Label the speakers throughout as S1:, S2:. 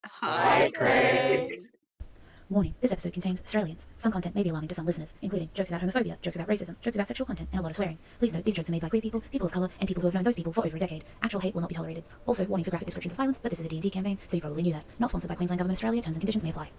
S1: Hi, Craig.
S2: Warning, this episode contains Australians. Some content may be alarming to some listeners, including jokes about homophobia, jokes about racism, jokes about sexual content, and a lot of swearing. Please note, these jokes are made by queer people, people of colour, and people who have known those people for over a decade. Actual hate will not be tolerated. Also, warning for graphic descriptions of violence, but this is a D&D campaign, so you probably knew that. Not sponsored by Queensland Government Australia, terms and conditions may apply.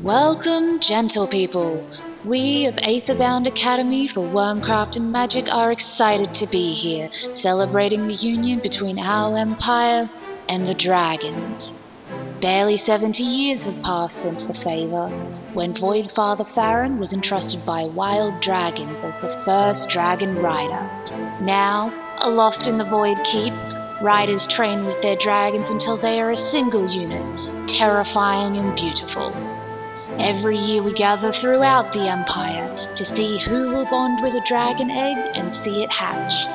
S3: Welcome, gentle people. We of Aetherbound Academy for Wormcraft and Magic are excited to be here, celebrating the union between our empire and the dragons. Barely 70 years have passed since the favor, when Void Father Farron was entrusted by wild dragons as the first dragon rider. Now, aloft in the Void Keep, riders train with their dragons until they are a single unit, terrifying and beautiful. Every year we gather throughout the Empire to see who will bond with a dragon egg and see it hatch.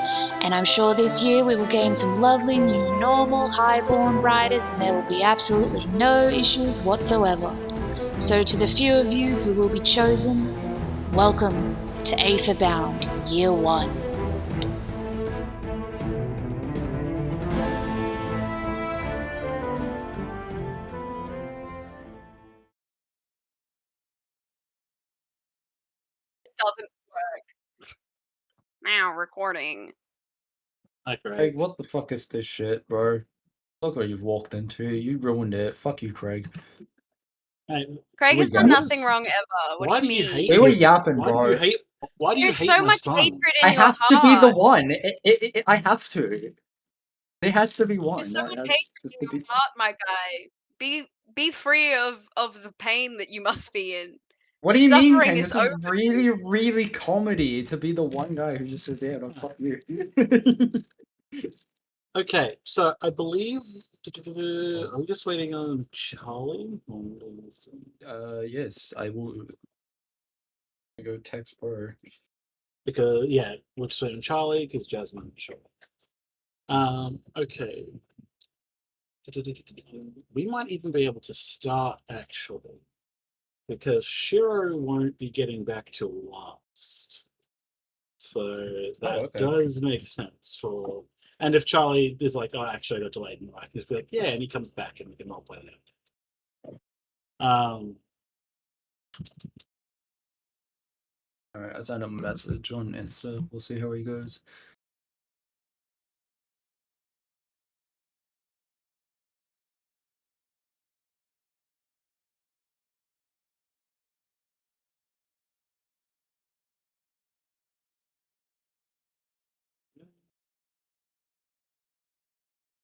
S3: And I'm sure this year we will gain some lovely new normal highborn riders and there will be absolutely no issues whatsoever. So to the few of you who will be chosen, welcome to Aetherbound Year 1.
S1: Doesn't work. Now recording.
S4: Hi, Craig.
S5: Craig, what the fuck is this shit, bro? Look what you've walked into. You ruined it. Fuck you, Craig.
S4: Hey,
S1: Craig has done
S5: What
S1: nothing wrong ever. What
S4: why
S1: do
S4: do
S1: you
S4: you
S1: mean?
S4: hate
S5: We were
S4: him?
S5: yapping,
S4: Why
S5: bro.
S4: do you hate? Why do you
S1: There's
S4: hate
S1: so
S4: my
S1: much
S4: son?
S1: hatred in
S5: I
S1: your
S5: have
S1: heart.
S5: to be the one. I have to. There has to be one.
S1: There's so much
S5: That
S1: hatred
S5: has
S1: in
S5: to
S1: your
S5: be.
S1: heart, my guy. Be free of the pain that you must be in.
S5: What
S1: The
S5: do you mean,
S1: suffering
S5: Ken?
S1: is
S5: This
S1: over.
S5: is really, really comedy to be the one guy who just says, "Yeah, no, fuck you."
S4: Okay, so I believe. Are we just waiting on Charlie?
S5: Yes, I will. I go text her.
S4: Because we're just waiting on Charlie because Jasmine. Sure. Okay. We might even be able to start actually, because Shiro won't be getting back till last. So that does make sense for. And if Charlie is like, "Oh, actually, I got delayed," and I can just be like, "Yeah," and he comes back and we can roleplay that.
S5: All right, I sent him a message on Insta. We'll see how he goes.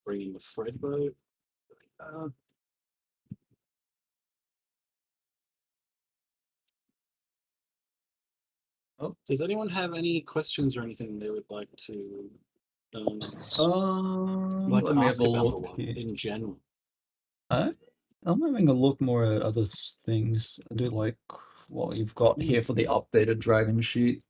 S4: Bringing the Fred boat. Does anyone have any questions or anything they would like to
S5: let me
S4: ask
S5: have a
S4: about the
S5: look
S4: one
S5: here.
S4: in general?
S5: I'm having a look more at other things. I do like what you've got here for the updated dragon sheet.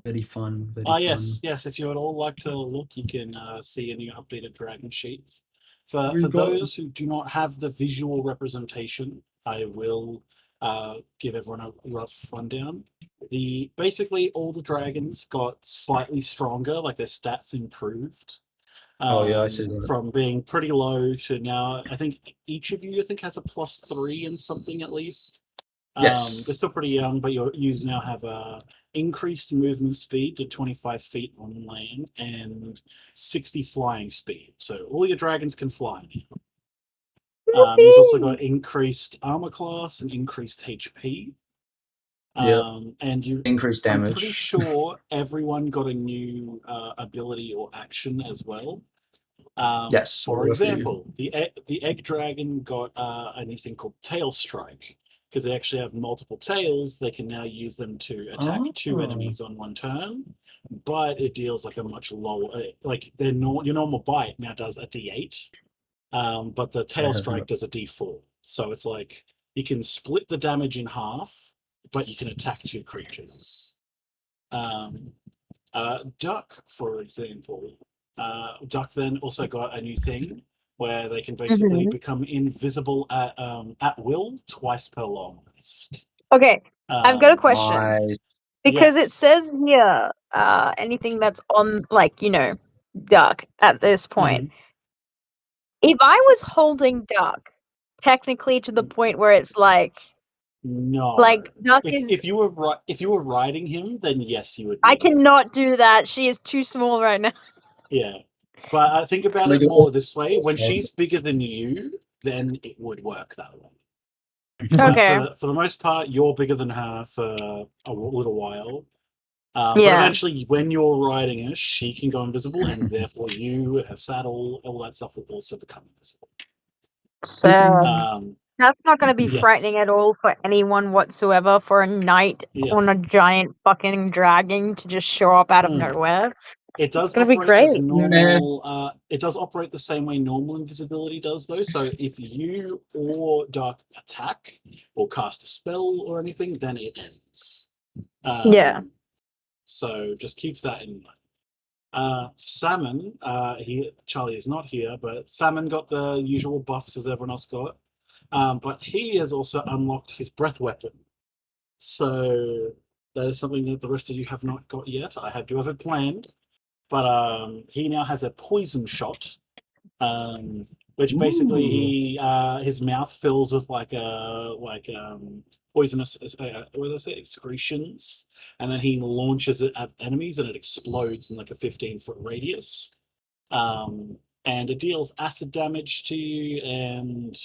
S5: Very fun. Very fun.
S4: Yes. If you would all like to look, you can see any updated dragon sheets. For those who do not have the visual representation, I will give everyone a rough rundown. Basically all the dragons got slightly stronger, like their stats improved.
S5: I see that.
S4: From being pretty low to now, I think each of you has a +3 in something at least.
S5: Yes.
S4: They're still pretty young, but you now have a increased movement speed to 25 feet on land and 60 flying speed. So all your dragons can fly now. You've also got increased armor class and increased HP. And you
S5: increased damage.
S4: I'm pretty sure everyone got a new ability or action as well.
S5: Yes.
S4: For example, the egg dragon got a new thing called Tail Strike. Because they actually have multiple tails, they can now use them to attack 2 enemies on one turn, but it deals like a much lower, like your normal bite now does a D8, but the tail strike does a D4. So it's like you can split the damage in half, but you can attack 2 creatures. Duck, for example, Duck then also got a new thing where they can basically become invisible at will twice per long rest.
S6: Okay, I've got a question.
S5: Nice.
S6: Because it
S4: Yes.
S6: says here, anything that's on, like, duck at this point.
S4: Mhm.
S6: If I was holding duck, technically to the point where it's like
S4: No.
S6: duck
S4: If
S6: is.
S4: if you were if you were riding him, then yes, you would
S6: I
S4: be invisible.
S6: cannot do that. She is too small right now.
S4: Yeah. But I think about
S5: Like
S4: it more this way. When
S5: also-
S4: she's bigger than you, then it would work that way.
S5: Mm-hmm.
S4: But
S6: Okay.
S4: for the most part, you're bigger than her for a little while. But
S6: Yeah.
S4: eventually, when you're riding her, she can go invisible, and therefore you, her saddle, all that stuff will also become invisible.
S6: So
S4: Um,
S6: that's not going to be
S4: yes.
S6: frightening at all for anyone whatsoever for a knight on a
S4: Yes.
S6: giant fucking dragon to just show up out of
S4: Hmm.
S6: nowhere.
S4: It does
S6: gonna be
S4: operate as
S6: great.
S4: normal. It does operate the same way normal invisibility does, though. So if you or Dark attack or cast a spell or anything, then it ends.
S6: Yeah.
S4: So just keep that in mind. Salmon, Charlie is not here, but Salmon got the usual buffs as everyone else got. But he has also unlocked his breath weapon. So that is something that the rest of you have not got yet. I do have it planned. But he now has a poison shot, which basically his mouth fills with poisonous what did I say, excretions, and then he launches it at enemies and it explodes in like a 15-foot radius. And it deals acid damage to you, and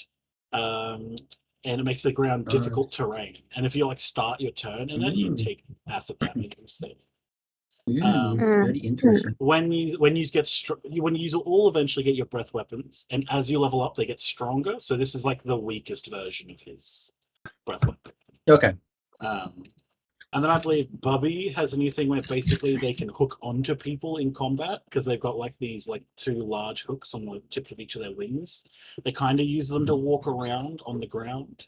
S4: it makes the ground difficult terrain. And if you like start your turn in it, you take acid damage instead.
S5: Very interesting.
S4: When you all eventually get your breath weapons, and as you level up, they get stronger. So this is like the weakest version of his breath weapon.
S5: Okay.
S4: And then I believe Bubby has a new thing where basically they can hook onto people in combat because they've got like these like two large hooks on the tips of each of their wings. They kind of use them to walk around on the ground.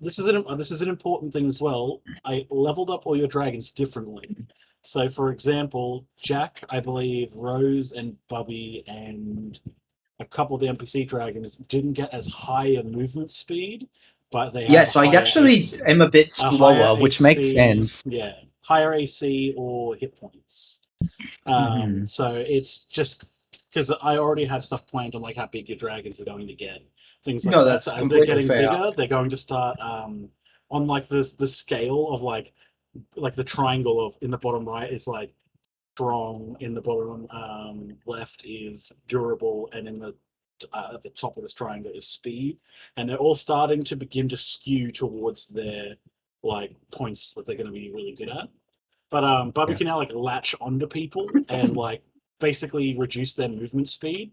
S4: This is an important thing as well. I leveled up all your dragons differently. So, for example, Jack, I believe, Rose, and Bubby, and a couple of the NPC dragons didn't get as high a movement speed, but they have
S5: Yes,
S4: a
S5: I
S4: higher
S5: actually
S4: AC,
S5: am a bit
S4: a higher
S5: slower, which makes
S4: AC,
S5: sense.
S4: yeah, higher AC or hit points.
S5: Mhm.
S4: So it's just because I already have stuff planned on like how big your dragons are going to get, things like
S5: No,
S4: that.
S5: that's
S4: So as they're
S5: completely
S4: getting
S5: fair.
S4: bigger, they're going to start on like this the scale of like the triangle of in the bottom right is like strong, in the bottom left is durable, and in the at the top of this triangle is speed, and they're all starting to begin to skew towards their like points that they're going to be really good at. But Bubby
S5: Yeah.
S4: can now like latch onto people and like basically reduce their movement speed.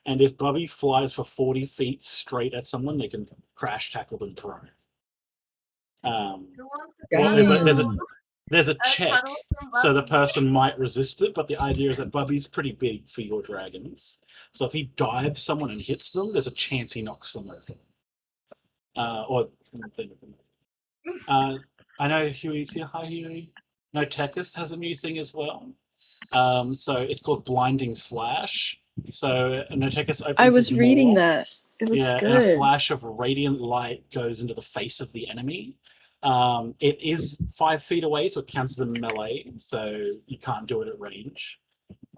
S4: And if Bubby flies for 40 feet straight at someone, they can crash tackle them prone. Well, there's a check, so the person might resist it, but the idea is that Bubby's pretty big for your dragons. So if he dives someone and hits them, there's a chance he knocks them over. I know Huey's here. Hi, Huey. No, Tekis has a new thing as well. So it's called Blinding Flash. So Notekis opens
S7: I
S4: his
S7: was reading
S4: maw,
S7: that. It looks
S4: and a
S7: good.
S4: flash of radiant light goes into the face of the enemy. It is 5 feet away, so it counts as a melee, so you can't do it at range.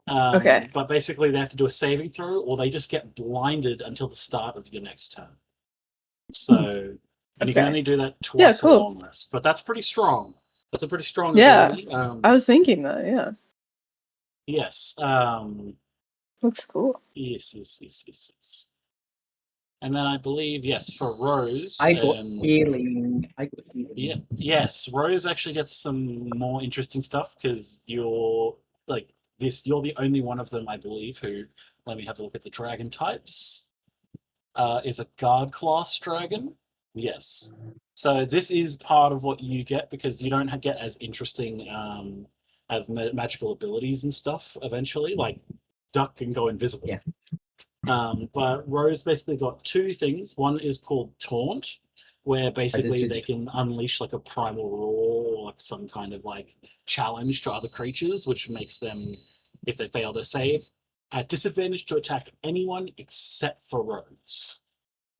S7: Okay.
S4: But basically, they have to do a saving throw, or they just get blinded until the start of your next turn. So, and you can
S7: Okay.
S4: only do that
S7: Yeah,
S4: twice a
S7: cool.
S4: long rest, but that's pretty strong. That's a pretty strong
S7: Yeah.
S4: ability.
S7: I was thinking that, yeah.
S4: Yes.
S7: Looks cool.
S4: Yes. And then I believe, yes, for Rose.
S5: I got healing.
S4: Yeah, yes, Rose actually gets some more interesting stuff because you're like this. You're the only one of them, I believe, who. Let me have a look at the dragon types. Is a guard class dragon. Yes. So this is part of what you get because you don't get as interesting have magical abilities and stuff eventually. Like Duck can go invisible.
S5: Yeah.
S4: But Rose basically got two things. One is called Taunt, where basically they can unleash like a primal roar or like some kind of like challenge to other creatures, which makes them, if they fail their save, at disadvantage to attack anyone except for Rose.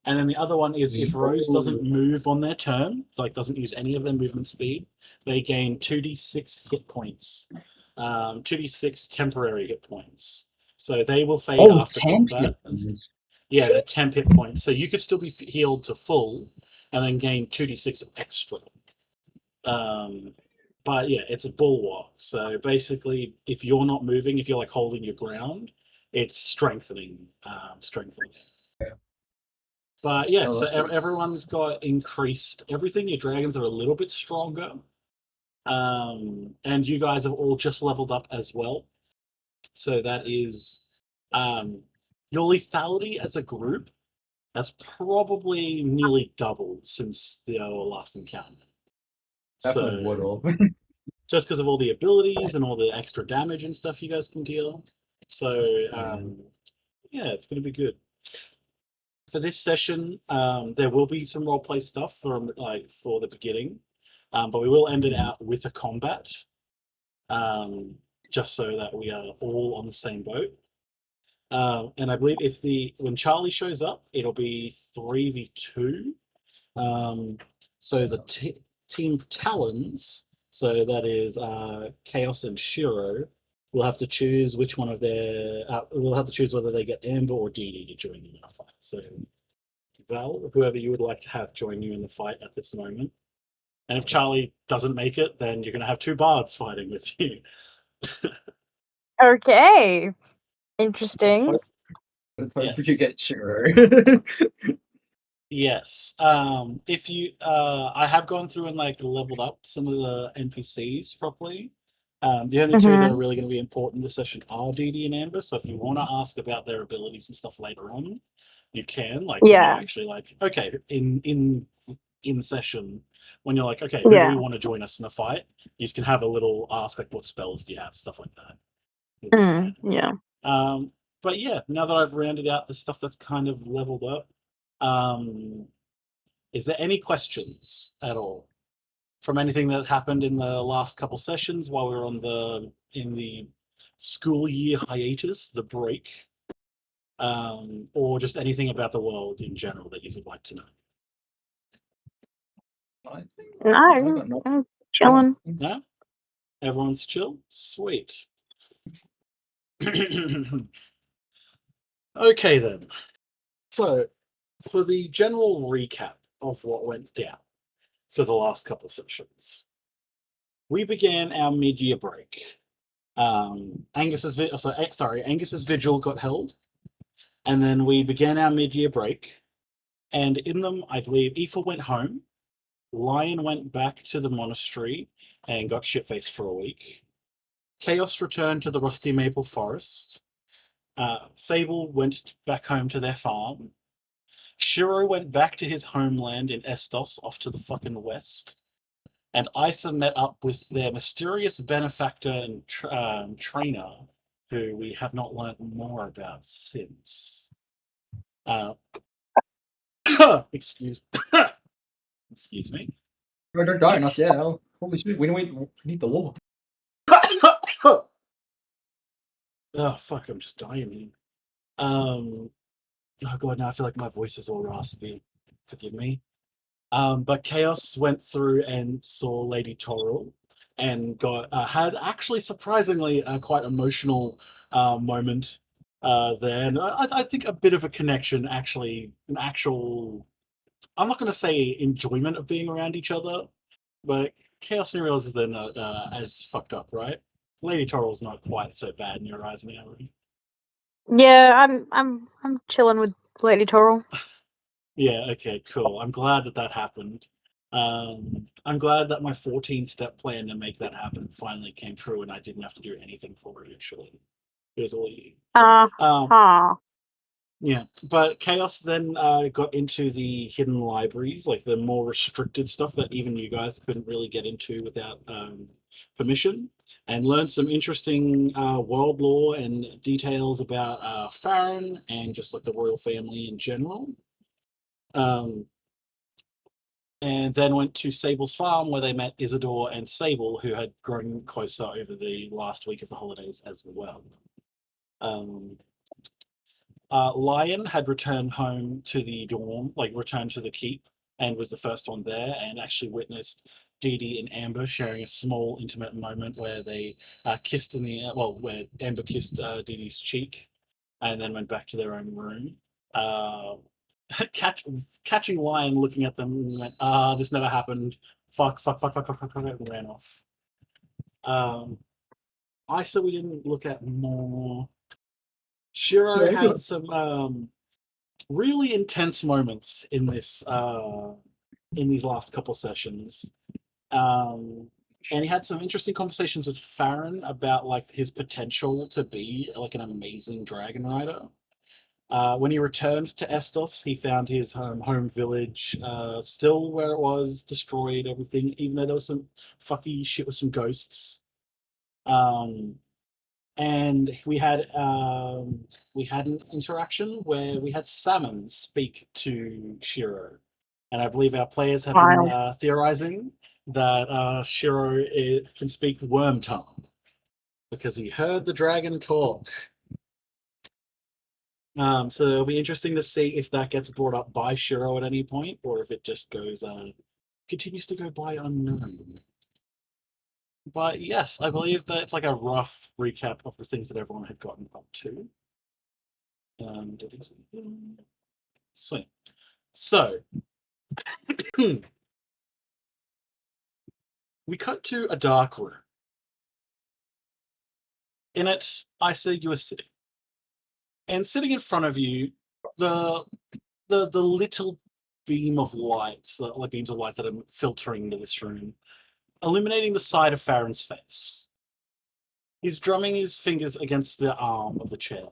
S4: And then the other one is if Rose doesn't move on their turn, like doesn't use any of their movement speed, they gain 2d6 hit points, 2d6 temporary hit points. So they will fade after combat. Yeah, they're temp hit points. So you could still be healed to full and then gain 2d6 extra. But yeah, it's a bulwark. So basically, if you're not moving, if you're like holding your ground, it's strengthening. But yeah, so everyone's got increased everything. Your dragons are a little bit stronger. And you guys have all just leveled up as well. So that is your lethality as a group has probably nearly doubled since the last encounter. So just because of all the abilities and all the extra damage and stuff you guys can deal. So yeah, it's going to be good. For this session, there will be some roleplay stuff for the beginning, but we will end it out with a combat, just so that we are all on the same boat. And I believe when Charlie shows up, it'll be 3v2. So the team Talons, so that is Chaos and Shiro, will have to choose which one of their. We'll have to choose whether they get Amber or Dee Dee to join them in a fight. So Val, whoever you would like to have join you in the fight at this moment. And if Charlie doesn't make it, then you're going to have two bards fighting with you.
S6: Okay. Interesting.
S5: Yes. If you get Shiro.
S4: Yes. If you, I have gone through and leveled up some of the NPCs properly. The only two that are really going to be important this session are Dee Dee and Amber. So if you want to ask about their abilities and stuff later on, you can. When you're actually okay, in session, when you're okay, who do we want to join us in a fight? You can have a little ask what spells do you have, stuff like that.
S6: Yeah.
S4: But yeah, now that I've rounded out the stuff that's kind of leveled up, is there any questions at all from anything that happened in the last couple sessions while we were in the school year hiatus, the break, or just anything about the world in general that you would like to know?
S5: I think
S6: No, I'm chilling.
S4: Yeah, everyone's chill. Sweet. Okay then. So, for the general recap of what went down for the last couple of sessions, we began our mid-year break. Angus's vigil got held, and then we began our mid-year break. And in them, I believe Aoife went home, Lion went back to the monastery and got shit-faced for a week. Chaos returned to the Rusty Maple Forest. Sable went back home to their farm. Shiro went back to his homeland in Estos, off to the fucking west. And Isa met up with their mysterious benefactor and trainer, who we have not learnt more about since. Excuse me.
S5: They're dying us, yeah. Holy shit, we need the law.
S4: Oh fuck, I'm just dying. Oh god, now I feel like my voice is all raspy. Forgive me. But Chaos went through and saw Lady Toril and had actually surprisingly a quite emotional moment there. And I think a bit of a connection, actually, an actual, I'm not going to say enjoyment of being around each other, but Chaos realizes they're not as fucked up, right? Lady Toril's not quite so bad in your eyes now, right?
S6: Yeah, I'm chilling with Lady Toril.
S4: Yeah, okay, cool. I'm glad that happened. I'm glad that my 14-step plan to make that happen finally came true and I didn't have to do anything for it, actually. It was all you. Yeah, but Chaos then got into the hidden libraries, like the more restricted stuff that even you guys couldn't really get into without permission, and learned some interesting world lore and details about Farron and just the royal family in general. And then went to Sable's farm where they met Isidore and Sable, who had grown closer over the last week of the holidays as well. Lion had returned home to the dorm, like returned to the keep, and was the first one there, and actually witnessed Dee Dee and Amber sharing a small, intimate moment where they kissed in the where Amber kissed Dee Dee's cheek, and then went back to their own room. Uh, catching Lion looking at them, and went, this never happened. Fuck, fuck, fuck, fuck, fuck, fuck, fuck, and ran off. I said we didn't look at more. Shiro
S7: Yeah,
S4: had some really intense moments in this in these last couple sessions. And he had some interesting conversations with Farron about like his potential to be like an amazing dragon rider. When he returned to Estos, he found his home village still where it was, destroyed, everything, even though there was some fucky shit with some ghosts. And we had an interaction where we had Salmon speak to Shiro, and I believe our players have been
S6: Wild.
S4: theorizing that Shiro can speak worm tongue because he heard the dragon talk. So it'll be interesting to see if that gets brought up by Shiro at any point, or if it just goes continues to go by unknown. But yes, I believe that it's like a rough recap of the things that everyone had gotten up to. Sweet. So we cut to a dark room. In it, I see you are sitting, and sitting in front of you, the little beam of lights, like beams of light that are filtering into this room, illuminating the side of Farron's face. He's drumming his fingers against the arm of the chair.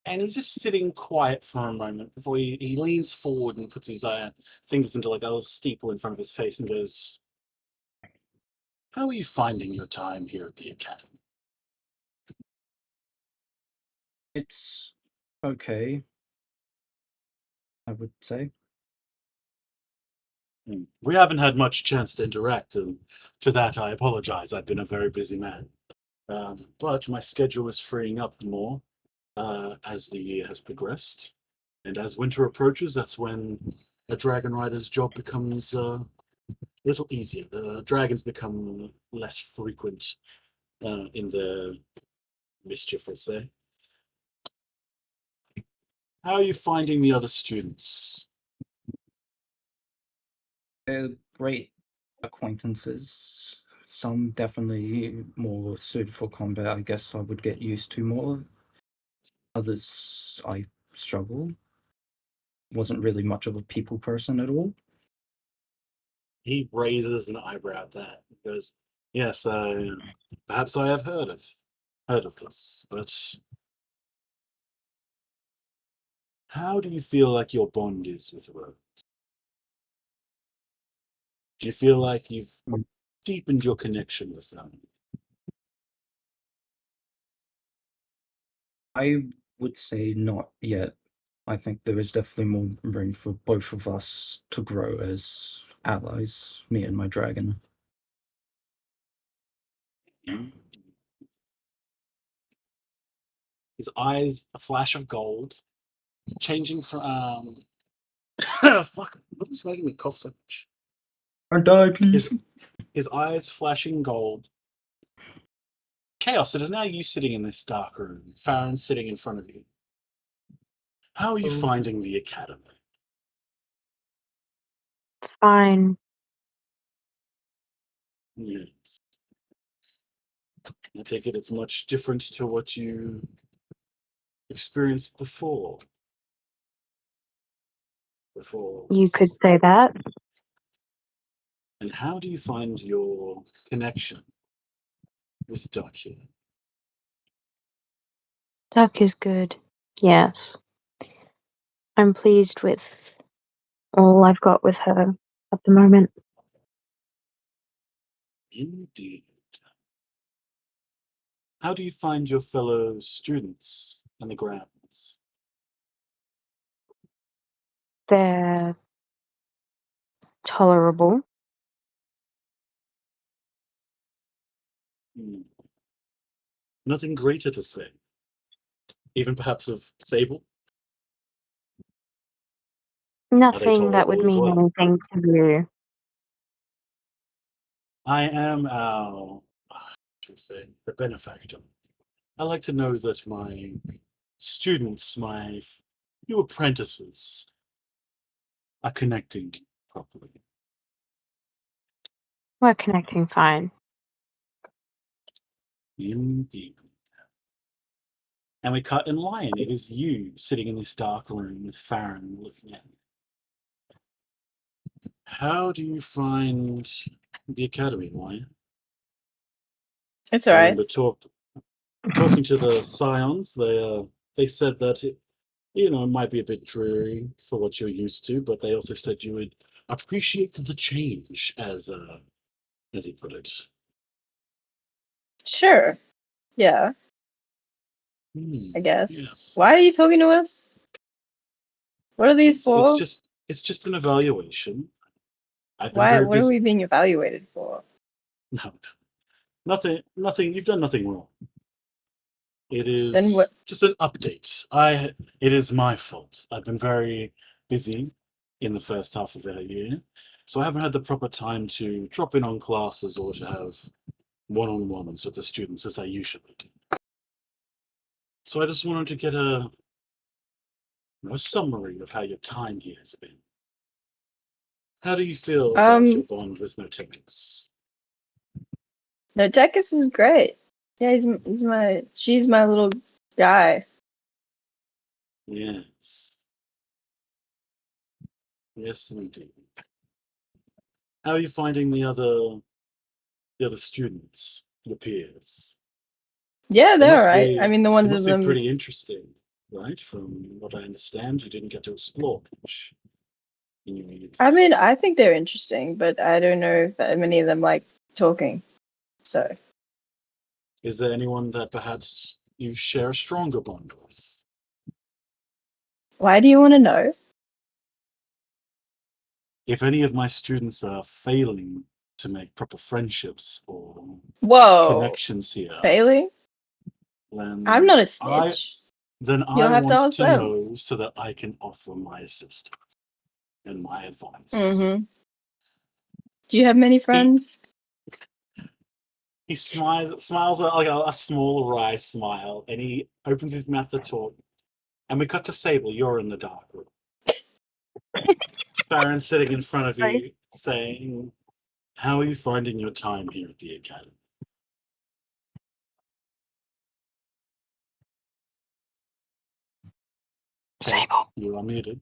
S4: And he's just sitting quiet for a moment before he leans forward and puts his fingers into like a little steeple in front of his face and goes, "How are you finding your time here at the Academy?"
S5: It's okay, I would say.
S4: We haven't had much chance to interact, and to that I apologize. I've been a very busy man. But my schedule is freeing up more as the year has progressed. And as winter approaches, that's when a dragon rider's job becomes a little easier. The dragons become less frequent in the mischief, we'll say. How are you finding the other students?
S5: They're great acquaintances. Some definitely more suited for combat. I guess I would get used to more. Others I struggle. Wasn't really much of a people person at all.
S4: He raises an eyebrow at that. He goes, "Yes, perhaps I have heard of this, but how do you feel like your bond is with Rose? Do you feel like you've
S5: Mm.
S4: deepened your connection with them?"
S5: I would say not yet. I think there is definitely more room for both of us to grow as allies, me and my dragon.
S4: His eyes, a flash of gold, changing from fuck, what is making me cough so much?
S5: Don't die, please.
S4: His eyes flashing gold. Chaos, it is now you sitting in this dark room, Farron sitting in front of you. How are you
S5: Oh.
S4: finding the Academy?
S6: Fine.
S4: Yes. I take it it's much different to what you experienced before.
S6: You could say that.
S4: And how do you find your connection with Duck here?
S6: Duck is good. Yes. I'm pleased with all I've got with her at the moment.
S4: Indeed. How do you find your fellow students on the grounds?
S6: They're tolerable.
S4: Nothing greater to say. Even perhaps of Sable? Are they
S6: Nothing that would
S4: tolerable as
S6: mean
S4: well?
S6: anything to you.
S4: I am our, should we say, the benefactor. I like to know that my students, my new apprentices, are connecting properly.
S6: We're connecting fine.
S4: Indeed. And we cut in line. It is you sitting in this dark room with Farron looking at you. How do you find the academy, Maya?
S7: It's
S4: I
S7: alright.
S4: remember talking to the Scions. They said that it might be a bit dreary for what you're used to, but they also said you would appreciate the change, as he put it.
S7: Sure. Yeah, I guess.
S4: Yes.
S7: Why are you talking to us? What are these
S4: It's
S7: for?
S4: just an evaluation. I've been
S7: Why?
S4: very
S7: What are we
S4: busy.
S7: being evaluated for?
S4: No, nothing. You've done nothing wrong. It
S7: Then what?
S4: is just an update. It is my fault. I've been very busy in the first half of our year, so I haven't had the proper time to drop in on classes or to have one-on-ones with the students as I usually do. So I just wanted to get a summary of how your time here has been. How do you feel about your bond with Notekis?
S7: No, Tekis is great. Yeah, she's my little guy.
S4: Yes. Yes, indeed. How are you finding the other students, your peers?
S7: Yeah,
S4: They
S7: they're
S4: must
S7: alright. I
S4: be
S7: mean, the
S4: they
S7: ones of
S4: must be
S7: them.
S4: pretty interesting, right? From what I understand, you didn't get to explore much in your
S7: I
S4: years.
S7: mean, I think they're interesting, but I don't know if that many of them like talking. So,
S4: Is there anyone that perhaps you share a stronger bond with?
S7: why do you want to know?
S4: If any of my students are failing to make proper friendships or
S7: Whoa,
S4: connections here,
S7: Bailey? I'm
S4: then
S7: not a
S4: I
S7: snitch.
S4: then
S7: You'll
S4: I
S7: have to
S4: want
S7: ask
S4: to
S7: them.
S4: know so that I can offer my assistance and my advice.
S7: Mm-hmm. Do you have many
S4: He
S7: friends?
S4: he smiles like a small wry smile, and he opens his mouth to talk. And we cut to Sable. You're in the dark room. Baron sitting in front of
S6: Right.
S4: you, saying, "How are you finding your time here at the academy?" Okay,
S6: Sable.
S4: you are muted.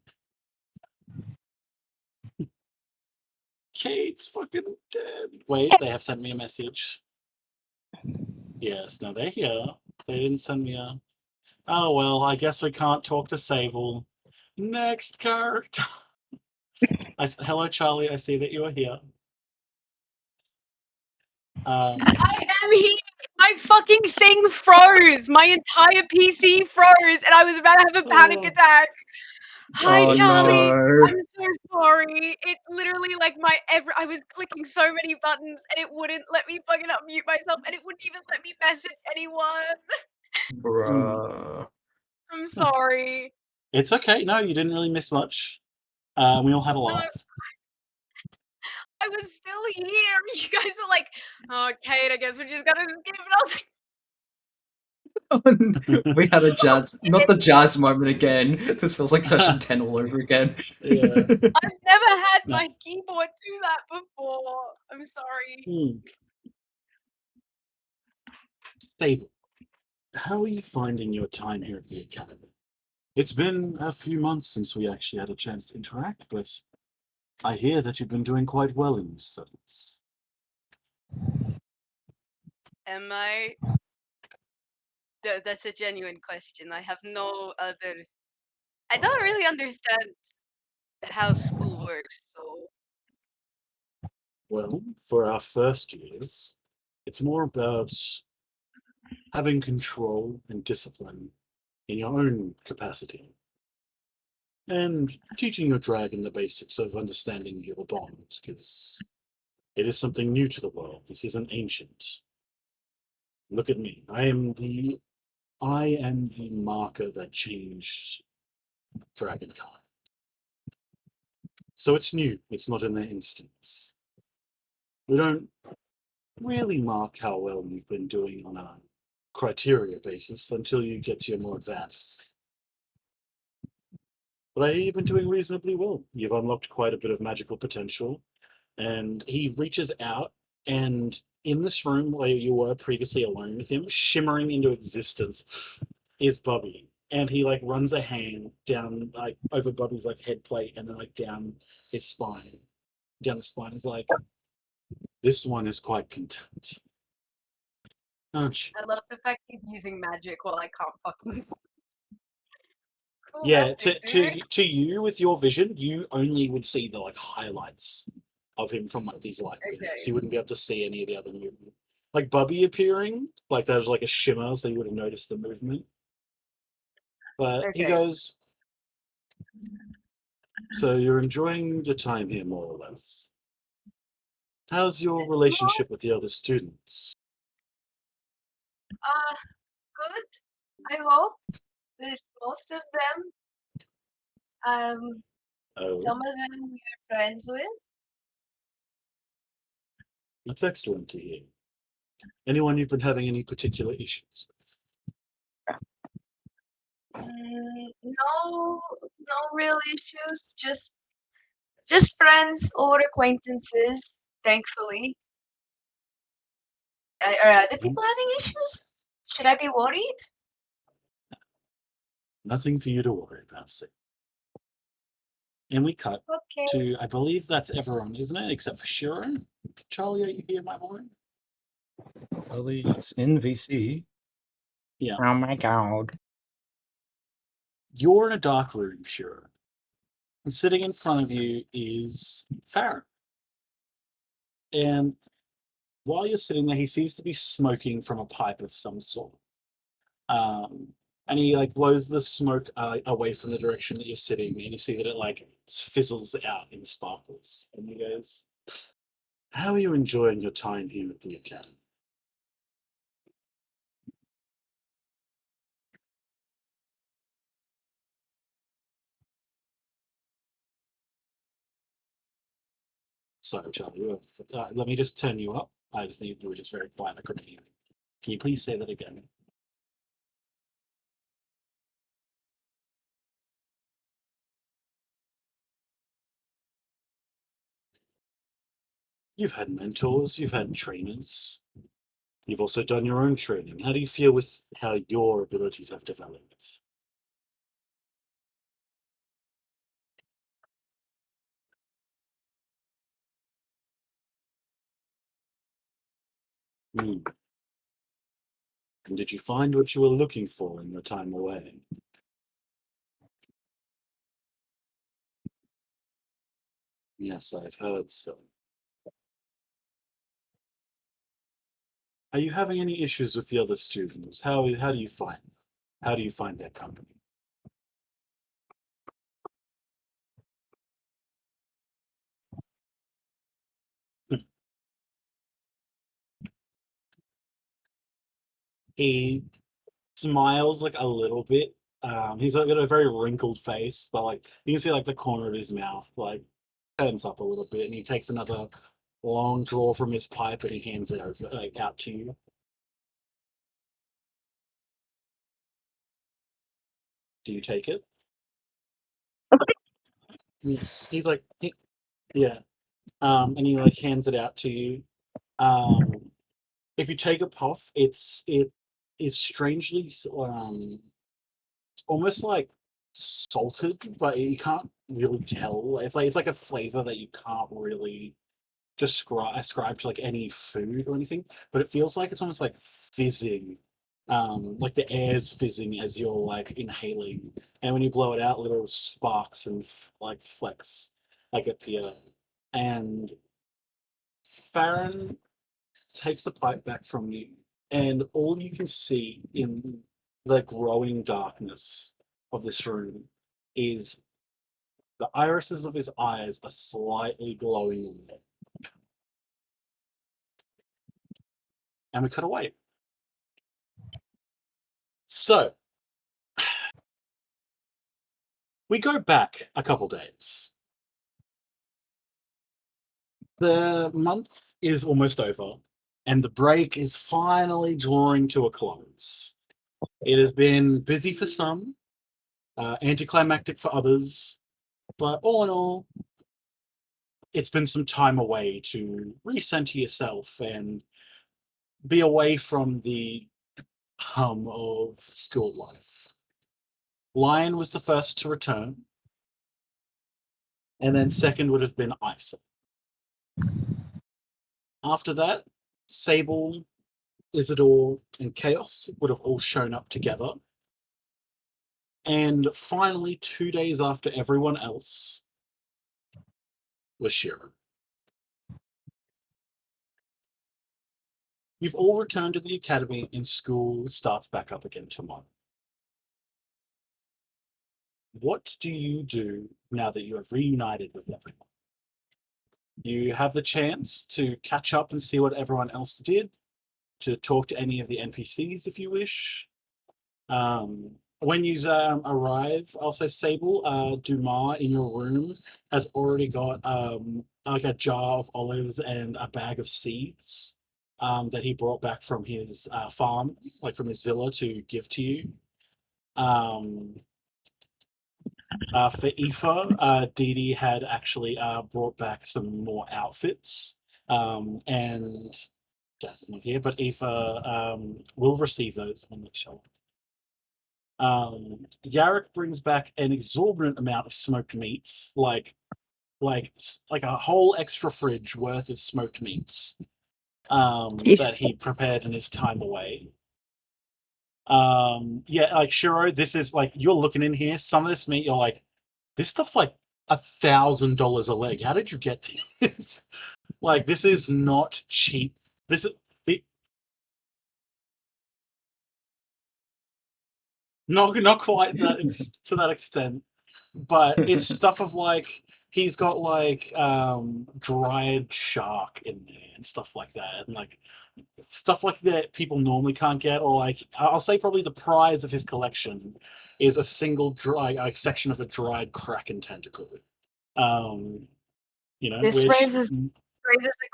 S4: Kate's fucking dead. Wait, they have sent me a message. Yes, no, they're here. They didn't send me a. Oh well, I guess we can't talk to Sable. Next character. Hello, Charlie. I see that you are here.
S1: I am here. My fucking thing froze. My entire PC froze, and I was about to have a panic
S4: Oh,
S1: attack. Hi,
S5: Oh
S4: it's
S1: Charlie.
S5: no.
S1: I'm so sorry. It literally I was clicking so many buttons, and it wouldn't let me fucking unmute myself, and it wouldn't even let me message anyone.
S5: Bruh.
S1: I'm sorry.
S4: it's okay. No, you didn't really miss much. We all had a
S1: No,
S4: laugh.
S1: I was still here. You guys are like, oh, Kate, I guess we just gotta skip. And I was like,
S5: We had a
S1: oh,
S5: jazz, not the jazz moment again. This feels like session 10 all over again.
S4: Yeah.
S1: I've never had
S4: No.
S1: my keyboard do that before. I'm sorry.
S4: Stable. How are you finding your time here at the academy? It's been a few months since we actually had a chance to interact, but I hear that you've been doing quite well in your studies.
S1: Am I? That's a genuine question. I have no other. I don't really understand how school works, so
S4: Well, for our first years, it's more about having control and discipline in your own capacity, and teaching your dragon the basics of understanding your bond, because it is something new to the world. This isn't ancient. Look at me. I am the I am the marker that changed Dragonkind. So it's new, it's not in their instance. We don't really mark how well you've been doing on a criteria basis until you get to your more advanced. But I hear you've been doing reasonably well. You've unlocked quite a bit of magical potential. And he reaches out, and in this room where you were previously alone with him, shimmering into existence, is Bubby. And he like runs a hand down like over Bubby's like head plate and then like down his spine. Down the spine is like, this one is quite content. Aren't you?
S1: I love the fact he's using magic while I can't fucking. Cool
S4: Yeah,
S1: message,
S4: to
S1: dude.
S4: to you with your vision, you only would see the like highlights of him from like these light videos.
S1: Okay.
S4: You wouldn't be able to see any of the other movement. Like Bubby appearing, like there was like a shimmer, so you would have noticed the movement. But he
S1: Okay.
S4: goes, so you're enjoying your time here more or less. How's your relationship with the other students?
S1: Good. I hope. With most of them,
S4: Oh,
S1: some of them we are friends with.
S4: that's excellent to hear. Anyone you've been having any particular issues with?
S1: No, no real issues. Just friends or acquaintances. Thankfully. Are other
S4: Hmm?
S1: people having issues? Should I be worried?
S4: Nothing for you to worry about, Sid. And we cut
S1: Okay.
S4: to, I believe that's everyone, isn't it? Except for Shiro. Charlie, are you here, my boy?
S5: Ellie's in VC.
S4: Yeah.
S5: Oh my god.
S4: You're in a dark room, Shiro. And sitting in front of you is Farron. And while you're sitting there, he seems to be smoking from a pipe of some sort. And he like blows the smoke away from the direction that you're sitting, and you see that it like fizzles out in sparkles. And he goes, "How are you enjoying your time here at the academy?" Sorry, Charlie. Let me just turn you up. I just need you were just very quiet. I couldn't hear you. Can you please say that again? You've had mentors, you've had trainers, you've also done your own training. How do you feel with how your abilities have developed? Hmm. And did you find what you were looking for in your time away? Yes, I've heard so. Are you having any issues with the other students? How do you find them? How do you find their company? He smiles like a little bit. He's like got a very wrinkled face, but like you can see like the corner of his mouth like turns up a little bit, and he takes another long draw from his pipe and he hands it over like out to you. Do you take it? Yeah. He's like, yeah. And he like hands it out to you. Um, if you take a puff, it is strangely almost like salted, but you can't really tell. It's like a flavor that you can't really ascribe to like any food or anything, but it feels like it's almost like fizzing. Like the air's fizzing as you're like inhaling, and when you blow it out, little sparks and like flecks like appear. And Farron takes the pipe back from you, and all you can see in the growing darkness of this room is the irises of his eyes are slightly glowing red. And we cut away. So, we go back a couple days. The month is almost over, and the break is finally drawing to a close. It has been busy for some, anticlimactic for others, but all in all, it's been some time away to recenter yourself and be away from the hum of school life. Lion was the first to return, and then second would have been Isa. After that, Sable, Isidore, and Chaos would have all shown up together. And finally, 2 days after everyone else, was Shiro. You've all returned to the academy, and school starts back up again tomorrow. What do you do now that you have reunited with everyone? You have the chance to catch up and see what everyone else did, to talk to any of the NPCs if you wish. When you arrive, I'll say Sable, Dumas in your room has already got like a jar of olives and a bag of seeds that he brought back from his farm, like from his villa, to give to you. For Aoife, Dee Dee had actually brought back some more outfits, and Jazz is not here, but Aoife will receive those when they show up. Yarrick brings back an exorbitant amount of smoked meats, like a whole extra fridge worth of smoked meats that he prepared in his time away. Yeah, like Shiro, this is like, you're looking in here, some of this meat, you're like, this stuff's like $1,000 a leg. How did you get this? Like, this is not cheap. This is not quite that to that extent, but it's stuff of like, he's got like dried shark in there and stuff like that, and like stuff like that people normally can't get. Or like, I'll say probably the prize of his collection is a single section of a dried kraken tentacle.
S1: This
S4: Which
S1: raises a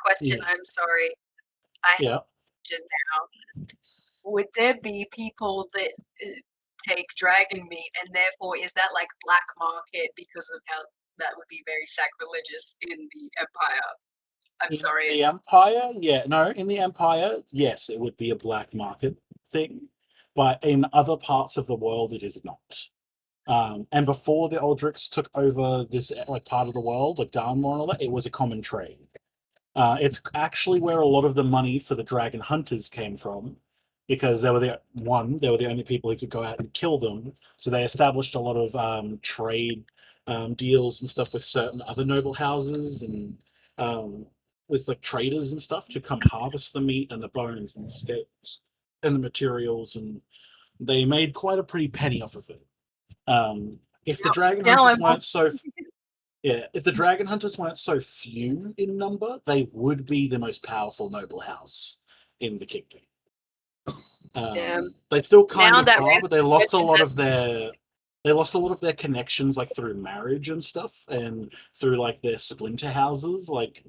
S1: question.
S4: yeah,
S1: I'm sorry. I have
S4: yeah.
S1: a question now. Would there be people that take dragon meat, and therefore is that like black market because of how that would be very sacrilegious in the Empire? I'm sorry.
S4: The Empire, yeah, no, in the Empire, yes, it would be a black market thing, but in other parts of the world, it is not. And before the Aldrichs took over this like part of the world, like Dharma and all that, it was a common trade. It's actually where a lot of the money for the dragon hunters came from, because they were the only people who could go out and kill them. So they established a lot of trade deals and stuff with certain other noble houses, and with like traders and stuff, to come harvest the meat and the bones and the scales and the materials, and they made quite a pretty penny off of it. If the dragon hunters weren't so if the dragon hunters weren't so few in number, they would be the most powerful noble house in the kingdom. They still kind of are, but they lost a lot of their connections, like through marriage and stuff, and through like their splinter houses, like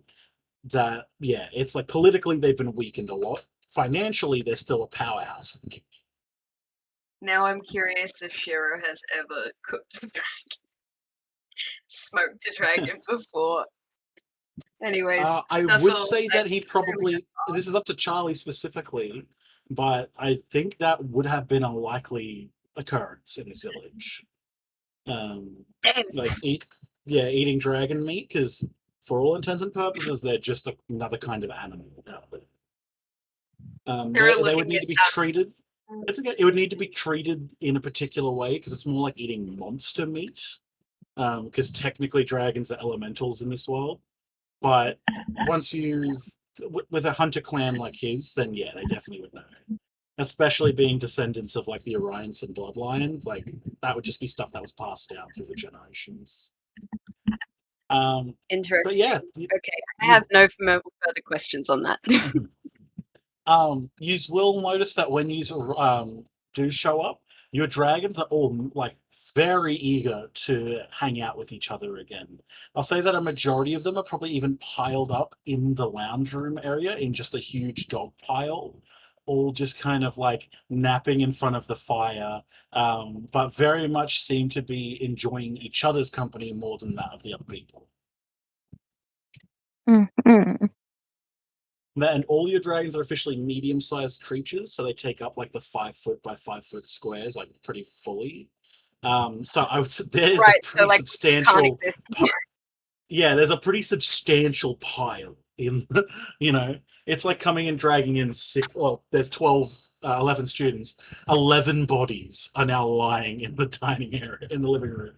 S4: that. Yeah, it's like politically they've been weakened a lot. Financially, they're still a powerhouse.
S1: Now I'm curious if Shiro has ever cooked a dragon, smoked a dragon before. Anyways,
S4: I would say that he probably, this is up to Charlie specifically, but I think that would have been a likely occurrence in his village. Like eating dragon meat, because for all intents and purposes, they're just another kind of animal out there. They would need to be treated. It would need to be treated in a particular way, because it's more like eating monster meat. Because technically dragons are elementals in this world. But once with a hunter clan like his, then yeah, they definitely would know. Especially being descendants of like the Orionson bloodline, like that would just be stuff that was passed down through the generations.
S1: Interesting.
S4: But yeah,
S1: okay, I have no further questions on that.
S4: You will notice that when you do show up, your dragons are all like very eager to hang out with each other again. I'll say that a majority of them are probably even piled up in the lounge room area in just a huge dog pile, all just kind of like napping in front of the fire, but very much seem to be enjoying each other's company more than that of the other people.
S6: Mm-hmm.
S4: And all your dragons are officially medium-sized creatures, so they take up like the 5 foot by 5 foot squares, like pretty fully. So I would say there's
S1: Right,
S4: a
S1: so
S4: pretty
S1: like you can't
S4: substantial,
S1: exist.
S4: yeah, there's a pretty substantial pile in, you know, it's like coming and dragging in six. Well, there's 11 students. 11 bodies are now lying in the dining area in the living room.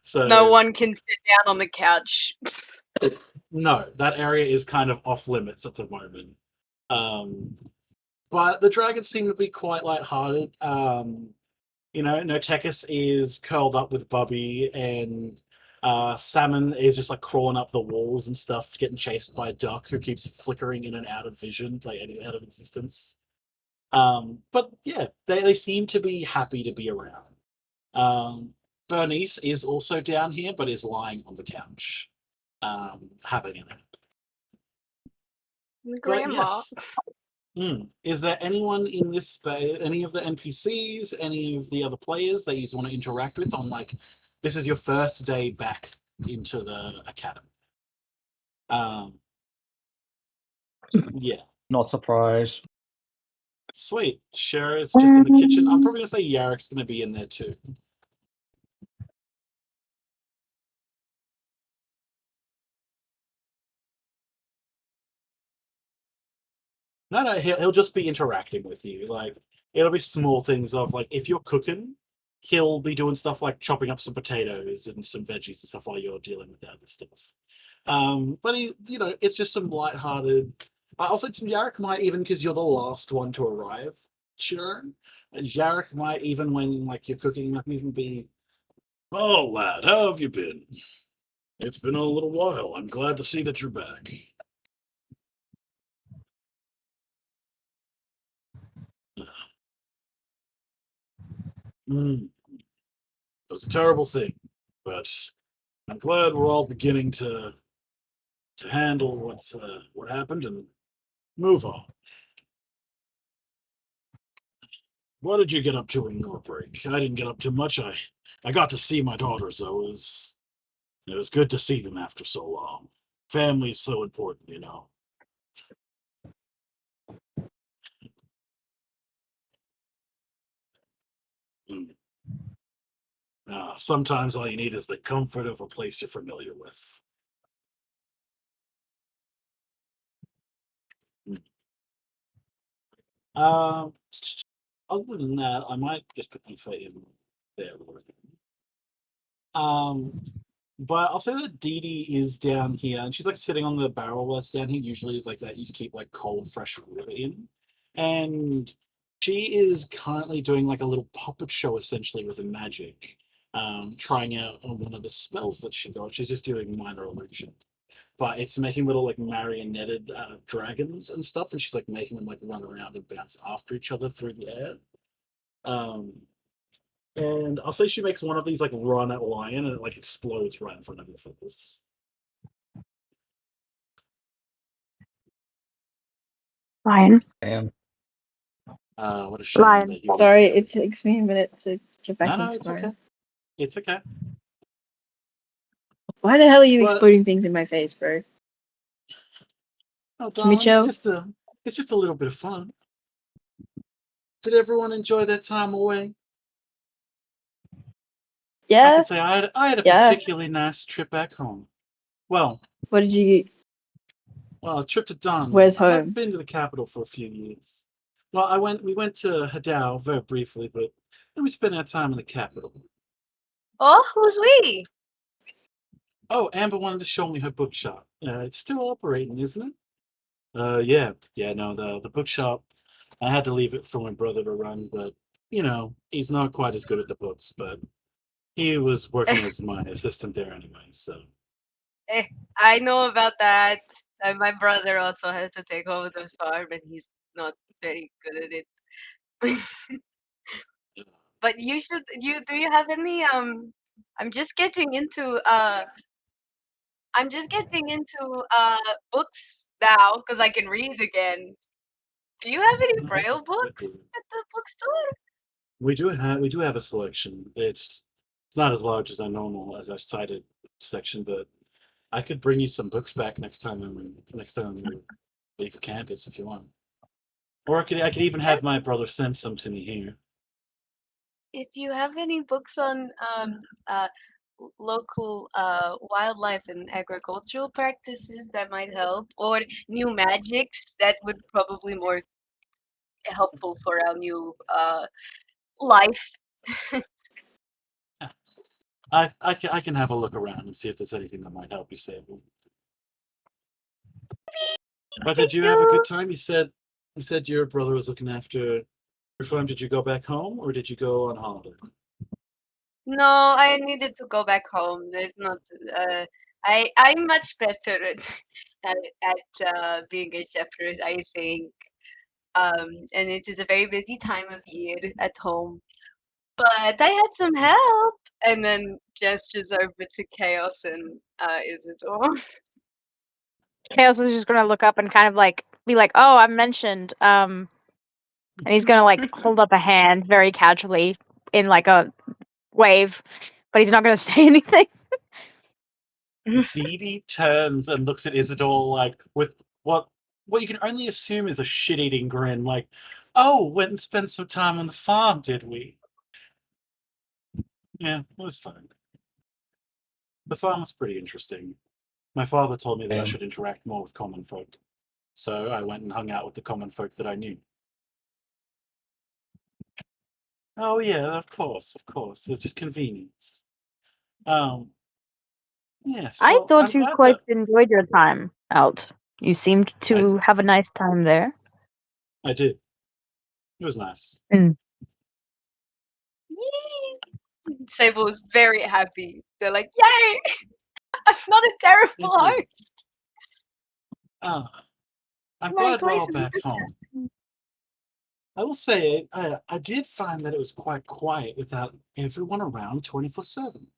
S4: So
S1: No one can sit down on the couch.
S4: no, that area is kind of off limits at the moment. But the dragons seem to be quite lighthearted. Notekis is curled up with Bubby, and Salmon is just like crawling up the walls and stuff, getting chased by a duck who keeps flickering in and out of vision, like out of existence. But yeah, they seem to be happy to be around. Bernice is also down here, but is lying on the couch, having a nap. But
S1: Grandma.
S4: yes. Is there anyone in this space, any of the NPCs, any of the other players that you want to interact with on like, this is your first day back into the academy? Yeah.
S5: Not surprised.
S4: Sweet. Shara's just in the kitchen. I'm probably gonna say Yarek's gonna be in there too. No, he'll just be interacting with you. Like, it'll be small things of like, if you're cooking, he'll be doing stuff like chopping up some potatoes and some veggies and stuff while you're dealing with the other stuff. But it's just some lighthearted. Also, Yarek might even, because you're the last one to arrive. Sure, Yarek might even, when like you're cooking, might even be, "Oh lad, how have you been? It's been a little while. I'm glad to see that you're back." Mm, it was a terrible thing, but I'm glad we're all beginning to handle what happened and move on. What did you get up to in your break? I didn't get up to much. I got to see my daughters, though. It was good to see them after so long. Family's so important, you know. Mm. Sometimes all you need is the comfort of a place you're familiar with. Mm. Um, Other than that, I might just put Aoife in there. Um, but I'll say that Dee Dee is down here, and she's like sitting on the barrel that's down here. Usually, like that, you keep like cold, fresh water in, and she is currently doing like a little puppet show, essentially with a magic, trying out one of the spells that she got. She's just doing minor illusion, but it's making little like marionetted dragons and stuff, and she's like making them like run around and bounce after each other through the air. Um, and I'll say she makes one of these like run at lion, and it like explodes right in front of your face.
S6: Lion.
S5: Damn.
S4: What a shame
S6: Lion.
S4: that he was
S7: Sorry,
S4: dead.
S7: it takes me a minute to get back
S4: No,
S7: into
S4: it's
S7: mode.
S4: okay. It's okay.
S7: Why the hell are you
S4: But
S7: exploding things in my face, bro?
S4: oh,
S7: Can we
S4: darling, it's
S7: chill?
S4: just a little bit of fun. Did everyone enjoy their time away? I
S7: Yeah,
S4: could say I had a
S7: yeah.
S4: particularly nice trip back home. Well,
S7: What did you?
S4: a trip to Dunn.
S7: Where's
S4: I hadn't
S7: home?
S4: been to the capital for a few years. Well, we went to Hadao very briefly, but then we spent our time in the capital.
S1: Oh, who's we?
S4: Oh, Amber wanted to show me her bookshop. It's still operating, isn't it? Yeah. No, the bookshop. I had to leave it for my brother to run, but he's not quite as good at the books. But he was working as my assistant there anyway. So
S1: I know about that. My brother also has to take over the farm, and he's not very good at it. but you should. Do you have any? I'm just getting into books now because I can read again. Do you have any Braille books at the bookstore?
S4: We do have a selection. It's not as large as our cited section, but I could bring you some books back next time you leave campus if you want. Or I could even have my brother send some to me here.
S1: If you have any books on local wildlife and agricultural practices, that might help, or new magics, that would probably more helpful for our new life.
S4: I can have a look around and see if there's anything that might help you save them. But did
S1: Thank
S4: you have a good
S1: you.
S4: time? You said your brother was looking after your farm. Did you go back home or did you go on holiday?
S1: No, I needed to go back home. There's not. I'm much better at being a shepherd, I think. And it is a very busy time of year at home. But I had some help, and then gestures over to Chaos and Isidore.
S6: Chaos is just gonna look up and kind of like be like, "Oh, I'm mentioned." And he's gonna like hold up a hand very casually in like a wave, but he's not gonna say anything.
S4: Dee Dee turns and looks at Isidore like with what you can only assume is a shit-eating grin, like, "Oh, went and spent some time on the farm, did we?" Yeah, it was fun. The farm was pretty interesting. My father told me that I should interact more with common folk, so I went and hung out with the common folk that I knew. Oh yeah, of course, of course. It's just convenience. Um, yes.
S6: I
S4: Well, I'm
S6: thought you
S4: glad
S6: quite
S4: that
S6: enjoyed your time out. You seemed
S4: I
S6: to have a nice time there.
S4: I did. It was nice.
S6: Mm.
S1: Yay! Sable was very happy. They're like, "Yay! I'm not a terrible
S4: Indeed.
S1: host.
S4: I'm
S1: My
S4: glad we're
S1: place
S4: all
S1: is
S4: back home. I will say, I did find that it was quite quiet without everyone around 24/7.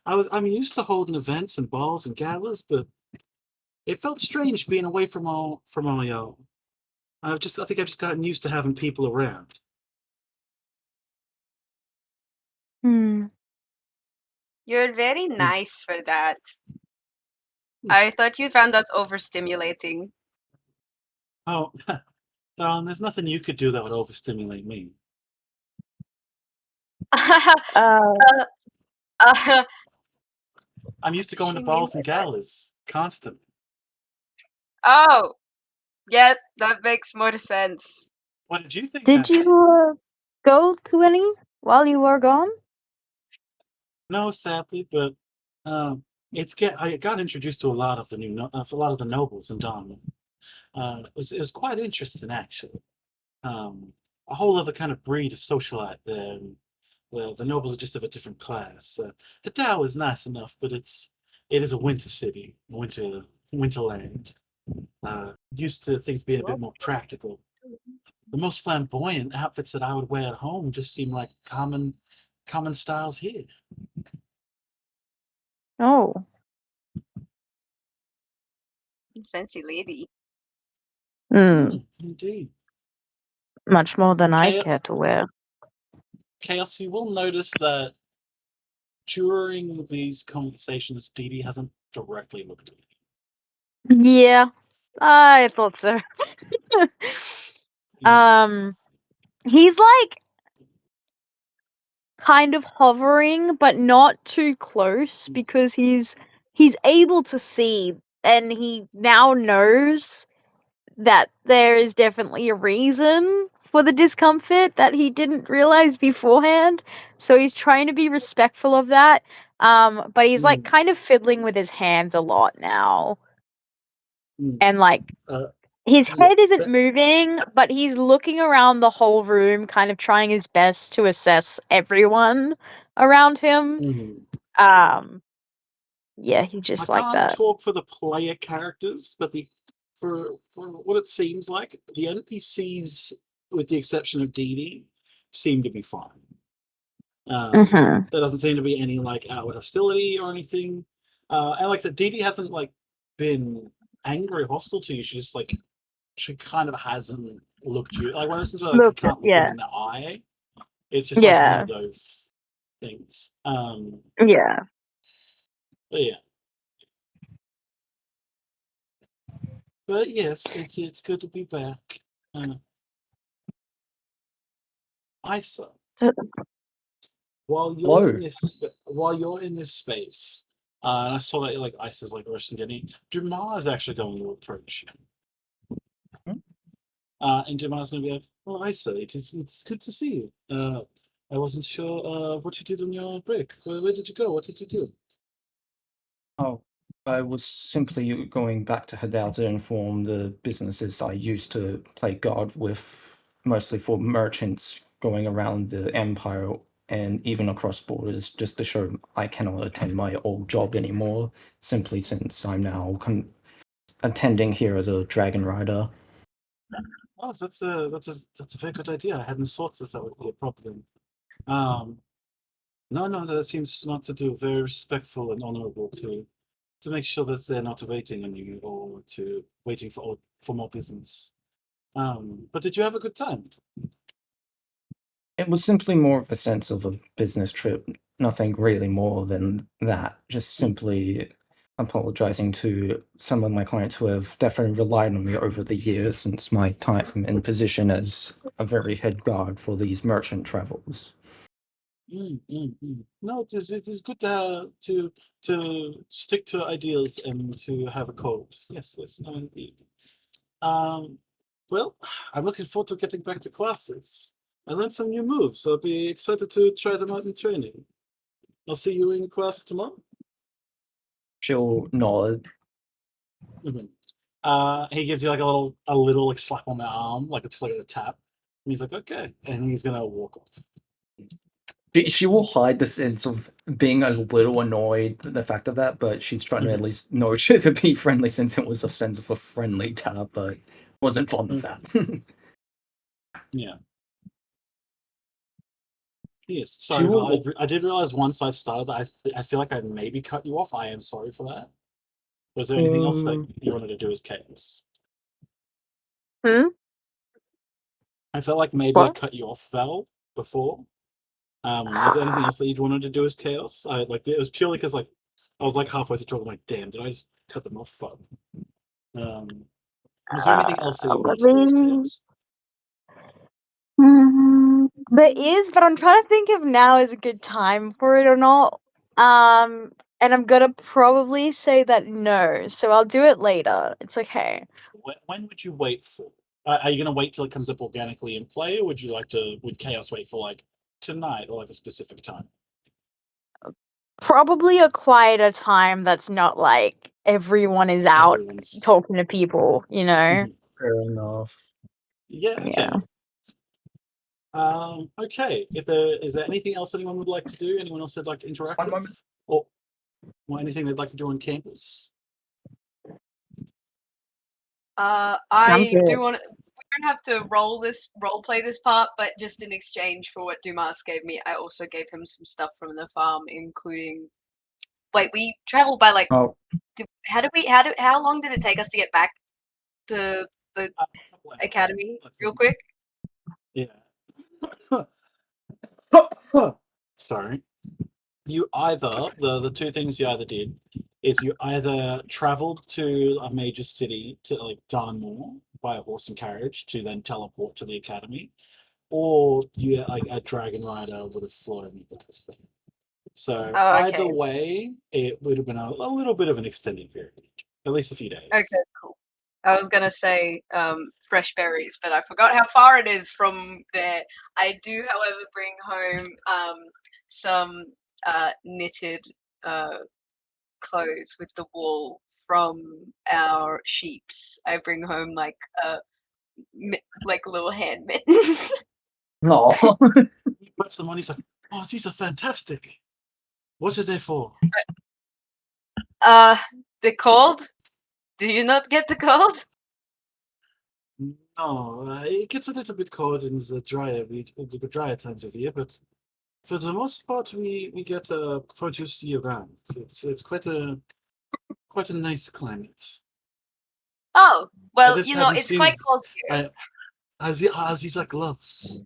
S4: I'm used to holding events and balls and galas, but it felt strange being away from all y'all. I think I've just gotten used to having people around.
S6: Hmm.
S1: You're very
S4: And
S1: nice for that. I thought you found us overstimulating."
S4: oh, darling, there's nothing you could do that would overstimulate me.
S6: Uh,
S1: uh, uh,
S4: I'm used to going to
S1: she mean
S4: balls
S1: by
S4: and
S1: that?
S4: galas constantly.
S1: Oh, yeah, that makes more sense.
S4: What did you think
S6: did
S4: back
S6: you
S4: then?
S6: go to any while you were gone?
S4: No, sadly, but I got introduced to a lot of a lot of the nobles in Darnley. It was quite interesting actually. Um, a whole other kind of breed of socialite there. And the nobles are just of a different class. The Dow is nice enough, but it is a winter city, winterland. Used to things being a bit more practical. The most flamboyant outfits that I would wear at home just seem like common styles here.
S6: Oh,
S1: Fancy lady.
S4: Indeed.
S6: much more than I
S4: Chaos,
S6: care to wear.
S4: Chaos, you will notice that during these conversations, Dee Dee hasn't directly looked at me.
S6: Yeah, I thought so.
S4: Yeah.
S6: um, he's like kind of hovering, but not too close because he's able to see, and he now knows that there is definitely a reason for the discomfort that he didn't realize beforehand. So he's trying to be respectful of that. But he's like
S4: Mm,
S6: kind of fiddling with his hands a lot now.
S4: mm.
S6: And like
S4: Uh,
S6: his
S4: yeah,
S6: head isn't moving, but he's looking around the whole room, kind of trying his best to assess everyone around him.
S4: mhm.
S6: Yeah, he's
S4: I
S6: just like
S4: can't
S6: that.
S4: talk for the player characters, but for what it seems like, the NPCs, with the exception of Dee Dee, seem to be fine.
S6: Mhm.
S4: There doesn't seem to be any like outward hostility or anything. And like I said, Dee Dee hasn't like been angry or hostile to you. She kind of hasn't looked you like when it seems like you
S6: Looked at,
S4: can't look them
S6: yeah.
S4: in the eye. It's just like one
S6: Yeah.
S4: of those things.
S6: Yeah.
S4: But yeah. But yes, it's good to be back. Isa,
S6: So-
S5: Hello.
S4: while you're in this space, and I saw that like Isa's like rushing getting. Dumar is actually going to approach you.
S5: Hmm?
S4: And Dumar's going to be like, "Oh, Isa, it's good to see you. I wasn't sure what you did on your break. Where did you go? What did you do?"
S5: Oh, I was simply going back to Hadal to inform the businesses I used to play guard with, mostly for merchants going around the Empire and even across borders, just to show I cannot attend my old job anymore, simply since I'm now attending here as a dragon rider.
S4: Oh, so that's a very good idea. I hadn't thought that would be a problem. Um, no, that seems smart to do. Very respectful and honourable to make sure that they're not waiting on you or to waiting for more business. But did you have a good time?
S5: It was simply more of a sense of a business trip, nothing really more than that. Just simply apologizing to some of my clients who have definitely relied on me over the years since my time and position as a very head guard for these merchant travels.
S4: No, it is good to stick to ideals and to have a code. Yes, no, indeed. Um, well, I'm looking forward to getting back to classes. I learned some new moves, so I'll be excited to try them out in training. I'll see you in class tomorrow.
S5: She'll nod.
S4: Mhm. He gives you like a little like slap on the arm, like just like a tap. And he's like, okay, and he's gonna walk off.
S5: She will hide the sense of being a little annoyed at the fact of that, but she's trying to at least know to be friendly since it was a sense of a friendly tap, but wasn't fond of that.
S4: Yeah. Yes.
S5: She
S4: Sorry, Val.
S5: will.
S4: I did realize once I started that I feel like I maybe cut you off. I am sorry for that. Was there anything else that you wanted to do as chaos?
S6: Hmm?
S4: I felt like maybe I
S6: What?
S4: cut you off, Val, before. Was there anything else that you'd wanted to do as chaos? I like it was purely because like I was like halfway through talking, like, damn, did I just cut them off? Fuck. Um, was there anything else that you
S6: Let
S4: wanted to do as
S6: me.
S4: chaos?
S6: There is, but I'm trying to think if now is a good time for it or not. And I'm gonna probably say that no, so I'll do it later. It's okay.
S4: When would you wait for? Are you going to wait till it comes up organically in play, or would you like to? Would chaos wait for like tonight or like a specific time?
S6: Probably a quieter time that's not like everyone is out
S4: Everyone's.
S6: talking to people, you know?
S4: Mhm.
S5: Fair enough.
S4: Yeah.
S6: Yeah.
S4: Okay. Okay. If there anything else anyone would like to do, anyone else would like to interact
S5: One moment.
S4: with, or anything they'd like to do on campus?
S6: I'm
S1: I
S6: good.
S1: do want. We don't have to role play this part, but just in exchange for what Dumas gave me, I also gave him some stuff from the farm, including. Wait, we traveled by like.
S5: Oh,
S1: How long did it take us to get back to the
S4: A couple hours.
S1: academy? Real quick.
S4: Yeah. Sorry. You either the two things you either did is you either traveled to a major city to like Darnmore by a horse and carriage to then teleport to the academy, or you like a dragon rider would have flown you with this thing. So
S1: Oh,
S4: either
S1: okay.
S4: way, it would have been a little bit of an extended period, at least a few
S1: Okay,
S4: days.
S1: cool. I was gonna say fresh berries, but I forgot how far it is from there. I do, however, bring home some knitted uh, clothes with the wool from our sheeps. I bring home like like little hand mittens.
S5: no.
S4: He puts them on. He's like, "Oh, these are fantastic. What are they for?"
S1: uh, the cold. Do you not get the cold?
S4: No, it gets a little bit cold in the drier times of year, but For the most part, we get produce year round. It's quite a nice climate.
S1: Oh,
S4: I
S1: well,
S4: just
S1: you know,
S4: haven't
S1: it's
S4: seen.
S1: quite cold here.
S4: These are gloves.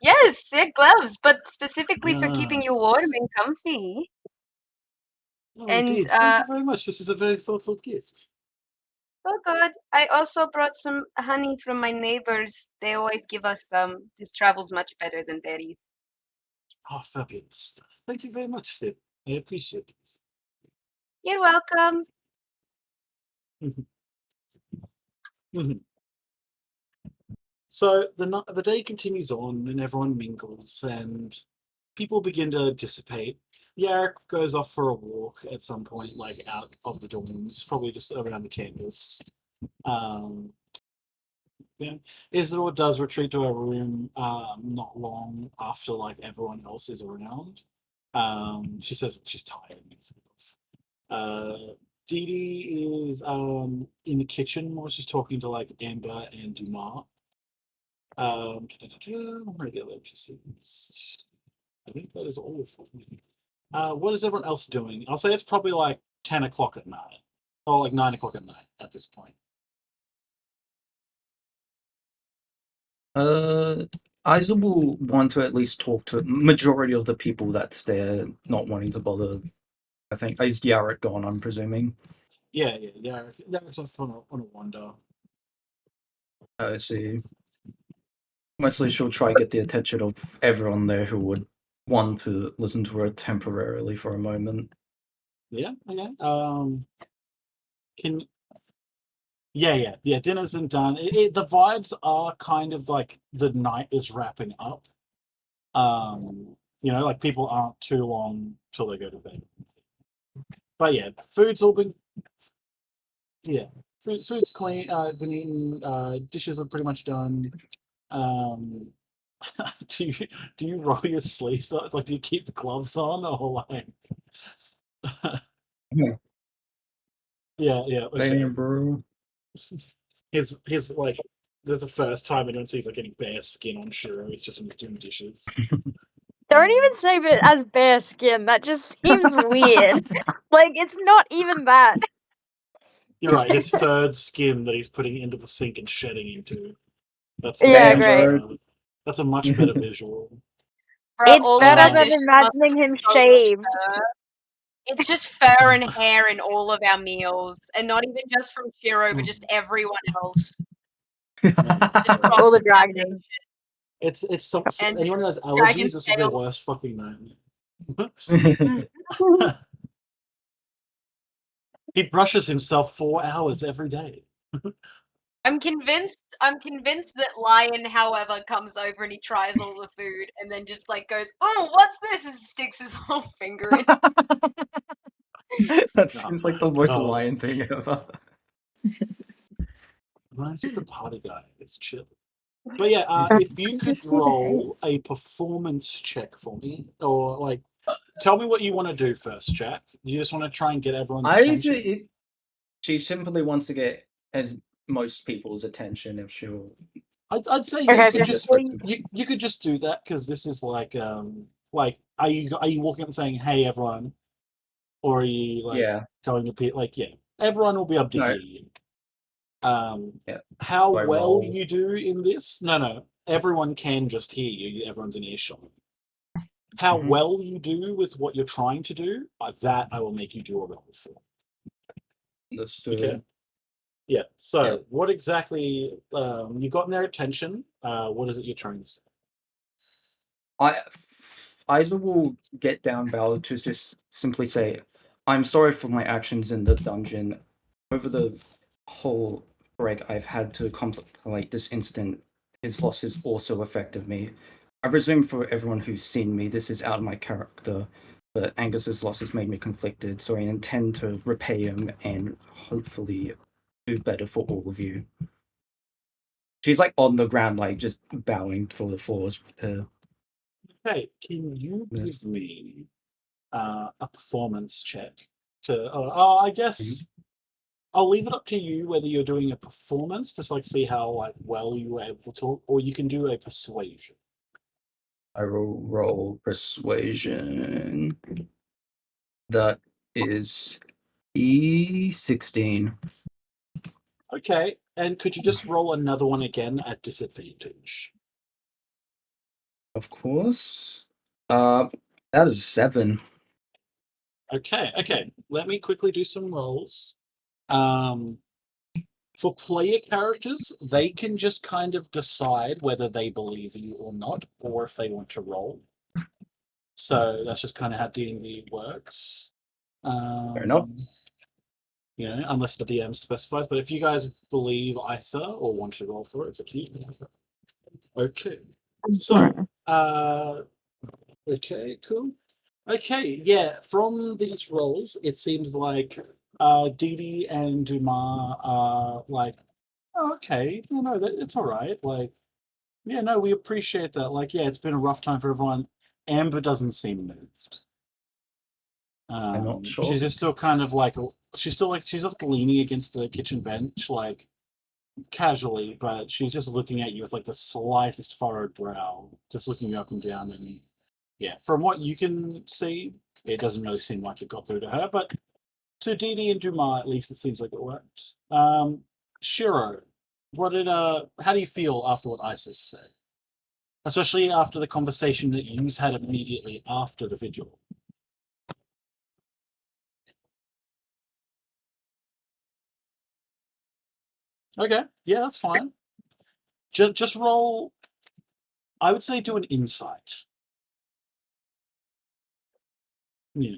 S1: Yes, yeah, gloves, but specifically for keeping you warm
S4: Yes.
S1: and comfy.
S4: Oh,
S1: And
S4: indeed. Thank you very much. This is a very thoughtful gift.
S1: oh good. I also brought some honey from my neighbors. They always give us some. This travels much better than berries.
S4: Oh, fabulous. Thank you very much, Sid. I appreciate it.
S1: You're welcome.
S4: Mhm, mhm. So the day continues on, and everyone mingles, and people begin to dissipate. Yarrick goes off for a walk at some point, like out of the dorms, probably just around the campus. Um, yeah. Isidore does retreat to her room not long after like everyone else is around. She says that she's tired and stuff. Dee Dee is in the kitchen while she's talking to like Amber and Dumas. Regular NPCs. I think that is all of them. What is everyone else doing? I'll say it's probably like 10 o'clock at night, or like 9 o'clock at night at this point.
S5: Isa will want to at least talk to majority of the people that's there, not wanting to bother. I think is Yarrick gone, I'm presuming.
S4: Yeah. It's off on a wander.
S5: I see. Mostly she'll try to get the attention of everyone there who would want to listen to her temporarily for a moment.
S4: Yeah. Can yeah. Dinner's been done. The vibes are kind of like the night is wrapping up. Like people aren't too long till they go to bed. But yeah, food's all been yeah, food's clean. Been eaten. Dishes are pretty much done. Um, do you do you roll your sleeves up? Like, do you keep the gloves on or like?
S5: Yeah.
S4: Yeah. Okay.
S5: Damn, bro.
S4: His like the first time anyone sees like any bare skin on Shiro, it's just when he's doing dishes.
S6: Don't
S4: Um,
S6: even say it as bare skin. That just seems weird. Like it's not even that.
S4: you're right. His furred skin that he's putting into the sink and shedding into. That's
S6: Yeah,
S5: Damn,
S4: much
S6: great.
S5: bro.
S4: better. That's a much better visual.
S1: Bruh,
S6: It's
S1: all of
S6: better
S1: our
S6: than
S4: Um,
S1: dishes must
S6: imagining
S1: be
S6: him
S1: so much
S6: shaved.
S1: fur. It's just fur and hair in all of our meals, and not even just from Shiro, but just everyone else. Just
S6: All the
S1: proper
S6: dragons.
S1: damnation.
S4: it's some
S1: And
S4: anyone who has
S1: dragon
S4: allergies. This is their
S1: tail.
S4: worst fucking nightmare. He brushes himself 4 hours every day.
S1: I'm convinced that Lion, however, comes over and he tries all the food and then just like goes, "Oh, what's this?" and sticks his whole finger in.
S5: That seems like the most
S4: Oh,
S5: lion thing ever.
S4: Ryan's just a party guy. It's chill. But yeah, if you
S7: It's
S4: could
S7: just you
S4: roll a performance check for me, or like, tell me what you want to do first, Jack. You just want to try and get everyone's
S5: I
S4: attention.
S5: usually she simply wants to get as most people's attention if she'll
S4: I'd say
S6: Okay,
S4: you
S6: so
S4: could
S5: simply
S4: just
S6: simply
S4: you could just do that because this is like are you walking up and saying hey everyone, or are you like
S5: yeah.
S4: going to be like yeah everyone will be able to
S5: No,
S4: hear you. Um,
S5: yeah.
S4: how
S5: Do I
S4: well
S5: roll?
S4: you do in this? No, everyone can just hear you. Everyone's in earshot. How
S5: Mhm.
S4: well you do with what you're trying to do, that I will make you do a roll for. Okay.
S5: Understood.
S4: Yeah.
S5: Yeah.
S4: So, what exactly you got in their attention? What is it you're trying to say?
S5: Isa will get down bow to just simply say, I'm sorry for my actions in the dungeon. Over the whole break, I've had to contemplate this incident. His losses also affected me. I presume for everyone who's seen me, this is out of my character, but Angus's losses made me conflicted, so I intend to repay him and hopefully do better for all of you. She's like on the ground, like just bowing for the floor.
S4: Hey, can you
S5: Yes.
S4: give me a performance check to? I guess I'll leave it up to you whether you're doing a performance, just like see how like well you were able to talk, or you can do a persuasion.
S5: I will roll persuasion. That is E16.
S4: Okay, and could you just roll another one again at disadvantage?
S5: Of course. That is 7.
S4: Okay. Let me quickly do some rolls. For player characters, they can just kind of decide whether they believe you or not, or if they want to roll. So that's just kind of how D&D works.
S5: Fair enough.
S4: Unless the DM specifies. But if you guys believe ISA or want to roll for it, it's up to you. Okay. So, okay, cool. Okay, yeah, from these rolls, it seems like Didi and Dumas are like, oh, okay, no, it's all right. Like, yeah, no, we appreciate that. Like, yeah, it's been a rough time for everyone. Amber doesn't seem moved.
S5: I'm not sure.
S4: She's just still kind of like, she's just leaning against the kitchen bench, like casually, but she's just looking at you with like the slightest furrowed brow, just looking you up and down. And yeah, from what you can see, it doesn't really seem like it got through to her, but to Didi and Dumas, at least it seems like it worked. Shiro, how do you feel after what Isis said? Especially after the conversation that you had immediately after the vigil. Okay, yeah, that's fine. Just roll. I would say do an insight. Yeah.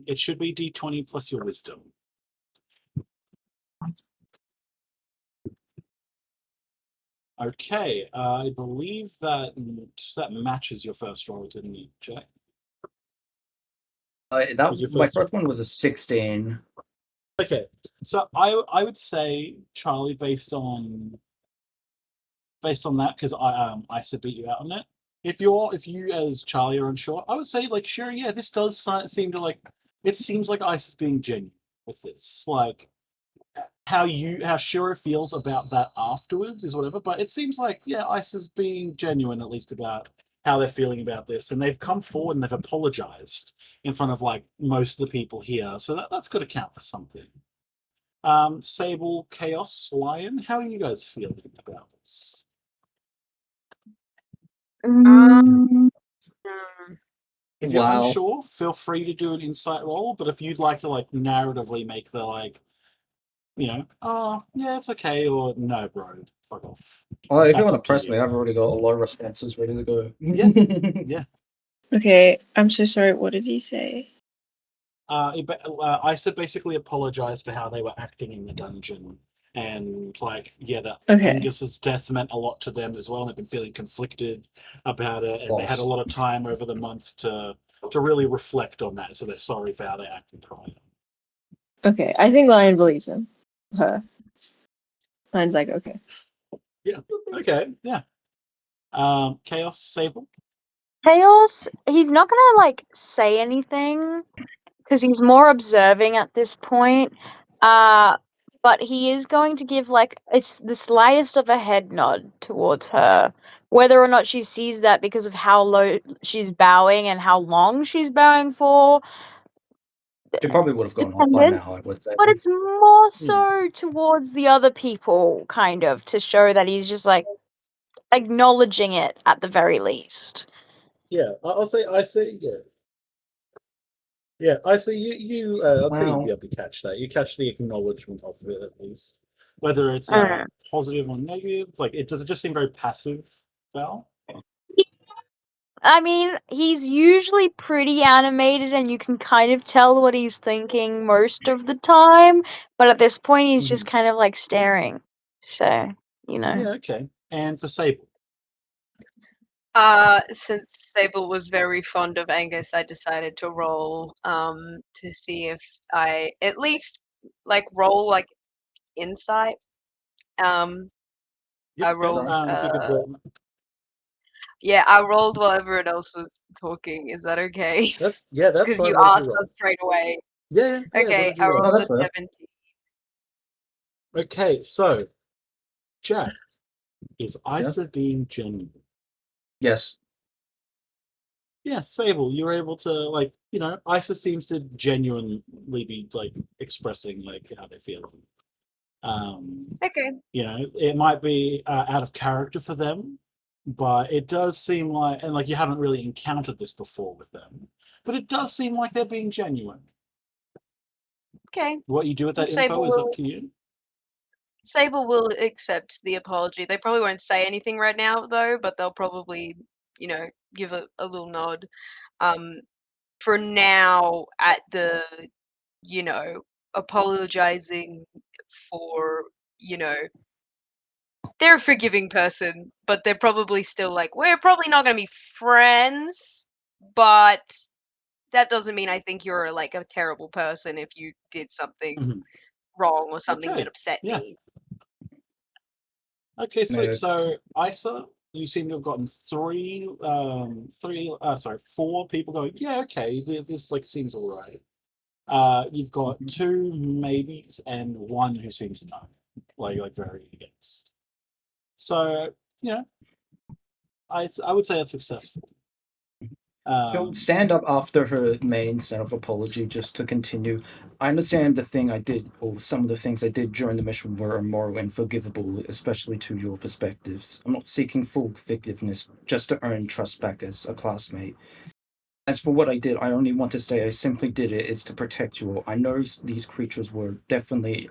S4: It should be D20 plus your wisdom. Okay, I believe that matches your first roll, didn't it, Jack?
S5: My first one was a 16.
S4: Okay, so I would say, Charlie, based on that, because I said beat you out on it. If you as Charlie are unsure, I would say like sure, yeah, this does seem to like it seems like Ice is being genuine with this. Like how Shiro feels about that afterwards is whatever, but it seems like yeah, Ice is being genuine at least about how they're feeling about this, and they've come forward and they've apologized in front of like most of the people here, so that's got to count for something. Sable, Chaos, Lion, how are you guys feeling about this?
S6: Mm,
S4: If you're
S5: Wow.
S4: unsure, feel free to do an insight roll, but if you'd like to like narratively make the like, oh yeah, it's okay, or no, bro, fuck off.
S5: Well, if you
S4: That's
S5: want
S4: up
S5: to
S4: to
S5: press
S4: you.
S5: me, I've already got a lot of responses ready to go.
S4: Yeah.
S7: Okay, I'm so sorry. What did he say?
S4: Isa basically apologized for how they were acting in the dungeon, and like, yeah, that
S7: Okay.
S4: Angus's death meant a lot to them as well, and they've been feeling conflicted about it, and they had a lot of time over the month to really reflect on that, so they're sorry for how they acted prior.
S7: Okay, I think Lion believes him. Her. Lion's like, okay.
S4: Yeah. Okay. Yeah. Chaos, Sable.
S6: Chaos, he's not gonna like say anything because he's more observing at this point. But he is going to give like it's the slightest of a head nod towards her. Whether or not she sees that because of how low she's bowing and how long she's bowing for,
S5: She probably would have gone up by
S6: dependent.
S5: now, I would say.
S6: But it's more so towards the other people, kind of, to show that he's just like acknowledging it at the very least.
S4: Yeah, I say, yeah. Yeah, I see you. I'd say you'd be able to catch that. You catch the acknowledgement of it at least, whether it's positive or negative. Like, does it just seem very passive, Val?
S6: I mean, he's usually pretty animated and you can kind of tell what he's thinking most of the time, but at this point he's just kind of like staring. So,
S4: Yeah, okay. And for Sable.
S1: Since Sable was very fond of Angus, I decided to roll to see if I at least like roll like insight.
S4: Yep,
S1: I rolled
S4: if you could roll.
S1: Yeah, I rolled while everyone else was talking. Is that okay?
S4: That's
S1: Because
S4: fine.
S1: you
S4: What did you
S1: asked
S4: roll?
S1: us straight away.
S4: Yeah. What
S1: Okay,
S4: did
S1: I
S4: you roll?
S5: Oh,
S1: rolled
S5: that's
S1: a
S5: fair.
S1: 17.
S4: Okay, so chat, is
S5: Yeah.
S4: Isa being genuine?
S5: Yes.
S4: Yeah, Sable, you're able to like, Isa seems to genuinely be like expressing like how they're feeling.
S1: Okay.
S4: It might be out of character for them, but it does seem like, and like you haven't really encountered this before with them, but it does seem like they're being genuine.
S1: Okay.
S4: What you do with that info is up to you.
S1: Sable will accept the apology. They probably won't say anything right now, though, but they'll probably, give a little nod. For now, at the, apologizing for, they're a forgiving person, but they're probably still like, we're probably not going to be friends, but that doesn't mean I think you're like a terrible person if you did something
S4: Mhm.
S1: wrong or something that
S4: Okay.
S1: upset
S4: Yeah.
S1: me.
S4: Okay, sweet.
S5: No.
S4: So Isa, you seem to have gotten four people going, yeah, okay, this like seems all right. You've got two maybes and one who seems no, like very against. So, I would say that's successful.
S5: She'll stand up after her main set of apology just to continue. I understand the thing I did, or some of the things I did during the mission were immoral and forgivable, especially to your perspectives. I'm not seeking full forgiveness just to earn trust back as a classmate. As for what I did, I only want to say I simply did it is to protect you all. I know these creatures were definitely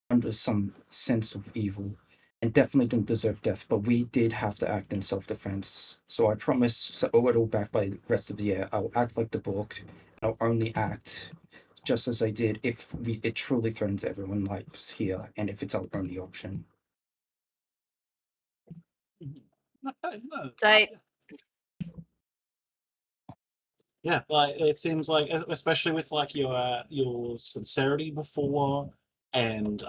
S5: under some sense of evil and definitely didn't deserve death, but we did have to act in self-defense. So I promise, so it'll back by the rest of the year, I'll act like the book. I'll only act just as I did if it truly threatens everyone's lives here, and if it's our only option.
S4: Okay, no,
S1: So
S4: yeah, like it seems like, especially with like your sincerity before, and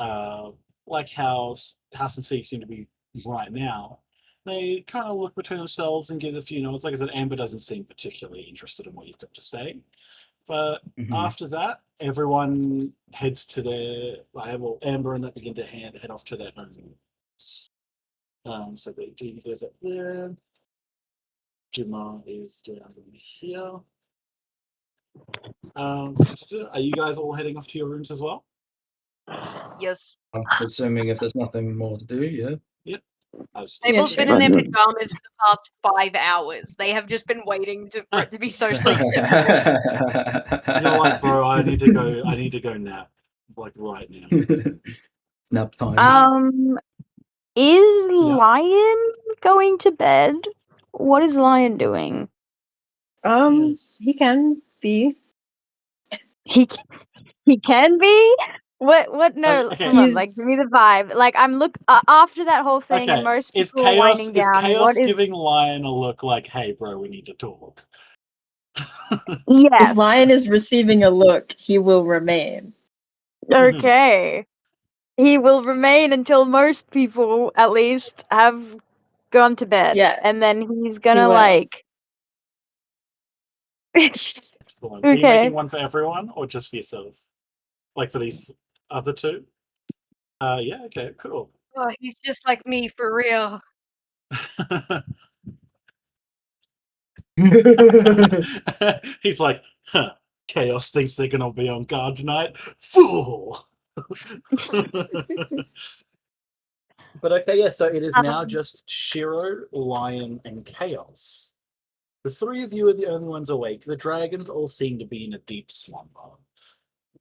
S4: like how sincere you seem to be right now, they kind of look between themselves and give a few nods. Like I said, Amber doesn't seem particularly interested in what you've got to say, but
S5: Mhm.
S4: after that, everyone heads to well, Amber and that begin to head off to their own rooms. So D goes up there. Juma is down here. Are you guys all heading off to your rooms as well?
S1: yes,
S5: I'm presuming if there's nothing more to do, yeah.
S4: Yep. I was
S1: they've
S4: double
S1: all
S7: Yes,
S1: been in
S4: checking.
S1: their
S7: everyone.
S1: pajamas for the past 5 hours. They have just been waiting for it to be socially acceptable.
S4: You're like, bro, I need to go. I need to go nap, like right now.
S5: Nap time.
S6: Um, is
S4: Yeah.
S6: Lion going to bed? What is Lion doing?
S4: Yes.
S7: He can be.
S6: He he can be. What? No,
S4: Okay.
S6: come on.
S7: He's
S6: Like, give me the vibe. Like, I'm after that whole thing, and
S4: Okay.
S6: most
S4: Is
S6: people are
S4: chaos
S6: winding down. What is?
S4: giving Lion a look like, hey, bro, we need to talk?
S7: if
S6: Yes.
S7: Lion is receiving a look, he will remain.
S4: Mhm.
S6: Okay. He will remain until most people, at least, have gone to bed,
S7: Yes,
S6: and then he's
S7: he
S6: gonna
S7: will.
S6: like.
S4: Excellent. Are you making
S6: Okay.
S4: one for everyone or just for yourself? Like for these other two? Yeah. Okay. Cool.
S1: Oh, he's just like me for real.
S4: He's like, huh, Chaos thinks they're going to be on guard tonight. Fool! But okay, yeah, so it is now
S6: Um,
S4: just Shiro, Lion, and Chaos. The three of you are the only ones awake. The dragons all seem to be in a deep slumber.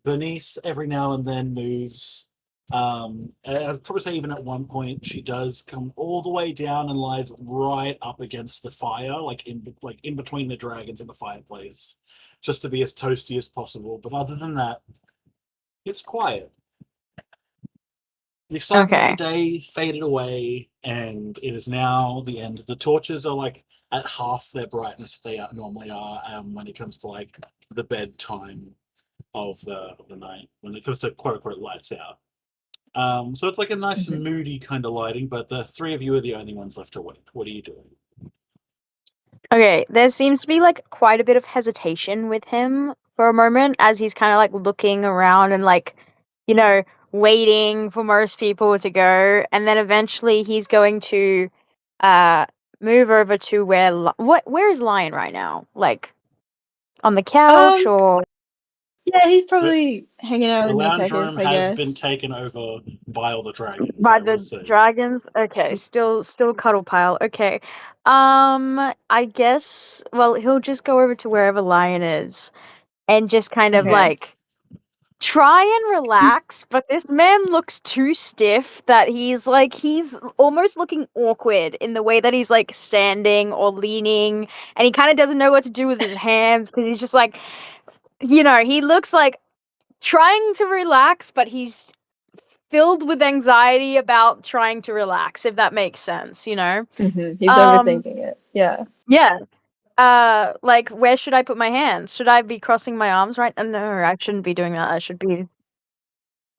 S4: Bernice every now and then moves. I'd probably say even at one point she does come all the way down and lies right up against the fire, like in between the dragons and the fireplace, just to be as toasty as possible. But other than that, it's quiet. The excitement of the
S6: okay.
S4: day faded away, and it is now the end. The torches are like at half their brightness they normally are when it comes to like the bedtime of the night, when it comes to quote unquote lights out. So it's like a nice
S7: Mhm.
S4: moody kind of lighting, but the three of you are the only ones left awake. What are you doing?
S6: Okay, there seems to be like quite a bit of hesitation with him for a moment as he's kind of like looking around and like, you know, waiting for most people to go, and then eventually he's going to uh move over to where is Lion right now? Like on the couch
S7: Um,
S6: or
S7: yeah, he's
S4: The,
S7: probably hanging out
S4: the
S7: with
S4: lounge
S7: Nutecus,
S4: room
S7: I
S4: has been
S7: guess.
S4: taken over by all the dragons,
S6: by
S4: I will
S6: the
S4: say.
S6: dragons? Okay, still cuddle pile. Okay. I guess well, he'll just go over to wherever Lion is and just kind of
S7: Okay.
S6: like try and relax, but this man looks too stiff that he's almost looking awkward in the way that he's like standing or leaning, and he kind of doesn't know what to do with his hands because he's just like, he looks like trying to relax, but he's filled with anxiety about trying to relax, if that makes sense.
S7: He's
S6: Um,
S7: overthinking it. Yeah.
S6: yeah. Like where should I put my hands? Should I be crossing my arms right? No, I shouldn't be doing that. I should be.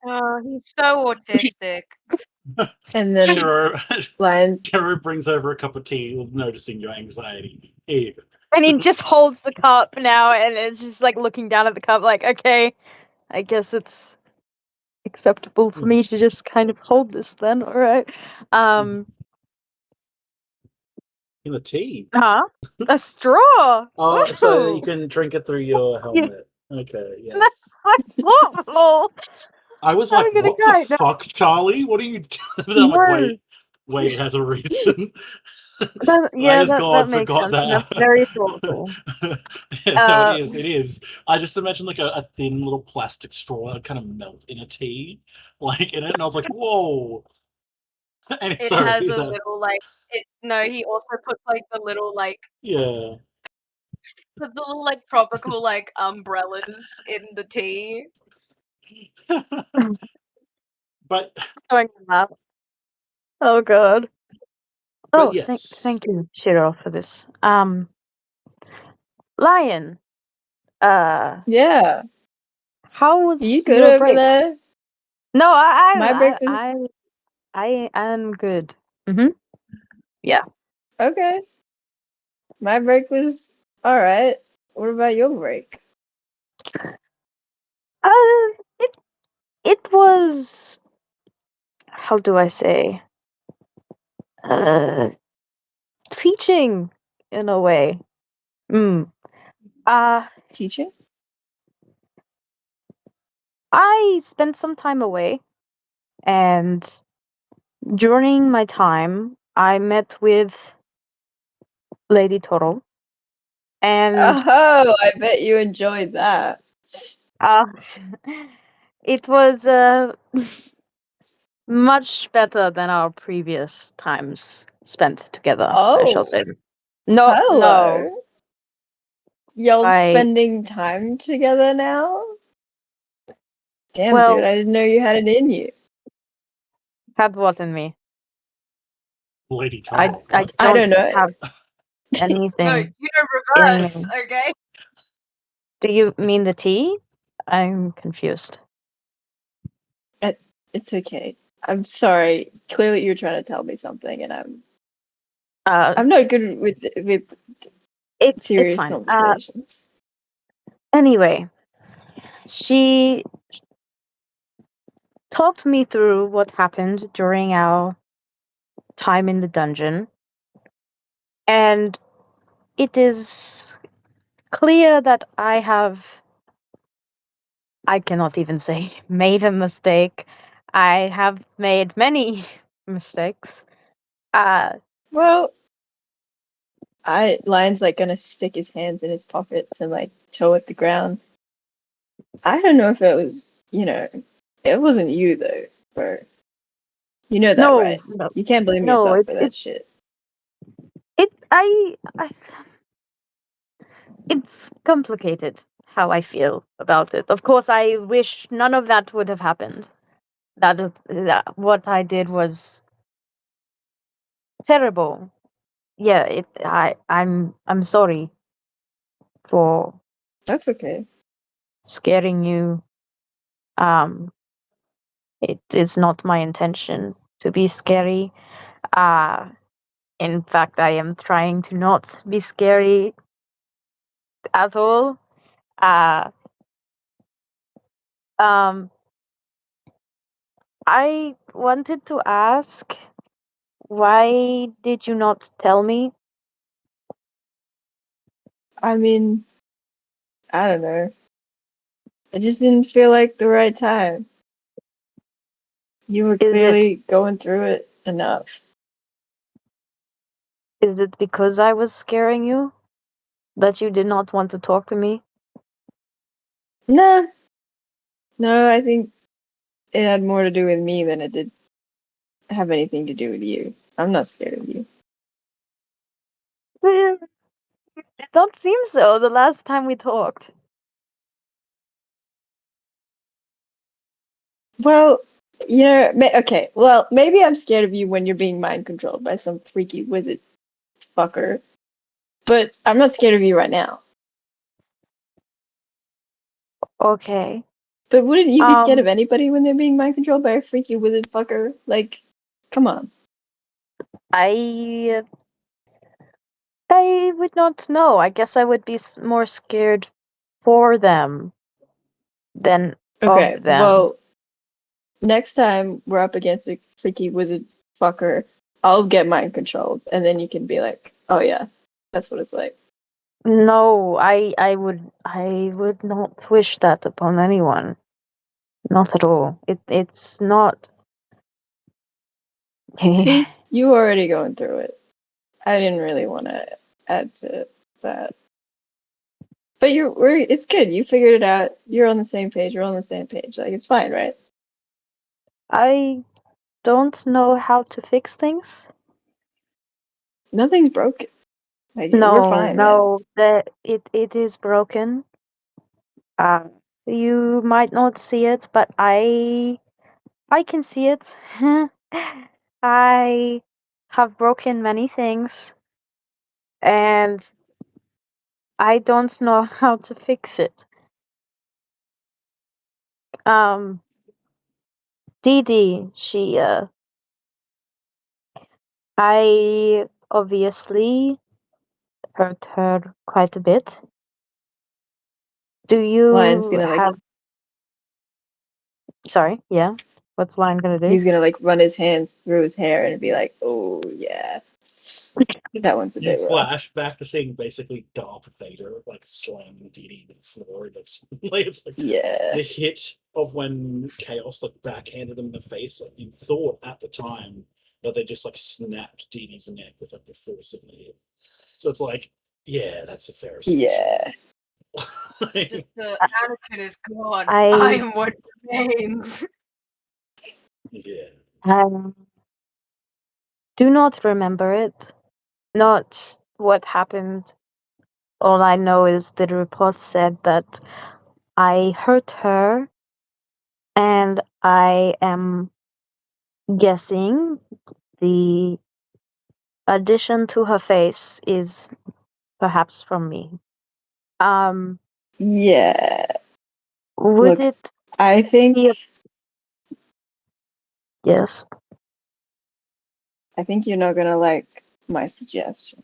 S1: Oh, he's so autistic.
S7: And then
S4: Shiro,
S7: Lion.
S4: Shiro brings over a cup of tea, noticing your anxiety. Here you go.
S6: And he just holds the cup now and is just like looking down at the cup, like, okay, I guess it's acceptable for me to just kind of hold this then. All right.
S4: In the tea.
S6: Huh? A straw.
S4: Oh, so that you
S6: Ooh,
S4: can drink it through your
S6: yeah,
S4: helmet. Okay,
S6: that's
S4: yes.
S6: like awful.
S4: I was like,
S6: I'm gonna
S4: what the
S6: cry. No,
S4: fuck, Charlie? What are you doing? Then I'm like,
S6: no.
S4: wait, it has a reason. I
S6: Yeah,
S4: just
S6: that
S4: God
S6: makes
S4: forgot
S6: sense. And
S4: that.
S6: that's very thoughtful.
S4: Yeah, no, it
S6: Uh,
S4: is. It is. I just imagine like a thin little plastic straw that kind of melt in a tea, like in it, and I was like, whoa. And
S1: It
S4: sorry,
S1: has a
S4: that
S1: little like it's no, he also puts like
S4: yeah.
S1: the little like tropical like umbrellas in the tea.
S4: But
S6: showing that. Oh god.
S4: but
S6: Oh,
S4: yes,
S6: thank you, Shiro, for this. Lion. Uh,
S7: Yeah.
S6: how
S7: Are you
S6: was
S7: good
S6: your
S7: over
S6: break?
S7: there?
S6: No,
S7: My break was
S6: I am good. Mm-hmm. Yeah.
S7: okay. My break was alright. What about your break?
S6: Uh, it it was, how do I say, uh teaching in a way. Mm. Uh,
S7: Teaching?
S6: I spent some time away, and during my time, I met with Lady Toro, and
S7: Oh, I bet you enjoyed that.
S6: uh, it was much better than our previous times spent together, I shall
S7: Oh,
S6: say. No, no,
S7: hello. Y'all
S6: I,
S7: spending time together now? Damn, dude,
S6: well,
S7: I didn't know you had it in you.
S6: had what in me?
S4: Lady
S6: I,
S4: Toro.
S6: I
S4: What?
S7: I
S6: don't
S7: don't know.
S6: have
S1: No,
S6: anything in
S1: reverse,
S6: me.
S1: okay?
S6: Do you mean the tea? I'm confused.
S7: It's okay. I'm sorry. Clearly, you're trying to tell me something, and
S6: Uh,
S7: I'm not good with
S6: it's
S7: serious
S6: fine.
S7: conversations.
S6: Anyway, she talked me through what happened during our time in the dungeon, and it is clear that I cannot even say made a mistake. I have made many mistakes. Uh,
S7: Well, Lion's like gonna stick his hands in his pockets and like toe at the ground. I don't know if it was, it wasn't you though, bro. You know that,
S6: no,
S7: right?
S6: no,
S7: You can't blame
S6: no,
S7: yourself for that shit.
S6: it, it's complicated how I feel about it. Of course, I wish none of that would have happened. That what I did was terrible. Yeah, I'm sorry for
S7: That's okay.
S6: scaring you. Um, it is not my intention to be scary. Uh In fact, I am trying to not be scary at all. Uh, um, I wanted to ask, why did you not tell me?
S7: I mean, I don't know. It just didn't feel like the right time. You were
S6: Is it
S7: clearly going through it enough.
S6: is it because I was scaring you that you did not want to talk to me?
S7: Nah, no, I think it had more to do with me than it did have anything to do with you. I'm not scared of you.
S6: Eh, it don't seem so the last time we talked.
S7: Well, okay, well, maybe I'm scared of you when you're being mind controlled by some freaky wizard fucker, but I'm not scared of you right now.
S6: Okay.
S7: But wouldn't you be scared of
S6: Um,
S7: anybody when they're being mind controlled by a freaky wizard fucker? Like, come on.
S6: I I would not know. I guess I would be more scared for them than
S7: Okay,
S6: of them.
S7: well, next time we're up against a freaky wizard fucker, I'll get mind controlled, and then you can be like, oh yeah, that's what it's like.
S6: No, I would not wish that upon anyone. Not at all. It's not.
S7: See, you were already going through it. I didn't really want to add to that. But it's good. You figured it out. You're on the same page. We're on the same page. Like, it's fine, right?
S6: I don't know how to fix things.
S7: Nothing's broken. Like, we're
S6: No,
S7: fine, man.
S6: no, that it is broken. Uh, you might not see it, but I can see it. I have broken many things, and I don't know how to fix it. Um, Dee I obviously hurt her quite a bit. Do
S7: Lion's
S6: you
S7: gonna like,
S6: have? Sorry, yeah. What's Lion gonna do?
S7: he's gonna like run his hands through his hair and be like, oh yeah, that one's a
S4: You
S7: bit rough.
S4: flash back to seeing basically Darth Vader like slamming Dee to the floor. And it's like
S7: Yeah,
S4: the hit of when Chaos like backhanded him in the face. Like you thought at the time that they just like snapped Dee's neck with like the force of the hit. So it's like, yeah, that's a fair assumption.
S7: yeah.
S1: Just the Anakin is gone. I
S6: I
S1: am what remains.
S4: Yeah.
S6: um, do not remember it. Not what happened. All I know is the report said that I hurt her, and I am guessing the addition to her face is perhaps from me. Um,
S7: Yeah.
S6: would
S7: Look,
S6: it
S7: I
S6: be a
S7: think
S6: yes?
S7: I think you're not gonna like my suggestion.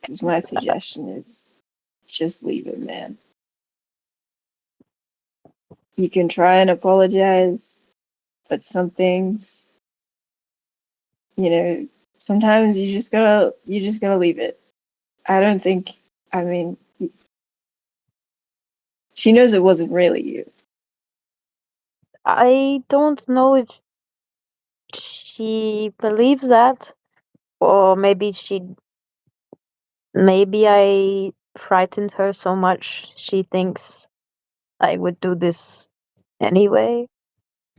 S7: Because my suggestion is just leave it, man. You can try and apologize, but some things, you know, sometimes you just gotta leave it. I don't think I mean she knows it wasn't really you.
S6: I don't know if she believes that, or maybe I frightened her so much she thinks I would do this anyway.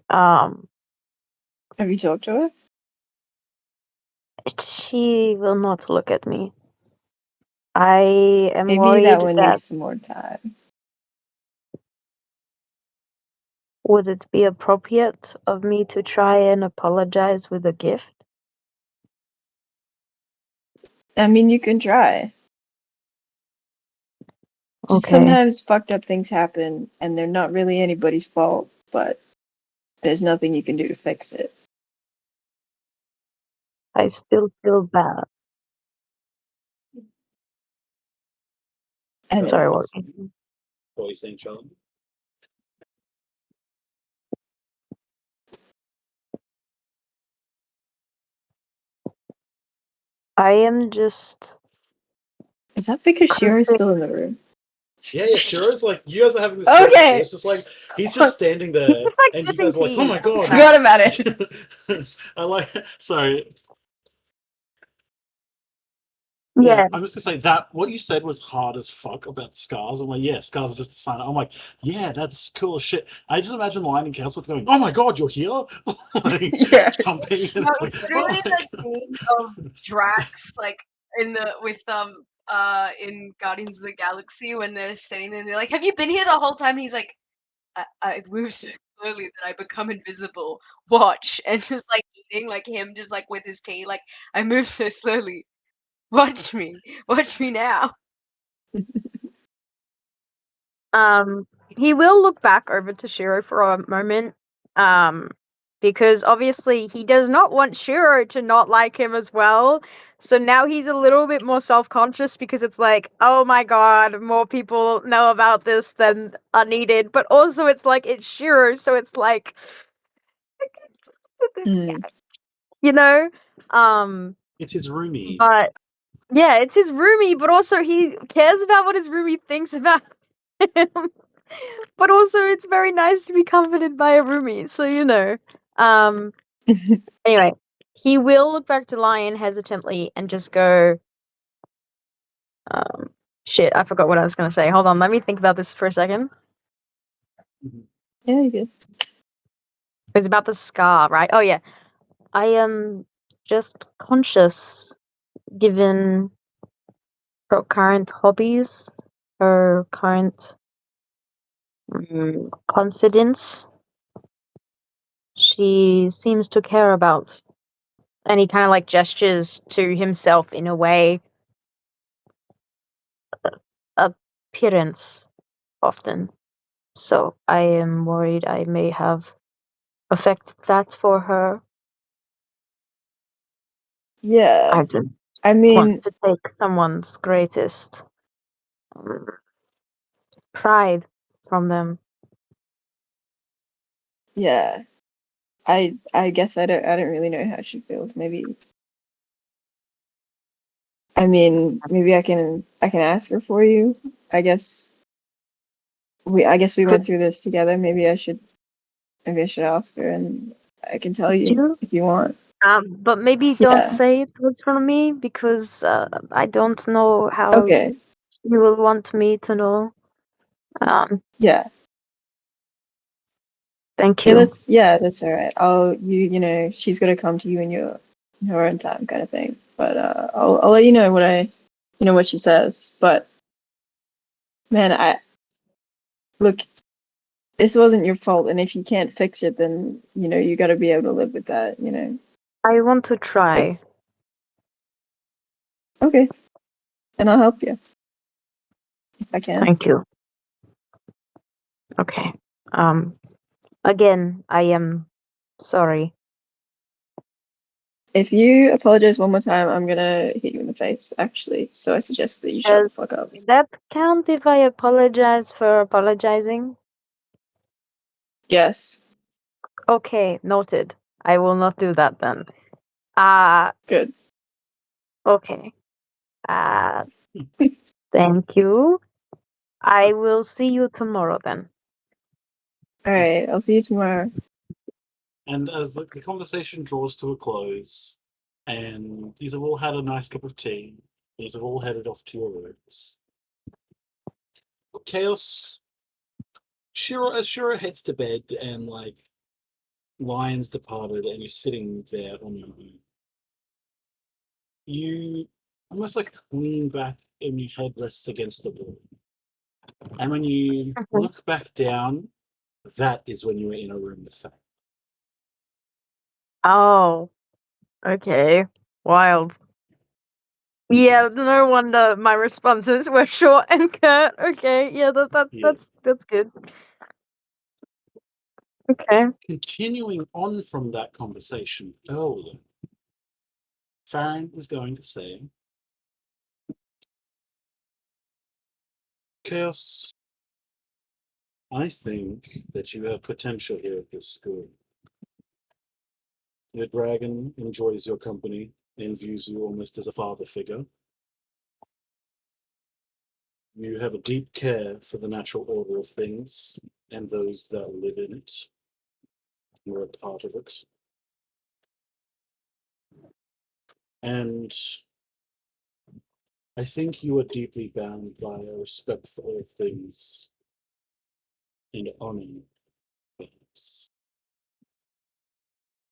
S6: Um,
S7: Have you talked to her?
S6: she will not look at me. I am
S7: Maybe that
S6: worried
S7: one
S6: that
S7: needs some more time.
S6: would it be appropriate of me to try and apologize with a gift?
S7: I mean, you can try. Just
S6: Okay.
S7: sometimes fucked up things happen and they're not really anybody's fault, but there's nothing you can do to fix it.
S6: I still feel bad.
S7: And
S6: Sorry, what?
S4: What are you saying, Charlotte?
S6: I am just.
S7: is that because Shiro's
S6: conflict-
S7: still in the room?
S4: Yeah, Shiro's like, you guys are having this talk.
S7: Okay.
S4: Shiro's just like, he's just standing there,
S6: It's like
S4: and you
S6: sipping
S4: guys are like, oh
S6: tea.
S4: my god.
S7: Forgot about it.
S4: I like, sorry.
S6: Yeah.
S4: Yeah, I'm just gonna say that what you said was hard as fuck about scars. I'm like, yeah, scars are just a sign. I'm like, yeah, that's cool as shit. I just imagine Lion and Chaosworth going, oh my god, you're here, like
S7: Yeah.
S4: jumping, and
S1: No,
S4: it's like,
S1: it's
S4: oh
S1: literally
S4: my
S1: that
S4: god.
S1: scene of Drax like in Guardians of the Galaxy when they're sitting there and they're like, have you been here the whole time? And he's like, I move so slowly that I become invisible. Watch. And just like eating like him just like with his tea, like I move so slowly. Watch me. Watch me now.
S6: He will look back over to Shiro for a moment. Because obviously he does not want Shiro to not like him as well. So now he's a little bit more self-conscious because it's like, oh my god, more people know about this than are needed. But also it's like it's Shiro, so it's like
S7: Mm.
S6: you know? Um
S4: It's his roomie.
S6: but yeah, it's his roomie, but also he cares about what his roomie thinks about him. But also it's very nice to be comforted by a roomie, so you know. Um Anyway, he will look back to Lion hesitantly and just go, shit, I forgot what I was going to say. Hold on, let me think about this for a second.
S7: Yeah, you good.
S6: It was about the scar, right? Oh, yeah. I am just conscious, given her current hobbies, her current confidence. She seems to care about, and he kind of like gestures to himself in a way, appearance often. So I am worried I may have affected that for her.
S7: Yeah.
S6: I don't
S7: I
S6: want
S7: mean,
S6: to take someone's greatest pride from them.
S7: yeah. I guess I don't really know how she feels. Maybe I mean, maybe I can ask her for you. I guess we went
S6: Could
S7: through this together. Maybe I should ask her and I can tell
S6: could
S7: you
S6: you?
S7: if you want.
S6: But maybe don't
S7: Yeah.
S6: say it was from me because I don't know how
S7: Okay.
S6: you will want me to know. Um,
S7: Yeah.
S6: Thank
S7: Yeah,
S6: you.
S7: that's all right. She's gonna come to you in her own time kind of thing. But I'll let you know what she says. But man, I look, this wasn't your fault, and if you can't fix it, then you got to be able to live with that.
S6: I want to try.
S7: Okay, and I'll help you if I can.
S6: Thank you. Okay. Again, I am sorry.
S7: If you apologize one more time, I'm gonna hit you in the face, actually. So I suggest that you shut the
S6: Does
S7: fuck up.
S6: that count if I apologize for apologizing?
S7: Yes,
S6: Okay, noted. I will not do that then. Uh,
S7: good.
S6: okay. Uh, Thank you. I will see you tomorrow then.
S7: All right, I'll see you tomorrow.
S4: And as the conversation draws to a close, and you've all had a nice cup of tea, you've all headed off to your rooms. Chaos, as Shiro heads to bed, and like Lion's departed, and you're sitting there on your own. You almost like lean back, and your head rests against the wall. And when you look back down, that is when you were in a room with Faye.
S6: Oh, okay. Wild. Yeah, no wonder my responses were short and curt. Okay, yeah,
S4: Yeah.
S6: that's good. Okay.
S4: Continuing on from that conversation earlier, Farron is going to say, Chaos, I think that you have potential here at this school. Your dragon enjoys your company and views you almost as a father figure. You have a deep care for the natural order of things and those that live in it. You're a part of it. And I think you are deeply bound by a respect for all things and honoring things.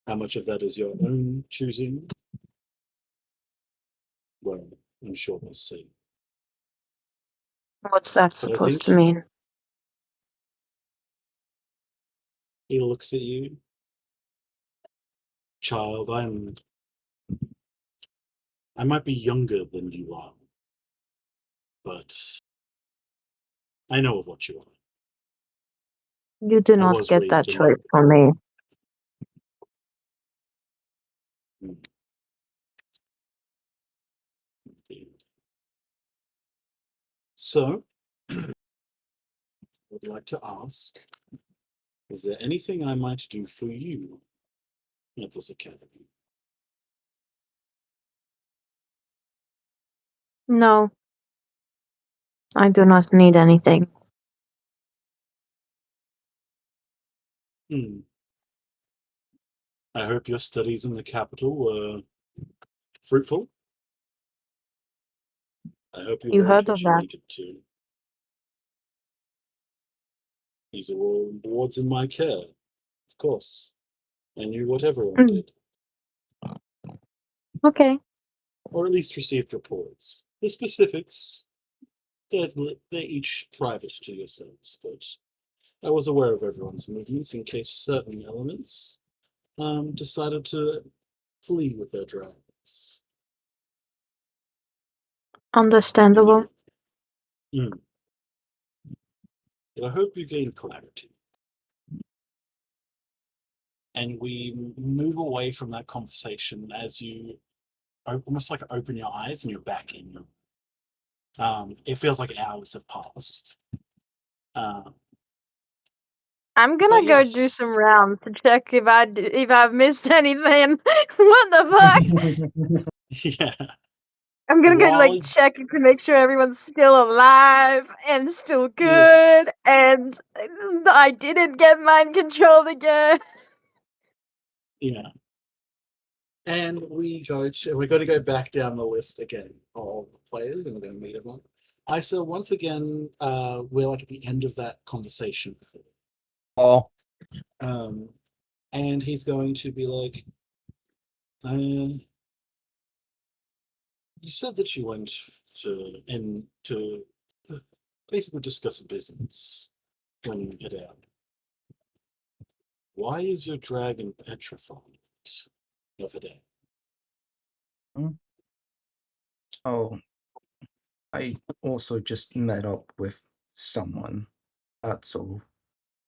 S4: How much of that is your own choosing? Well, I'm sure we'll see.
S6: What's that
S4: But I
S6: supposed to
S4: think
S6: mean?
S4: he looks at you. Child, I might be younger than you are, but I know of what you are.
S6: You do
S4: I
S6: not
S4: was
S6: get that
S4: raised in
S6: choice from me.
S4: So, I would like to ask, is there anything I might do for you at this academy?
S6: No, I do not need anything.
S4: I hope your studies in the capital were fruitful. I hope you
S6: You
S4: learned
S6: heard
S4: what
S6: of
S4: you
S6: that?
S4: needed to. These are all wards in my care, of course. I knew what everyone did,
S6: Okay.
S4: or at least received reports. The specifics, they're each private to yourselves, but I was aware of everyone's movements in case certain elements decided to flee with their dragons.
S6: Understandable.
S4: But I hope you gain clarity. And we move away from that conversation as you almost like open your eyes and you're back in your. It feels like hours have passed.
S6: I'm
S4: But
S6: gonna go do
S4: yes,
S6: some rounds to check if I've missed anything. What the fuck?
S4: yeah.
S6: I'm gonna go
S4: While
S6: like check to make sure everyone's still alive and still
S4: yeah,
S6: good, and I didn't get mind controlled again.
S4: yeah. And we're going to go back down the list again of the players, and we're going to meet everyone. So once again, we're like at the end of that conversation.
S5: Oh,
S4: And he's going to be like, you said that you went to basically discuss business when you get out. Why is your dragon petrified of it?
S5: oh, I also just met up with someone. That's all.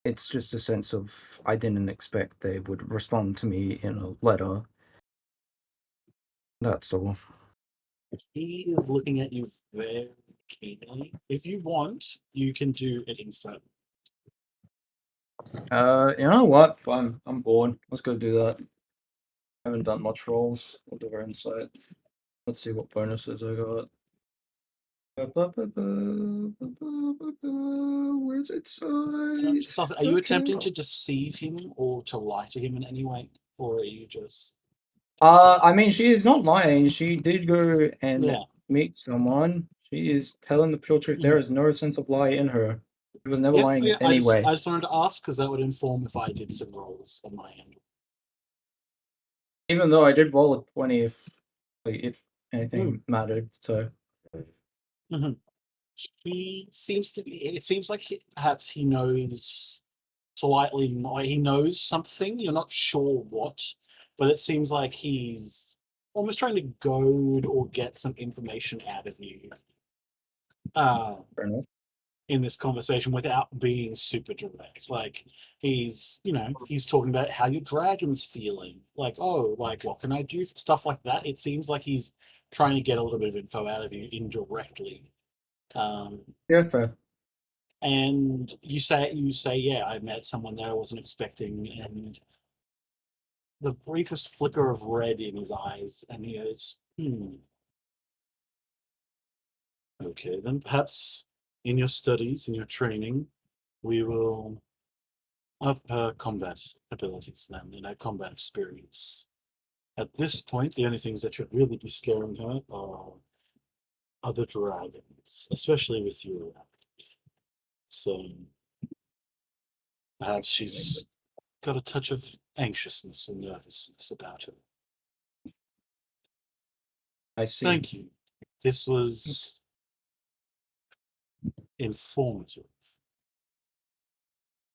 S5: It's just a sense of I didn't expect they would respond to me in a letter. That's all.
S4: He is looking at you very keenly. If you want, you can do an insight.
S5: You know what? Fine. I'm bored. Let's go do that. Haven't done much rolls. We'll do our insight. Let's see what bonuses I got. Where's it size?
S4: Are you attempting to deceive him or to lie to him in any way? Or are you just
S5: I mean, she is not lying. She did go and
S4: yeah.
S5: meet someone. She is telling the pure truth. There is no sense of lie in her. She was never
S4: Yep,
S5: lying in
S4: yeah,
S5: any way.
S4: I just wanted to ask because that would inform if I did some rolls on my end.
S5: Even though I did roll a 20 if anything mattered, so.
S4: He seems to be. It seems like perhaps he knows slightly more. He knows something. You're not sure what, but it seems like he's almost trying to goad or get some information out of you.
S5: Fair enough.
S4: in this conversation without being super direct. Like he's talking about how your dragon's feeling. Like, oh, like what can I do? Stuff like that. It seems like he's trying to get a little bit of info out of you indirectly.
S5: Yeah, fair.
S4: And you say, yeah, I met someone there I wasn't expecting, and the briefest flicker of red in his eyes, and he goes, okay, then perhaps in your studies, in your training, we will up her combat abilities then, and her combat experience. At this point, the only things that should really be scaring her are other dragons, especially with you around. So perhaps she's got a touch of anxiousness and nervousness about her.
S5: I see.
S4: Thank you. This was informative.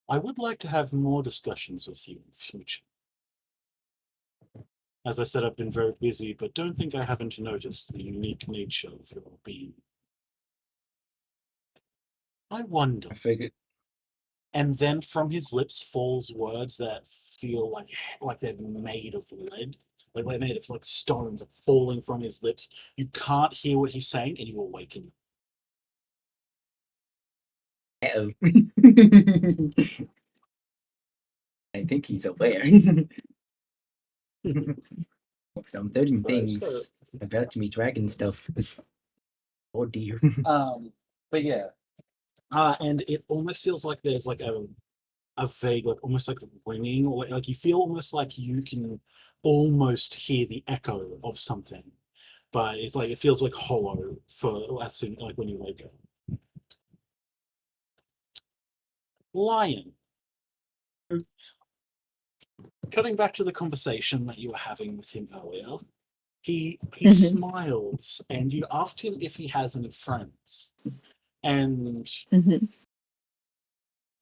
S4: I would like to have more discussions with you in the future. As I said, I've been very busy, but don't think I haven't noticed the unique nature of your being. I wonder.
S5: I figured.
S4: And then from his lips falls words that feel like they're made of lead. Like they're made of like stones falling from his lips. You can't hear what he's saying, and you awaken.
S5: Uh-oh. I think he's aware. Some 13
S4: So-
S5: things about me dragon stuff. Oh dear.
S4: But yeah. And it almost feels like there's like a vague, like almost like ringing, or like you feel almost like you can almost hear the echo of something, but it's like it feels like hollow for that's in, like when you wake up. Lion. Cutting back to the conversation that you were having with him earlier, he smiles, and you asked him if he has any friends, and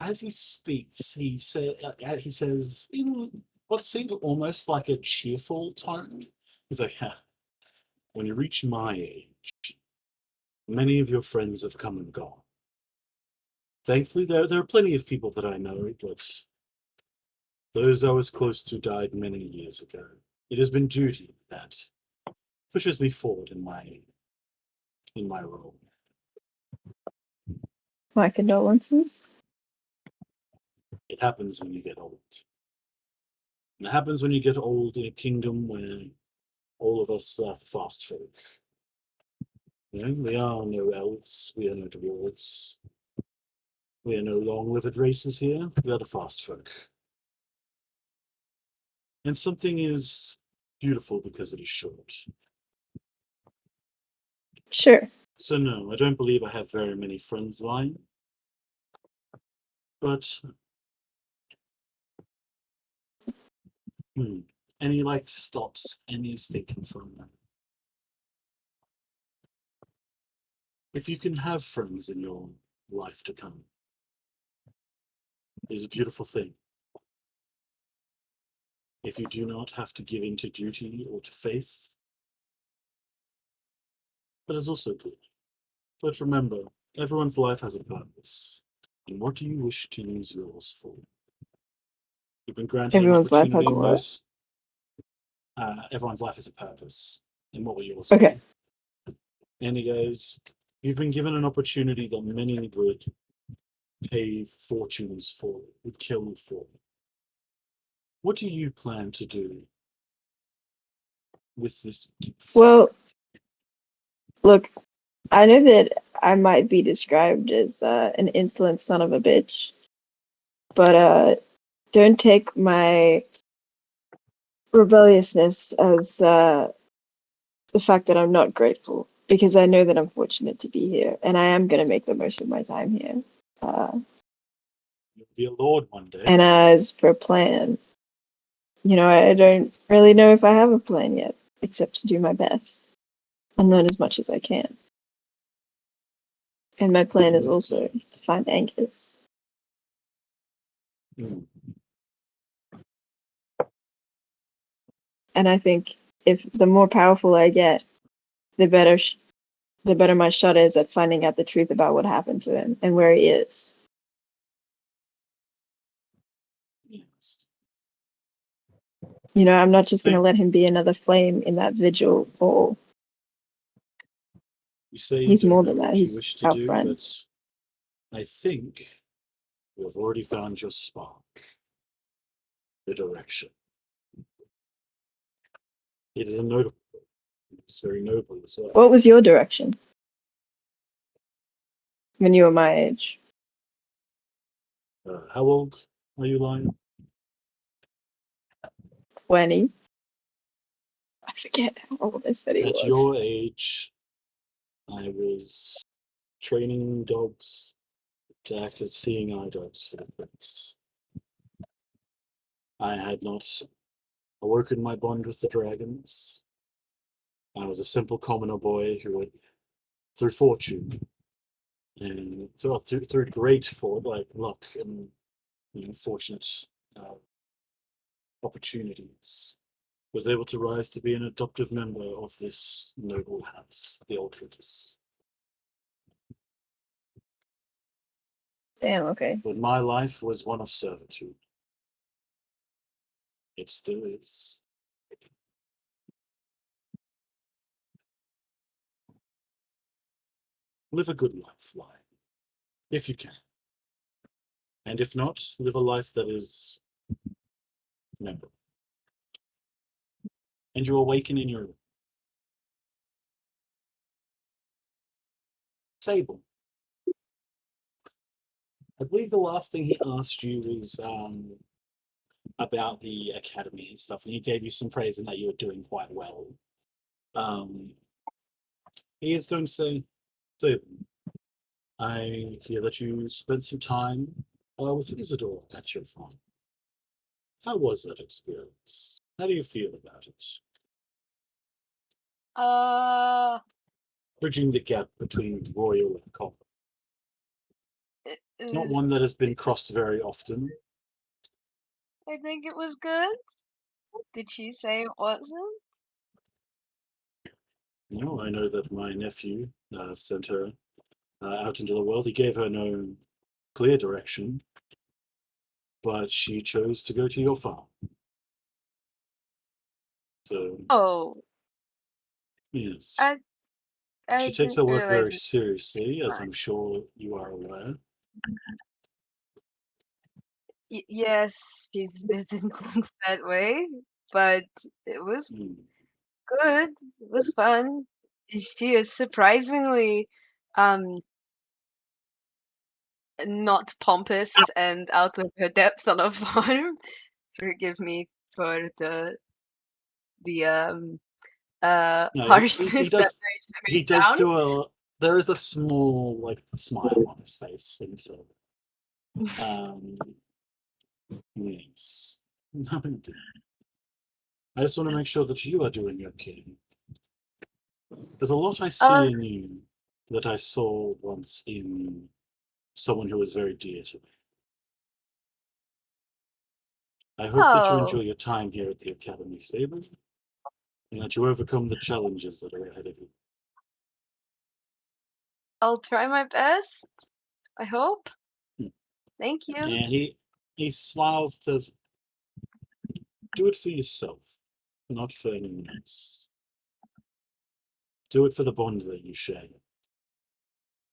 S4: as he speaks, he says in what seemed almost like a cheerful tone. He's like, when you reach my age, many of your friends have come and gone. Thankfully, there are plenty of people that I know, but those I was close to died many years ago. It has been duty that pushes me forward in my role.
S7: My condolences.
S4: It happens when you get old. And it happens when you get old in a kingdom where all of us are fast folk. You know, we are no elves, we are no dwarves. We are no long-lived races here, we are the fast folk. And something is beautiful because it is short.
S7: Sure.
S4: So no, I don't believe I have very many friends lying. But and he like stops and he's thinking for a moment. If you can have friends in your life to come, is a beautiful thing. If you do not have to give in to duty or to faith, that is also good. But remember, everyone's life has a purpose. And what do you wish to use yours for? You've been granted
S7: Everyone's
S4: an
S7: life has
S4: opportunity
S7: what?
S4: most. Everyone's life has a purpose. And what will yours
S7: Okay.
S4: be? And he goes, you've been given an opportunity that many would pay fortunes for, would kill for. What do you plan to do with this gift?
S7: Well, look, I know that I might be described as an insolent son of a bitch, but don't take my rebelliousness as the fact that I'm not grateful, because I know that I'm fortunate to be here, and I am going to make the most of my time here.
S4: You'll be a lord one day.
S7: And as for plan, I don't really know if I have a plan yet, except to do my best and learn as much as I can. And my plan is also to find Angus. And I think if the more powerful I get, the better the better my shot is at finding out the truth about what happened to him and where he is.
S4: Yes.
S7: You know, I'm not just going to
S4: Same.
S7: let him be another flame in that vigil, or
S4: You say you
S7: he's
S4: don't
S7: more
S4: know
S7: than that.
S4: what you
S7: He's
S4: wish to
S7: our
S4: do,
S7: friend.
S4: but I think you have already found your spark, the direction. It is a notable. It's very noble as well.
S7: What was your direction when you were my age?
S4: How old are you, Lion?
S7: 20. I forget how old I said he
S4: At
S7: was.
S4: your age, I was training dogs to act as seeing eye dogs for the prince. I had not awoken my bond with the dragons. I was a simple commoner boy who had, through fortune and through great luck and fortunate uh, opportunities, was able to rise to be an adoptive member of this noble house, the Aldrichs.
S7: Damn, okay.
S4: But my life was one of servitude. It still is. Live a good life, Lion, if you can. And if not, live a life that is memorable. And you awaken in your Sable. I believe the last thing he asked you was about the academy and stuff, and he gave you some praise and that you were doing quite well. He is going to say, Sable, I hear that you spent some time with Isidore at your farm. How was that experience? How do you feel about it? Bridging the gap between royal and common. It's not one that has been crossed very often.
S1: I think it was good. Did she say it wasn't?
S4: No, I know that my nephew sent her out into the world. He gave her no clear direction, but she chose to go to your farm. So,
S1: Oh,
S4: yes.
S1: I
S4: She takes
S1: didn't
S4: her work
S1: realize
S4: very
S1: it.
S4: seriously, as I'm sure you are aware.
S1: Yes, she's visiting things that way, but it was
S4: Hmm.
S1: good. It was fun. She is surprisingly um not pompous and out of her depth on a farm. Forgive me for the
S4: No,
S1: harshness that may
S4: he does
S1: sound.
S4: do a there is a small smile on his face, and so yes. No, indeed. I just want to make sure that you are doing okay. There's a lot I
S1: Uh
S4: see in you that I saw once in someone who was very dear to me. I hope that you
S1: oh,
S4: enjoy your time here at the Academy, Saber, and that you overcome the challenges that are ahead of you.
S1: I'll try my best. I hope.
S4: Hmm.
S1: Thank you.
S4: And he smiles, says, "Do it for yourself, not for anyone else. Do it for the bond that you share."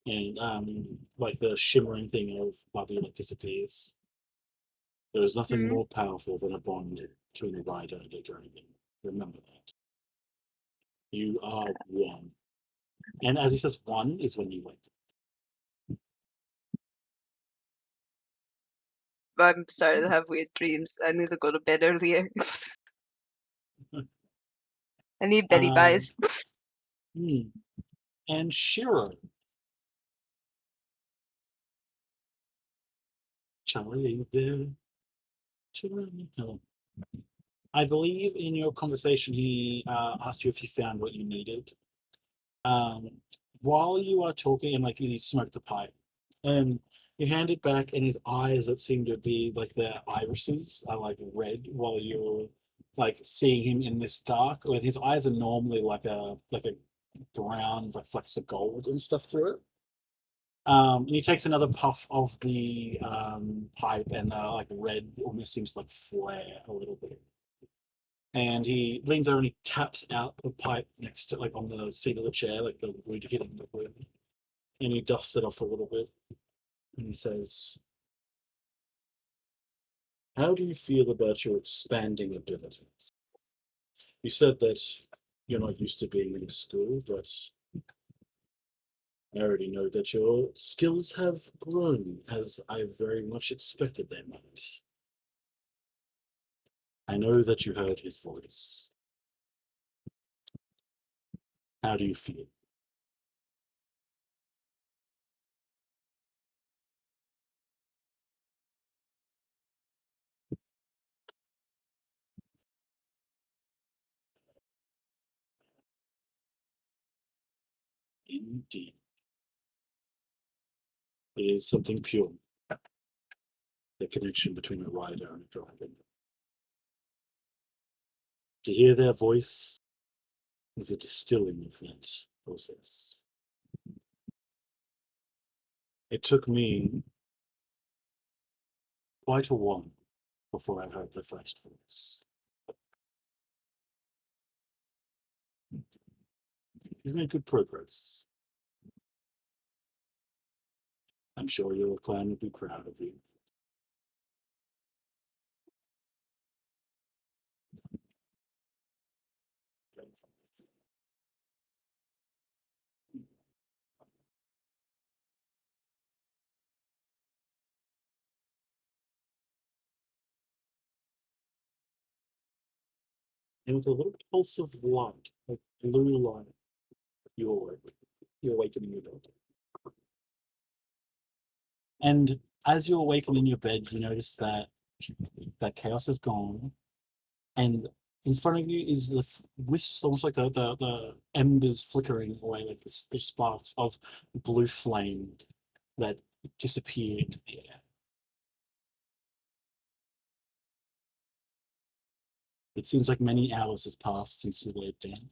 S4: And the shimmering thing of Bobby disappears. There is nothing
S1: Hmm.
S4: more powerful than a bond between a rider and a dragon. Remember that. You are one. And as he says, one is when you wake.
S1: I'm starting to have weird dreams. I need to go to bed earlier. I need Betty
S4: Um,
S1: Buys.
S4: hmm. And Shiro. Charlie, are you there? Charlie? No. I believe in your conversation he asked you if you found what you needed. Um, while you are talking and you smoke the pipe, and you hand it back, and his eyes that seem to be their irises are red while you're seeing him in this dark. When his eyes are normally like a brown like flecks of gold and stuff through it. And he takes another puff of the pipe, and like red almost seems to like flare a little bit. And he leans over and he taps out the pipe next to, like, on the seat of the chair, like the wood hitting the wood, and he dusts it off a little bit, and he says, "How do you feel about your expanding abilities? You said that you're not used to being in school, but I already know that your skills have grown, as I very much expected they might. I know that you heard his voice. How do you feel?" Indeed. It is something pure. The connection between a rider and a dragon. To hear their voice is a distilling of that process. It took me quite a while before I heard the first voice. You've made good progress. I'm sure your clan would be proud of you. And with a little pulse of light, like blue light, you're awake. You're awakening your bed. And as you awaken in your bed, you notice that chaos is gone, and in front of you is the wisps, almost like the embers flickering away, like the sparks of blue flame that disappear into the air. It seems like many hours has passed since you laid down.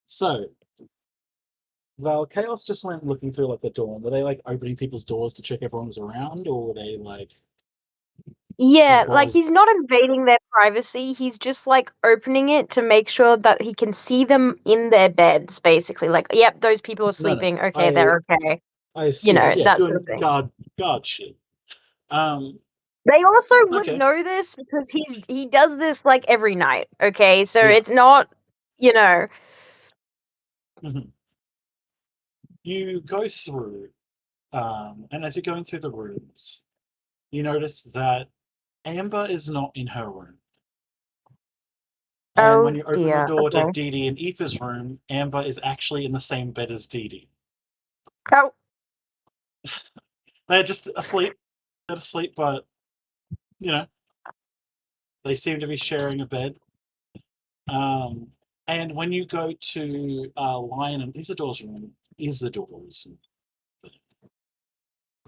S4: So, while Chaos just went looking through like the door, were they like opening people's doors to check everyone was around, or were they like
S6: Yeah,
S4: what
S6: like he's
S4: was?
S6: not invading their privacy. He's just like opening it to make sure that he can see them in their beds, basically. Like, yep, those people are
S4: No, no.
S6: sleeping. Okay, they're okay.
S4: I assumed, yeah,
S6: That sort of
S4: doing
S6: thing.
S4: guard shit. Um,
S6: They also would
S4: okay,
S6: know this because he does this like every night. Okay, so
S4: yeah.
S6: it's not, you know.
S4: Mhm. You go through, and as you're going through the rooms, you notice that Amber is not in her room. And when
S6: Oh
S4: you open the
S6: dear.
S4: door to
S6: Okay.
S4: Dee Dee and Aoife's room, Amber is actually in the same bed as Dee Dee.
S6: Oh,
S4: They're just asleep. They're asleep, but you know, they seem to be sharing a bed. Um, and when you go to Lion and Isidore's room,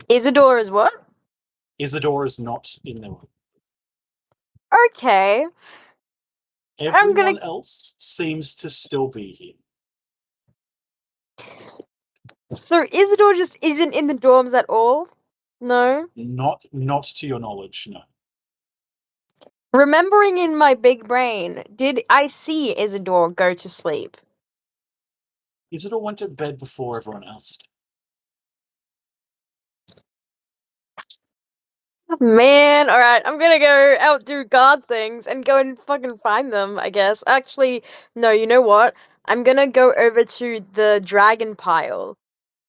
S6: Isidore is what?
S4: Isidore is not in the room.
S6: Okay. I'm gonna.
S4: Everyone else seems to still be here.
S6: So Isidore just isn't in the dorms at all. No.
S4: Not to your knowledge, no.
S6: Remembering in my big brain, did I see Isidore go to sleep?
S4: Isidore went to bed before everyone else did.
S6: Man, alright, I'm gonna go outdo guard things and go and fucking find them, I guess. Actually, no, you know what? I'm gonna go over to the dragon pile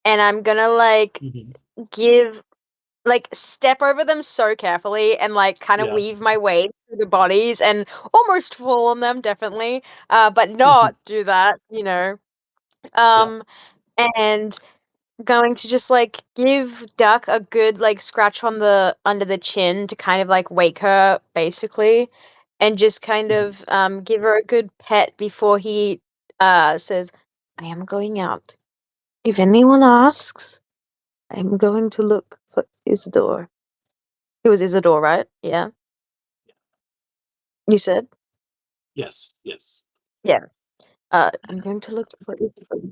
S6: and I'm gonna
S4: Mhm.
S6: give step over them so carefully and kind of
S4: Yeah.
S6: weave my way through the bodies and almost fall on them, definitely. But
S4: Mhm.
S6: not do that, you know.
S4: Yeah.
S6: Um, and going to just give Duck a good scratch on the under the chin to kind of wake her basically, and just kind
S4: Mhm.
S6: of give her a good pet before he says, "I am going out. If anyone asks, I'm going to look for Isidore." It was Isidore, right? Yeah. You said?
S4: Yes, yes.
S6: Yeah. I'm going to look for Isabel.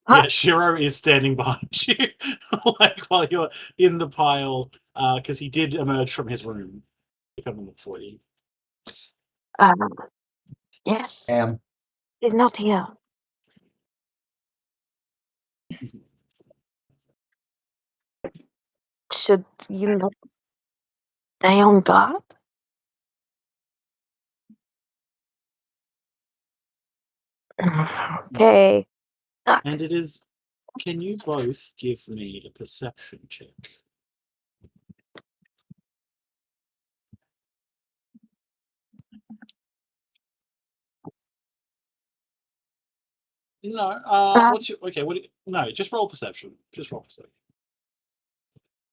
S4: Yeah, Shiro is standing behind you, like while you're in the pile, because he did emerge from his room to come and look for you.
S6: Yes.
S5: Am.
S6: He's not here. Should you not stay on guard? Okay.
S4: And it is. Can you both give me a perception check? No. What's your okay? No, just roll perception. Just roll perception.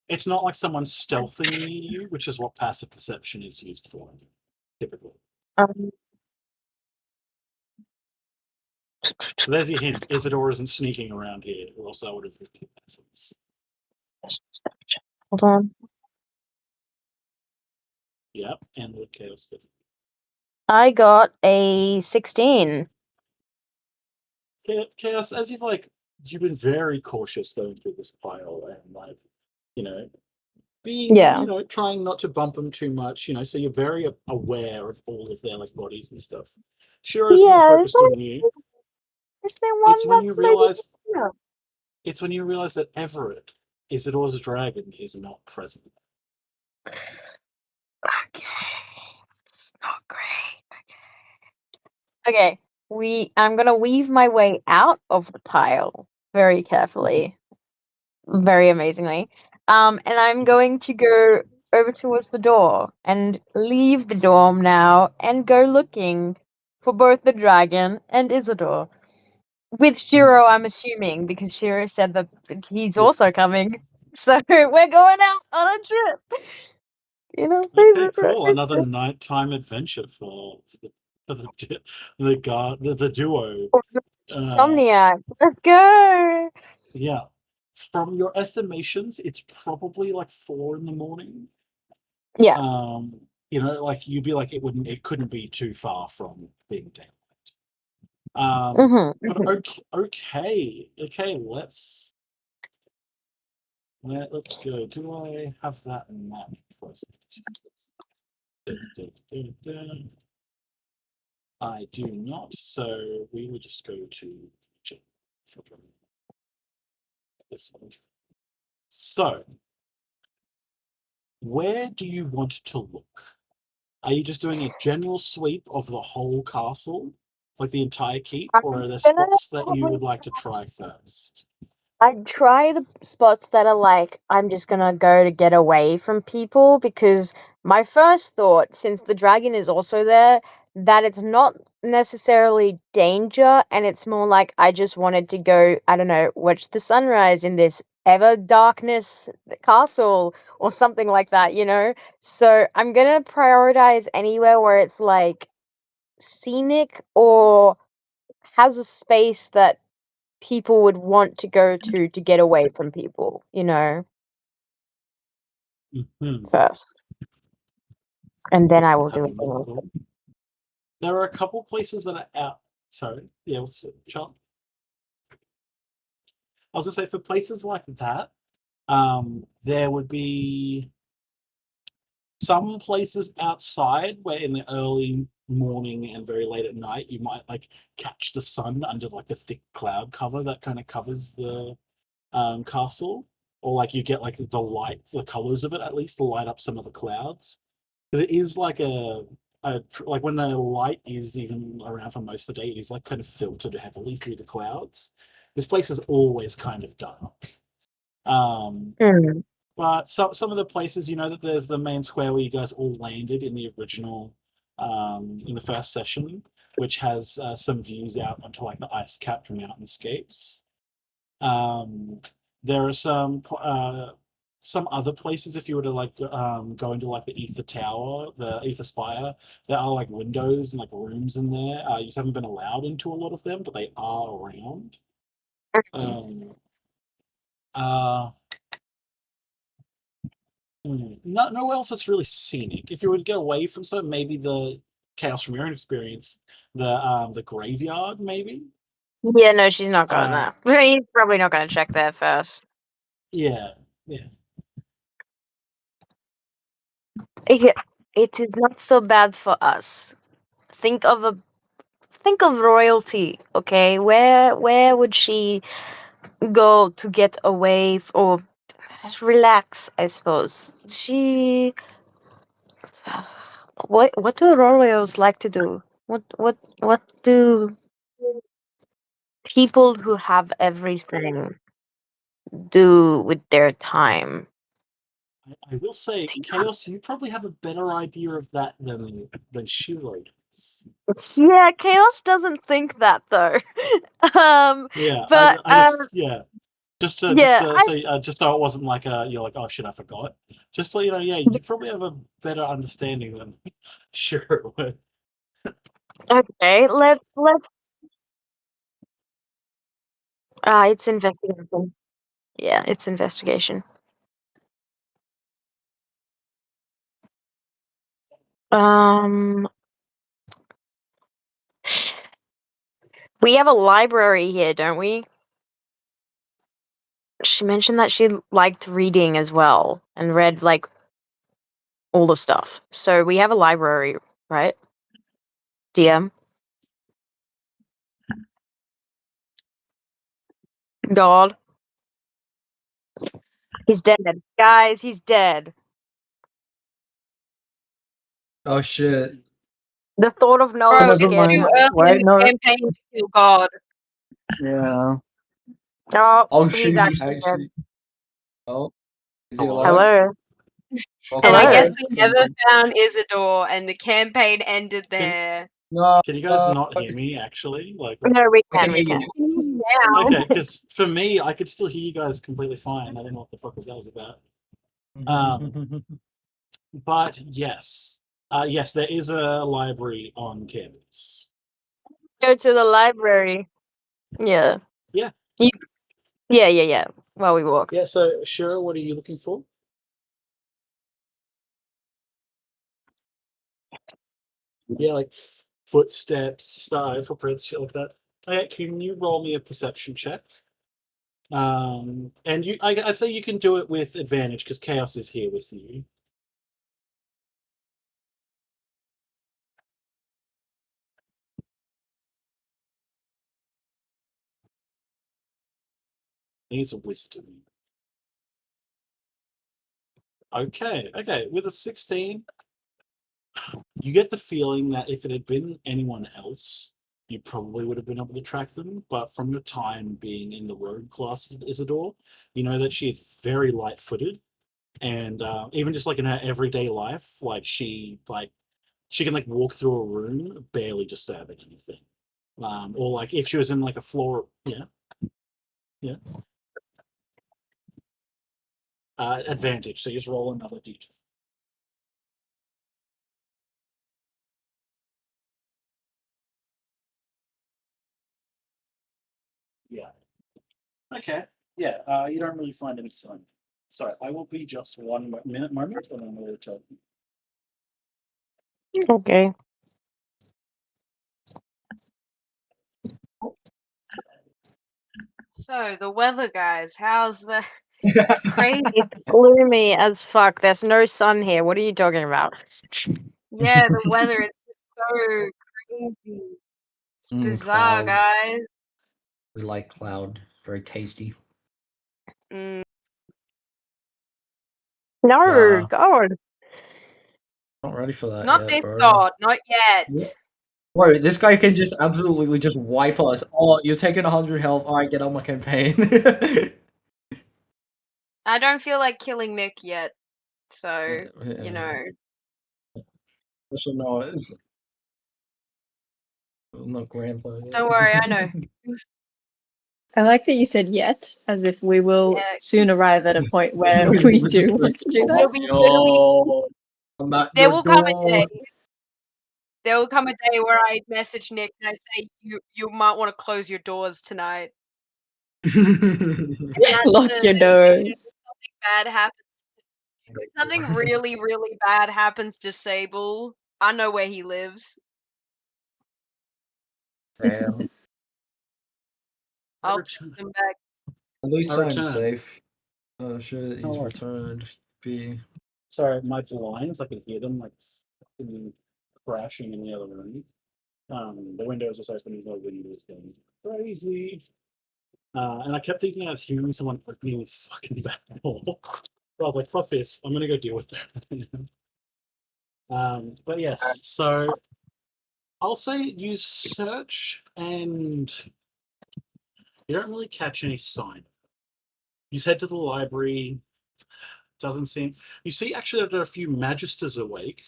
S4: It's not like someone's stealthing near you, which is what passive perception is used for, typically.
S6: Um,
S4: So there's your hint. Isidore isn't sneaking around here, or else I would have 15 passives.
S6: Hold on.
S4: Yep, and with chaos.
S6: I got a 16.
S4: Chaos, as you've been very cautious going through this pile and you know, being,
S6: Yeah.
S4: trying not to bump them too much, so you're very aware of all of their bodies and stuff. Shiro's more
S6: Yeah,
S4: focused on you.
S6: is there one
S4: It's when you
S6: that's maybe
S4: realize
S6: here?
S4: it's when you realize that Everett, Isidore's dragon, is not present.
S6: Okay. It's not great. Okay. I'm gonna weave my way out of the pile very carefully. Very amazingly. And I'm going to go over towards the door and leave the dorm now and go looking for both the dragon and Isidore. With Shiro, I'm assuming, because Shiro said that he's
S4: Yeah.
S6: also coming. So we're going out on a trip. You know,
S4: Okay, cool. Another nighttime adventure for the duo.
S6: Insomniac. Let's go.
S4: Yeah. From your estimations, it's probably like 4 in the morning.
S6: Yeah.
S4: Like you'd be like it couldn't be too far from being daylight. But okay, let's go. Do I have that map present? I do not, so we will just go to this one. So, where do you want to look? Are you just doing a general sweep of the whole castle, like the entire keep,
S6: I'm
S4: or are there
S6: gonna
S4: spots that you
S6: probably
S4: would like to try first?
S6: I'd try the spots that are like, I'm just gonna go to get away from people, because my first thought, since the dragon is also there, that it's not necessarily danger, and it's more like I just wanted to go, I don't know, watch the sunrise in this ever darkness castle or something like that, you know? So I'm gonna prioritize anywhere where it's like scenic or has a space that people would want to go to get away from people, you know,
S4: Mhm.
S6: first. And then I
S4: Just
S6: will do
S4: having
S6: it.
S4: a thought. There are a couple places that are out. Sorry, yeah, what's it, Charlie? I was gonna say for places like that, there would be some places outside where in the early morning and very late at night you might like catch the sun under like the thick cloud cover that kind of covers the castle, or like you get like the colors of it at least to light up some of the clouds, because it is like like when the light is even around for most of the day, it is like kind of filtered heavily through the clouds. This place is always kind of dark. Um,
S6: Mm.
S4: but some of the places, that there's the main square where you guys all landed in the original, in the first session, which has some views out onto like the ice-capped mountainscapes. Um, there are some other places if you were to like go into like the Ether Tower, the Ether Spire. There are like windows and like rooms in there. You just haven't been allowed into a lot of them, but they are around. Um, uh, nowhere else that's really scenic. If you were to get away from some, maybe Chaos from your own experience, the graveyard maybe.
S6: Yeah, no, she's not going
S4: Uh,
S6: there. He's probably not going to check there first.
S4: Yeah.
S6: It is not so bad for us. Think of royalty, okay? Where would she go to get away or relax, I suppose? What do royals like to do? What do people who have everything do with their time?
S4: I will say, Chaos, you probably have a better idea of that than Shiro does.
S6: Yeah, Chaos doesn't think that though.
S4: Yeah,
S6: But
S4: I just just
S6: yeah,
S4: just so it wasn't like you're like, oh shit, I forgot. Just so you know, yeah, you probably have a better understanding than Shiro would.
S6: okay, let's it's investigation. Yeah, it's investigation. Um, we have a library here, don't we? She mentioned that she liked reading as well and read like all the stuff. So we have a library, right? DM. God. He's dead. Guys, he's dead.
S5: Oh shit.
S6: The thought of Noah
S1: Bro,
S5: Oh,
S1: it's
S5: never
S6: scared
S5: mind.
S1: too
S6: me.
S1: early in
S5: Wait,
S1: the
S5: no.
S1: campaign to kill God.
S5: Yeah.
S6: Oh,
S5: Oh
S6: he's
S5: shoot, he
S6: actually dead.
S5: actually. Oh, is he
S4: Hello?
S5: alive?
S6: Hello.
S1: And I
S5: Welcome
S1: guess
S6: Hello.
S5: back.
S1: we never found Isidore, and the campaign ended there.
S5: No,
S4: Can you guys not hear me actually? Like, what?
S6: No, we
S5: I can
S6: can, we
S5: hear you
S6: can.
S5: now.
S1: Now,
S4: Okay, because for me, I could still hear you guys completely fine. I don't know what the fuck that was about. But yes, yes, there is a library on campus.
S6: Go to the library. Yeah.
S4: Yeah.
S6: You, yeah. While we walk.
S4: Yeah. So, Shiro, what are you looking for? Yeah, like footsteps, footprints, shit like that. Okay, can you roll me a perception check? And I'd say you can do it with advantage because Chaos is here with you. I think it's a wisdom. Okay, with a 16, you get the feeling that if it had been anyone else, you probably would have been able to track them. But from your time being in the rogue class of Isidore, you know that she is very light-footed, and even just like in her everyday life, like she can like walk through a room barely disturbing anything. Or like if she was in like a floor, yeah. Advantage. So you just roll another d2. Yeah. Okay. Yeah. You don't really find any sign. Sorry, I will be just 1 minute moment, and then we'll return.
S6: Okay.
S1: so the weather, guys. How's the? It's crazy.
S6: It's gloomy as fuck. There's no sun here. What are you talking about?
S1: Yeah, the weather is so crazy. It's bizarre,
S5: Cloud.
S1: guys.
S5: We like cloud. Very tasty.
S1: Mm,
S6: No,
S5: Nah,
S6: God.
S5: not ready for that
S1: not
S5: yet,
S1: this
S5: bro.
S1: God, not yet.
S5: Bro, this guy can just absolutely just wipe us. Oh, you're taking 100 health. Alright, get on my campaign.
S1: I don't feel like killing Nick yet, so
S5: Yeah.
S1: you know.
S5: Also, no, I'm not grandpa yet.
S1: Don't worry, I know.
S7: I like that you said yet, as if we will
S1: Yeah,
S7: soon arrive at a point where
S5: We're
S7: we
S5: just
S7: do
S5: like,
S7: want to do
S5: oh,
S7: that.
S1: it'll be.
S5: yo, I'm at
S1: There
S5: your
S1: will come a
S5: door.
S1: day. There will come a day where I message Nick and I say you might want to close your doors tonight. And that's
S7: Lock
S1: the
S7: your
S1: occasion
S7: door.
S1: if something bad happens. If something really, really bad happens to Sable, I know where he lives.
S5: Well,
S1: I'll
S4: return-
S1: take him back.
S5: at least
S4: I
S5: I'm
S4: return.
S5: safe. Sure, he's
S4: Oh.
S5: returned. Be
S4: Sorry, my blinds, I can hear them like fucking crashing in the other room. The windows are open, no windows going crazy. And I kept thinking I was hearing someone opening the fucking back door. But I was like, fuck this, I'm gonna go deal with that. But yes, so I'll say you search and you don't really catch any sign. You head to the library, doesn't seem. You see, actually, there are a few magisters awake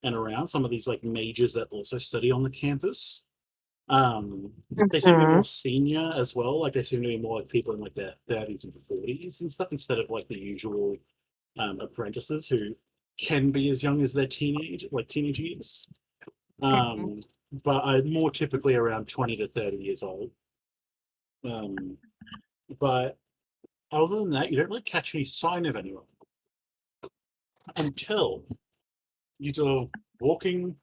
S4: and around. Some of these like mages that also study on the campus. They seem to be
S6: Mhm.
S4: more senior as well. Like they seem to be more like people in like their 30s and 40s and stuff, instead of like the usual apprentices who can be as young as their teenage years. Um, but I'm more typically around 20 to 30 years old. But other than that, you don't really catch any sign of anyone until you're walking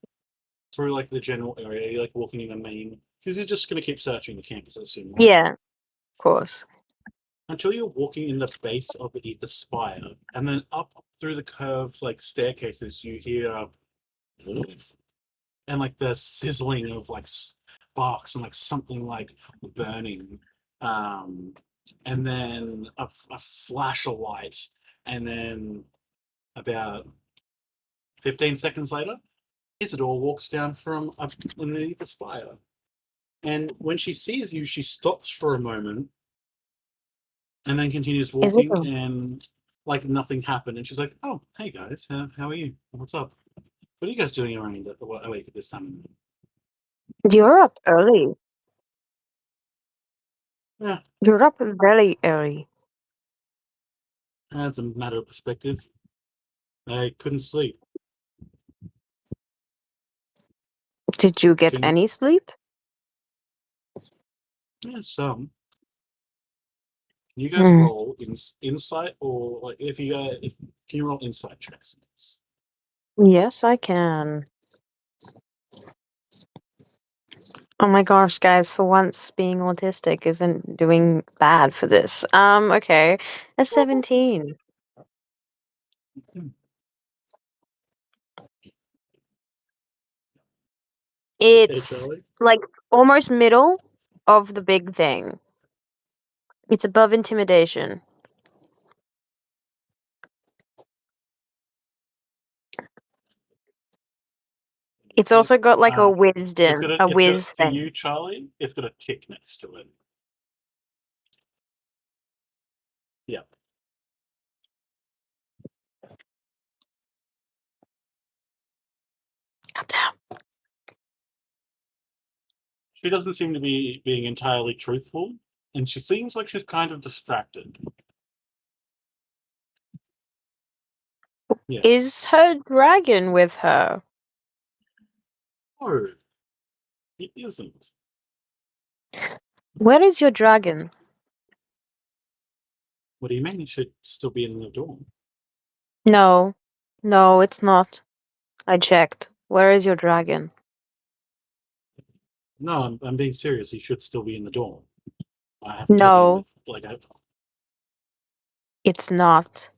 S4: through like the general area. You're like walking in the main, because you're just going to keep searching the campus, I assume, right?
S6: Yeah, of course.
S4: Until you're walking in the base of the spire, and then up through the curved like staircases, you hear and like the sizzling of like sparks and like something like burning, um, and then a flash of light, and then about 15 seconds later, Isidore walks down from up underneath the spire. And when she sees you, she stops for a moment and then continues
S6: Is it?
S4: walking and like nothing happened. And she's like, "Oh, hey guys, how are you? What's up? What are you guys doing around awake at this time?"
S6: You're up early.
S4: Yeah,
S6: You're up very early.
S4: that's a matter of perspective. I couldn't sleep.
S6: Did you get
S4: Can
S6: any sleep?
S4: yeah, some. Can you guys
S6: Hmm.
S4: roll insight or like if can you roll insight checks?
S6: Yes, I can. Oh my gosh, guys, for once being autistic isn't doing bad for this. Okay. A 17.
S4: Hey,
S6: It's
S4: Charlie.
S6: like almost middle of the big thing. It's above intimidation. It's
S4: Think
S6: also got like a
S4: it's
S6: wisdom,
S4: got
S6: a
S4: it's got
S6: whiz
S4: for
S6: thing.
S4: you, Charlie. It's got a tick next to it. Yeah.
S6: God damn.
S4: She doesn't seem to be being entirely truthful, and she seems like she's kind of distracted. Yeah.
S6: Is her dragon with her?
S4: No, it isn't.
S6: Where is your dragon?
S4: What do you mean? It should still be in the dorm.
S6: No. No, it's not. I checked. Where is your dragon?
S4: No, I'm being serious. He should still be in the dorm. I haven't taken him
S6: No,
S4: with like I.
S6: it's not.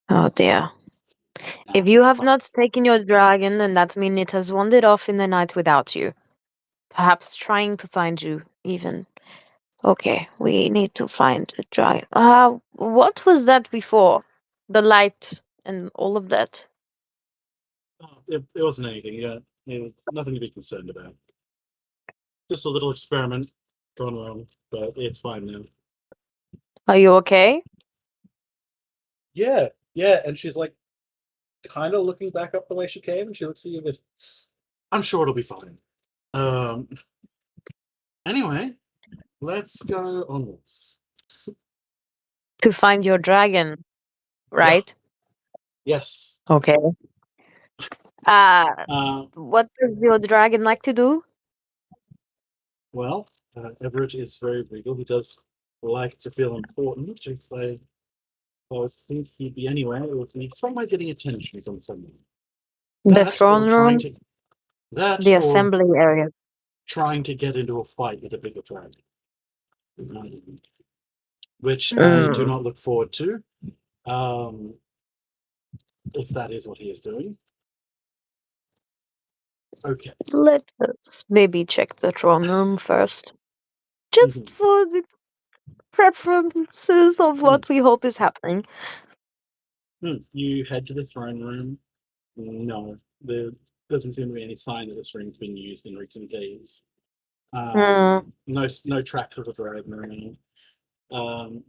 S6: Oh dear. If you have not taken your dragon, then that means it has wandered off in the night without you. Perhaps trying to find you, even. Okay, we need to find a dragon. What was that before? The light and all of that.
S4: It wasn't anything. Yeah, it was nothing to be concerned about. Just a little experiment gone wrong, but it's fine now.
S6: Are you okay?
S4: Yeah, yeah, and she's like kind of looking back up the way she came, and she looks at you with, "I'm sure it'll be fine." Um. Anyway, let's go onwards.
S6: To find your dragon,
S4: Yeah.
S6: right?
S4: Yes.
S6: Okay. Uh,
S4: Uh,
S6: what does your dragon like to do?
S4: well, Everett is very regal. He does like to feel important. If they Well, it seems to be anyway. It would be somewhere getting attention from someone.
S6: The
S4: That
S6: throne
S4: or trying
S6: room,
S4: to that
S6: the
S4: or
S6: assembly area.
S4: trying to get into a fight with a bigger dragon. Which I do
S6: Mm.
S4: not look forward to. If that is what he is doing. Okay.
S6: Let us maybe check the throne room first. Just
S4: Mhm.
S6: for the preferences of what we hope is happening.
S4: You head to the throne room. No, there doesn't seem to be any sign that this room's been used in recent days.
S6: Mm.
S4: No tracks of a dragon around.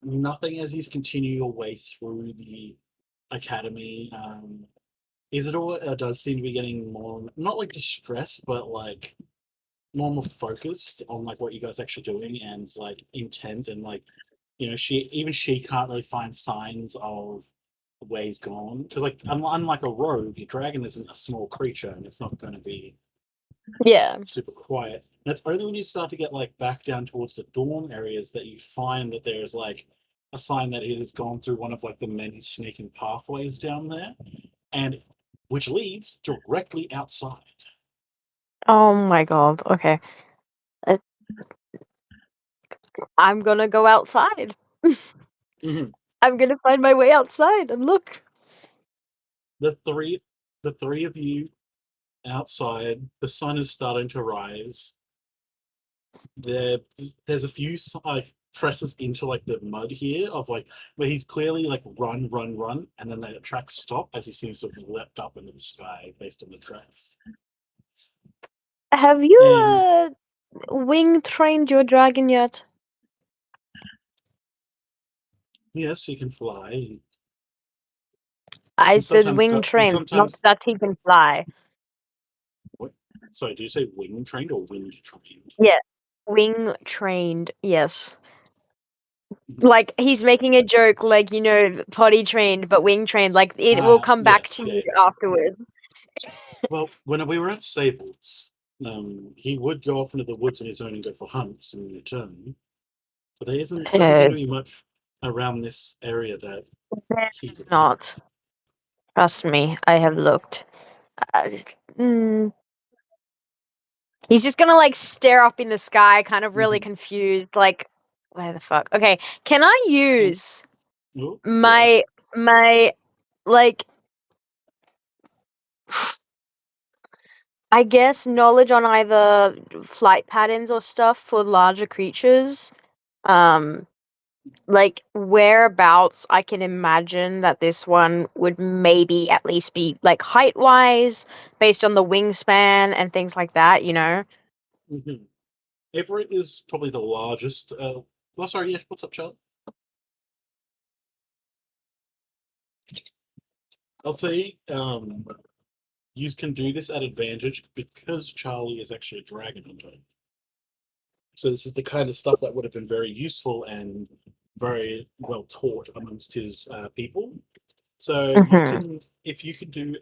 S4: Nothing as you continue your way through the academy. Isidore does seem to be getting more, not like distressed, but like more focused on like what you guys are actually doing and like intent and like she can't really find signs of where he's gone because like unlike a rogue, your dragon isn't a small creature and it's not going to be
S6: Yeah.
S4: super quiet. And it's only when you start to get like back down towards the dorm areas that you find that there's like a sign that it has gone through one of like the many sneaking pathways down there, and which leads directly outside.
S6: Oh my god. Okay. Uh, I'm gonna go outside.
S4: Mhm.
S6: I'm gonna find my way outside and look.
S4: The three of you outside. The sun is starting to rise. There, there's a few like presses into like the mud here of like where he's clearly like run, run, run, and then the tracks stop as he seems to have leapt up into the sky based on the tracks.
S6: Have you
S4: And
S6: wing trained your dragon yet?
S4: yes, he can fly.
S6: I
S4: He
S6: said
S4: sometimes
S6: wing
S4: got. He
S6: trained, not
S4: sometimes.
S6: that he can fly.
S4: What? Sorry, do you say wing trained or wind trained?
S6: Yeah. Wing trained, yes.
S4: Mhm.
S6: Like he's making a joke, like, potty trained, but wing trained. Like it will come back
S4: Yes,
S6: to
S4: yeah,
S6: you
S4: yeah.
S6: afterwards.
S4: Well, when we were at Sables, he would go off into the woods on his own and go for hunts and return. So there doesn't seem
S6: Uh,
S4: to be much around this area that
S6: there
S4: he
S6: is
S4: could
S6: not.
S4: hunt.
S6: Trust me, I have looked. Uh, mm, he's just gonna like stare up in the sky, kind of really
S4: Mhm.
S6: confused, like, where the fuck? Okay, can I
S4: And
S6: use
S4: oh, yeah.
S6: my like I guess knowledge on either flight patterns or stuff for larger creatures? Um, like whereabouts I can imagine that this one would maybe at least be like height wise, based on the wingspan and things like that, you know?
S4: Mhm. Everett is probably the largest. Oh, sorry, yes. What's up, Charlie? I'll say you can do this at advantage because Charlie is actually a dragon hunter. So this is the kind of stuff that would have been very useful and very well taught amongst his people. So you
S6: Hmm.
S4: can, if you could do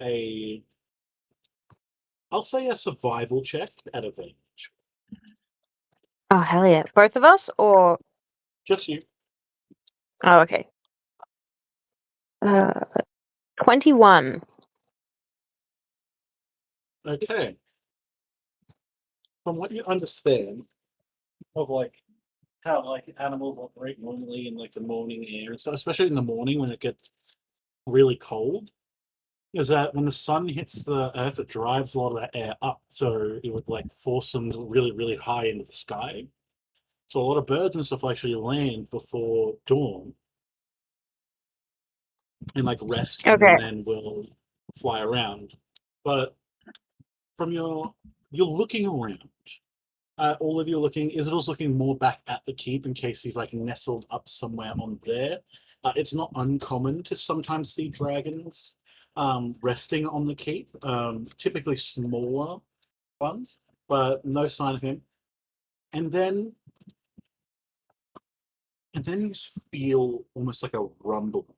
S4: I'll say a survival check at advantage.
S6: Oh hell yeah. Both of us or
S4: Just you.
S6: oh okay. Uh 21.
S4: Okay. From what you understand of like how like animals operate normally in like the morning air and stuff, especially in the morning when it gets really cold, is that when the sun hits the earth, it drives a lot of that air up, so it would like force them really, really high into the sky. So a lot of birds and stuff actually land before dawn and like rest, and
S6: Okay.
S4: then will fly around. But from you're looking around. All of you are looking. Isabel's looking more back at the keep in case he's like nestled up somewhere on there. It's not uncommon to sometimes see dragons resting on the keep, typically smaller ones, but no sign of him. And then, you feel almost like a rumble,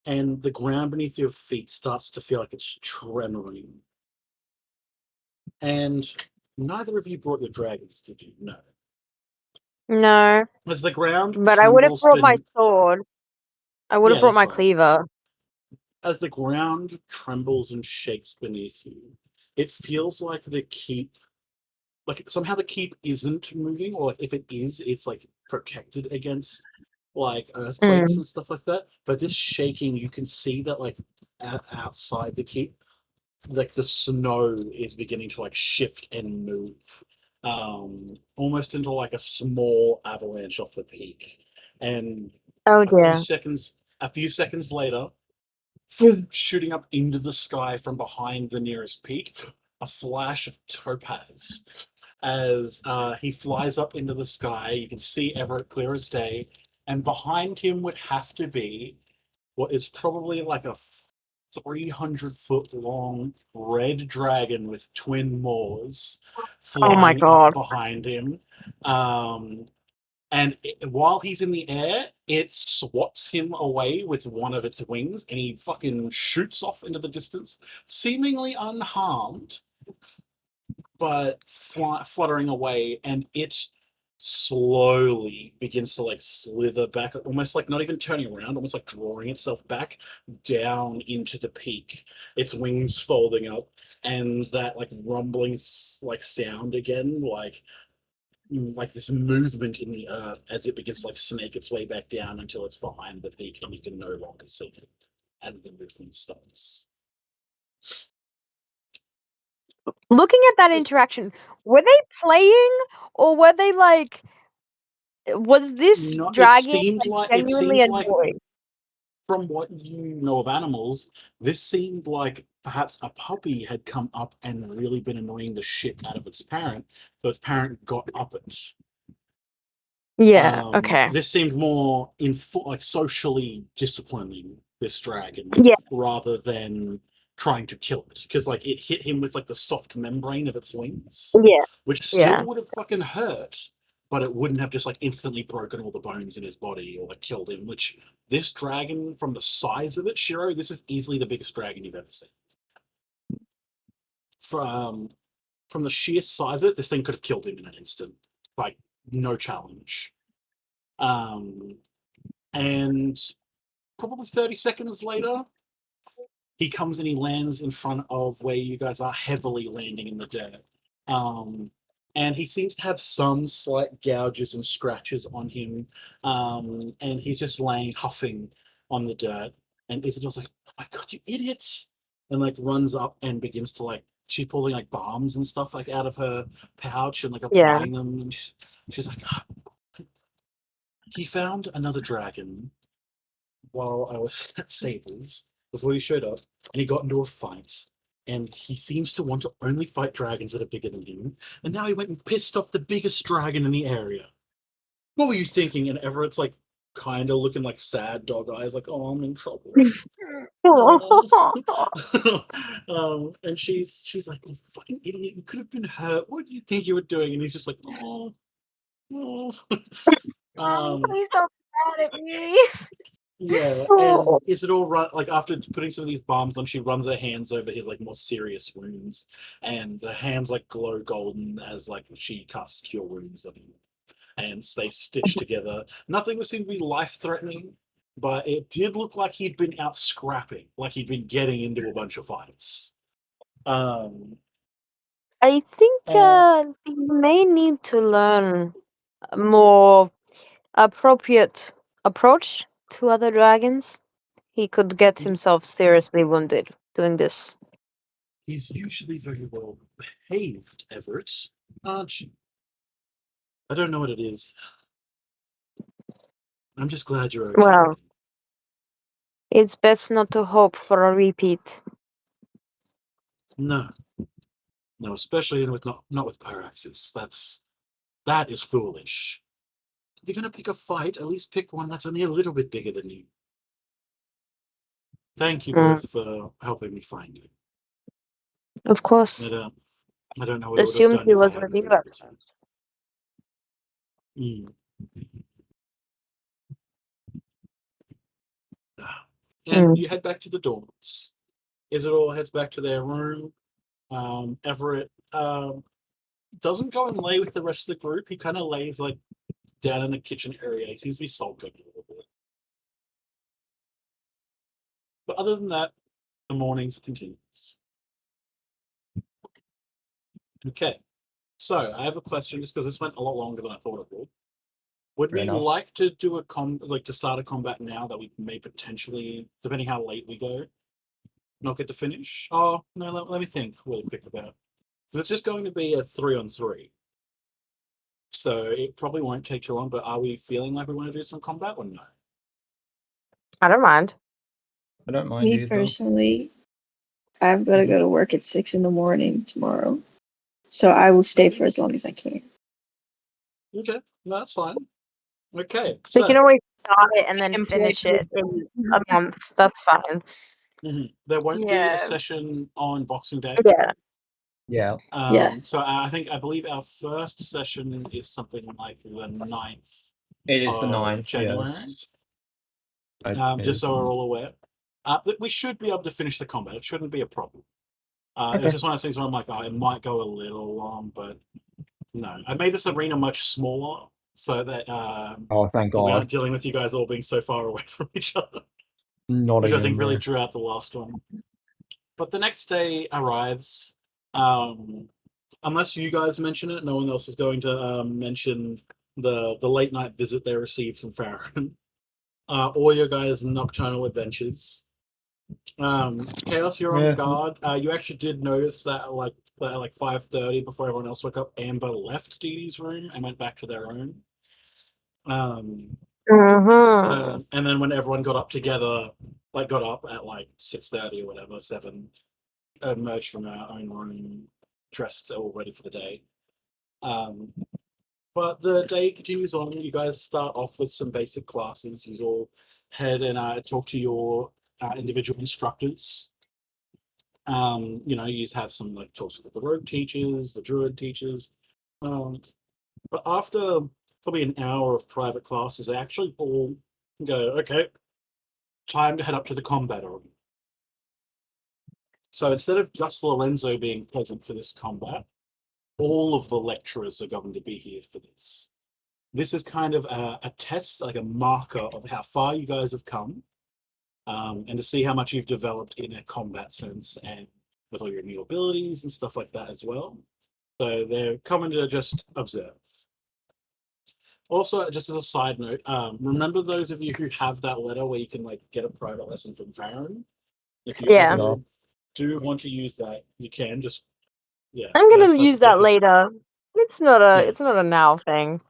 S4: and the ground beneath your feet starts to feel like it's tremoring. And neither of you brought your dragons, did you? No.
S6: No,
S4: As the ground
S6: but I would have
S4: trembles
S6: brought my
S4: beneath,
S6: sword. I would have
S4: yeah,
S6: brought
S4: that's
S6: my
S4: fine.
S6: cleaver.
S4: As the ground trembles and shakes beneath you, it feels like the keep, like somehow the keep isn't moving, or if it is, it's like protected against like earthquakes
S6: Mm.
S4: and stuff like that. But this shaking, you can see that like outside the keep, like the snow is beginning to like shift and move, almost into like a small avalanche off the peak. And
S6: Oh
S4: a few
S6: dear.
S4: seconds, a few seconds later, shooting up into the sky from behind the nearest peak, a flash of topaz. As he flies up into the sky, you can see Everett clear as day, and behind him would have to be what is probably like a 300-foot long red dragon with twin maws
S6: Oh my
S4: flying up
S6: god.
S4: behind him. Um, and while he's in the air, it swats him away with one of its wings, and he fucking shoots off into the distance, seemingly unharmed, but fluttering away. And it slowly begins to like slither back, almost like not even turning around, almost like drawing itself back down into the peak, its wings folding up, and that like rumbling like sound again, like this movement in the earth as it begins to like snake its way back down until it's behind the peak and you can no longer see it, and the movement stops.
S6: Looking at that
S4: It's
S6: interaction, were they playing or were they like was this
S4: not.
S6: dragon like
S4: It
S6: genuinely
S4: seemed like,
S6: annoying?
S4: from what you know of animals, this seemed like perhaps a puppy had come up and really been annoying the shit out of its parent, so its parent got up it.
S6: Yeah, okay.
S4: This seemed more like socially disciplining this dragon
S6: Yeah,
S4: rather than trying to kill it, because like it hit him with like the soft membrane of its wings,
S6: yeah,
S4: which still
S6: yeah.
S4: would have fucking hurt, but it wouldn't have just like instantly broken all the bones in his body or like killed him. Which this dragon, from the size of it, Shiro, this is easily the biggest dragon you've ever seen. From from the sheer size of it, this thing could have killed him in an instant, like no challenge. Um, and probably 30 seconds later, he comes and he lands in front of where you guys are, heavily landing in the dirt. Um, and he seems to have some slight gouges and scratches on him. And he's just laying, huffing on the dirt. And Isadore's like, "Oh my god, you idiots!" And like runs up and begins to like, she's pulling like balms and stuff like out of her pouch and like
S6: Yeah.
S4: applying them. And she's like, "Ah, he found another dragon while I was at Sable's before he showed up, and he got into a fight. And he seems to want to only fight dragons that are bigger than him. And now he went and pissed off the biggest dragon in the area. What were you thinking?" And Everett's like, kind of looking like sad dog eyes, like, "Oh, I'm in trouble." Oh. And she's like, "You fucking idiot! You could have been hurt. What do you think you were doing?" And he's just like, "Oh, oh." um,
S6: Please don't be mad at me.
S4: Yeah, and
S6: Oh.
S4: Isidore run like after putting some of these bombs on, she runs her hands over his like more serious wounds, and the hands like glow golden as like she casts cure wounds on him, and stay stitched together. Nothing was seen to be life threatening, but it did look like he'd been out scrapping, like he'd been getting into a bunch of fights. Um,
S6: I think
S4: and
S6: you may need to learn a more appropriate approach to other dragons. He could get himself seriously wounded doing this.
S4: he's usually very well behaved, Everett, aren't you? I don't know what it is. I'm just glad you're okay.
S6: Well, it's best not to hope for a repeat.
S4: No, no, especially with not with Pyraxis. That is foolish. If you're gonna pick a fight, at least pick one that's only a little bit bigger than you. Thank you
S6: Mm,
S4: both for helping me find you.
S6: of
S4: I
S6: course.
S4: don't, I don't know what I would have
S6: Assumed
S4: done
S6: he
S4: if I
S6: was with
S4: hadn't
S6: you
S4: been
S6: at
S4: able to.
S6: first.
S4: Mm. And
S6: Mm.
S4: you head back to the dorms. Isidore heads back to their room. Everett doesn't go and lay with the rest of the group. He kind of lays like down in the kitchen area. He seems to be sulking a little bit. But other than that, the morning continues. Okay, so I have a question, just because this went a lot longer than I thought it would. Would
S5: Fair
S4: we
S5: enough.
S4: like to do to start a combat now that we may potentially, depending how late we go, not get to finish? Oh no, let me think really quick about it. Because it's just going to be a 3-on-3. So it probably won't take too long, but are we feeling like we want to do some combat or no?
S6: I don't mind.
S5: I don't mind
S7: Me
S5: either.
S7: personally, I've got to go to work at 6 in the morning tomorrow, so I will stay for as long as I can.
S4: Okay, no, that's fine. Okay,
S6: We
S4: so
S6: can always start it and then
S1: Employed
S6: finish it in a month. That's fine.
S4: there won't be
S1: Yeah.
S4: a session on Boxing Day.
S6: Yeah.
S5: Yeah.
S7: Yeah.
S4: So I believe our first session is something like the 9th
S5: It is the
S4: of
S5: 9th,
S4: January.
S5: yes.
S4: Just so we're all aware. But we should be able to finish the combat. It shouldn't be a problem.
S5: Okay.
S4: It's just one of those things where I'm like, oh, it might go a little long, but no. I made this arena much smaller so that
S5: Oh, thank
S4: we
S5: God.
S4: aren't dealing with you guys all being so far away from each other,
S5: Not
S4: which
S5: even.
S4: I think really
S5: though.
S4: drew out the last one. But the next day arrives. Unless you guys mention it, no one else is going to mention the late night visit they received from Farron. Or your guys' nocturnal adventures. Chaos, you're on
S5: Yeah.
S4: guard. You actually did notice that at like 5:30, before everyone else woke up, Amber left Dee Dee's room and went back to their own. And then when everyone got up together, got up at like 6:30 or whatever, 7, emerged from our own room, dressed, all ready for the day. But the day continues on. You guys start off with some basic classes. You all head and talk to your individual instructors. You have some talks with the rogue teachers, the druid teachers. But after probably an hour of private classes, they actually all go, okay, time to head up to the combat arena. So instead of just Lorenzo being present for this combat, all of the lecturers are going to be here for this. This is kind of a test, like a marker of how far you guys have come, and to see how much you've developed in a combat sense and with all your new abilities and stuff like that as well. So they're coming to just observe. Also, just as a side note, remember those of you who have that letter where you can get a private lesson from Farron? If you ever do want to use that, you can just
S6: I'm gonna use that later. It's not a now thing.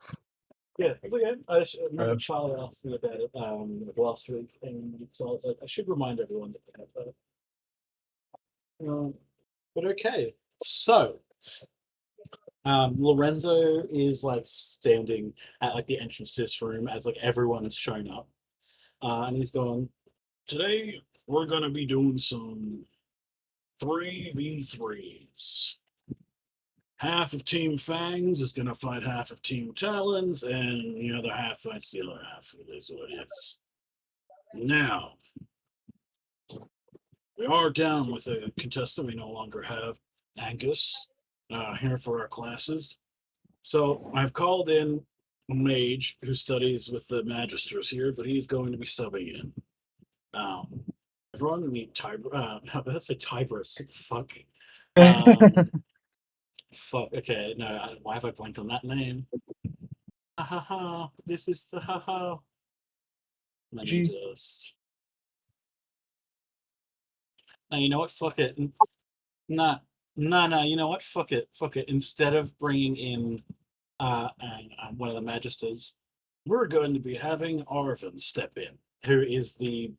S4: Yeah, it's okay. I remember Charlie asked me about it last week, and so I was like, I should remind everyone that they have that. But okay, so Lorenzo is standing at the entrance to this room as everyone has shown up, and he's going, today we're gonna be doing some 3v3s. Half of Team Fangs is going to fight half of Team Talons, and the other half fights the other half. It is what it is. Now, we are down with a contestant. We no longer have Angus here for our classes. So I've called in a mage who studies with the Magisters here, but he's going to be subbing in. Everyone meet let's say Tiberius. What the fuck? Fuck, okay, no, why have I blanked on that name? This is the Let me just... No, you know what, fuck it. Nah, you know what, fuck it. Instead of bringing in one of the Magisters, we're going to be having Arvin step in, who is the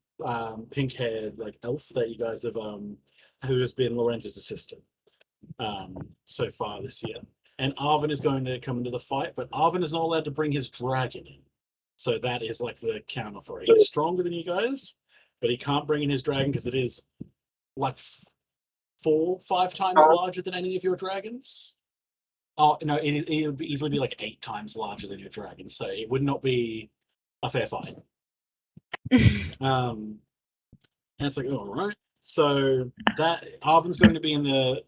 S4: pink-haired, elf that you guys have, who has been Lorenzo's assistant. So far this year. And Arvin is going to come into the fight, but Arvin is not allowed to bring his dragon in. So that is the counter for it. He's stronger than you guys, but he can't bring in his dragon because it is 4-5 times larger than any of your dragons. Oh, no, it would easily be 8 times larger than your dragon, so it would not be a fair fight. And it's all right. So that Arvin's going to be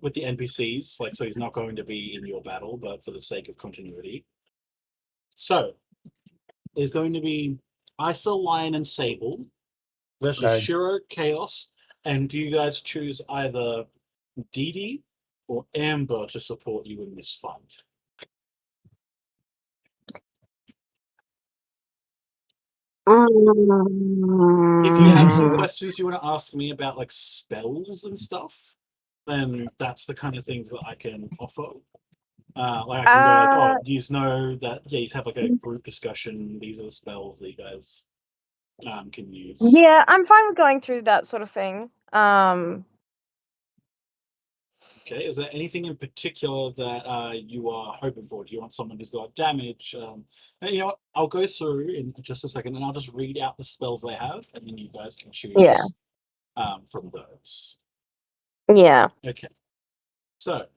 S4: with the NPCs, so he's not going to be in your battle, but for the sake of continuity. So is going to be Isa, Lion, and Sable versus
S5: Okay.
S4: Shiro, Chaos. And do you guys choose either Dee Dee or Amber to support you in this fight? If you have some questions you want to ask me about like spells and stuff, then that's the kind of thing that I can offer. Like I can go like, oh, you know that you have like a group discussion. These are the spells that you guys can use.
S6: Yeah, I'm fine with going through that sort of thing.
S4: Okay, is there anything in particular that you are hoping for? Do you want someone who's got damage? And you know what? I'll go through in just a second and I'll just read out the spells they have, and then you guys can
S6: Yeah.
S4: choose from those.
S6: Yeah.
S4: Okay, so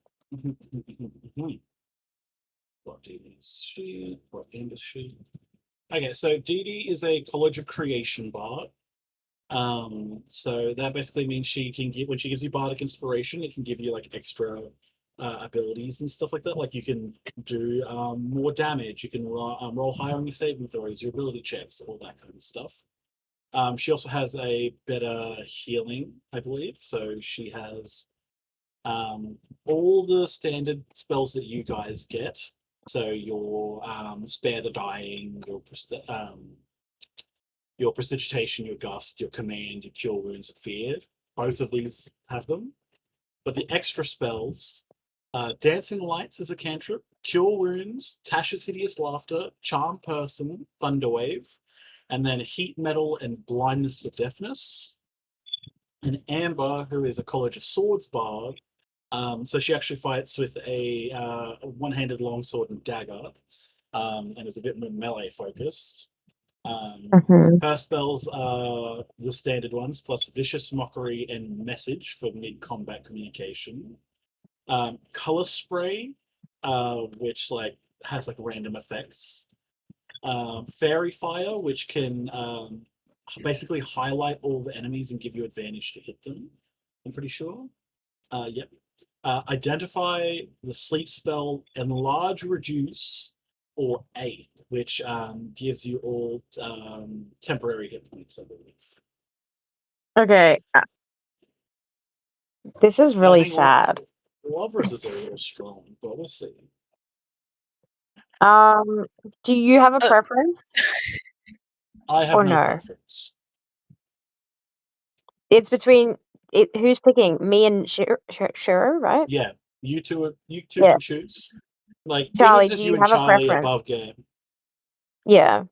S4: what is she? What end is she? Okay, so Dee Dee is a College of Creation bard. So that basically means she can give when she gives you bardic inspiration, it can give you like extra abilities and stuff like that. Like you can do more damage, you can roll higher on your saving throws, your ability checks, all that kind of stuff. She also has a better healing, I believe. So she has all the standard spells that you guys get. So your spare the dying, your prestidigitation, your gust, your command, your cure wounds, and fear. Both of these have them. But the extra spells, dancing lights is a cantrip, cure wounds, Tasha's hideous laughter, charm person, thunderwave, and then heat metal and blindness to deafness. And Amber, who is a College of Swords bard, so she actually fights with a one-handed longsword and dagger, and is a bit more melee focused. Her spells are the standard ones, plus Vicious Mockery and Message for mid-combat communication. Color Spray, which like has like random effects. Fairy Fire, which can basically highlight all the enemies and give you advantage to hit them. I'm pretty sure. Yep. Identify the sleep spell, enlarge, reduce, or aid, which gives you all temporary hit points, I believe.
S6: Okay. This is
S4: I
S6: really
S4: think
S6: sad.
S4: Lovers is a little strong, but we'll see.
S6: Do you have a preference
S4: I have
S6: or
S4: no
S6: no?
S4: preference.
S6: It's between who's picking me and Shiro, right?
S4: Yeah, you two
S6: Yeah.
S4: can choose. Like even if
S6: Charlie,
S4: it's
S6: do
S4: just you
S6: you
S4: and
S6: have a
S4: Charlie
S6: preference?
S4: above game.
S6: Yeah.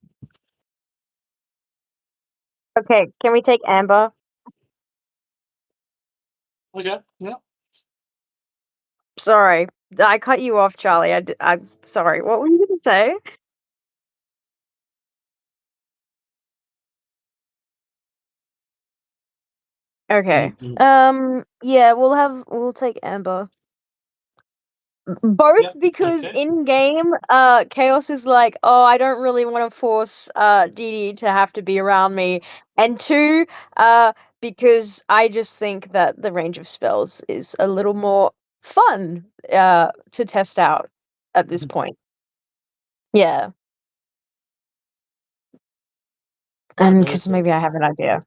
S6: Okay, can we take Amber?
S4: Okay, yeah.
S6: Sorry, I cut you off, Charlie. I'm sorry. What were you gonna say? Okay. Yeah, we'll take Amber. Both
S4: Yep.
S6: because
S4: Okay.
S6: in game, Chaos is like, oh, I don't really want to force Dee Dee to have to be around me, and two, because I just think that the range of spells is a little more fun to test out at this point. Yeah, and
S4: Very
S6: because
S4: cool.
S6: maybe I have an idea.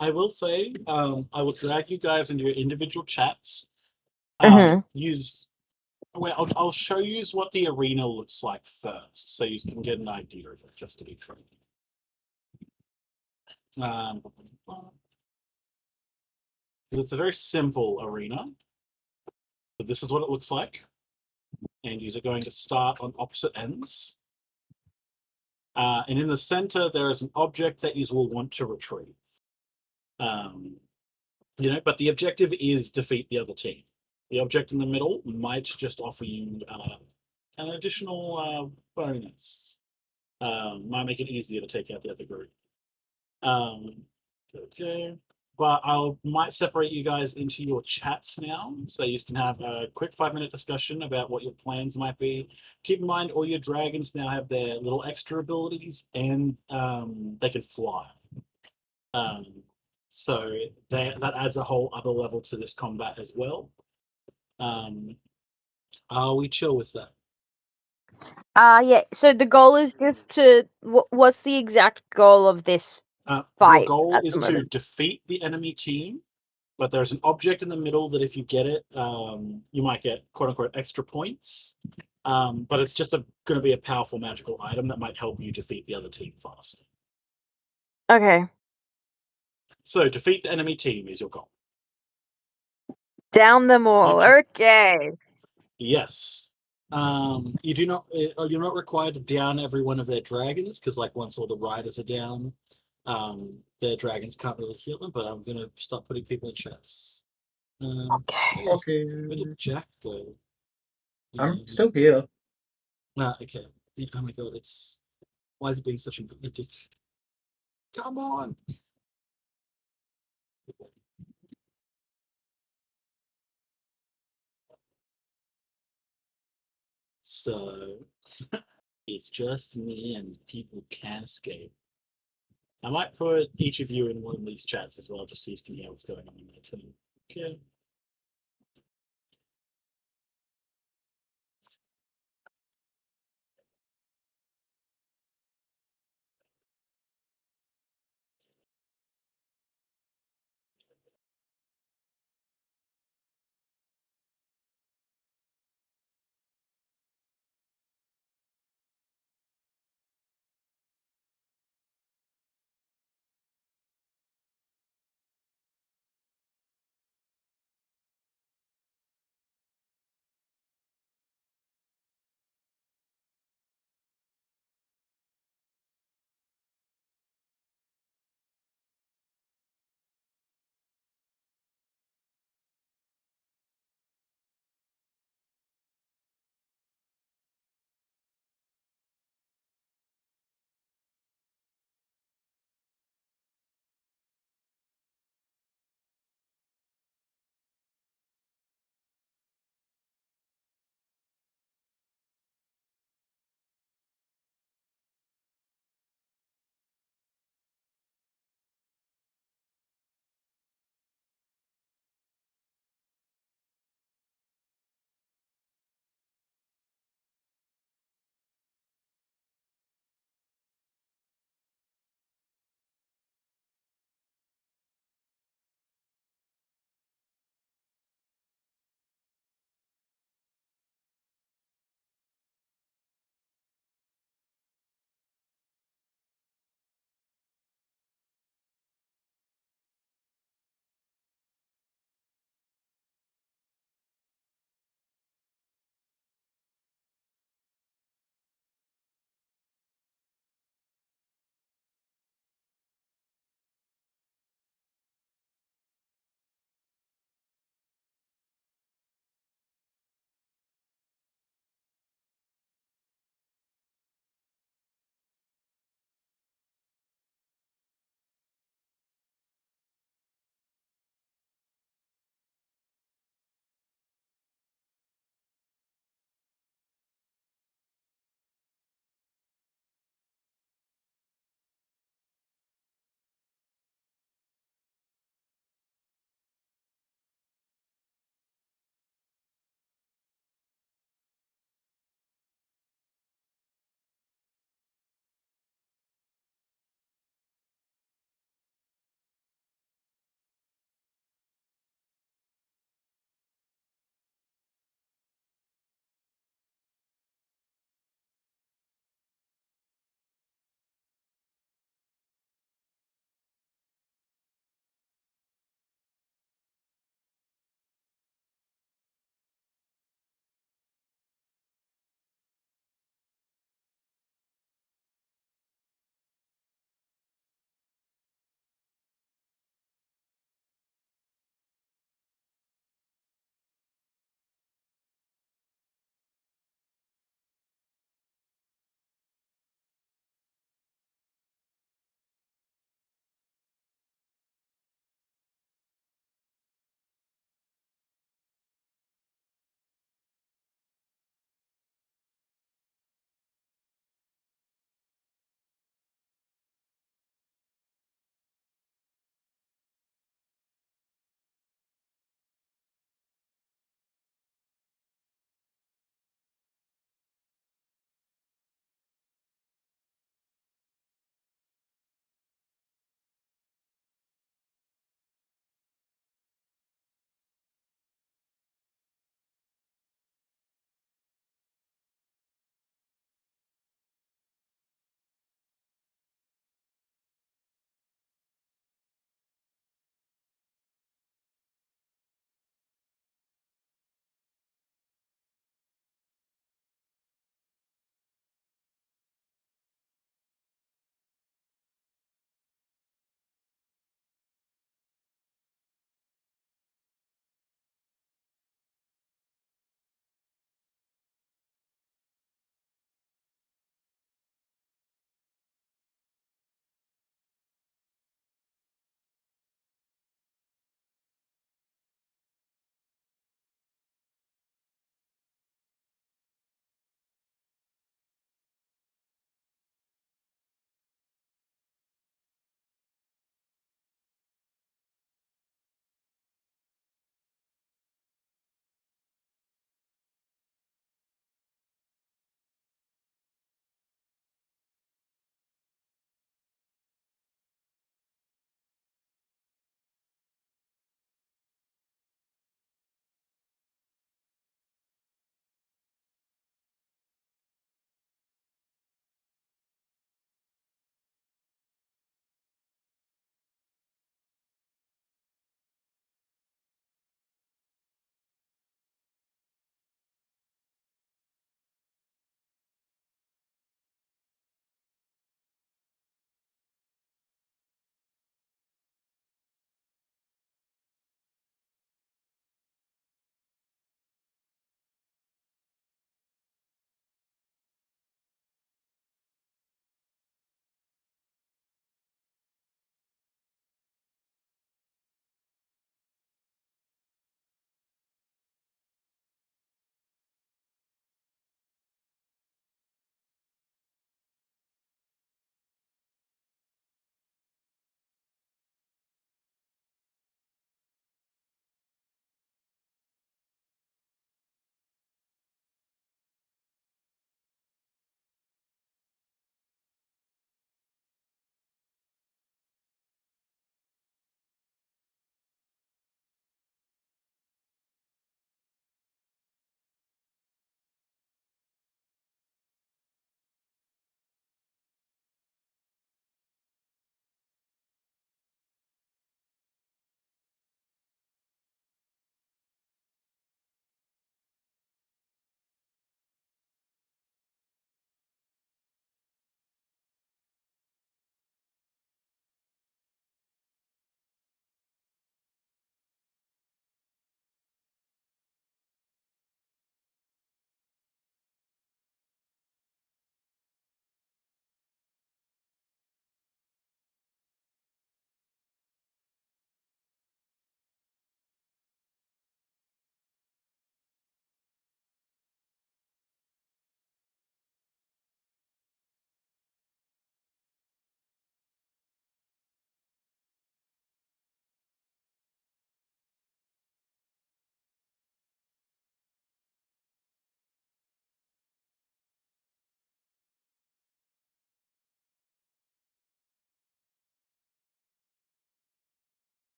S4: I will say, I will drag you guys into your individual chats. Use well, I'll show you what the arena looks like first, so you can get an idea of it, just to be true. Because it's a very simple arena. But this is what it looks like, and you're going to start on opposite ends. And in the center, there is an object that you will want to retrieve. But the objective is defeat the other team. The object in the middle might just offer you an additional bonus. Might make it easier to take out the other group. Okay. But might separate you guys into your chats now, so you can have a quick 5-minute discussion about what your plans might be. Keep in mind, all your dragons now have their little extra abilities, and they can fly. So that adds a whole other level to this combat as well. Are we chill with that?
S6: Yeah. So the goal is just to. What's the exact goal of this
S4: Your
S6: fight
S4: goal
S6: at
S4: is
S6: the
S4: to
S6: moment?
S4: defeat the enemy team, but there's an object in the middle that if you get it, you might get quote unquote extra points. But it's just going to be a powerful magical item that might help you defeat the other team faster.
S6: Okay.
S4: So defeat the enemy team is your goal.
S6: Down them all.
S4: Okay.
S6: Okay.
S4: Yes. You do not. You're not required to down every one of their dragons because, like, once all the riders are down, their dragons can't really heal them. But I'm gonna start putting people in chats.
S6: Okay.
S5: Okay.
S4: Where did Jack go?
S5: I'm still here.
S4: Okay. Oh my god, it's why is it being such a dick? Come on. So it's just me and people can escape. I might put each of you in one of these chats as well, just so you can hear what's going on in there too. Okay.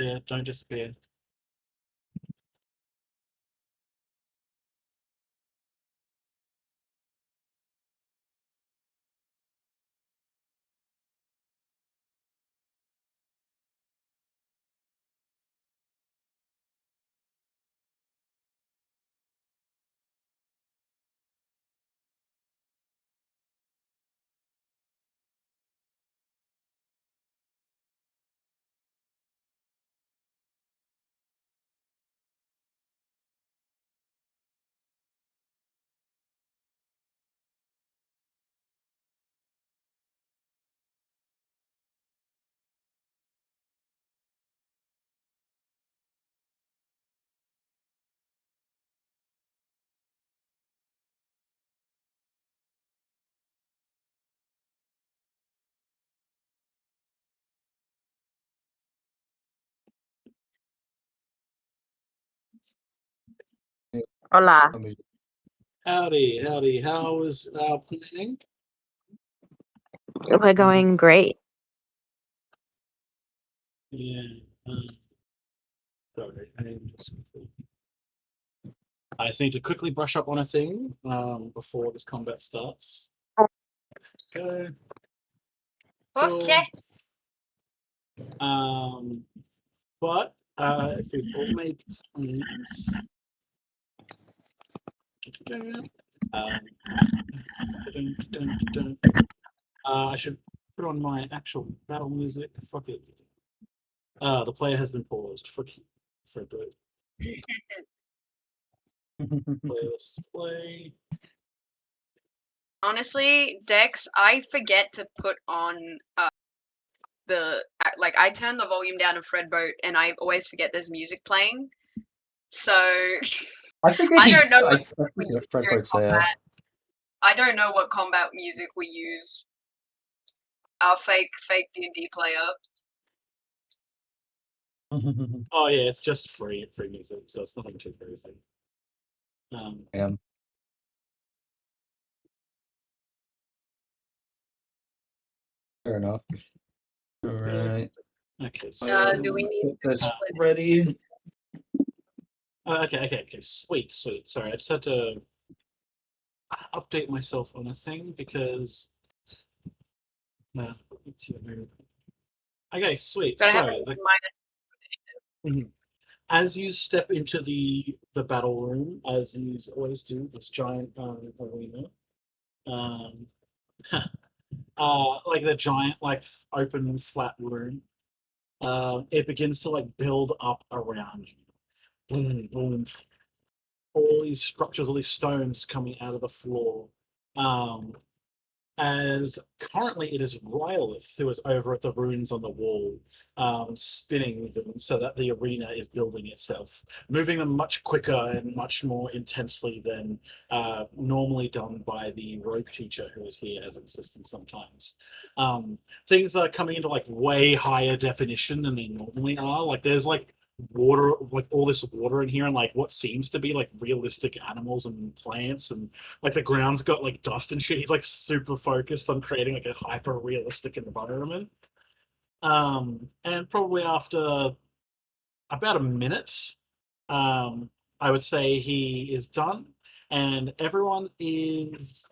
S4: disappear. Don't disappear.
S6: Hola.
S4: Howdy. How was our planning?
S6: We're going great.
S4: Yeah. Sorry, I just need to quickly brush up on a thing before this combat starts. Okay. Cool.
S1: Okay.
S4: But if we've all made plans, I should put on my actual battle music. Fuck it. The player has been paused. Fuck you. For good. Playlist play.
S1: Honestly, Dex, I forget to put on I turn the volume down of Fredboat and I always forget there's music playing. So
S5: I think
S1: I don't know
S5: I
S1: what we
S5: think
S1: use
S5: Fred
S1: during
S5: Boat's there.
S1: combat. I don't know what combat music we use. Our fake D&D player.
S4: Oh yeah, it's just free music, so it's nothing too crazy.
S5: Yeah. Fair enough. All right.
S4: Okay.
S1: Do we need
S5: Get this
S1: split?
S5: ready.
S4: Okay. Sweet. Sorry, I just had to update myself on a thing because. Okay, sweet.
S1: Gotta have
S4: So,
S1: a minor.
S4: as you step into the battle room, as you always do, this giant arena, um, like the giant, like open flat room, it begins to like build up around you. Boom, boom. All these structures, all these stones coming out of the floor. Um, as currently it is Rylith who is over at the runes on the wall, spinning them so that the arena is building itself, moving them much quicker and much more intensely than normally done by the rogue teacher who is here as an assistant sometimes. Things are coming into like way higher definition than they normally are. Like there's like water, like all this water in here, and like what seems to be like realistic animals and plants, and like the ground's got like dust and shit. He's like super focused on creating like a hyper realistic environment. And probably after about a minute, I would say he is done, and everyone is.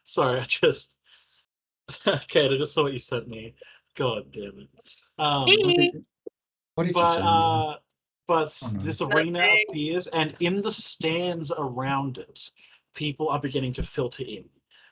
S4: Sorry, I just. Kate, I just saw what you sent me. God damn it.
S5: What did you
S4: But
S5: send me?
S4: this arena appears, and in the stands around it, people are beginning to filter in.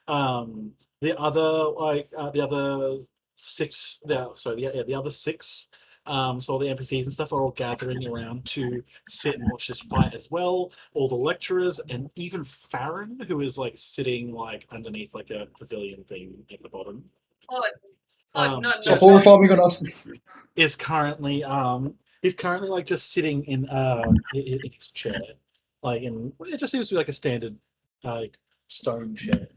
S4: The other the other six, the other six. So all the NPCs and stuff are all gathering around to sit and watch this fight as well. All the lecturers and even Farron, who is like sitting like underneath like a pavilion thing at the bottom.
S5: So horror farming on us.
S4: Is currently he's currently like just sitting in his chair, like in it just seems to be like a standard like stone chair.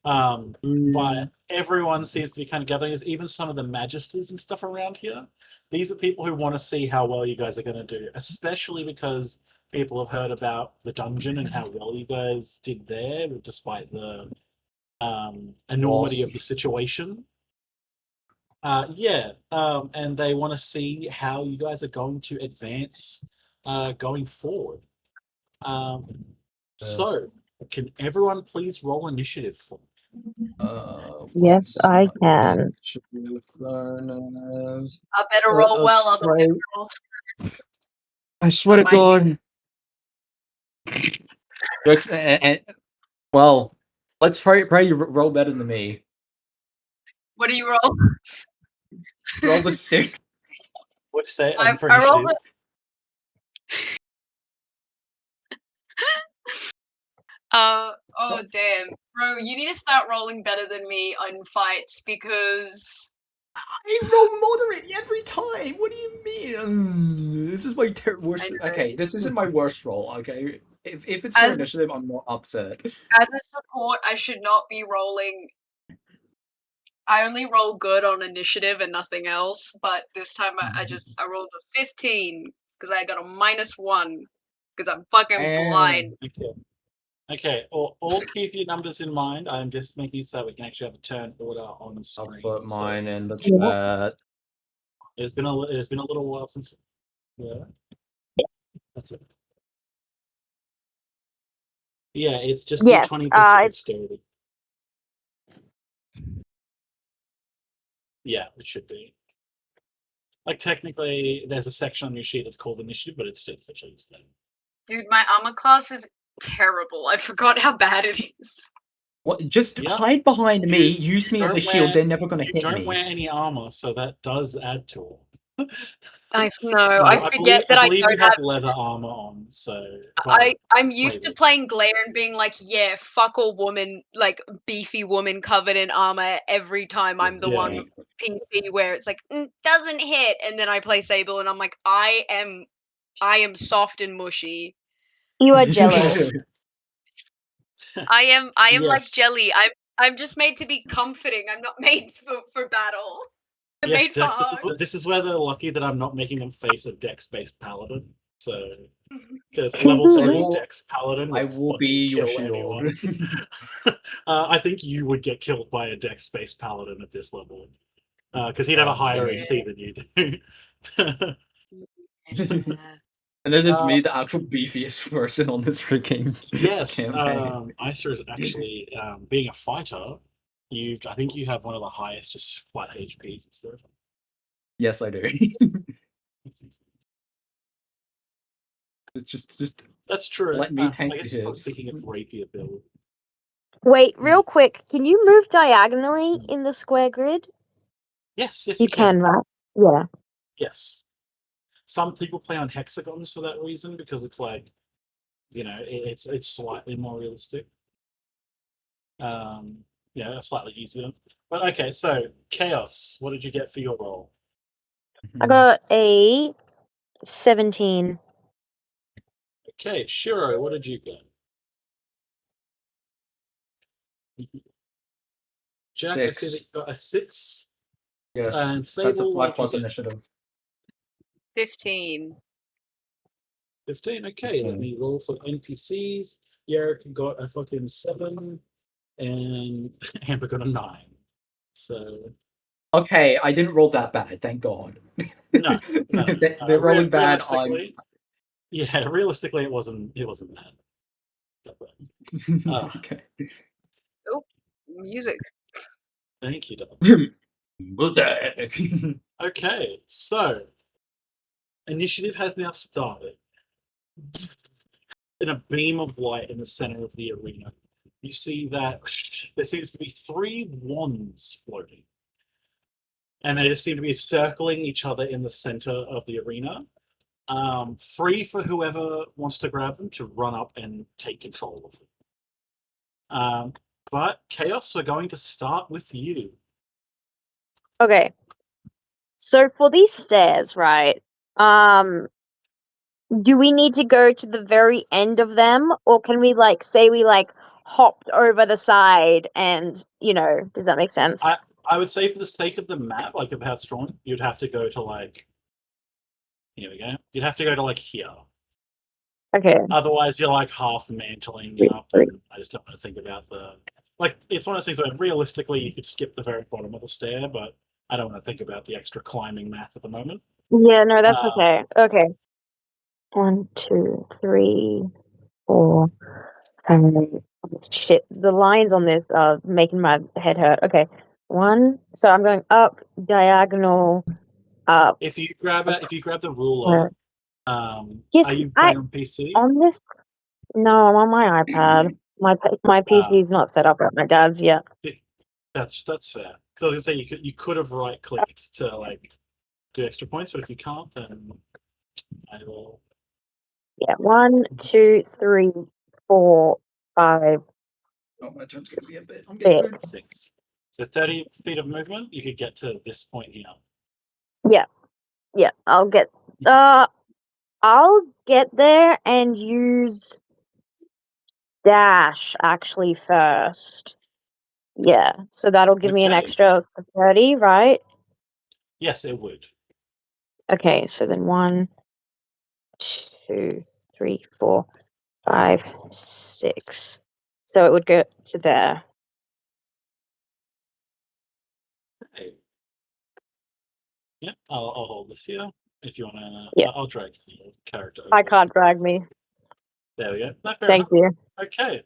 S4: But everyone seems to be kind of gathering. There's even some of the magisters and stuff around here. These are people who want to see how well you guys are going to do, especially because people have heard about the dungeon and how well you guys did there, despite the enormity of the situation. Yeah, and they want to see how you guys are going to advance going forward. So, can everyone please roll initiative for me?
S6: Yes,
S5: What's
S6: I
S5: my
S6: can.
S5: initiative bonus?
S1: I better roll well, otherwise
S5: Spray.
S1: we're all
S5: I swear to
S1: mind you.
S5: God. Jokes, well, let's pray you roll better than me.
S1: What do you roll?
S5: Roll the 6.
S4: What'd you say for
S1: I rolled
S4: initiative?
S1: Oh damn. Bro, you need to start rolling better than me on fights because
S5: I roll moderate every time. What do you mean? This is my worst.
S1: I know.
S5: Okay, this isn't my worst roll. Okay, if it's for
S1: As
S5: initiative, I'm not upset.
S1: as a support, I should not be rolling. I only roll good on initiative and nothing else, but this time I rolled a 15 because I got a -1 because I'm fucking blind.
S4: Okay. Okay, all keep your numbers in mind. I'm just making it so we can actually have a turn order on the
S5: I'll
S4: screen.
S5: put
S4: So
S5: mine in the
S6: Yeah.
S5: chat.
S4: it's been a little while since. Yeah, that's it. Yeah, it's just
S6: Yes,
S4: D20 plus your dexterity. Yeah, it should be. Like technically, there's a section on your sheet that's called initiative, but it's literally just there.
S1: Dude, my armor class is terrible. I forgot how bad it is.
S5: What? Just
S4: Yeah.
S5: hide behind me. Use me as a
S4: don't
S5: shield.
S4: wear-
S5: They're never gonna
S4: You
S5: hit
S4: don't
S5: me.
S4: wear any armor, so that does add to it.
S1: I know.
S4: So
S1: I forget that
S4: I
S1: I
S4: believe you
S1: don't
S4: have
S1: have.
S4: leather armor on. So, but
S1: I'm used to
S4: maybe.
S1: playing Glare and being like, yeah, fuck all woman, like beefy woman covered in armor every time I'm the one
S4: Yeah.
S1: PC where it's like doesn't hit, and then I play Sable and I'm like, I am soft and mushy.
S6: you are jealous.
S1: I am like
S4: Yes.
S1: jelly. I'm just made to be comforting. I'm not made for battle. I'm
S4: Yes,
S1: made for
S4: Dex.
S1: heart.
S4: This is where they're lucky that I'm not making them face a Dex-based paladin. So, because
S5: I
S4: level 3
S5: will.
S4: Dex paladin
S5: I
S4: would
S5: will
S4: fucking
S5: be your
S4: kill
S5: shield.
S4: anyone. I think you would get killed by a Dex-based paladin at this level, because he'd have a higher
S5: Yeah.
S4: AC than you do.
S5: And then there's me, the actual beefiest person on this freaking
S4: Yes,
S5: campaign.
S4: Isa is actually being a fighter. I think you have one of the highest just flat HPs and stuff.
S5: Yes, I do. just
S4: That's true.
S5: let me
S4: I
S5: tank
S4: guess I was
S5: his.
S4: thinking of rapier build.
S6: Wait, real quick, can you move diagonally in the square grid?
S4: Yes,
S6: You
S4: you can.
S6: can, right? Yeah.
S4: Yes. Some people play on hexagons for that reason because it's like, it's slightly more realistic. Yeah, slightly easier. But okay, so Chaos, what did you get for your roll?
S6: I got a 17.
S4: Okay, Shiro, what did you get? Jack, I see that
S5: 6.
S4: you got a 6.
S5: Yes,
S4: And
S5: that's a
S4: Sable, what
S5: 5
S4: did you
S5: plus
S4: get?
S5: initiative.
S1: 15.
S4: 15. Okay, let me roll for NPCs. Yerrick got a fucking 7, and Amber got a 9. So
S5: Okay, I didn't roll that bad, thank God.
S4: no.
S5: They're rolling bad.
S4: Realistically, it wasn't that bad.
S5: Okay.
S1: Oh, music.
S4: Thank you, Doug.
S5: Music.
S4: Okay, so initiative has now started. In a beam of light in the center of the arena, you see that there seems to be 3 wands floating. And they just seem to be circling each other in the center of the arena. Free for whoever wants to grab them to run up and take control of them. But Chaos, we're going to start with you.
S6: Okay. So for these stairs, right? Do we need to go to the very end of them, or can we say we hopped over the side and does that make sense?
S4: I would say for the sake of the map, like of how it's drawn, you'd have to go to here we go. You'd have to go to here.
S6: Okay.
S4: Otherwise, you're half mantling up, and I just don't want to think about it's one of those things where realistically you could skip the very bottom of the stair, but I don't want to think about the extra climbing math at the moment.
S6: Yeah, no, that's
S4: Uh,
S6: okay. Okay. 1, 2, 3, 4, 5. Shit, the lines on this are making my head hurt. Okay. 1. So I'm going up, diagonal, up.
S4: if you grab the ruler,
S6: Yes,
S4: are you
S6: I
S4: playing on PC?
S6: on this. No, I'm on my iPad. My PC is not set up at my dad's yet.
S4: That's fair. Because I was gonna say you could have right clicked to like do extra points, but if you can't, then I will.
S6: Yeah, 1, 2, 3, 4, 5,
S5: Oh, my turn's gonna be a bit. I'm getting food.
S6: 6.
S4: 6. So 30 feet of movement, you could get to this point here.
S6: Yeah, yeah. I'll get there and use dash actually first. Yeah, so that'll give me an
S4: Okay.
S6: extra 30, right?
S4: Yes, it would.
S6: Okay, so then 1, 2, 3, 4, 5, 6. So it would go to there.
S4: Okay. Yeah, I'll hold this here. If you want to,
S6: Yeah.
S4: I'll drag your character
S6: I
S4: over.
S6: can't drag me.
S4: There we go. No, fair
S6: Thank
S4: enough.
S6: you.
S4: Okay.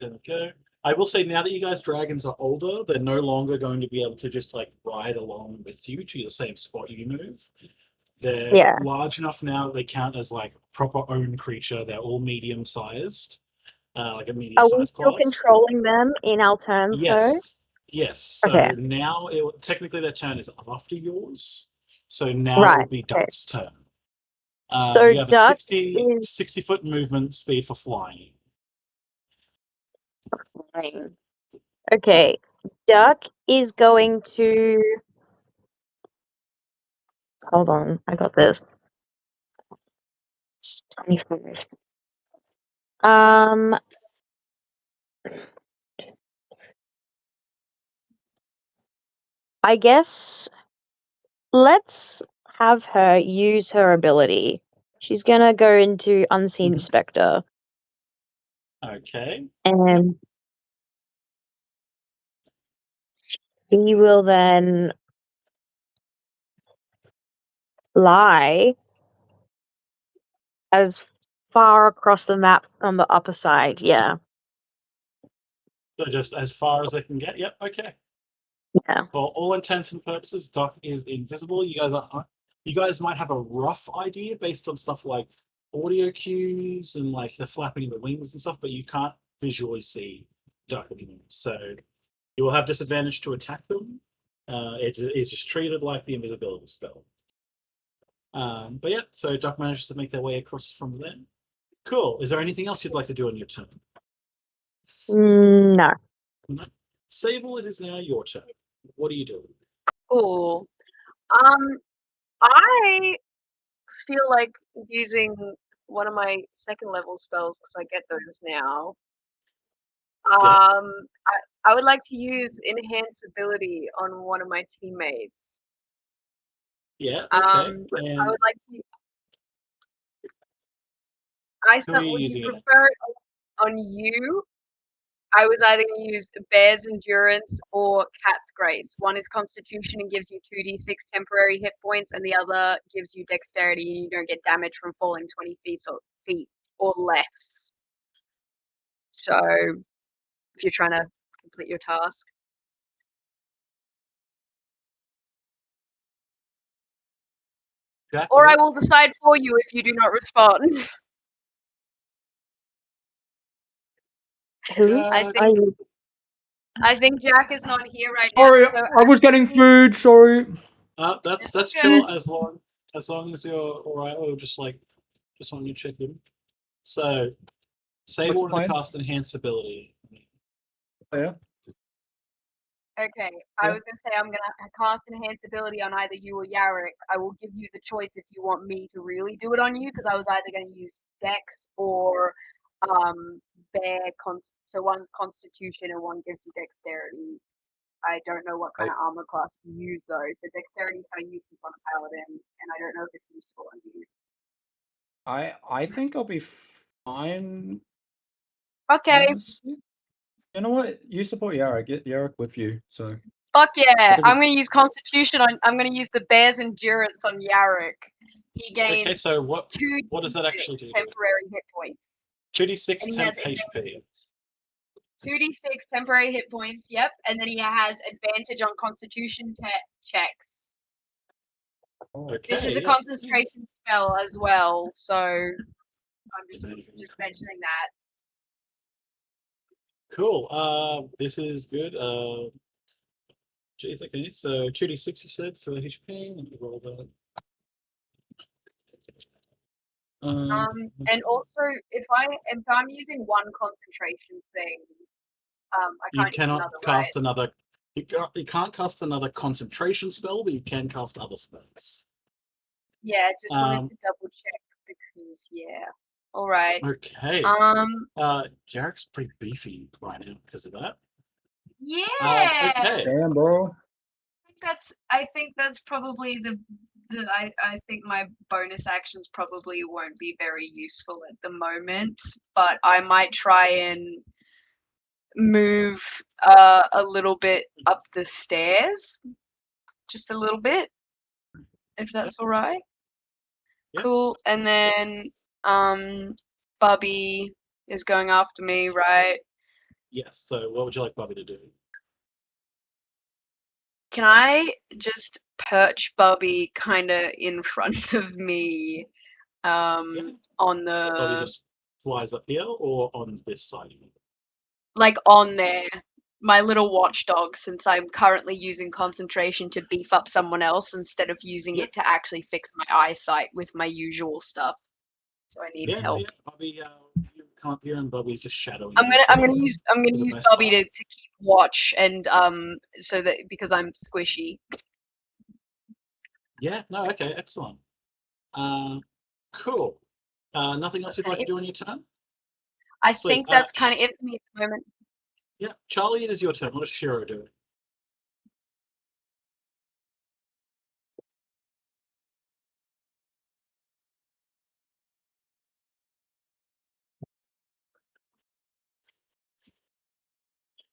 S4: There we go. I will say now that you guys dragons are older, they're no longer going to be able to just like ride along with you to the same spot you move. They're
S6: Yeah.
S4: large enough now that they count as like proper own creature. They're all medium sized, like a medium
S6: Are we
S4: sized
S6: still
S4: class.
S6: controlling them in our turns though?
S4: Yes. Yes. So
S6: Okay.
S4: now technically their turn is after yours. So now it will
S6: Right.
S4: be
S6: Okay.
S4: Duck's turn.
S6: So
S4: You have a
S6: duck
S4: 60
S6: is
S4: 60-foot movement speed for flying.
S6: flying. Okay. Duck is going to hold on, I got this. It's 25. I guess let's have her use her ability. She's gonna go into Unseen
S4: Mhm.
S6: Spectre
S4: Okay.
S6: and he will then lie as far across the map on the upper side. Yeah.
S4: So just as far as they can get. Yep. Okay.
S6: Yeah.
S4: For all intents and purposes, Duck is invisible. You guys might have a rough idea based on stuff like audio cues and like the flapping of the wings and stuff, but you can't visually see Duck anymore. So you will have disadvantage to attack them. It is just treated like the invisibility spell. But yeah, so Duck manages to make their way across from there. Cool. Is there anything else you'd like to do on your turn?
S6: No.
S4: No? Sable, it is now your turn. What are you doing?
S1: Cool. I feel like using one of my second level spells because I get those now.
S4: Yeah.
S1: I would like to use enhance ability on one of my teammates.
S4: Yeah. Okay.
S1: I
S4: And
S1: would like to.
S4: who are you
S1: Would you
S4: using it on?
S1: prefer it on you? I was either going to use Bear's Endurance or Cat's Grace. One is Constitution and gives you 2d6 temporary hit points, and the other gives you Dexterity and you don't get damage from falling 20 feet or less. So, if you're trying to complete your task.
S4: Jack,
S1: Or I
S4: again?
S1: will decide for you if you do not respond.
S6: Who
S1: I
S4: Jack.
S6: are
S1: think
S6: you?
S1: I think Jack is not here right now.
S5: Sorry,
S1: So
S5: I was getting food. Sorry.
S1: it's
S4: That's
S1: all good.
S4: chill as long as you're all right. We'll just want to check in. So Sable
S5: What's the
S4: wanted to
S5: plan?
S4: cast enhance ability.
S5: Oh, yeah.
S1: Okay, I
S5: Yeah.
S1: was gonna say I'm gonna cast enhance ability on either you or Yarrick. I will give you the choice if you want me to really do it on you, because I was either gonna use Dex or Bear. So one's Constitution and one gives you Dexterity. I don't know what kind of armor class you use though. So Dexterity is kind of useless on a paladin, and I don't know if it's useful on you.
S5: I think I'll be fine.
S1: Okay,
S5: Honestly. You know what? You support Yara. Get Yara with you. So
S1: Fuck yeah!
S5: Look at
S1: I'm
S5: this.
S1: gonna use Constitution on. I'm gonna use the Bear's Endurance on Yarrick. He gains
S4: Okay, so what
S1: 2d6
S4: does that actually do?
S1: temporary hit points,
S4: 2d6
S1: and he
S4: temp
S1: has
S4: HP.
S1: 2d6 temporary hit points. Yep, and then he has advantage on Constitution checks. This is
S4: Okay,
S1: a
S4: yeah.
S1: concentration spell as well, so I'm just mentioning that.
S4: Cool. This is good. Geez, okay, so 2d6 you said for HP. Let me roll that.
S1: And also, if I'm using one concentration thing, I
S4: You
S1: can't use
S4: cannot
S1: another, right?
S4: cast another. You can't cast another concentration spell, but you can cast other spells.
S1: Yeah, just wanted
S4: Um,
S1: to double check because yeah. All right.
S4: okay.
S1: Um.
S4: Jarek's pretty beefy right now because of that.
S1: Yeah.
S4: Okay.
S5: Damn, bro.
S1: I think that's probably I think my bonus actions probably won't be very useful at the moment, but I might try and move a little bit up the stairs, just a little bit, if that's all right.
S4: Yep.
S1: Cool. And then Bubby is going after me, right?
S4: Yes. So, what would you like Bobby to do?
S1: Can I just perch Bubby kind of in front of me
S4: Yeah.
S1: on
S4: Bobby
S1: the
S4: just flies up here or on this side of you?
S1: like on there, my little watchdog, since I'm currently using concentration to beef up someone else instead of using
S4: Yeah.
S1: it to actually fix my eyesight with my usual stuff. So I need
S4: Yeah. No.
S1: help.
S4: Yeah. Bobby, you come up here and Bobby's just shadowing
S1: I'm
S4: you
S1: gonna
S4: for
S1: I'm gonna use I'm gonna
S4: the
S1: use
S4: most
S1: Bubby
S4: part.
S1: to keep watch and so that because I'm squishy.
S4: Yeah. No. Okay. Excellent. Cool. Nothing else you'd like to do on your turn?
S1: I
S4: Sweet.
S1: think that's kind of it for me at the moment.
S4: Yeah. Charlie, it is your turn. What does Shiro do?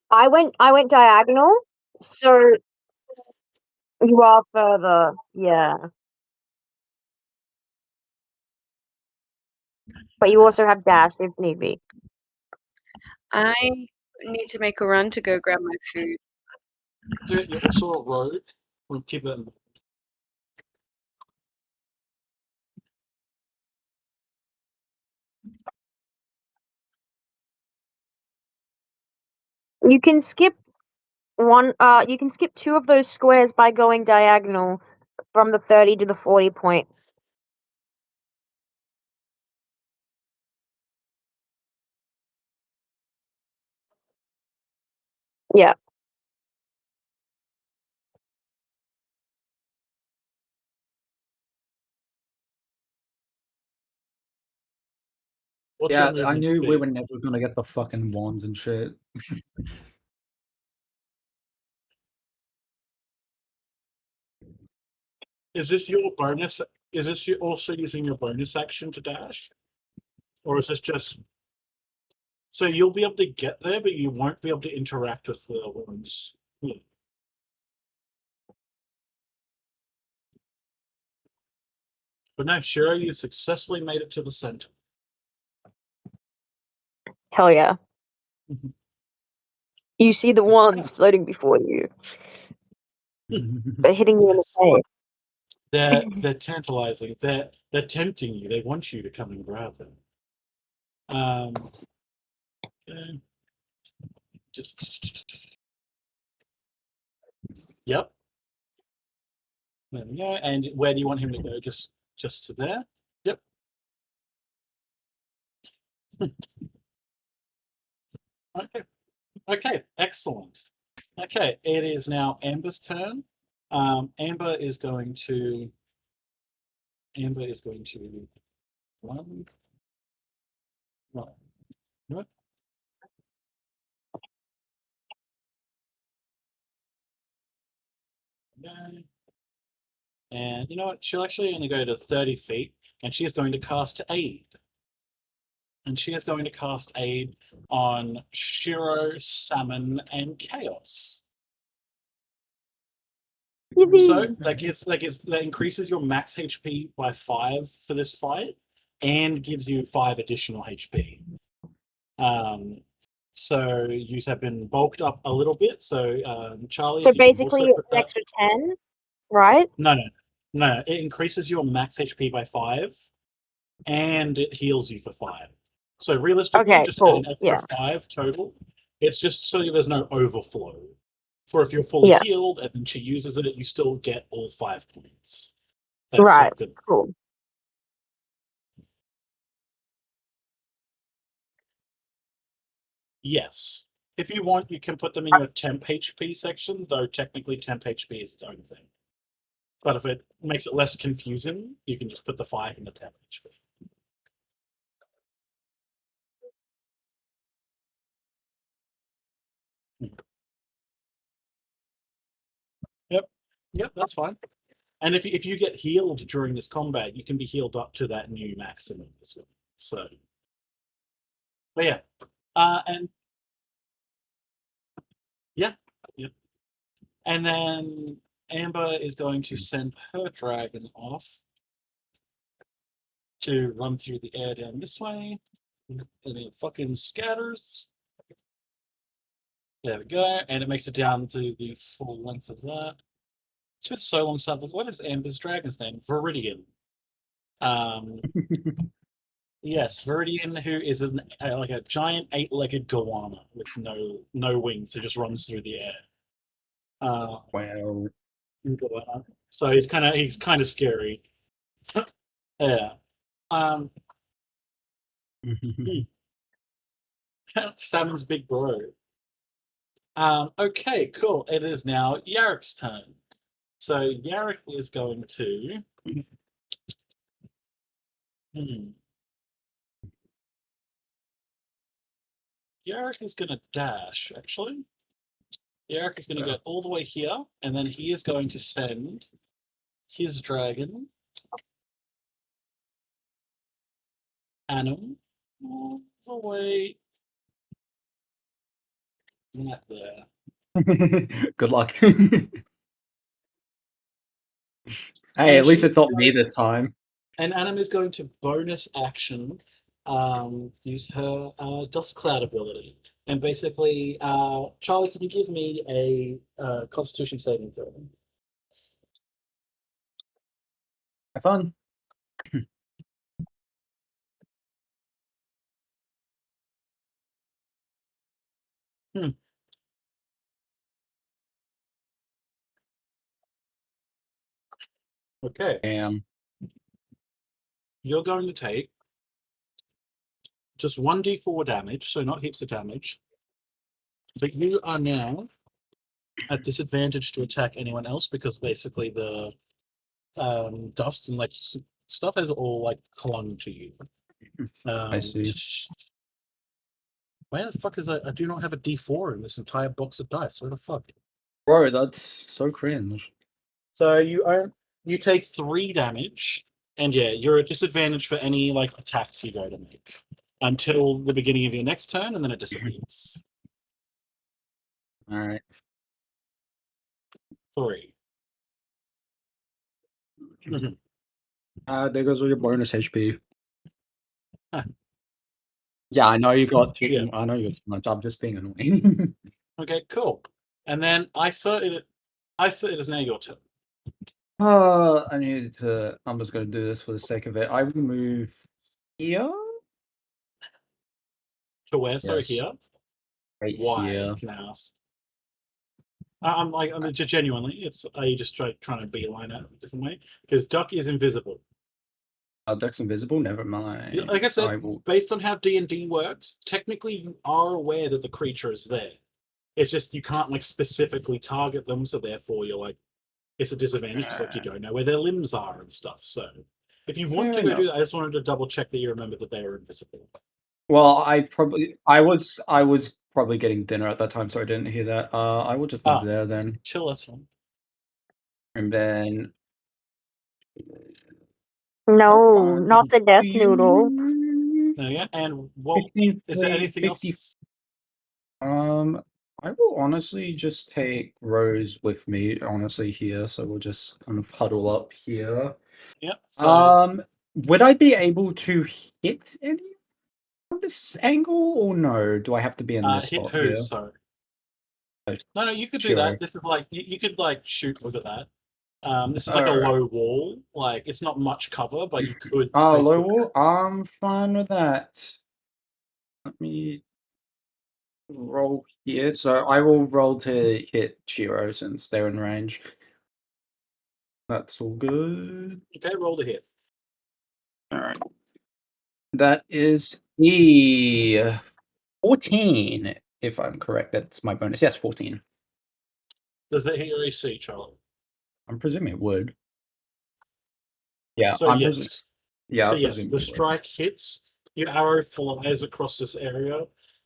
S6: I went diagonal, so you are further. Yeah, but you also have dash if need be.
S1: I need to make a run to go grab my food.
S4: So you're also a rogue. We'll keep that in mind.
S6: You can skip one. You can skip two of those squares by going diagonal from the 30 to the 40 point. Yeah.
S4: What's your
S5: Yeah, I
S4: movement
S5: knew we
S4: speed?
S5: were never gonna get the fucking wands and shit.
S4: Is this your bonus? Is this also using your bonus action to dash? Or is this just so you'll be able to get there, but you won't be able to interact with the ones? But no, Shiro, you successfully made it to the center.
S6: Hell yeah. You see the wands floating before you. They're hitting you in
S4: Yes.
S6: the
S4: They're tantalizing. They're tempting you. They want you to come and grab them. Okay. Yep. There we go. And where do you want him to go? Just to there? Yep. Okay. Okay. Excellent. Okay. It is now Amber's turn. Amber is going to one. Right. No. No. And you know what? She'll actually only go to 30 feet, and she's going to cast Aid. And she is going to cast Aid on Shiro, Salmon, and Chaos. So that increases your max HP by 5 for this fight, and gives you 5 additional HP. So you have been bulked up a little bit. So Charlie,
S6: So
S4: if you can also
S6: basically,
S4: put
S6: an
S4: that.
S6: extra 10, right?
S4: No. It increases your max HP by 5, and it heals you for 5. So realistically,
S6: Okay,
S4: just add
S6: cool.
S4: an extra
S6: Yeah.
S4: 5 total. It's just so there's no overflow. For if you're fully
S6: Yeah.
S4: healed and then she uses it, you still get all 5 points. That's
S6: Right.
S4: like the
S6: Cool.
S4: yes. If you want, you can put them in your temp HP section, though technically temp HP is its own thing. But if it makes it less confusing, you can just put the 5 in the temp HP. Yep, that's fine. And if you get healed during this combat, you can be healed up to that new maximum as well. So, but yeah, and yeah, and then Amber is going to send her dragon off to run through the air down this way, and it fucking scatters. There we go, and it makes it down to the full length of that. It's been so long since. What is Amber's dragon's name? Viridian. Yes, Viridian, who is like a giant 8-legged goanna with no wings, so just runs through the air.
S5: Wow.
S4: So he's kind of scary. Yeah. Salmon's big bro. Okay, cool. It is now Yarrick's turn. So Yarrick is going to. Yarrick is going to dash, actually. Yarrick is going to go all the way here, and then he is going to send his dragon, Annam, all the way right there.
S5: Good luck. Hey, at least it's not me this time.
S4: And Annam is going to bonus action use her Dust Cloud ability. And basically, Charlie, can you give me a Constitution saving throw?
S5: Have fun.
S4: Okay. You're going to take just 1d4 damage, so not heaps of damage. But you are now at disadvantage to attack anyone else because basically the dust and like stuff has all like clung to you.
S5: I see.
S4: Where the fuck is I do not have a d4 in this entire box of dice. Where the fuck?
S5: Bro, that's so cringe.
S4: So you take 3 damage, and yeah, you're at disadvantage for any like attacks you go to make until the beginning of your next turn, and then it disappears.
S5: All right.
S4: 3.
S5: There goes all your bonus HP.
S4: Huh.
S5: Yeah, I know you got too.
S4: Yeah.
S5: I know you got too much. I'm just being annoying.
S4: Okay, cool. And then Isa, it is now your turn.
S5: I need to. I'm just going to do this for the sake of it. I will move here.
S4: To where? Sorry,
S5: Yes.
S4: here.
S5: Right
S4: Why?
S5: here.
S4: Can I ask? I'm just genuinely. It's are you just trying to beeline it a different way? Because Duck is invisible.
S5: Duck's invisible. Never mind.
S4: Like I said, based on how D&D works, technically you are aware that the creature is there. It's just you can't like specifically target them, so therefore you're like it's a disadvantage because like you don't know where their limbs are and stuff. So if you want to go do that, I just wanted to double check that you remember that they are invisible.
S5: Well, I was probably getting dinner at that time, so I didn't hear that. I will just move there then.
S4: Chill, that's fine.
S5: And then
S6: No, not the death noodle.
S4: Yeah, and what
S5: 15,
S4: is there
S5: 20,
S4: anything
S5: 50,
S4: else?
S5: I will honestly just take Rose with me, honestly, here. So we'll just kind of huddle up here.
S4: Yep. So
S5: Would I be able to hit any from this angle, or no? Do I have to be in this
S4: hit
S5: spot
S4: who?
S5: here?
S4: Sorry.
S5: Oh,
S4: No, you could do
S5: Shiro.
S4: that. This is like you could like shoot over that. This is like a
S5: Alright.
S4: low wall. Like it's not much cover, but you could
S5: Oh, low
S4: basically.
S5: wall? I'm fine with that. Let me roll here. So I will roll to hit Shiro since they're in range. That's all good.
S4: Okay, roll the hit.
S5: Alright. That is the 14, if I'm correct. That's my bonus. Yes, 14.
S4: Does it hit your AC, Charlie?
S5: I'm presuming it would. Yeah,
S4: So
S5: I'm
S4: yes.
S5: yeah,
S4: So
S5: I'm
S4: yes,
S5: presuming
S4: the
S5: it would.
S4: strike hits. Your arrow flies across this area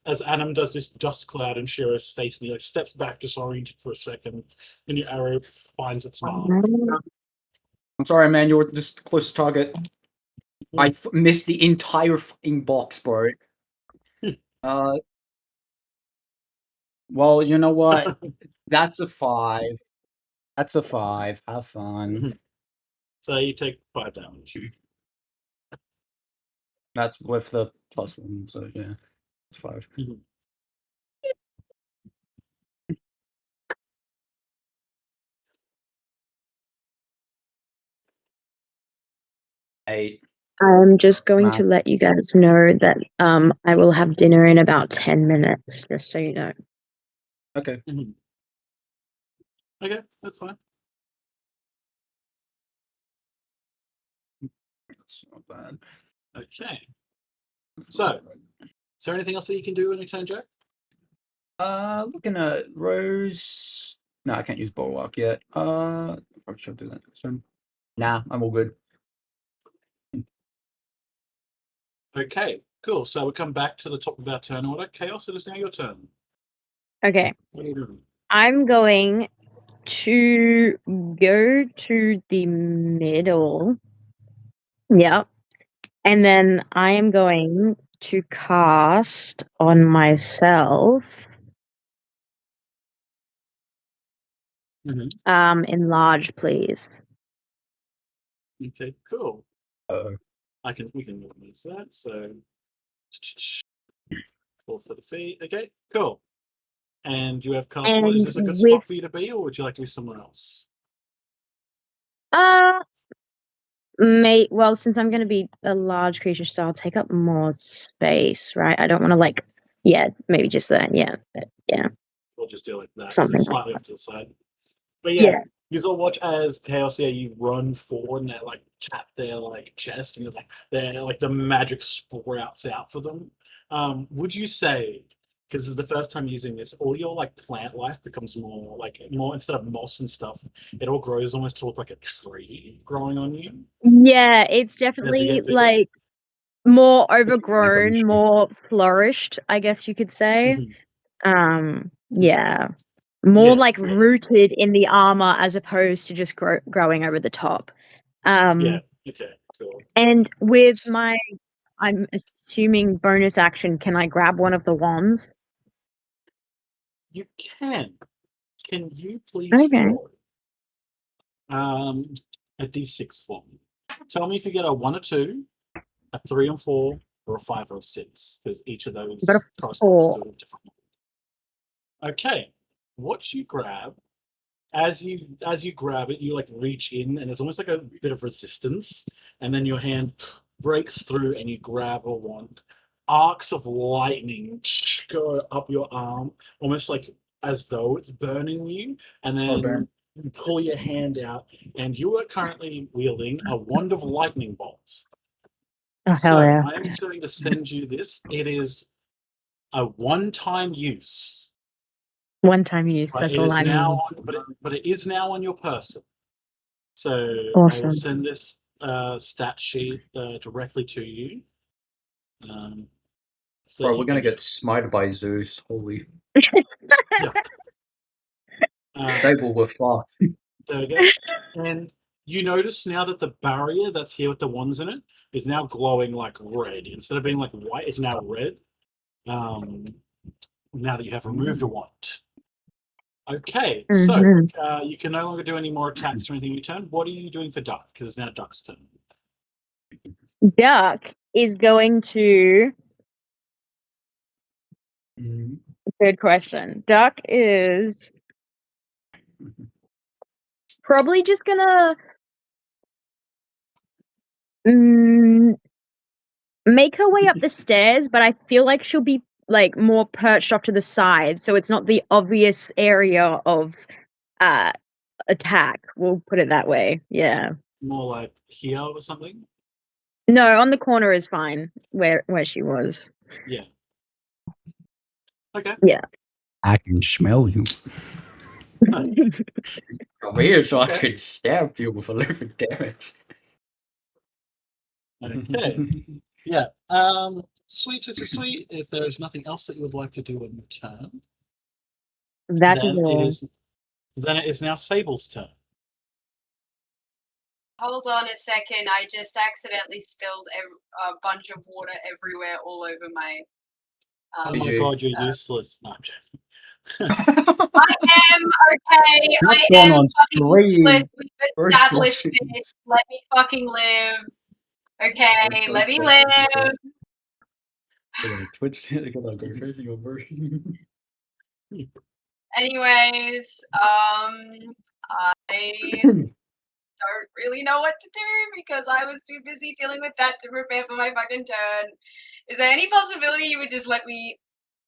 S4: as Adam does this dust cloud in Shiro's face, and he like steps back disoriented for a second, and your arrow finds its mark.
S5: I'm sorry, man. You're just close target. I missed the entire fucking box, bro. Uh, well, you know what? That's a 5. That's a 5. Have fun.
S4: So you take 5 damage.
S5: That's with the +1, so yeah, it's 5.
S4: Mhm.
S5: 8.
S6: I'm just going
S5: Nah.
S6: to let you guys know that I will have dinner in about 10 minutes, just so you know.
S5: Okay.
S4: Okay, that's fine.
S5: That's not bad.
S4: Okay. So, is there anything else that you can do on your turn, Jack?
S5: Looking at Rose. No, I can't use Bulwark yet. Probably should do that next time. Nah, I'm all good.
S4: Okay, cool. So we come back to the top of our turn order. Chaos, it is now your turn.
S6: Okay,
S4: What are you doing?
S6: I'm going to go to the middle. Yep. And then I am going to cast on myself enlarge, please.
S4: Okay, cool.
S5: Uh-oh.
S4: We can minimize that. So 4 for the fee. Okay, cool. And you have castle. Is
S6: And
S4: this a good
S6: with
S4: spot for you to be, or would you like to be somewhere else?
S6: well, since I'm going to be a large creature, so I'll take up more space, right? I don't want to maybe just that, yeah, yeah,
S4: We'll just do it like that. So
S6: something like
S4: slightly off to the side. But yeah,
S6: yeah.
S4: you all watch as Chaos, yeah, you run forward and they like tap their like chest and they're like the magic sprouts out for them. Would you say, because this is the first time using this, all your like plant life becomes more instead of moss and stuff, it all grows almost to look like a tree growing on you
S6: Yeah, it's
S4: as you
S6: definitely
S4: get bigger?
S6: like more
S5: Really
S6: overgrown,
S5: punished.
S6: more flourished, I guess you could say.
S4: Mhm.
S6: Yeah. More
S4: Yeah,
S6: like rooted in the armor as opposed to just growing over the top.
S4: yeah.
S6: Um,
S4: Okay, cool.
S6: and with my, I'm assuming bonus action, can I grab one of the wands?
S4: You can. Can you please
S6: Okay.
S4: roll um, a d6 for me? Tell me if you get a 1 or 2, a 3 and 4, or a 5 or a 6, because each of
S6: Got a
S4: those corresponds
S6: 4.
S4: to a different one. Okay, what you grab as you grab it, you like reach in, and there's almost like a bit of resistance, and then your hand breaks through, and you grab a wand. Arcs of lightning go up your arm, almost like as though it's burning you, and
S5: Oh, damn.
S4: then you pull your hand out, and you are currently wielding a wand of lightning bolt.
S6: Oh, hell
S4: So
S6: yeah.
S4: I am going to send you this. It is a one-time use.
S6: One-time use,
S4: Right?
S6: that's
S4: It
S6: all
S4: is
S6: I
S4: now
S6: need.
S4: on, but it is now on your person. So I will
S6: Awesome.
S4: send this stat sheet directly to you, so
S5: Bro,
S4: that
S5: we're
S4: you
S5: gonna
S4: can
S5: get
S4: just
S5: smited by Zeus. Holy.
S4: yeah.
S5: Sable, we're fucked.
S4: There we go. And you notice now that the barrier that's here with the wands in it is now glowing like red. Instead of being like white, it's now red. Um, now that you have removed a wand. Okay,
S6: Mhm.
S4: so you can no longer do any more attacks or anything in your turn. What are you doing for Duck? Because it's now Duck's turn.
S6: Duck is going to.
S5: Mhm.
S6: Good question. Duck is probably just gonna make her way up the stairs, but I feel like she'll be like more perched off to the side, so it's not the obvious area of attack. We'll put it that way. Yeah.
S4: More like here or something?
S6: No, on the corner is fine. Where she was.
S4: Yeah. Okay.
S6: Yeah.
S5: I can smell you. Come here so I could stab you with 11 damage.
S4: Okay. Yeah. Sweet. If there is nothing else that you would like to do in your turn,
S6: That is
S4: then
S6: all.
S4: it is now Sable's turn.
S1: Hold on a second. I just accidentally spilled a bunch of water everywhere, all over my.
S4: Oh
S5: Did
S4: my
S5: you?
S4: god, you're useless. No, I'm joking.
S1: I am okay.
S5: What's
S1: I
S5: going
S1: am
S5: on
S1: fucking
S5: stream?
S1: useless. We've
S5: First
S1: established
S5: watching.
S1: this. Let me fucking live. Okay, let me live.
S5: Twitch, they're gonna go crazy over.
S1: Anyways, I don't really know what to do because I was too busy dealing with that to prepare for my fucking turn. Is there any possibility you would just let me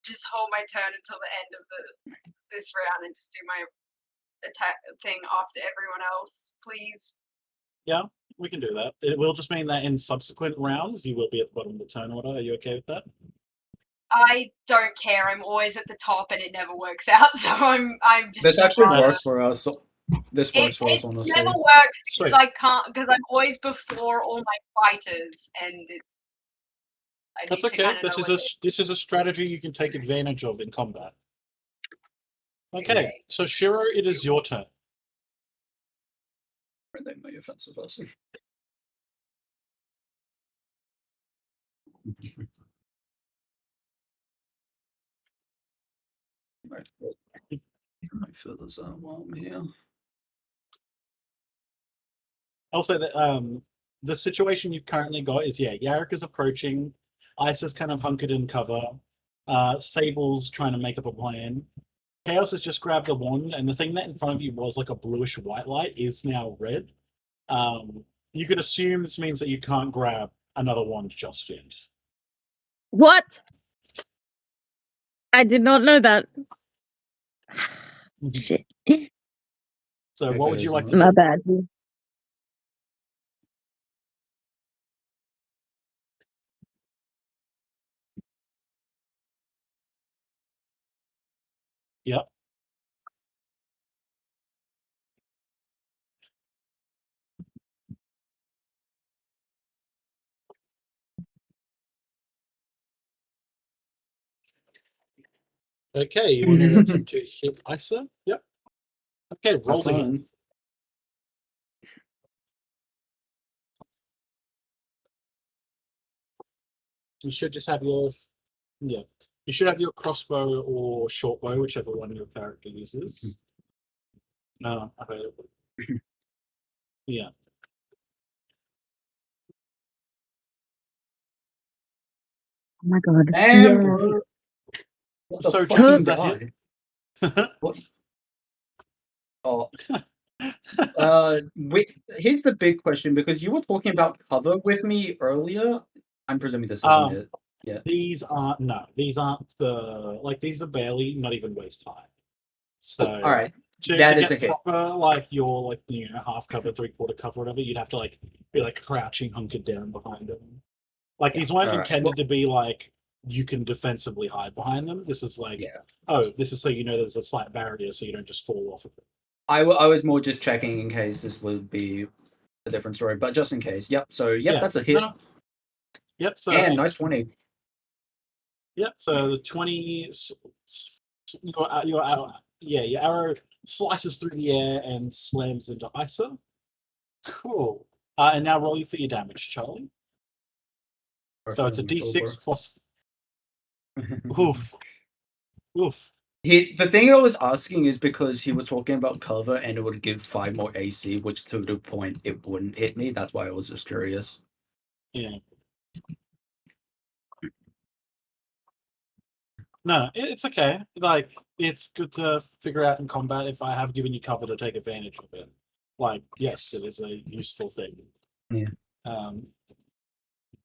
S1: just hold my turn until the end of this round and just do my attack thing after everyone else, please?
S4: Yeah, we can do that. It will just mean that in subsequent rounds you will be at the bottom of the turn order. Are you okay with that?
S1: I don't care. I'm always at the top and it never works out, so I'm just
S5: This actually
S1: rather.
S5: works for us. This works for us,
S1: It
S5: honestly.
S1: never works because
S4: Sweet.
S1: I can't, because I'm always before all my fighters, and I
S4: That's
S1: need to
S4: okay.
S1: kind of know what
S4: This is a strategy you can take advantage of in combat. Okay,
S1: Okay.
S4: so Shiro, it is your turn.
S5: They may offensive us. Right. My feathers are warm here.
S4: Also, the situation you've currently got is Yarrick is approaching, Isa's kind of hunkered in cover, Sable's trying to make up a plan. Chaos has just grabbed a wand, and the thing that in front of you was like a bluish white light is now red. You could assume this means that you can't grab another wand just yet.
S6: What? I did not know that. Shit.
S4: So, what would you like to
S6: My
S4: do?
S6: bad.
S4: Yep. Okay, you want to attempt to hit Isa? Yep. Okay, roll to hit. You should just have your You should have your crossbow or short bow, whichever one your character uses. Available. Yeah.
S6: Oh my god.
S5: Damn,
S6: Yes.
S5: what the
S4: So,
S5: fuck
S4: Jack,
S5: you
S4: is that hit?
S5: What? Oh, here's the big question, because you were talking about cover with me earlier. I'm presuming this isn't it. Yeah.
S4: These aren't these are barely not even waist high. So
S5: all right.
S4: to
S5: That is
S4: get
S5: okay.
S4: proper your half cover, 3/4 cover, whatever, you'd have to be crouching hunkered down behind them. These weren't
S5: All right,
S4: intended to be you can defensively hide behind them. This is this is so you know there's a slight barrier so you don't just fall off of it.
S5: I was more just checking in case this would be a different story, but just in case. Yep. So
S4: Yeah.
S5: that's a hit.
S4: No. Yep. So
S5: and nice 20.
S4: Yep. So the 20, your arrow slices through the air and slams into Isa. Cool. And now roll you for your damage, Charlie. So it's a D6 plus. Oof. Oof.
S5: The thing I was asking is because he was talking about cover and it would give 5 more AC, which to the point it wouldn't hit me. That's why I was just curious.
S4: Yeah. No, it's okay. Like, it's good to figure out in combat if I have given you cover to take advantage of it. Like, yes, it is a useful thing.
S5: Yeah.
S4: Um,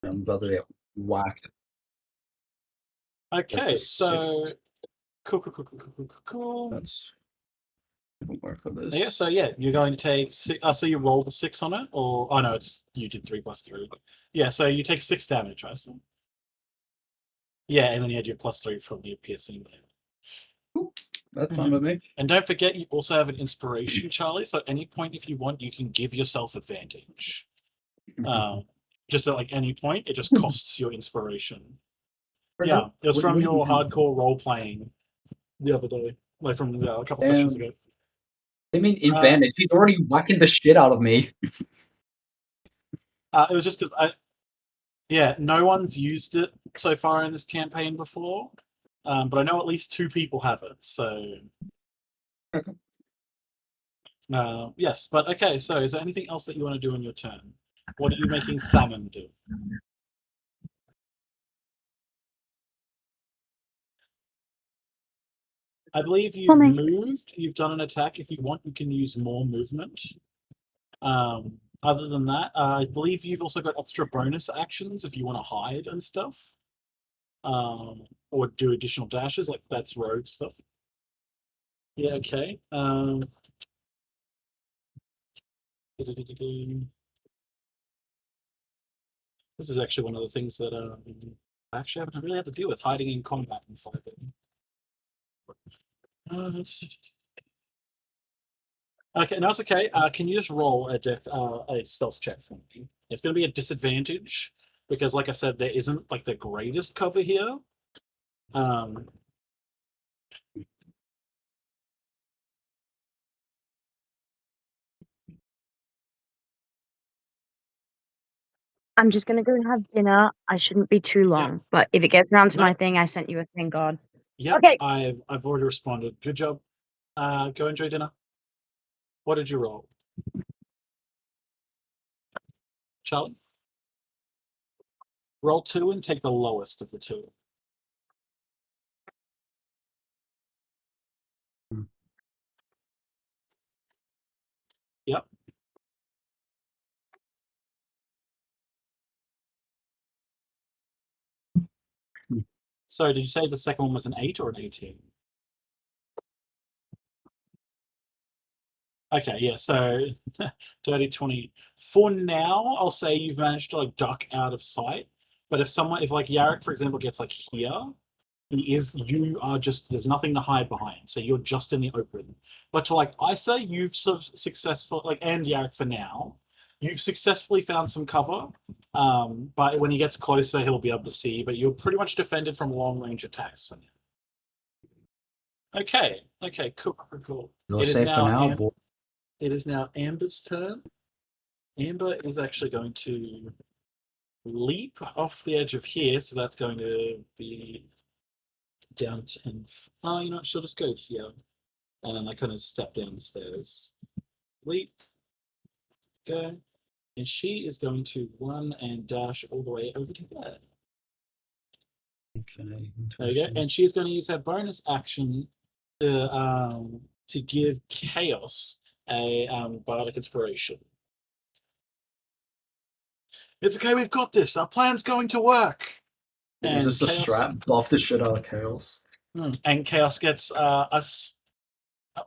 S5: I'm about to get whacked.
S4: okay,
S5: just
S4: so
S5: six.
S4: cool.
S5: That's different work of this.
S4: Yeah, so yeah, you're going to take six. So you rolled a 6 on it, or oh no, it's you did 3 plus 3. Yeah, so you take 6 damage, I assume. Yeah, and then you had your +3 from your piercing.
S5: That's fine with me.
S4: And don't forget, you also have an inspiration, Charlie. So at any point, if you want, you can give yourself advantage. Just at like any point, it just costs your inspiration. Yeah, it was from your hardcore role playing the other day, like from a couple sessions ago.
S5: I mean, advantage. He's already whacking the shit out of me.
S4: It was just because yeah, no one's used it so far in this campaign before, but I know at least 2 people have it. So, yes, but okay. So, is there anything else that you want to do in your turn? What are you making Salmon do? I believe you've moved. You've done an attack. If you want, you can use more movement. Other than that, I believe you've also got extra bonus actions if you want to hide and stuff, or do additional dashes. Like that's rogue stuff. Yeah. Okay. This is actually one of the things that I actually haven't really had to deal with, hiding in combat and fighting. Okay, no, it's okay. Can you just roll a stealth check for me? It's going to be a disadvantage because, like I said, there isn't like the greatest cover here.
S6: I'm just gonna go have dinner. I shouldn't be too long, but if it gets around to my thing, I sent you a thank God.
S4: Yep,
S6: Okay.
S4: I've already responded. Good job. Go enjoy dinner. What did you roll, Charlie? Roll 2 and take the lowest of the 2. Yep. So did you say the second one was an 8 or an 18? Okay, yeah, so dirty 20. For now, I'll say you've managed to like duck out of sight. But if like Yarrick, for example, gets like here, you are just, there's nothing to hide behind. So you're just in the open. But to like Isa, you've sort of successful, like, and Yarrick for now, you've successfully found some cover. But when he gets closer, he'll be able to see you. But you're pretty much defended from long range attacks for now. Okay, cool.
S5: You're safe for now, boy.
S4: It is now Amber's turn. Amber is actually going to leap off the edge of here, so that's going to be down 10. Oh, you know what? She'll just go here. And then I kind of step down the stairs. Leap. Go. And she is going to run and dash all the way over to there.
S5: Okay.
S4: There you go. And she's going to use her bonus action to give Chaos a bardic inspiration. It's okay, we've got this. Our plan's going to work.
S5: And just a strap buff the shit out of Chaos.
S4: And Chaos gets us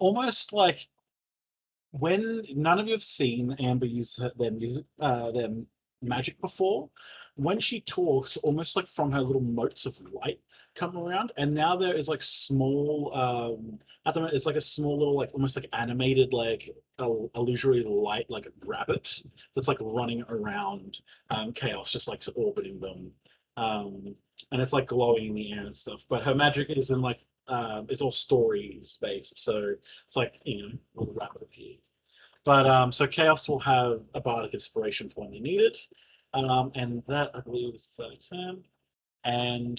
S4: almost like when none of you have seen Amber use their magic before. When she talks, almost like from her little motes of light come around, and now there is like small at the moment it's like a small little like almost like animated like illusory light like a rabbit that's like running around Chaos, just like orbiting them, and it's like glowing in the air and stuff. But her magic is in like it's all stories based, so it's like, you know, a little rabbit appeared. But so Chaos will have a bardic inspiration for when they need it. And that I believe is 30 turn. And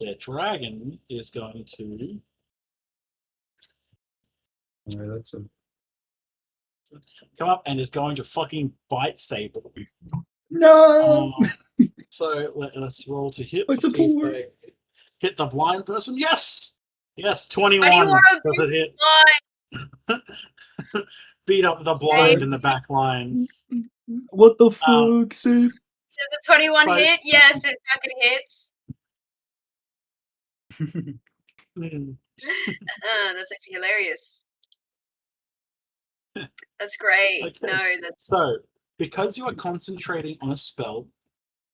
S4: The dragon is going to
S5: That's a...
S4: come up and is going to fucking bite Sable.
S5: No!
S4: So let's roll to hit
S5: It's
S4: to
S5: a
S4: see if
S5: poor.
S4: they hit the blind person. Yes! Yes,
S1: Why do you
S4: 21.
S1: want
S4: Does
S1: to
S4: it hit?
S1: blind?
S4: Beat up the blind in the back lines.
S5: What the fuck, Sid?
S1: Does the 21
S4: But-
S1: hit? Yes, it fucking hits.
S4: Mm.
S1: That's actually hilarious. That's great.
S4: Okay.
S1: No, that's
S4: So, because you are concentrating on a spell,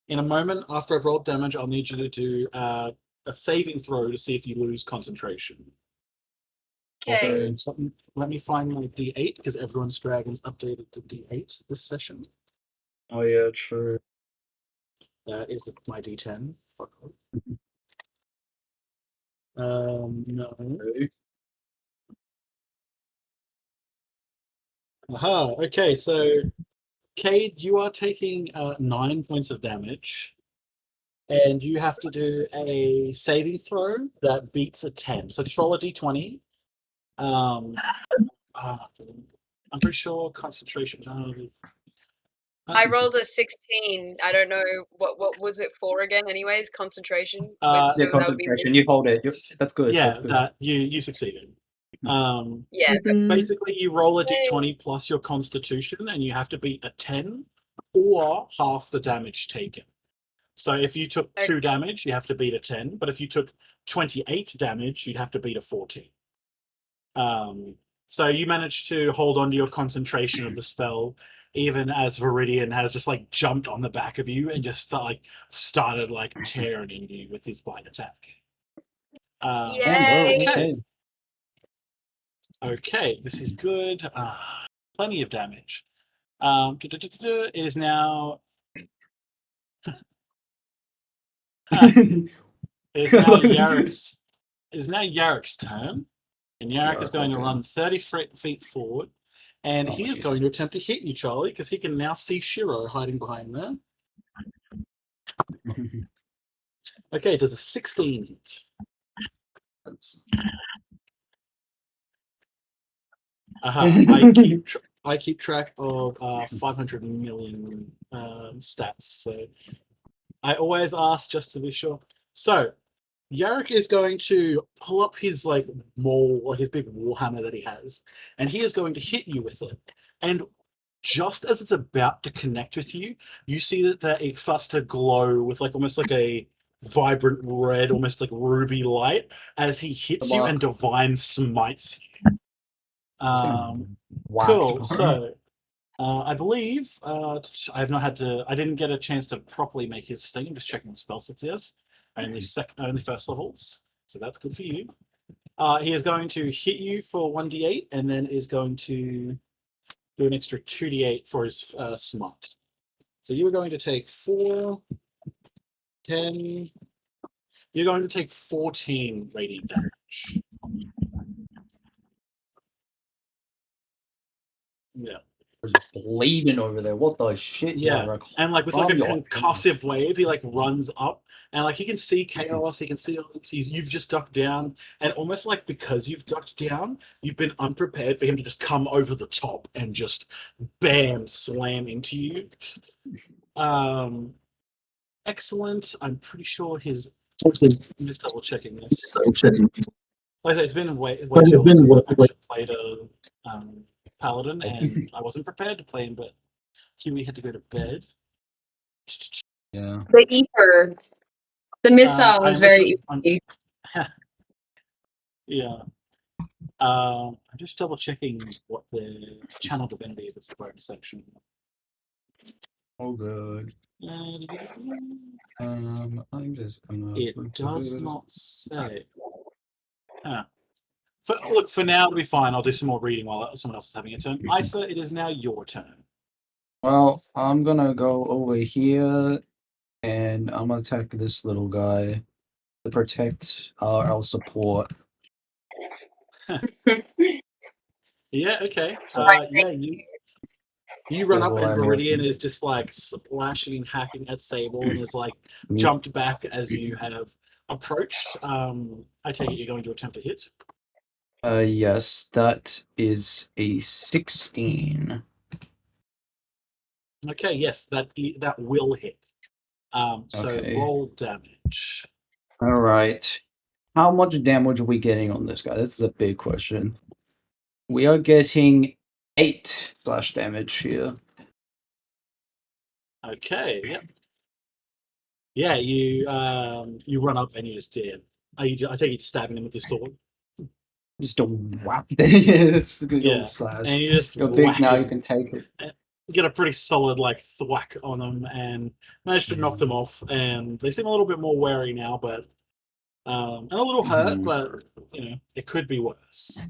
S4: in a moment after I've rolled damage, I'll need you to do a saving throw to see if you lose concentration.
S1: okay.
S4: Also, let me find my D8 because everyone's dragons updated to D8 this session.
S5: Oh yeah, true.
S4: That is my D10. Fuck off. No.
S5: Okay.
S4: Aha. Okay, so Cade, you are taking 9 points of damage, and you have to do a saving throw that beats a 10. So just roll a D20. I'm pretty sure concentration.
S1: I rolled a 16. I don't know what was it for again. Anyways, concentration.
S4: Uh,
S1: So
S5: Yeah,
S1: that would be
S5: concentration. You hold it. That's good.
S4: Yeah,
S5: That's good.
S4: that you succeeded.
S1: yeah.
S4: Basically, you roll a d20 plus your constitution, and you have to beat a 10 or half the damage taken. So if you took 2 damage, you have to beat a 10. But if you took 28 damage, you'd have to beat a 14. So you managed to hold on to your concentration of the spell, even as Viridian has just like jumped on the back of you and just started like tearing into you with his bite attack.
S1: Yay.
S4: Okay. Okay, this is good. Plenty of damage. It is now. It is now Yarrick's. It is now Yarrick's turn, and Yarrick is going to run 30 feet forward, and he is going to attempt to hit you, Charlie, because he can now see Shiro hiding behind there. Okay, does a 16 hit? I keep track of 500 million stats, so I always ask just to be sure. So Yarrick is going to pull up his maul, or his big warhammer that he has, and he is going to hit you with it. And just as it's about to connect with you, you see that it starts to glow with almost like a vibrant red, almost like ruby light as he hits you and divine smites you. Cool. So, I believe I didn't get a chance to properly make his thing. I'm just checking the spell sets. Yes, only first levels, so that's good for you. He is going to hit you for 1d8, and then is going to do an extra 2d8 for his smite. So you are going to take 4, 10. You're going to take 14 radiant damage. Yeah.
S5: Bleeding over there. What the shit?
S4: Yeah, and with a concussive wave, he runs up, and he can see chaos. He can see you've just ducked down, and almost because you've ducked down, you've been unprepared for him to just come over the top and just bam slam into you. Excellent. I'm pretty sure his. I'm just double checking this. Like I said, it's been way too long since I've actually played a paladin, and I wasn't prepared to play him, but Huey had to go to bed.
S5: Yeah.
S1: The ether. The missile was very easy.
S4: Yeah. I'm just double checking what the channel divinity is. It's a bonus section.
S5: Oh good. I'm just gonna.
S4: It does not say. Look, for now it'll be fine. I'll do some more reading while someone else is having a turn. Isa, it is now your turn.
S5: Well, I'm gonna go over here, and I'm gonna attack this little guy to protect our support.
S4: Yeah. Okay.
S1: Right,
S4: yeah. You run up, and Viridian is just splashing and hacking at Sable, and is jumped back as you have approached. I take it you're going to attempt to hit.
S5: Yes, that is a 16.
S4: Okay, yes, that will hit. So
S5: Okay.
S4: roll damage.
S5: All right. How much damage are we getting on this guy? That's a big question. We are getting 8 slash damage here.
S4: Okay, yep. Yeah, you run up and you just did. I take it stabbing him with your sword.
S5: Just a whack. It's a good
S4: Yeah,
S5: old slash.
S4: and you just
S5: You're big
S4: whack
S5: now,
S4: him.
S5: you can take it.
S4: Get a pretty solid like thwack on them and manage to knock them off. And they seem a little bit more wary now, but and a little hurt, but it could be worse.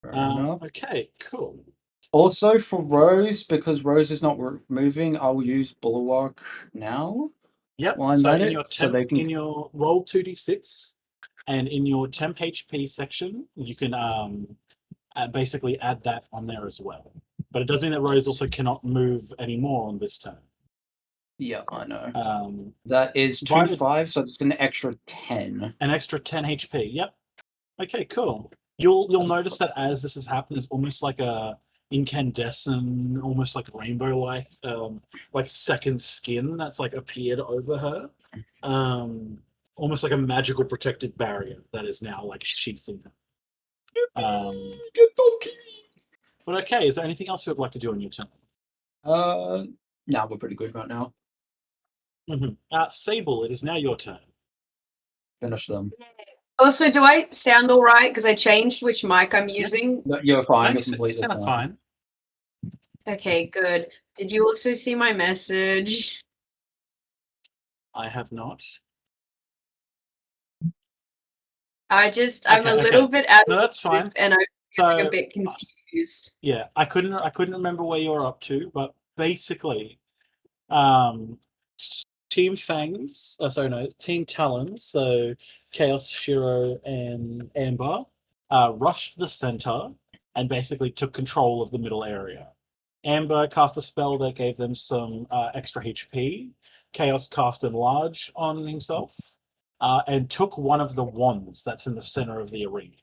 S5: Fair enough.
S4: Okay, cool.
S5: Also for Rose, because Rose is not moving, I'll use Bulwark now.
S4: Yep.
S5: While I'm
S4: So
S5: at
S4: in
S5: it,
S4: your
S5: so they can...
S4: in your roll 2d6, and in your temp HP section, you can basically add that on there as well. But it does mean that Rose also cannot move anymore on this turn.
S5: Yeah, I know. That is 2/5, so it's an extra 10.
S4: An extra 10 HP. Yep. Okay, cool. You'll notice that as this has happened, there's almost like a incandescent, almost like rainbow-like, like second skin that's like appeared over her. Almost like a magical protective barrier that is now like sheathing her. But okay, is there anything else you would like to do on your turn?
S5: No, we're pretty good right now.
S4: Sable, it is now your turn.
S5: Finish them.
S1: Also, do I sound all right? Because I changed which mic I'm using.
S5: No, you're fine.
S4: No, you sound fine.
S1: Okay, good. Did you also see my message?
S4: I have not.
S1: I'm a little bit out of
S4: that's fine.
S1: And I'm feeling a bit confused.
S4: Yeah, I couldn't remember where you're up to, but basically, Team Fangs, Team Talons, so Chaos, Shiro, and Amber, rushed the center and basically took control of the middle area. Amber cast a spell that gave them some extra HP. Chaos cast Enlarge on himself, and took one of the wands that's in the center of the arena.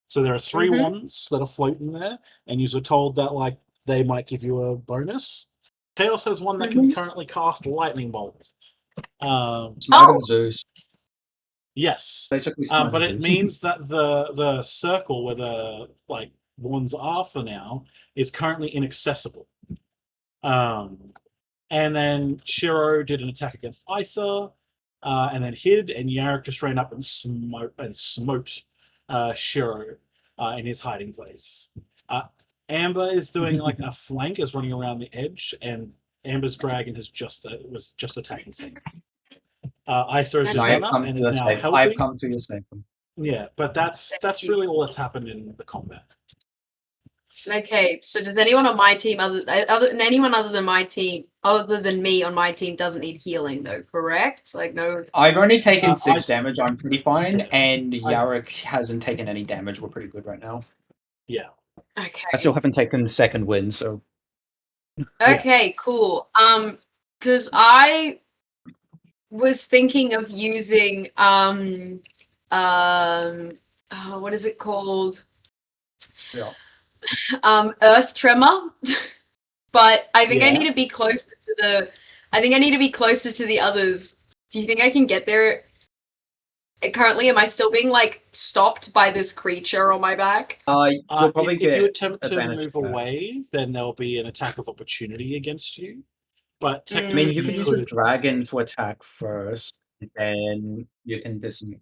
S4: So there are 3 wands that are floating there, and you were told that like they might give you a bonus. Chaos has one that can currently cast Lightning Bolt.
S5: Smite of Zeus.
S4: Yes.
S5: Basically,
S4: but it means that the circle where the like wands are for now is currently inaccessible. And then Shiro did an attack against Isa, and then hid, and Yarrick just ran up and smote Shiro in his hiding place. Amber is doing like a flank, is running around the edge, and Amber's dragon was just attacking Sam. Isa has just run up and is now helping.
S5: I've come to your safety.
S4: Yeah, but that's really all that's happened in the combat.
S1: Okay, so does anyone on my team anyone other than my team, other than me on my team, doesn't need healing though? Correct? Like no.
S5: I've only taken 6 damage. I'm pretty fine, and Yarrick hasn't taken any damage. We're pretty good right now.
S4: Yeah.
S1: Okay.
S5: I still haven't taken the second win, so.
S1: Okay, cool. Because I was thinking of using what is it called?
S5: Yeah.
S1: Earth Tremor. But I think I need to be closer to the others. Do you think I can get there? Currently, am I still being like stopped by this creature on my back?
S5: You'll probably
S4: if you attempt to move away, then there'll be an attack of opportunity against you. But technically,
S5: I mean, you can use a dragon to attack first, and then you can disengage.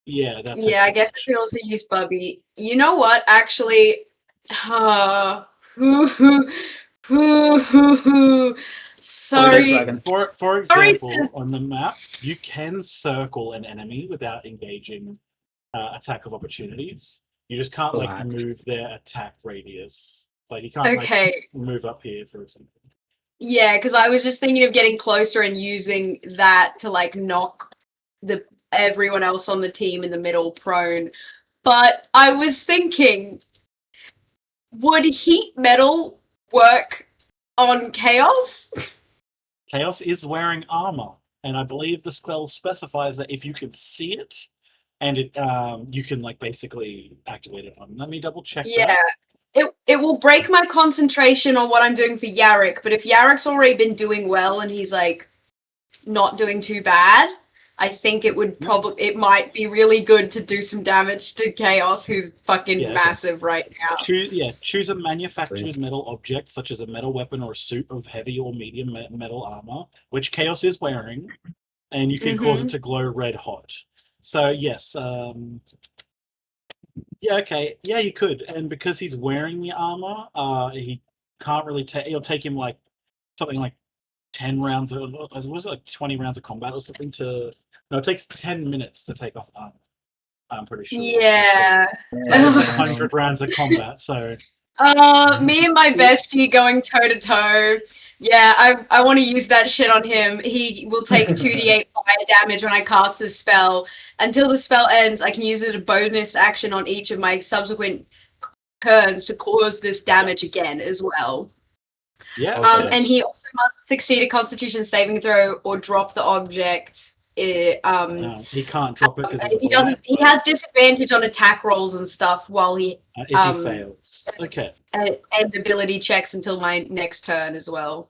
S4: Yeah, that's
S1: I guess I could also use Bubby. You know what? Actually, sorry.
S4: For example, on the map, you can circle an enemy without engaging attack of opportunities. You just can't like move their attack radius. Like you can't like move up here, for example.
S1: Yeah, because I was just thinking of getting closer and using that to like knock everyone else on the team in the middle prone. But I was thinking, would heat metal work on Chaos?
S4: Chaos is wearing armor, and I believe the spell specifies that if you can see it, and it you can like basically activate it on. Let me double check
S1: Yeah.
S4: that.
S1: It will break my concentration on what I'm doing for Yarrick, but if Yarrick's already been doing well and he's like not doing too bad, I think it would it might be really good to do some damage to Chaos, who's fucking massive right now.
S4: Choose a manufactured
S5: Please.
S4: metal object, such as a metal weapon or a suit of heavy or medium metal armor, which Chaos is wearing, and you can cause it to glow red hot. So yes, yeah, okay, yeah, you could, and because he's wearing the armor, he can't really take. It'll take him like something like 10 rounds, or was it like 20 rounds of combat or something to. No, it takes 10 minutes to take off armor. I'm pretty sure.
S1: Yeah.
S4: So it's 100 rounds of combat. So.
S1: Me and my bestie going toe to toe. Yeah, I want to use that shit on him. He will take 2d8 fire damage when I cast this spell. Until the spell ends, I can use it as a bonus action on each of my subsequent turns to cause this damage again as well.
S4: Yeah.
S1: And he also must succeed a Constitution saving throw or drop the object.
S4: He can't drop it because
S1: he doesn't. He has disadvantage on attack rolls and stuff while he
S4: if he fails. Okay.
S1: And ability checks until my next turn as well.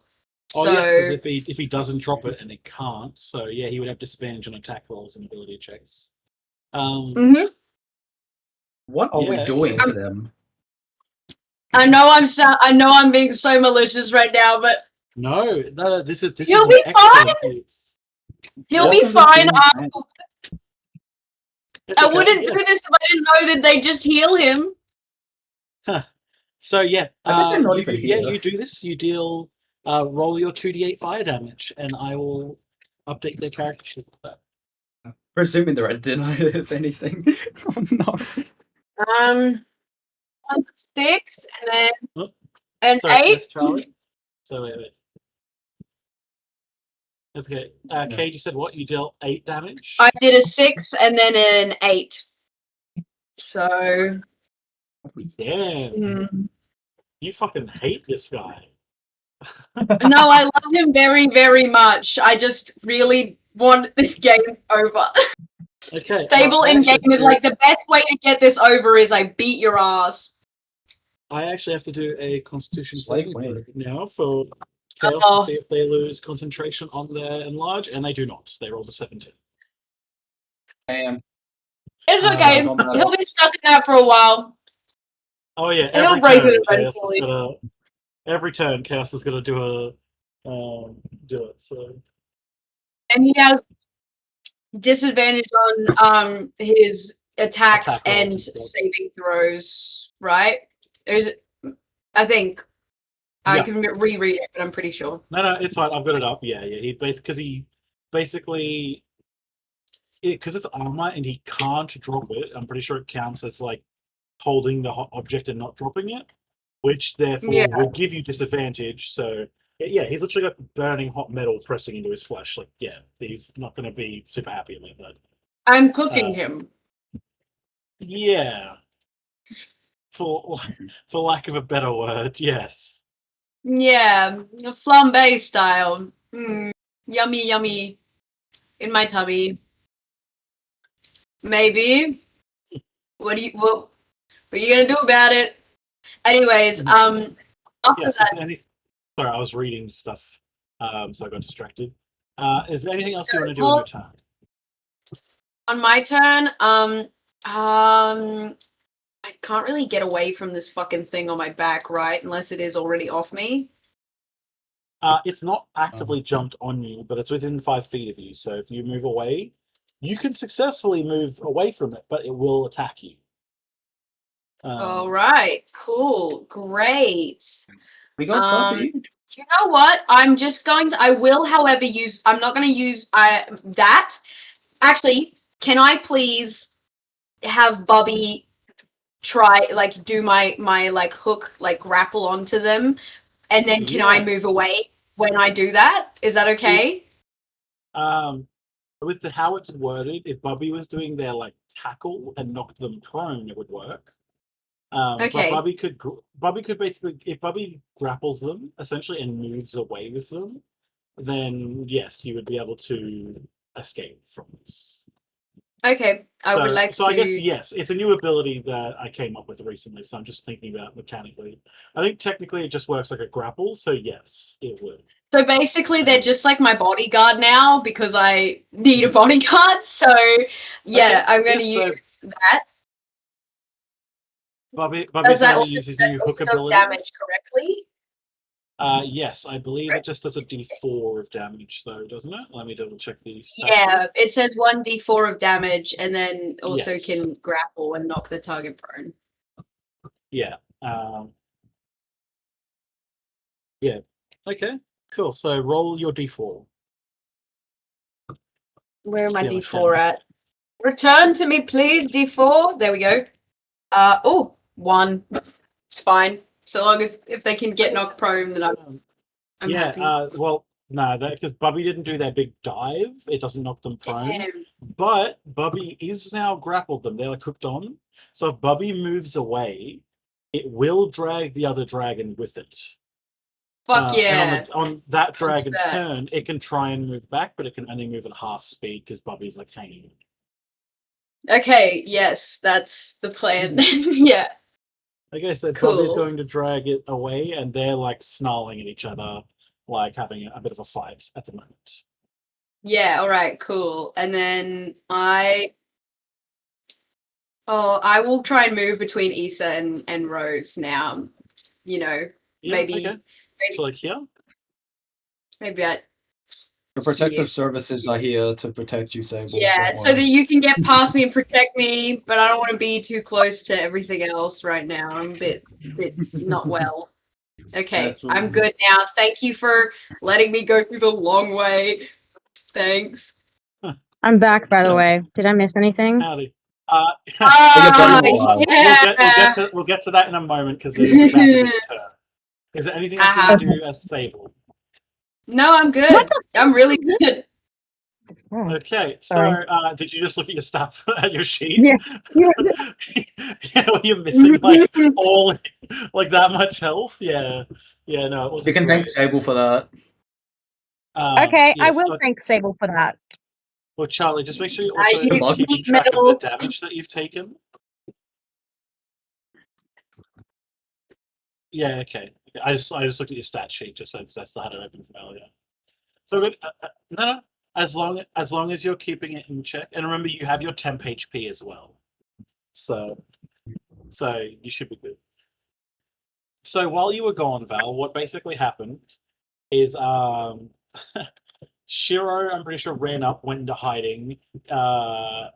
S4: Oh
S1: so,
S4: yes, because if he doesn't drop it and he can't, so yeah, he would have disadvantage on attack rolls and ability checks.
S5: What are we doing to them?
S1: I know I'm being so malicious right now, but
S4: no, this is
S1: he'll be fine. He'll be fine afterwards. I wouldn't do this if I didn't know that they just heal him.
S4: Huh. So yeah, you do this. You deal roll your 2d8 fire damage, and I will update their character sheet with that.
S5: Presuming they're at dinner, if anything. Oh no.
S1: One's a 6, and then an 8.
S4: Yes, Charlie. So wait. That's okay. Cade, you said what? You dealt 8 damage?
S1: I did a 6 and then an 8. So.
S4: Damn. You fucking hate this guy.
S1: No, I love him very, very much. I just really want this game over.
S4: Okay.
S1: Stable in game is like the best way to get this over is I beat your ass.
S4: I actually have to do a Constitution saving throw now for Chaos to see if they lose concentration on their enlarge, and they do not. They rolled a 17.
S5: Damn.
S1: It's okay. He'll be stuck in that for a while.
S4: Oh yeah,
S1: he'll break it eventually.
S4: Every turn, Chaos is gonna do it. So.
S1: And he has disadvantage on his attacks and saving throws, right? I think. I can reread it, but I'm pretty sure.
S4: No, it's fine. I've got it up. Yeah. Because he basically, because it's armor and he can't drop it. I'm pretty sure it counts as like holding the object and not dropping it, which therefore will give you disadvantage. So yeah, he's literally got burning hot metal pressing into his flesh. Like he's not going to be super happy about that. I'm
S1: cooking him.
S4: Yeah. For lack of a better word, yes.
S1: Yeah, flambe style. Yummy, yummy. In my tummy. Maybe. What are you gonna do about it? Anyways, after that.
S4: Sorry, I was reading stuff, so I got distracted. Is there anything else you want to do on your turn?
S1: On my turn, I can't really get away from this fucking thing on my back, right? Unless it is already off me.
S4: It's not actively jumped on you, but it's within 5 feet of you. So if you move away, you can successfully move away from it, but it will attack you.
S1: All right. Cool. Great.
S5: We got
S1: you know what? I'm just going to. I will, however, use. I'm not going to use that. Actually, can I please have Bubby try do my like hook grapple onto them, and then can I move away when I do that? Is that okay?
S4: With how it's worded, if Bubby was doing their tackle and knocked them prone, it would work.
S1: Okay.
S4: But Bubby could basically, if Bubby grapples them essentially and moves away with them, then yes, you would be able to escape from this.
S1: Okay, I would like
S4: so I guess
S1: to.
S4: yes, it's a new ability that I came up with recently. So I'm just thinking about mechanically. I think technically it just works like a grapple. So yes, it would.
S1: So basically, they're just like my bodyguard now because I need a bodyguard. So yeah,
S4: Okay,
S1: I'm going to
S4: yes,
S1: use that.
S4: Bobby's
S1: Does that
S4: going to
S1: also,
S4: use his
S1: that
S4: new
S1: also
S4: hook
S1: does
S4: ability.
S1: damage correctly?
S4: Yes, I believe it just does a D4 of damage, though, doesn't it? Let me double check these.
S1: Yeah, it says 1d4 of damage, and then also
S4: Yes.
S1: can grapple and knock the target prone.
S4: Yeah. Yeah. Okay. Cool. So roll your D4.
S1: Where am I
S4: See how much
S1: d4
S4: damage.
S1: at? Return to me, please, d4. There we go. Oh, 1. It's fine. So long as if they can get knocked prone, then I'm happy.
S4: Well, no, because Bubby didn't do their big dive. It doesn't knock them prone.
S1: Damn.
S4: But Bubby is now grappled them. They're like hooked on. So if Bubby moves away, it will drag the other dragon with it.
S1: Fuck yeah.
S4: And on that dragon's
S1: that.
S4: turn, it can try and move back, but it can only move at half speed because Bubby's like hanging.
S1: Okay, yes, that's the plan. Yeah.
S4: Okay, so
S1: Cool.
S4: Bubby's going to drag it away, and they're like snarling at each other, like having a bit of a fight at the moment.
S1: Yeah, alright, cool. And then I will try and move between Issa and Rose now. You know,
S4: Yeah,
S1: maybe
S4: okay. So like here?
S1: maybe I
S5: The protective services are here to protect you, Sable.
S1: yeah,
S5: don't
S1: so
S5: worry.
S1: that you can get past me and protect me, but I don't want to be too close to everything else right now. I'm a bit not well. Okay, I'm good now. Thank you for letting me go through the long way. Thanks.
S6: I'm back, by the way. Did I miss anything?
S4: Howdy.
S1: Ah,
S4: We'll get to that in a moment because it's about to be your turn. Is there anything else you need to do as Sable?
S1: No, I'm good. I'm really good.
S4: Okay, so
S6: Sorry.
S4: did you just look at your stuff at your sheet?
S6: Yeah.
S4: Yeah, were you missing like all like that much health? Yeah, no, it wasn't.
S5: You can
S4: great.
S5: thank Sable for that.
S6: Okay, I
S4: yes,
S6: will thank Sable for that.
S4: Well, Charlie, just make sure you also
S1: use
S4: keeping
S1: heat
S4: track of
S1: metal.
S4: the damage that you've taken. Yeah, okay. I just looked at your stat sheet just so because I still had it open from earlier. So good. No, as long as you're keeping it in check, and remember you have your temp HP as well. So you should be good. So while you were gone, Val, what basically happened is Shiro, I'm pretty sure, ran up, went into hiding. Yarrick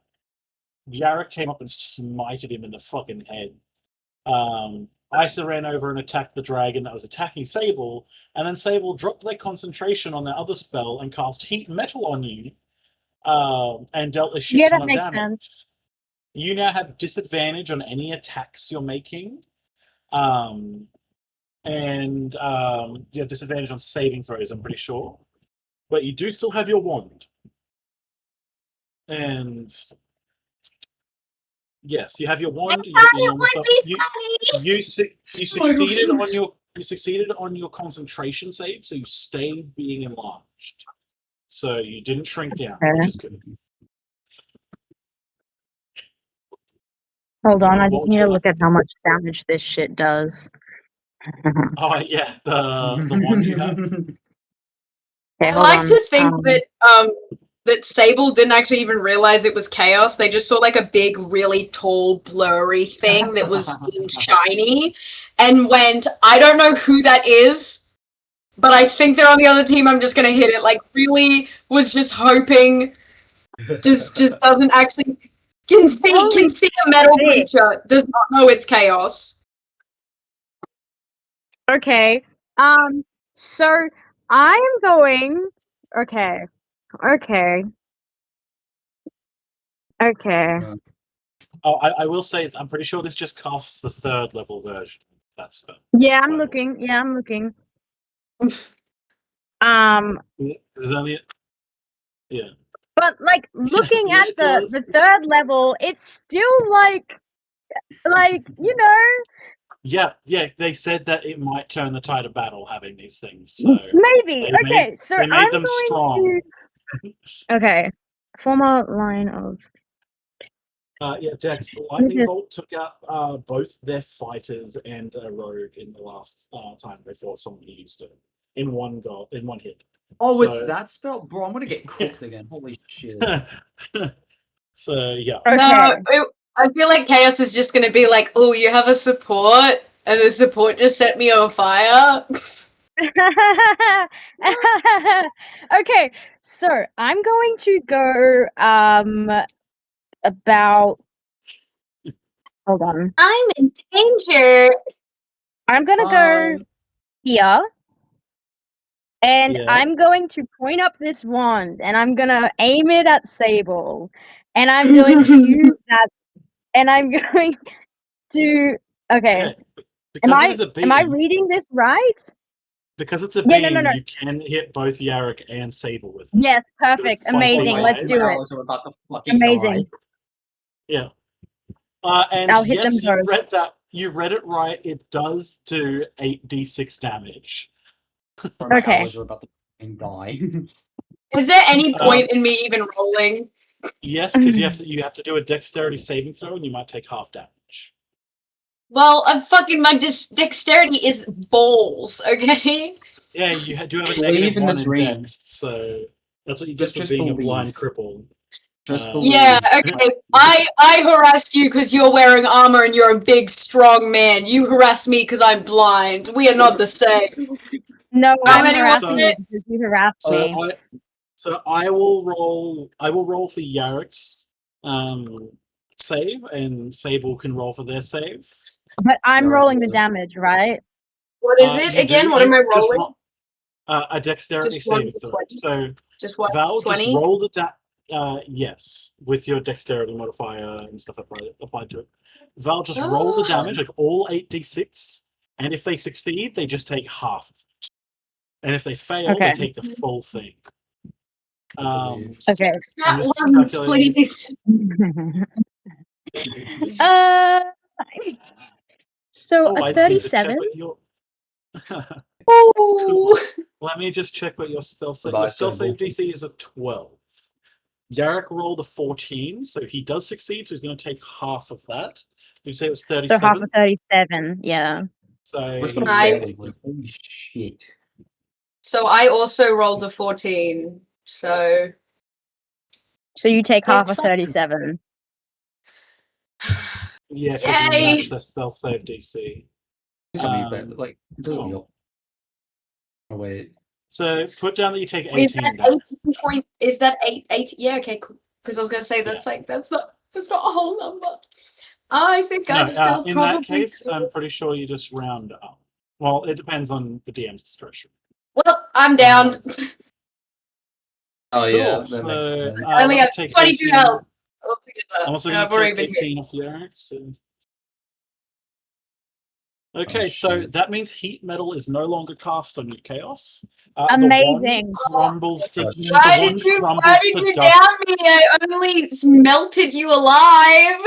S4: came up and smited him in the fucking head. Isa ran over and attacked the dragon that was attacking Sable, and then Sable dropped their concentration on their other spell and cast heat metal on you, and dealt a shit ton of damage.
S6: Sense.
S4: You now have disadvantage on any attacks you're making, and you have disadvantage on saving throws, I'm pretty sure. But you do still have your wand. And yes, you have your wand. You succeeded on your concentration save, so you stayed being enlarged. So you didn't shrink down, which is good.
S6: Hold on, I just need to look at how much damage this shit does.
S4: Oh yeah, the wand you have.
S6: Okay,
S1: I like to think that Sable didn't actually even realize it was chaos. They just saw like a big, really tall, blurry thing that was shiny and went, I don't know who that is, but I think they're on the other team. I'm just going to hit it. Like, really was just hoping, just doesn't actually, can see a metal creature, does not know it's chaos.
S6: Okay, so I'm going, okay.
S4: Oh, I will say, I'm pretty sure this just casts the 3rd level version. That's
S6: Yeah, I'm looking.
S4: There's only yeah.
S6: But like looking
S4: Yeah,
S6: at the 3rd level, it's still like you know,
S4: Yeah, they said that it might turn the tide of battle having these things. So
S6: Maybe.
S4: they
S6: Okay, so
S4: they
S6: I'm
S4: made them
S6: going
S4: strong.
S6: to. Okay, former line of.
S4: Yeah, Dex.
S6: Let me
S4: Lightning
S6: just-
S4: Bolt took out both their fighters and a rogue in the last time before someone used it in one hit.
S5: Oh, it's
S4: So-
S5: that spell? Bro, I'm gonna get cooked again. Holy shit.
S4: So yeah,
S6: Okay.
S1: No, I feel like Chaos is just gonna be like, oh, you have a support, and the support just set me on fire.
S6: Okay, so I'm going to go about. Hold on.
S1: I'm in danger.
S6: I'm gonna go here. And
S4: Yeah.
S6: I'm going to point up this wand and I'm gonna aim it at Sable. And I'm going to use that and I'm going to okay.
S4: Yeah, because it is a
S6: Am I
S4: beam.
S6: reading this right?
S4: Because it's a
S6: Yeah,
S4: beam,
S6: no.
S4: you can hit both Yarrick and Sable with it.
S6: Yes, perfect.
S4: It's 5 feet
S6: Amazing. Let's
S4: wide.
S6: do it.
S5: Arrows are about to fucking
S6: Amazing.
S5: die.
S4: Yeah. And
S6: I'll hit them
S4: yes, you
S6: both.
S4: read that. You read it right. It does do 8d6 damage.
S5: Bro, my
S6: Okay.
S5: arrows are about to fucking die.
S1: Is there any point in me even rolling?
S4: Yes, because you have to do a dexterity saving throw, and you might take half damage.
S1: Well, my dexterity is balls, okay?
S4: Yeah, you do have a
S5: Believe in the
S4: -1 in
S5: dream.
S4: dex, so that's what you get for
S5: Just
S4: being a
S5: believe.
S4: blind cripple.
S5: Just believe.
S1: Yeah, okay. I harassed you because you're wearing armor and you're a big, strong man. You harass me because I'm blind. We are not the same.
S6: No,
S1: How
S6: I'm
S1: many was
S6: harassing
S1: it?
S6: you because you harassed me.
S4: I will roll for Yarrick's save, and Sable can roll for their save.
S6: But I'm
S5: Alright,
S6: rolling the
S5: well,
S6: damage, right?
S1: What is it
S4: You
S1: again?
S4: do-
S1: What am I
S4: just
S1: rolling?
S4: a dexterity
S1: Just one
S4: saving
S1: to
S4: throw.
S1: 20.
S4: So
S1: Just what?
S4: Val,
S1: 20?
S4: just roll the yes, with your dexterity modifier and stuff applied to it. Val, just roll the damage, like all 8d6, and if they succeed, they just take half of it. And if they fail,
S6: Okay.
S4: they take the full thing.
S6: Okay.
S1: Six
S4: I'm
S1: nat
S4: just
S1: ones,
S4: calculating.
S1: please.
S6: So
S4: Oh,
S6: a
S4: I just need to check
S6: 37.
S4: what your.
S1: Ooh.
S4: Cool. Let me just check what your spell save. Your
S5: Goodbye,
S4: spell save
S5: Sable.
S4: DC is a 12. Yarrick rolled a 14, so he does succeed, so he's going to take half of that. Did you say it was
S6: So
S4: 37?
S6: half of 37, yeah.
S4: So
S5: We're just gonna
S1: I-
S5: barely live. Holy shit.
S1: So I also rolled a 14. So
S6: So you take half of
S1: Fuck.
S6: 37.
S4: yeah, because you
S1: Yay!
S4: match their spell save DC.
S5: It's gonna be better. Like, do
S4: cool.
S5: your. Oh, wait.
S4: So put down that you take
S1: Is
S4: 18
S1: that
S4: damage.
S1: 18 point? Is that eight? Yeah, okay, cool. Because I was gonna say that's that's not a whole number. I think
S4: No,
S1: I'm still
S4: in
S1: probably.
S4: that case, I'm pretty sure you just round up. Well, it depends on the DM's discretion.
S1: Well, I'm down.
S5: Oh,
S4: Cool.
S5: yeah. That
S4: So
S5: makes sense.
S1: I only
S4: let me
S1: have
S4: take
S1: 22
S4: 18.
S1: health altogether.
S4: I'm also
S1: and
S4: going
S1: I've
S4: to
S1: already
S4: take
S1: been hit.
S4: 18 off Yarrick's. Okay,
S5: Oh,
S4: so
S5: shit.
S4: that means heat metal is no longer cast on your chaos.
S6: Amazing.
S4: The wand crumbles to
S1: Why
S4: the wand
S1: did
S4: crumbles to
S1: you down
S4: dust.
S1: me? I only melted you alive.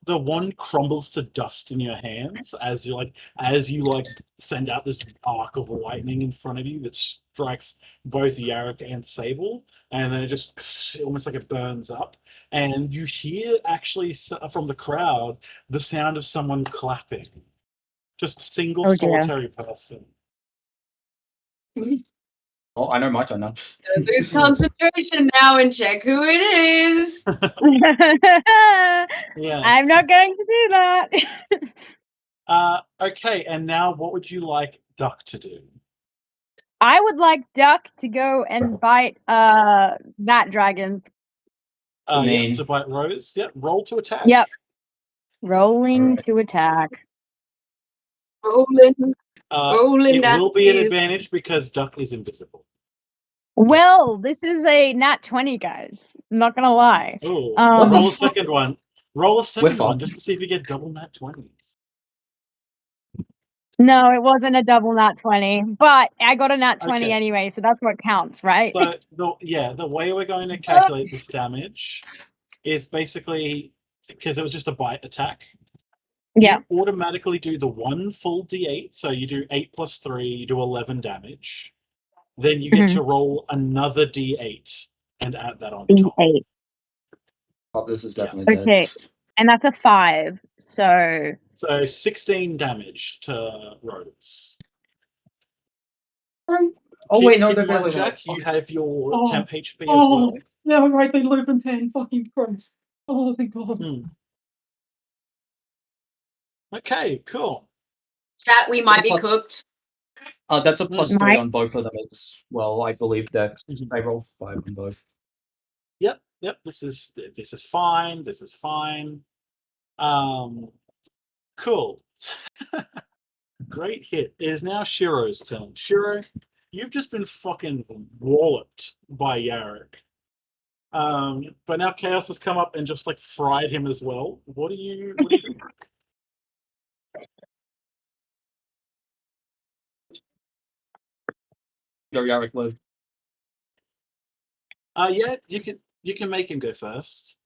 S4: The wand crumbles to dust in your hands as you send out this arc of lightning in front of you that strikes both Yarrick and Sable, and then it just almost like it burns up. And you hear actually from the crowd the sound of someone clapping. Just a single
S6: Oh, dear.
S4: solitary person.
S5: Oh, I know my turn now.
S1: Don't lose concentration now and check who it is.
S4: Yes.
S6: I'm not going to do that.
S4: Okay, and now what would you like Duck to do?
S6: I would like Duck to go and bite that dragon.
S4: Yeah, to bite Rose. Yep, roll to attack.
S6: Yep. Rolling
S5: Alright.
S6: to attack.
S1: Rolling
S4: It
S1: that
S4: will be an
S1: is.
S4: advantage because Duck is invisible.
S6: Well, this is a nat 20, guys. I'm not gonna lie.
S4: Ooh,
S6: Um,
S4: roll a second one. Roll a second
S5: Whiff up.
S4: one just to see if you get double nat 20s.
S6: No, it wasn't a double nat 20, but I got a nat 20
S4: Okay.
S6: anyway, so that's what counts, right?
S4: So the way we're going to calculate this damage is basically because it was just a bite attack.
S6: Yeah.
S4: You automatically do the one full d8, so you do 8 plus 3, you do 11 damage. Then you get to roll another d8 and add that on top.
S6: D8.
S5: Oh, this is
S4: Yeah.
S5: definitely dead.
S6: Okay. And that's a 5. So
S4: So 16 damage to Rhodes.
S5: Oh wait, no, they're
S4: Keep in mind,
S5: barely
S4: Jack,
S5: alive.
S4: you have your
S5: Oh.
S4: temp HP as
S5: Oh,
S4: well.
S5: yeah, right. They live in 10 fucking Christ. Oh, thank God.
S4: Okay, cool.
S1: Chat, we might be
S5: plus-
S1: cooked.
S5: That's a plus 3
S6: Mike?
S5: on both of them as well. I believe Dex.
S4: Mhm.
S5: I rolled 5 on both.
S4: Yep. This is fine. This is fine. Cool. Great hit. It is now Shiro's turn. Shiro, you've just been fucking walloped by Yarrick. But now Chaos has come up and just like fried him as well. What are you doing?
S5: Go Yarrick live.
S4: Yeah, you can make him go first.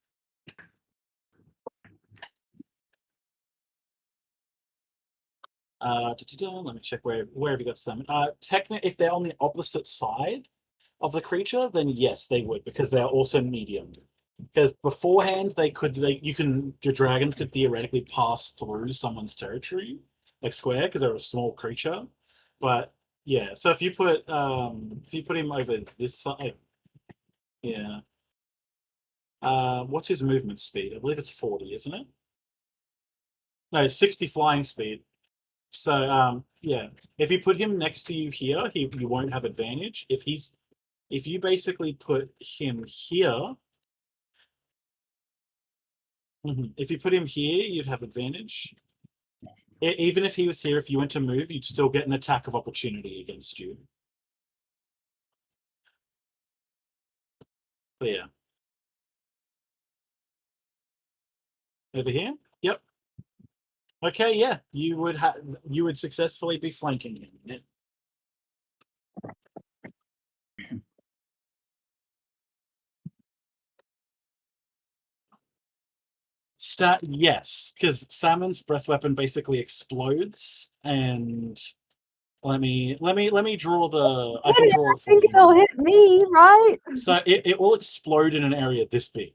S4: Let me check where have you got summoned. Technically, if they're on the opposite side of the creature, then yes, they would, because they're also medium. Because beforehand, your dragons could theoretically pass through someone's territory, like square, because they're a small creature. But yeah, so if you put him over this side, yeah. What's his movement speed? I believe it's 40, isn't it? No, 60 flying speed. So yeah, if you put him next to you here, you won't have advantage. If you basically put him here, if you put him here, you'd have advantage. Even if he was here, if you went to move, you'd still get an attack of opportunity against you. But yeah, over here. Yep. Okay. Yeah, you would successfully be flanking him. Yeah. Yes, because Salmon's breath weapon basically explodes, and let me draw the. I can draw
S6: I
S4: it for
S6: think
S4: you
S6: it'll
S4: now.
S6: hit me, right?
S4: So it will explode in an area this big.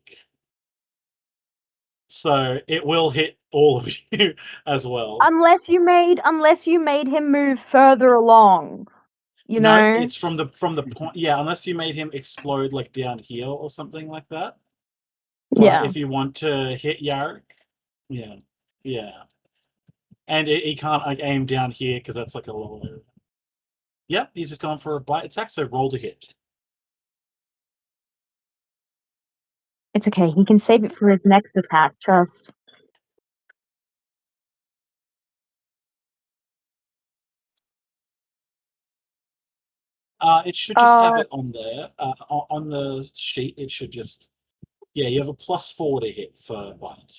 S4: So it will hit all of you as well.
S6: Unless you made him move further along. You
S4: No,
S6: know?
S4: it's from the point. Yeah, unless you made him explode like down here or something like that. But
S6: Yeah.
S4: if you want to hit Yarrick, yeah, yeah, and he can't like aim down here because that's like a lower area. Yep, he's just gone for a bite attack. So roll to hit.
S6: It's okay. He can save it for his next attack, trust.
S4: It should just have it on there. On the sheet, it should just. Yeah, you have a +4 to hit for bite.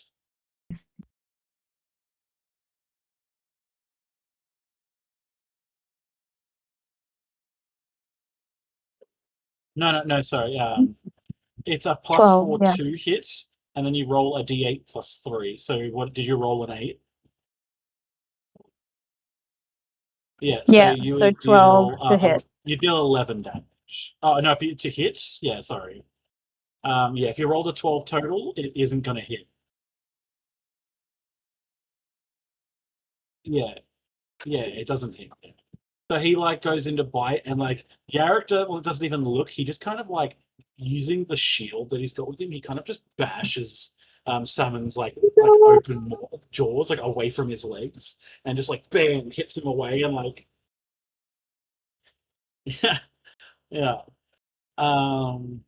S4: No, sorry. It's a
S6: 12,
S4: +4
S6: yeah.
S4: to hit, and then you roll a d8 +3. So what did you roll an 8? Yeah, so
S6: Yeah,
S4: you
S6: so
S4: would
S6: 12
S4: deal
S6: to hit.
S4: you deal 11 damage. Oh no, if you to hit, yeah, sorry. Yeah, if you rolled a 12 total, it isn't gonna hit. Yeah, yeah, it doesn't hit. So he like goes into bite, and like Yarrick doesn't even look. He just kind of like using the shield that he's got with him. He kind of just bashes Salmon's like open jaws like away from his legs, and just like bam hits him away, and like yeah, yeah. Um,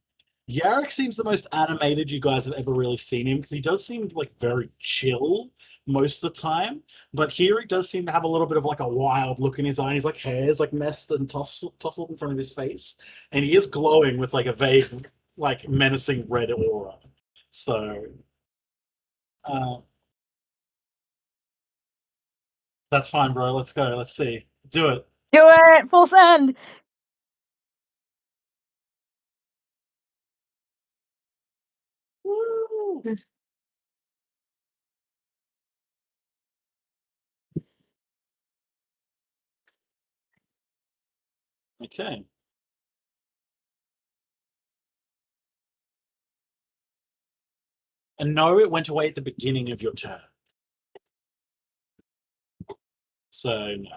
S4: Yarrick seems the most animated you guys have ever really seen him, because he does seem like very chill most of the time. But here he does seem to have a little bit of like a wild look in his eye. And his like hair's like messed and tousled in front of his face, and he is glowing with like a vague, like menacing red aura. So uh, that's fine, bro. Let's go. Let's see. Do it.
S6: Do it! Full send!
S4: Woo! Okay. And no, it went away at the beginning of your turn. So no.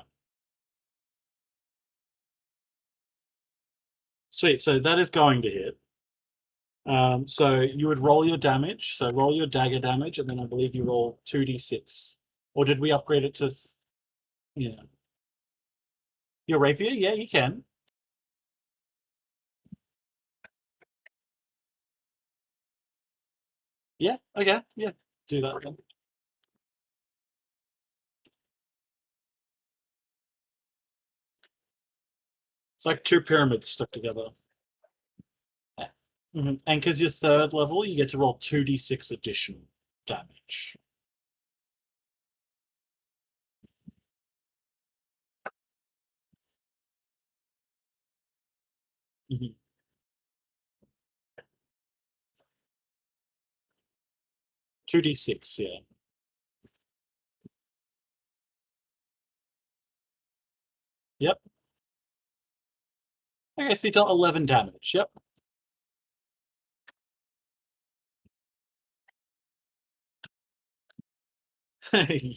S4: Sweet. So that is going to hit. So you would roll your damage. So roll your dagger damage, and then I believe you roll 2d6. Or did we upgrade it to? Yeah. Your rapier? Yeah, you can. Yeah. Okay. Yeah. Do that then. It's like two pyramids stuck together. Yeah. And because you're third level, you get to roll 2d6 additional damage. Mhm. 2d6, yeah. Yep. Okay, so you dealt 11 damage. Yep.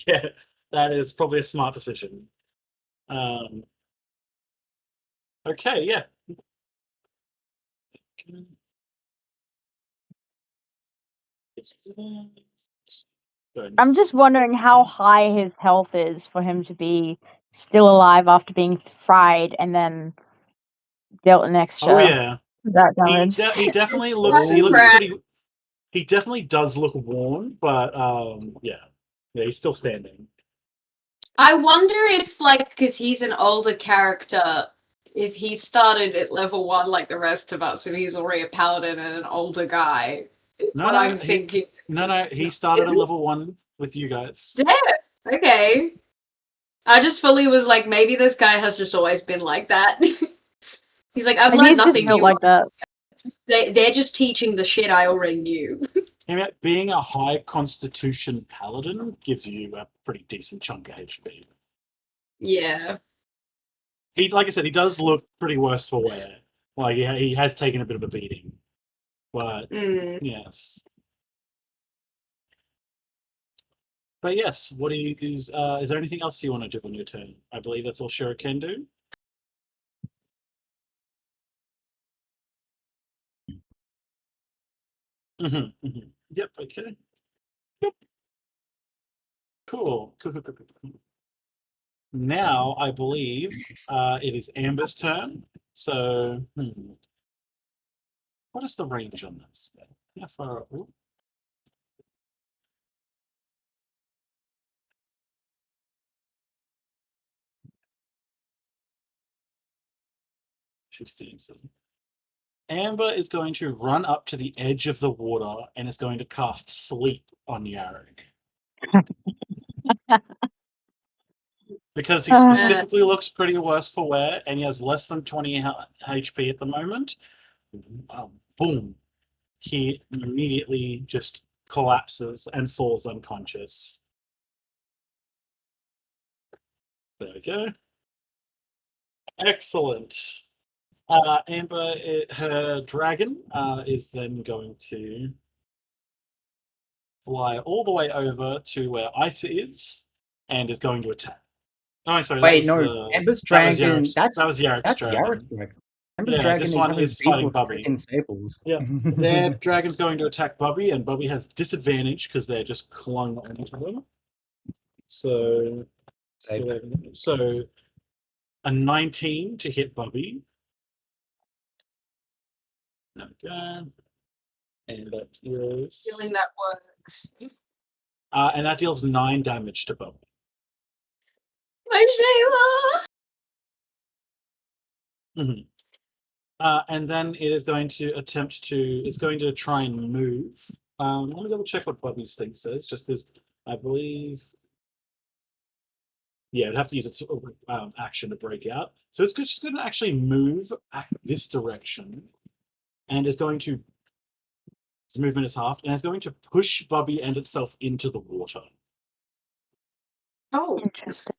S4: Yeah, that is probably a smart decision. Okay, yeah.
S6: I'm just wondering how high his health is for him to be still alive after being fried and then dealt an extra
S4: Oh yeah,
S6: that
S4: he
S6: damage.
S4: he definitely
S1: It's
S4: looks. He
S1: not
S4: looks
S1: crap.
S4: pretty. He definitely does look worn, but yeah, he's still standing.
S1: I wonder if, like, because he's an older character, if he started at level 1 like the rest of us, and he's already a paladin and an older guy.
S4: No,
S1: What
S4: no,
S1: I'm thinking.
S4: no. He started at level 1 with you guys.
S1: Yeah, okay. I just fully was like, maybe this guy has just always been like that. He's like, I've
S6: Maybe
S1: learned
S6: it's just
S1: nothing
S6: built
S1: new.
S6: like that.
S1: They're just teaching the shit I already knew.
S4: Being a high constitution paladin gives you a pretty decent chunk of HP.
S1: Yeah.
S4: He, like I said, he does look pretty worse for wear. Like he has taken a bit of a beating, but yes. But yes, what do you is there anything else you want to do on your turn? I believe that's all Shira can do. Yep. Okay. Yep. Cool. Cool. Now I believe it is Amber's turn. So, what is the range on that spell? How far? Ooh. Amber is going to run up to the edge of the water and is going to cast Sleep on Yarrick. Because he specifically looks pretty worse for wear and he has less than 20 HP at the moment. Boom. He immediately just collapses and falls unconscious. There we go. Excellent. Amber, her dragon is then going to fly all the way over to where Isa is and is going to attack. Oh, sorry.
S5: Wait, no. Amber's dragon.
S4: That was Yarrick's dragon.
S5: Yarrick's dragon. Amber's
S4: Yeah,
S5: dragon
S4: this
S5: is
S4: one
S5: having
S4: is
S5: beef
S4: fighting
S5: with
S4: Bubby.
S5: freaking Sables.
S4: Yeah, their dragon's going to attack Bubby, and Bubby has disadvantage because they're just clung onto them. So, a 19 to hit Bubby. Okay. And that deals.
S1: Feeling that works.
S4: And that deals 9 damage to Bubby.
S1: My Shayla!
S4: And then it is going to attempt to. It's going to try and move. Let me double check what Bubby's thing says, just because I believe. Yeah, it'd have to use its action to break out. So it's just going to actually move this direction, and is going to. Its movement is halved, and it's going to push Bubby and itself into the water.
S1: Oh.
S6: Interesting.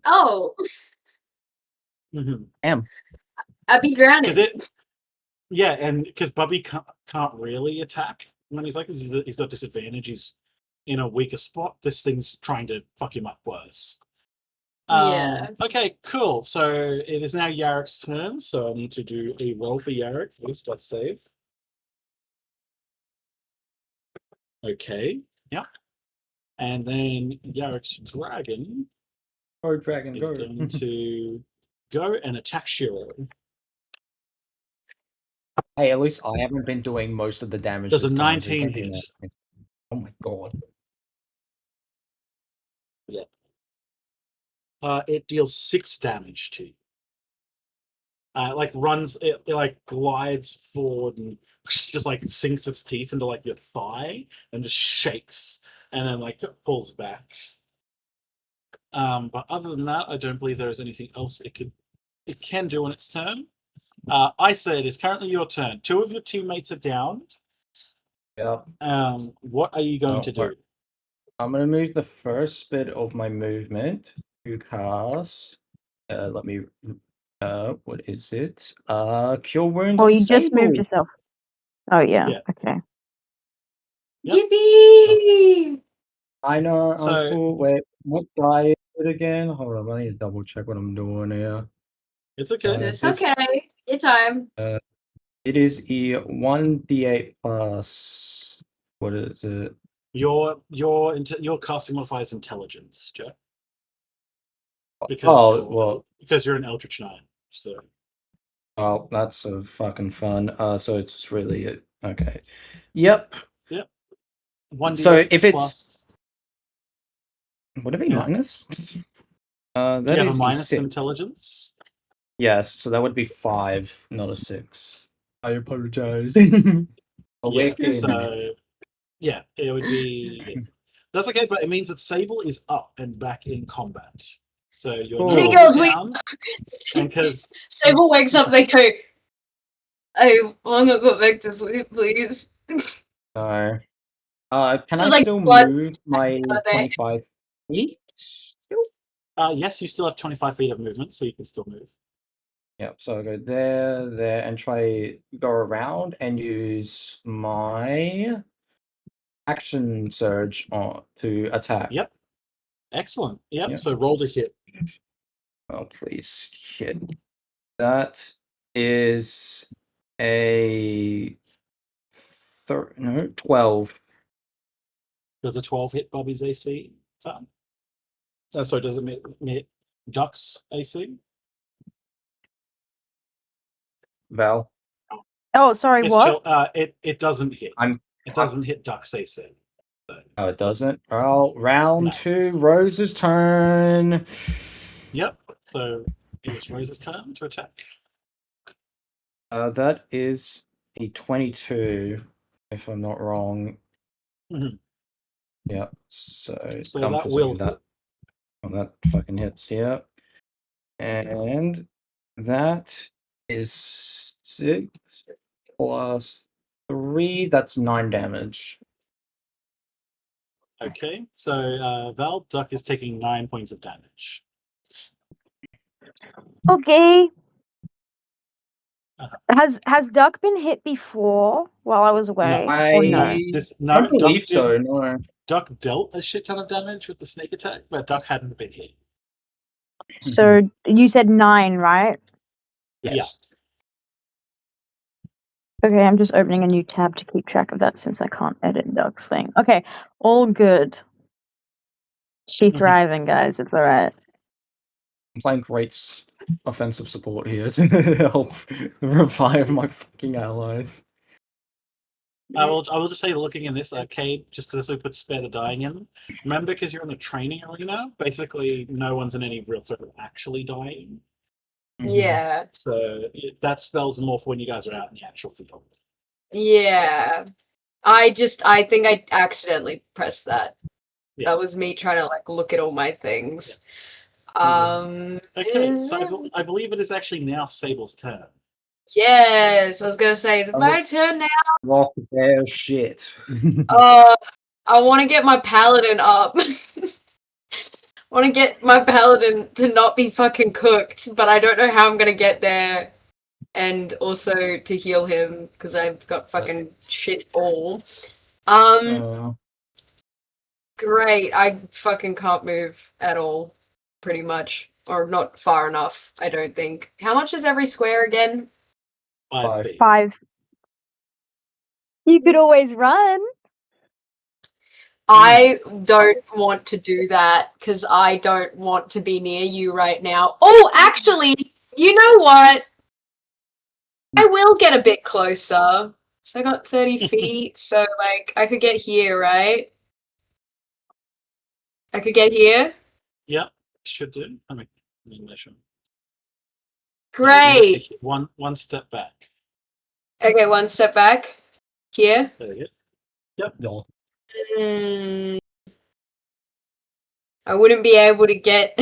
S1: Oh. I'd be drowning.
S4: Yeah, and because Bubby can't really attack when he's like this, he's got disadvantage. He's in a weaker spot. This thing's trying to fuck him up worse.
S1: Yeah.
S4: Okay, cool. So it is now Yarek's turn. So I need to do a roll for Yarek first. Let's save. Okay. Yep. And then Yarek's dragon
S5: Go, dragon,
S4: is
S5: go.
S4: going to go and attack Shiro.
S5: Hey, at least I haven't been doing most of the damage.
S4: Does a
S5: this time, so
S4: 19
S5: thank you,
S4: hit?
S5: man. Oh my god.
S4: Yeah. It deals 6 damage to you. Like runs, it like glides forward and just like sinks its teeth into like your thigh and just shakes and then like pulls back. But other than that, I don't believe there is anything else it can do on its turn. I say it is currently your turn. 2 of your teammates are downed.
S5: Yeah.
S4: What are you going to do?
S5: I'm gonna move the first bit of my movement to cast. Let me. What is it? Cure wounds.
S6: Oh,
S5: on
S6: you just moved
S5: Sable.
S6: yourself. Oh yeah.
S4: Yeah.
S6: Okay.
S4: Yep.
S1: Yippee!
S5: I know.
S4: So-
S5: I'm cool. Wait, what die is it again? Hold on. I need to double check what I'm doing here.
S4: It's okay.
S1: It's
S5: This-
S1: okay. Your time.
S5: It is a 1d8 plus. What is it?
S4: Your casting modifier is intelligence, Joe. Because you're an Eldritch Knight. So
S5: Oh, that's so fucking fun. So it's just really okay. Yep.
S4: 1d8
S5: So if it's
S4: plus,
S5: would it be
S4: Yeah.
S5: minus?
S4: do
S5: That
S4: you have
S5: is
S4: a minus
S5: 6.
S4: intelligence?
S5: Yes, so that would be 5, not a 6. I apologize.
S4: Yeah, so yeah, it would be. That's okay, but it means that Sable is up and back in combat. So you're
S5: Cool.
S1: See,
S4: no
S1: girls,
S4: longer down, and because
S1: Sable wakes up, they go, I wanna go back to sleep, please.
S5: So, can
S1: Just
S5: I
S1: like
S5: still
S1: blood
S5: move my
S1: out of there.
S5: 25 feet?
S4: yes, you still have 25 feet of movement, so you can still move.
S5: Yep, so I go there, and try go around and use my action surge to attack.
S4: Yep. Excellent. Yep.
S5: Yep.
S4: So roll to hit.
S5: Oh, please hit. That is a 12.
S4: Does a 12 hit Bobby's AC? Sorry, does it hit Duck's AC?
S5: Val.
S6: Oh, sorry.
S4: Yes,
S6: What?
S4: it doesn't hit. It doesn't hit Duck's AC. So.
S5: Oh, it doesn't. Well, round
S4: No.
S5: 2, Rose's turn.
S4: Yep. So it is Rose's turn to attack.
S5: That is a 22, if I'm not wrong.
S4: Mhm.
S5: Yeah. So
S4: that will hit.
S5: Oh, that fucking hits. Yeah. And that is 6 plus 3. That's 9 damage.
S4: Okay. So Val, Duck is taking 9 points of damage.
S6: Okay.
S4: Uh-huh.
S6: Has Duck been hit before while I was away? Or no?
S5: I believe so. No.
S4: Duck dealt a shit ton of damage with the snake attack, but Duck hadn't been hit.
S6: So you said 9, right?
S5: Yes.
S6: Okay, I'm just opening a new tab to keep track of that since I can't edit Duck's thing. Okay, all good. She thriving, guys. It's all right.
S5: I'm playing great offensive support here to help revive my fucking allies.
S4: I will just say, looking in this arcade, just because we put spare the dying in. Remember, because you're in a training arena, basically no one's in any real threat of actually dying.
S1: Yeah.
S4: So that spells more for when you guys are out in the actual field.
S1: Yeah. I think I accidentally pressed that.
S4: Yeah.
S1: That was me trying to like look at all my things.
S4: Okay, so I believe it is actually now Sable's turn.
S1: Yes, I was gonna say, it's my turn now.
S5: Rock their shit.
S1: I want to get my paladin up. want to get my paladin to not be fucking cooked, but I don't know how I'm gonna get there. And also to heal him because I've got fucking shit all. Great. I fucking can't move at all, pretty much, or not far enough. I don't think. How much is every square again?
S4: 5 feet.
S6: 5. You could always run.
S1: I don't want to do that because I don't want to be near you right now. Oh, actually, you know what? I will get a bit closer. So I got 30 feet, so like I could get here, right? I could get here.
S4: Yeah, should do. I mean, measure.
S1: Great.
S4: One step back.
S1: Okay, one step back. Here.
S4: There you go.
S5: No.
S1: I wouldn't be able to get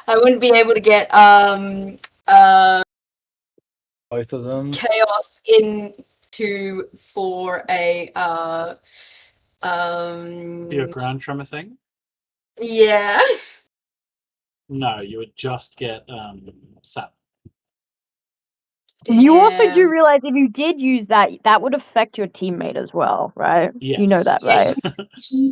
S1: I wouldn't be able to get
S5: Both of them.
S1: chaos into for a
S4: Your ground tremor thing?
S1: yeah.
S4: No, you would just get sap.
S6: You also do
S1: Damn.
S6: realize if you did use that, that would affect your teammate as well, right?
S4: Yes.
S6: You know that, right?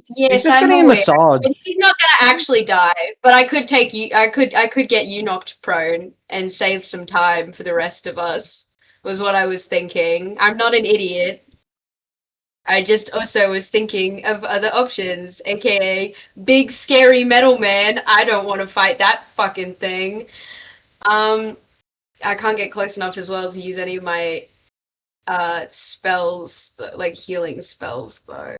S1: Yes,
S5: He's just
S1: I'm
S5: getting a
S1: aware.
S5: massage.
S1: And he's not gonna actually die, but I could take you. I could get you knocked prone and save some time for the rest of us. Was what I was thinking. I'm not an idiot. I just also was thinking of other options, aka big scary metal man. I don't want to fight that fucking thing. I can't get close enough as well to use any of my spells, like healing spells though.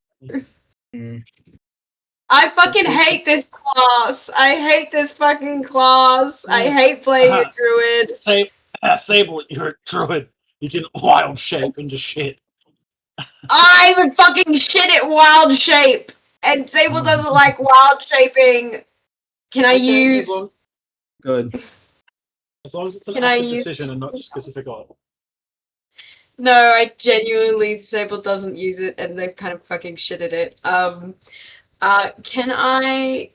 S1: I fucking hate this class. I hate this fucking class. I hate playing a druid.
S4: Sable, you're a druid. You can wild shape into shit.
S1: I'm fucking shit at wild shape, and Sable doesn't like wild shaping. Can I use?
S5: Good.
S4: As long as it's an
S1: Can I
S4: active
S1: use-
S4: decision and not just specific order.
S1: No, I genuinely Sable doesn't use it, and they're kind of fucking shit at it. Can I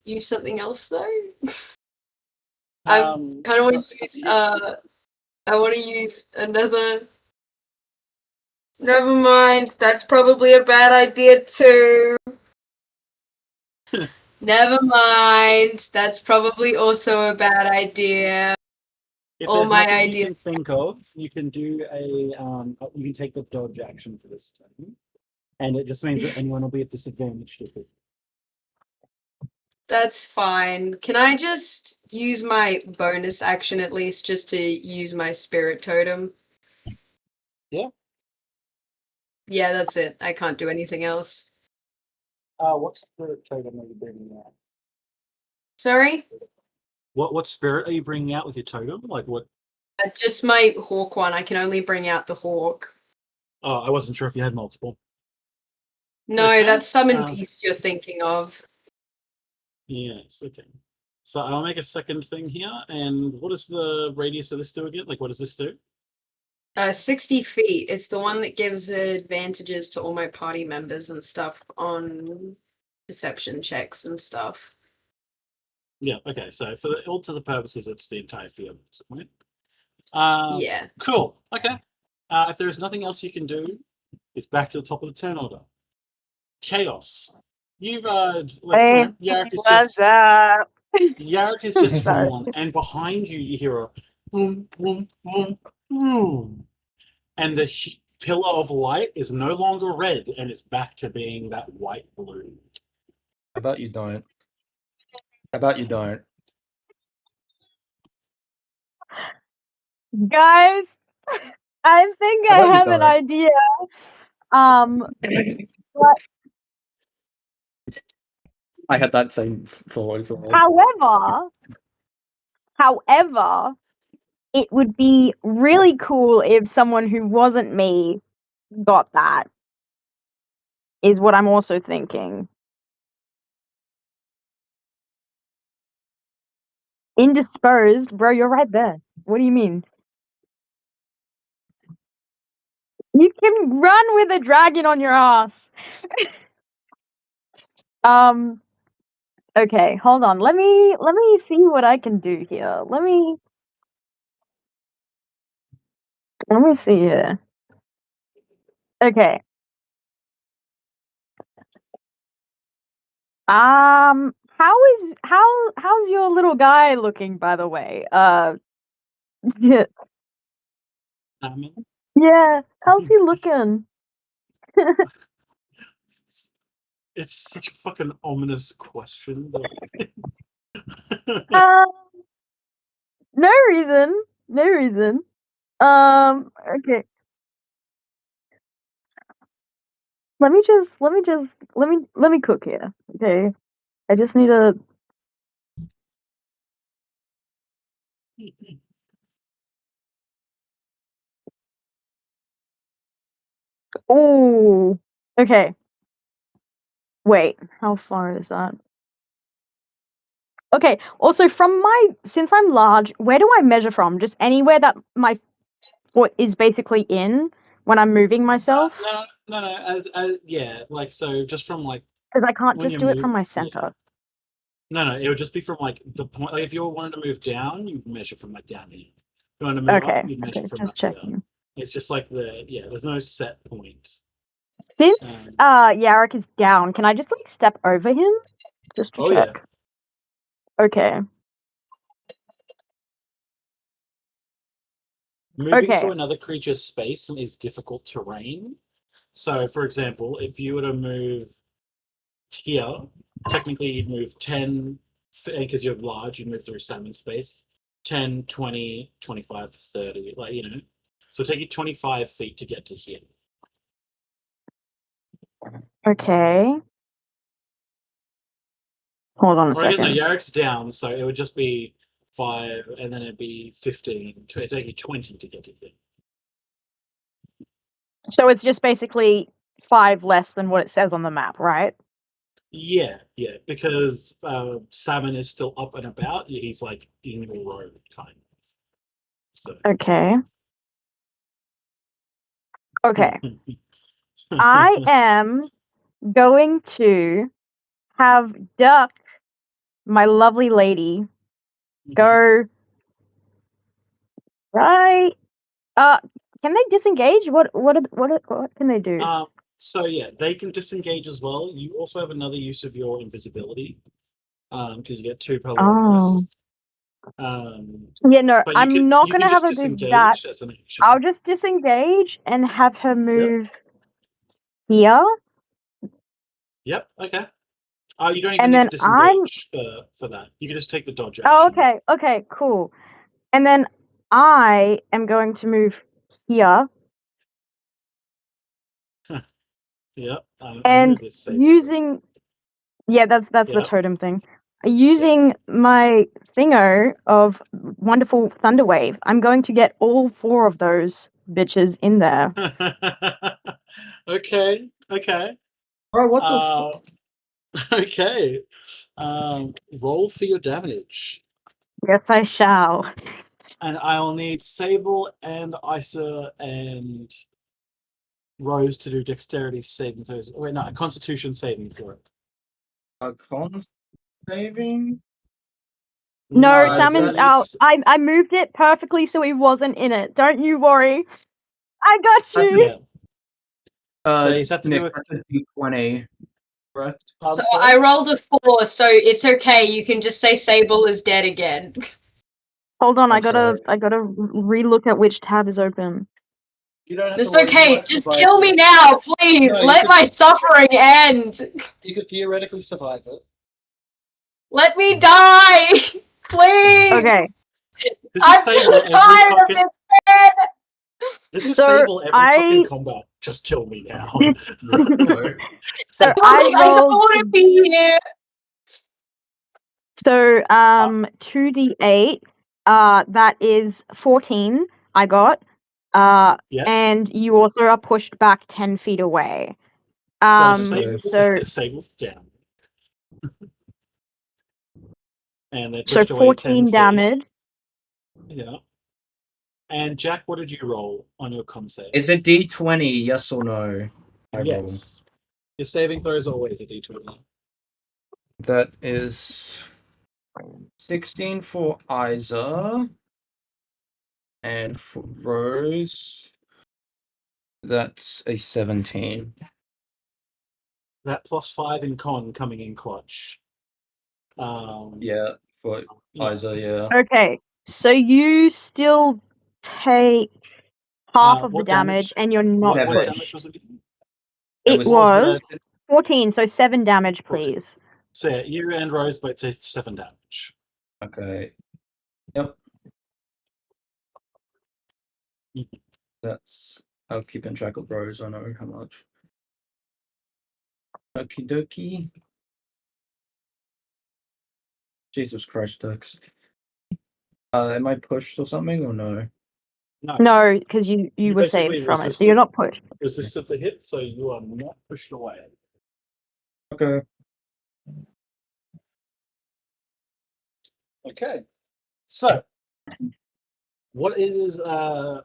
S1: use something else though? I kind of want to use I want to use another. Never mind. That's probably a bad idea too. Never mind. That's probably also a bad idea.
S4: If
S1: All
S4: there's
S1: my
S4: nothing you
S1: ideas.
S4: can think of, you can do you can take the dodge action for this turn, and it just means that anyone will be at disadvantage to it.
S1: That's fine. Can I just use my bonus action at least just to use my spirit totem?
S4: Yeah.
S1: Yeah, that's it. I can't do anything else.
S4: What spirit totem are you bringing out?
S1: Sorry?
S4: What spirit are you bringing out with your totem? Like what?
S1: Just my hawk one. I can only bring out the hawk.
S4: Oh, I wasn't sure if you had multiple.
S1: No,
S4: Okay,
S1: that's summon beast you're thinking of.
S4: Yes, okay. So I'll make a second thing here, and what is the radius of this do again? Like, what does this do?
S1: 60 feet. It's the one that gives advantages to all my party members and stuff on perception checks and stuff.
S4: Yeah, okay, so for all to the purposes, it's the entire field at this point.
S1: Yeah.
S4: Cool, okay. If there is nothing else you can do, it's back to the top of the turn order. Chaos. You've Yarrick is just
S6: Sorry.
S4: fallen, and behind you you hear a boom, boom, boom, boom, and the pillar of light is no longer red, and it's back to being that white blue.
S5: How about you don't? How about you don't?
S6: Guys, I think
S5: How
S6: I
S5: about you
S6: have an
S5: don't?
S6: idea. But
S5: I had that same thought as well.
S6: however, it would be really cool if someone who wasn't me got that. Is what I'm also thinking. Indisposed, bro, you're right there. What do you mean? You can run with a dragon on your ass. Okay, hold on. Let me see what I can do here. Let me see here. Okay. How's your little guy looking, by the way? Yeah, how's he looking?
S4: It's such a fucking ominous question.
S6: Uh, no reason. No reason. Okay. Let me cook here. Okay. I just need a. Oh. Okay. Wait. How far is that? Okay. Also, since I'm large, where do I measure from? Just anywhere that my foot is basically in when I'm moving myself?
S4: No. As yeah, like so, just from like
S6: Because I can't
S4: when
S6: just
S4: you
S6: do it from
S4: move.
S6: my
S4: Yeah.
S6: center.
S4: No, it would just be from like the point. Like if you wanted to move down, you'd measure from like down here. If you wanted to move up,
S6: Okay.
S4: you'd measure
S6: Okay.
S4: from
S6: Just
S4: up here.
S6: checking.
S4: It's just like there's no set point.
S6: Since Yarrick is down, can I just like step over him just to
S4: Oh yeah.
S6: check? Okay.
S4: Moving
S6: Okay.
S4: through another creature's space is difficult terrain. So, for example, if you were to move here, technically you'd move 10, because you're large, you'd move through salmon space, 10, 20, 25, 30, like, you know. So it'll take you 25 feet to get to here.
S6: Okay. Hold on a
S4: Or I guess no,
S6: second.
S4: Yarrick's down, so it would just be 5, and then it'd be 15. It'd take you 20 to get to here.
S6: So it's just basically 5 less than what it says on the map, right?
S4: Yeah, because Salmon is still up and about. He's like in your road, kind of. So.
S6: Okay. Okay. I am going to have Duck, my lovely lady, go right. Can they disengage? What can they do?
S4: So yeah, they can disengage as well. You also have another use of your invisibility, because you get 2 per long
S6: Oh.
S4: rest.
S6: Yeah, no,
S4: But
S6: I'm not
S4: you can
S6: gonna have
S4: just
S6: her do that.
S4: disengage as an action.
S6: I'll just disengage and have her
S4: Yep.
S6: move here.
S4: Yep. Okay. You don't even
S6: And
S4: need
S6: then
S4: to disengage for that. You can just take the dodge
S6: Oh,
S4: action.
S6: okay, cool. And then I am going to move here
S4: Yep. I'll
S6: and
S4: move this save.
S6: using that's the
S4: Yep.
S6: totem thing. Using my thingo of wonderful Thunderwave, I'm going to get all 4 of those bitches in there.
S4: Okay.
S5: Bro, what the fuck?
S4: Okay. Roll for your damage.
S6: Yes, I shall.
S4: And I'll need Sable and Isa and Rose to do dexterity saving throws. Wait, no, a constitution saving throw.
S5: A con saving?
S6: No,
S5: is
S6: Salmon's
S5: that-
S6: out. I moved it perfectly so he wasn't in it. Don't you worry. I got
S5: That's
S6: you.
S4: Yeah. So you just have to
S5: Nick,
S4: do it.
S5: that's a D20, correct?
S1: So I rolled a 4, so it's okay. You can just say Sable is dead again.
S6: Hold on,
S5: I'm
S6: I gotta
S5: sorry.
S6: re-look at which tab is open.
S4: You don't have
S1: Just
S4: to worry. You
S1: okay.
S4: might
S1: Just
S4: survive
S1: kill me
S4: this.
S1: now, please.
S4: No, you
S1: Let
S4: could-
S1: my suffering end.
S4: You could theoretically survive it.
S1: Let me die, please.
S6: Okay.
S4: This
S1: I'm
S4: is
S1: so
S4: Sable every
S1: tired of
S4: fucking.
S1: this man.
S4: This is
S6: So
S4: Sable every fucking
S6: I
S4: combat. Just kill me now.
S6: so I
S1: I don't
S6: rolled
S1: want to be here.
S6: so 2d8 that is 14 I got.
S4: Yeah.
S6: And you also are pushed back 10 feet away.
S4: So
S6: So
S4: Sable's down. And they're
S6: so
S4: pushed away 10
S6: 14
S4: feet.
S6: damage.
S4: Yeah. And Jack, what did you roll on your con save?
S5: Is it D20, yes or no? I roll.
S4: Yes. Your saving throw is always a d20.
S5: That is 16 for Isa. And for Rose, that's a 17.
S4: That +5 in con coming in clutch.
S5: Yeah, for
S4: Yeah.
S5: Isa, yeah.
S6: Okay, so you still take half of the
S4: What
S6: damage, and you're
S4: What
S6: not
S5: Seven.
S6: pushed.
S4: damage was it again?
S5: It
S6: It
S5: was
S6: was
S4: seven.
S6: 14, so 7 damage,
S4: 14.
S6: please.
S4: So yeah, you and Rose both take 7 damage.
S5: Okay. Yep. That's. I'll keep in track of Rose. I know how much. Okie dokie. Jesus Christ, Dex. Am I pushed or something or no?
S6: No, because you
S4: You
S6: were saved
S4: basically
S6: from it, so you're not pushed.
S4: resisted the hit, so you are not pushed away.
S5: Okay.
S4: Okay. So what is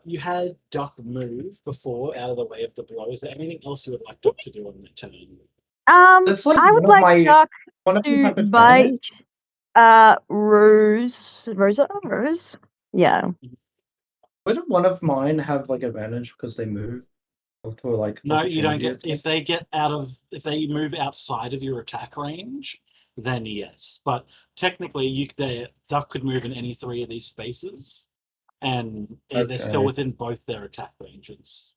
S4: you had Duck move before out of the way of the blow. Is there anything else you would like Duck to do on that turn?
S5: That's like
S6: I would
S5: one of
S6: like
S5: my.
S6: Duck
S5: One of them
S6: to
S5: have
S6: bite
S5: advantage.
S6: Rose? Yeah.
S5: Wouldn't one of mine have like advantage because they move? Or like
S4: No, you don't
S5: opportunity
S4: get
S5: attack?
S4: if they move outside of your attack range, then yes. But technically Duck could move in any 3 of these spaces, and they're still
S5: Okay.
S4: within both their attack ranges.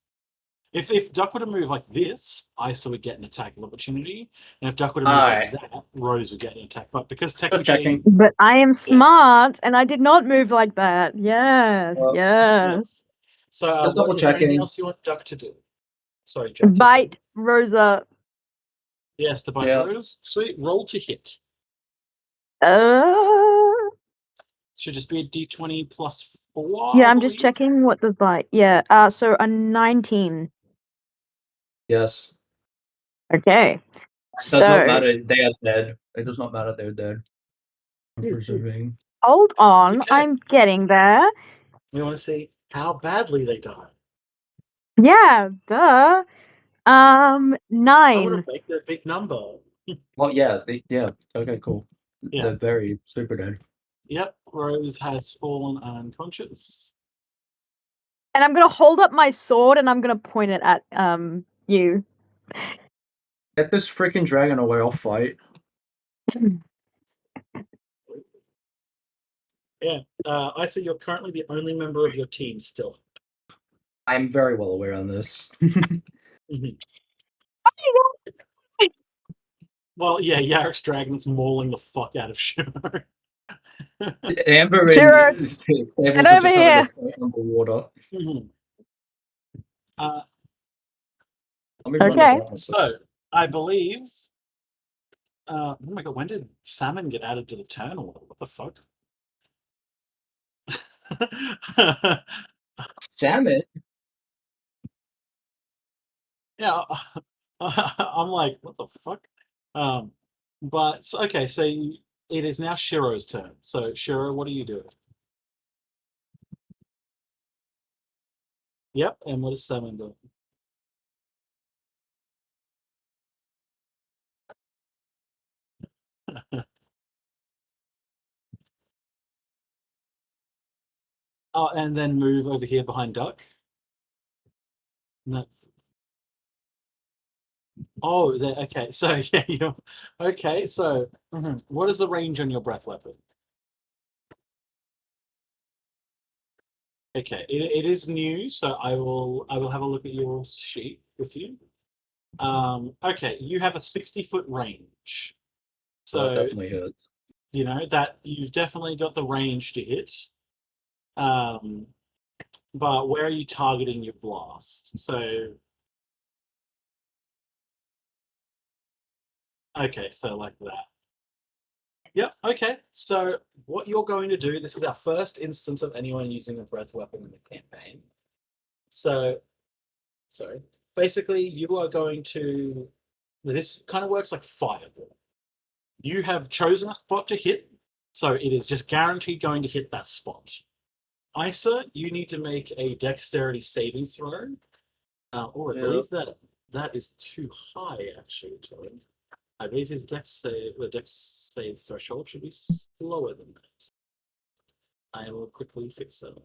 S4: If Duck were to move like this, Isa would get an attack of opportunity, and if Duck were to move like that, Rose would get an attack. But because technically,
S5: checking.
S6: But I am smart, and I did not move like that. Yes,
S5: Well,
S6: yes.
S4: yes. So,
S5: Just double
S4: is there anything
S5: checking.
S4: else you want Duck to do? Sorry, Jack.
S6: Bite Rosa.
S4: Yes, to bite
S5: Yeah.
S4: Rose. Sweet. Roll to hit.
S6: Uh,
S4: Should just be a d20 +4.
S6: yeah,
S4: I
S6: I'm just
S4: believe.
S6: checking what the bite. Yeah. So a 19.
S5: Yes.
S6: Okay.
S5: Does not
S6: So
S5: matter. They are dead. It does not matter. They're dead. I'm presuming.
S6: hold on,
S4: Okay.
S6: I'm getting there.
S4: We want to see how badly they die.
S6: Yeah, duh.
S4: I want
S6: 9.
S4: to make that big number.
S5: Well, yeah. Yeah. Okay. Cool.
S4: Yeah.
S5: They're very super dead.
S4: Yep. Rose has fallen unconscious.
S6: And I'm gonna hold up my sword and I'm gonna point it at you.
S5: Get this freaking dragon away. I'll fight.
S4: Yeah. I see you're currently the only member of your team still.
S5: I'm very well aware on this.
S4: Mhm. Well, yeah, Yarek's dragon is mauling the fuck out of Shiro.
S5: Amber and
S6: Sure.
S5: Tables
S6: Get
S5: are
S6: over
S5: just having a
S6: here.
S5: fight underwater.
S4: Mhm.
S5: Let me run
S6: Okay.
S5: the ground.
S4: So, I believe. Oh my god, when did Salmon get added to the turn order? What the fuck?
S5: Salmon?
S4: Yeah, I'm like, what the fuck? But okay, so it is now Shiro's turn. So Shiro, what are you doing? Yep, and what is Salmon doing? Oh, and then move over here behind Duck. No. Oh, okay. So yeah, you okay. So what is the range on your breath weapon? Okay, it is new, so I will have a look at your sheet with you. Okay, you have a 60-foot range,
S5: Well, that
S4: so
S5: definitely hurts.
S4: you know that you've definitely got the range to hit. But where are you targeting your blast? So okay, so like that. Yep. Okay. So what you're going to do? This is our first instance of anyone using a breath weapon in the campaign. So, sorry. Basically, you are going to. This kind of works like fireball. You have chosen a spot to hit, so it is just guaranteed going to hit that spot. Isa, you need to make a dexterity saving throw. I believe that is too high, actually, Todd. I believe his the dex save threshold should be lower than that. I will quickly fix that.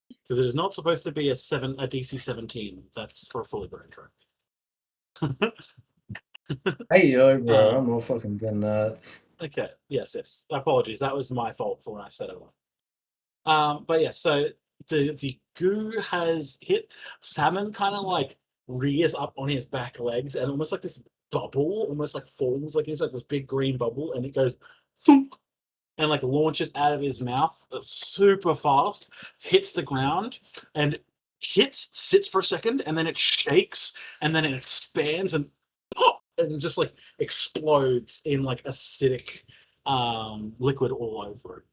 S4: Because it is not supposed to be a DC 17. That's for a fully grown dragon.
S5: Hey yo, bro, I'm not fucking doing that.
S4: Okay. Yes. Apologies. That was my fault for when I said it. But yeah, so the goo has hit. Salmon kind of like rears up on his back legs and almost like this bubble, almost like forms like it's like this big green bubble, and it goes thunk, and like launches out of his mouth super fast, hits the ground, and sits for a second, and then it shakes, and then it expands and pop, and just like explodes in like acidic liquid all over it.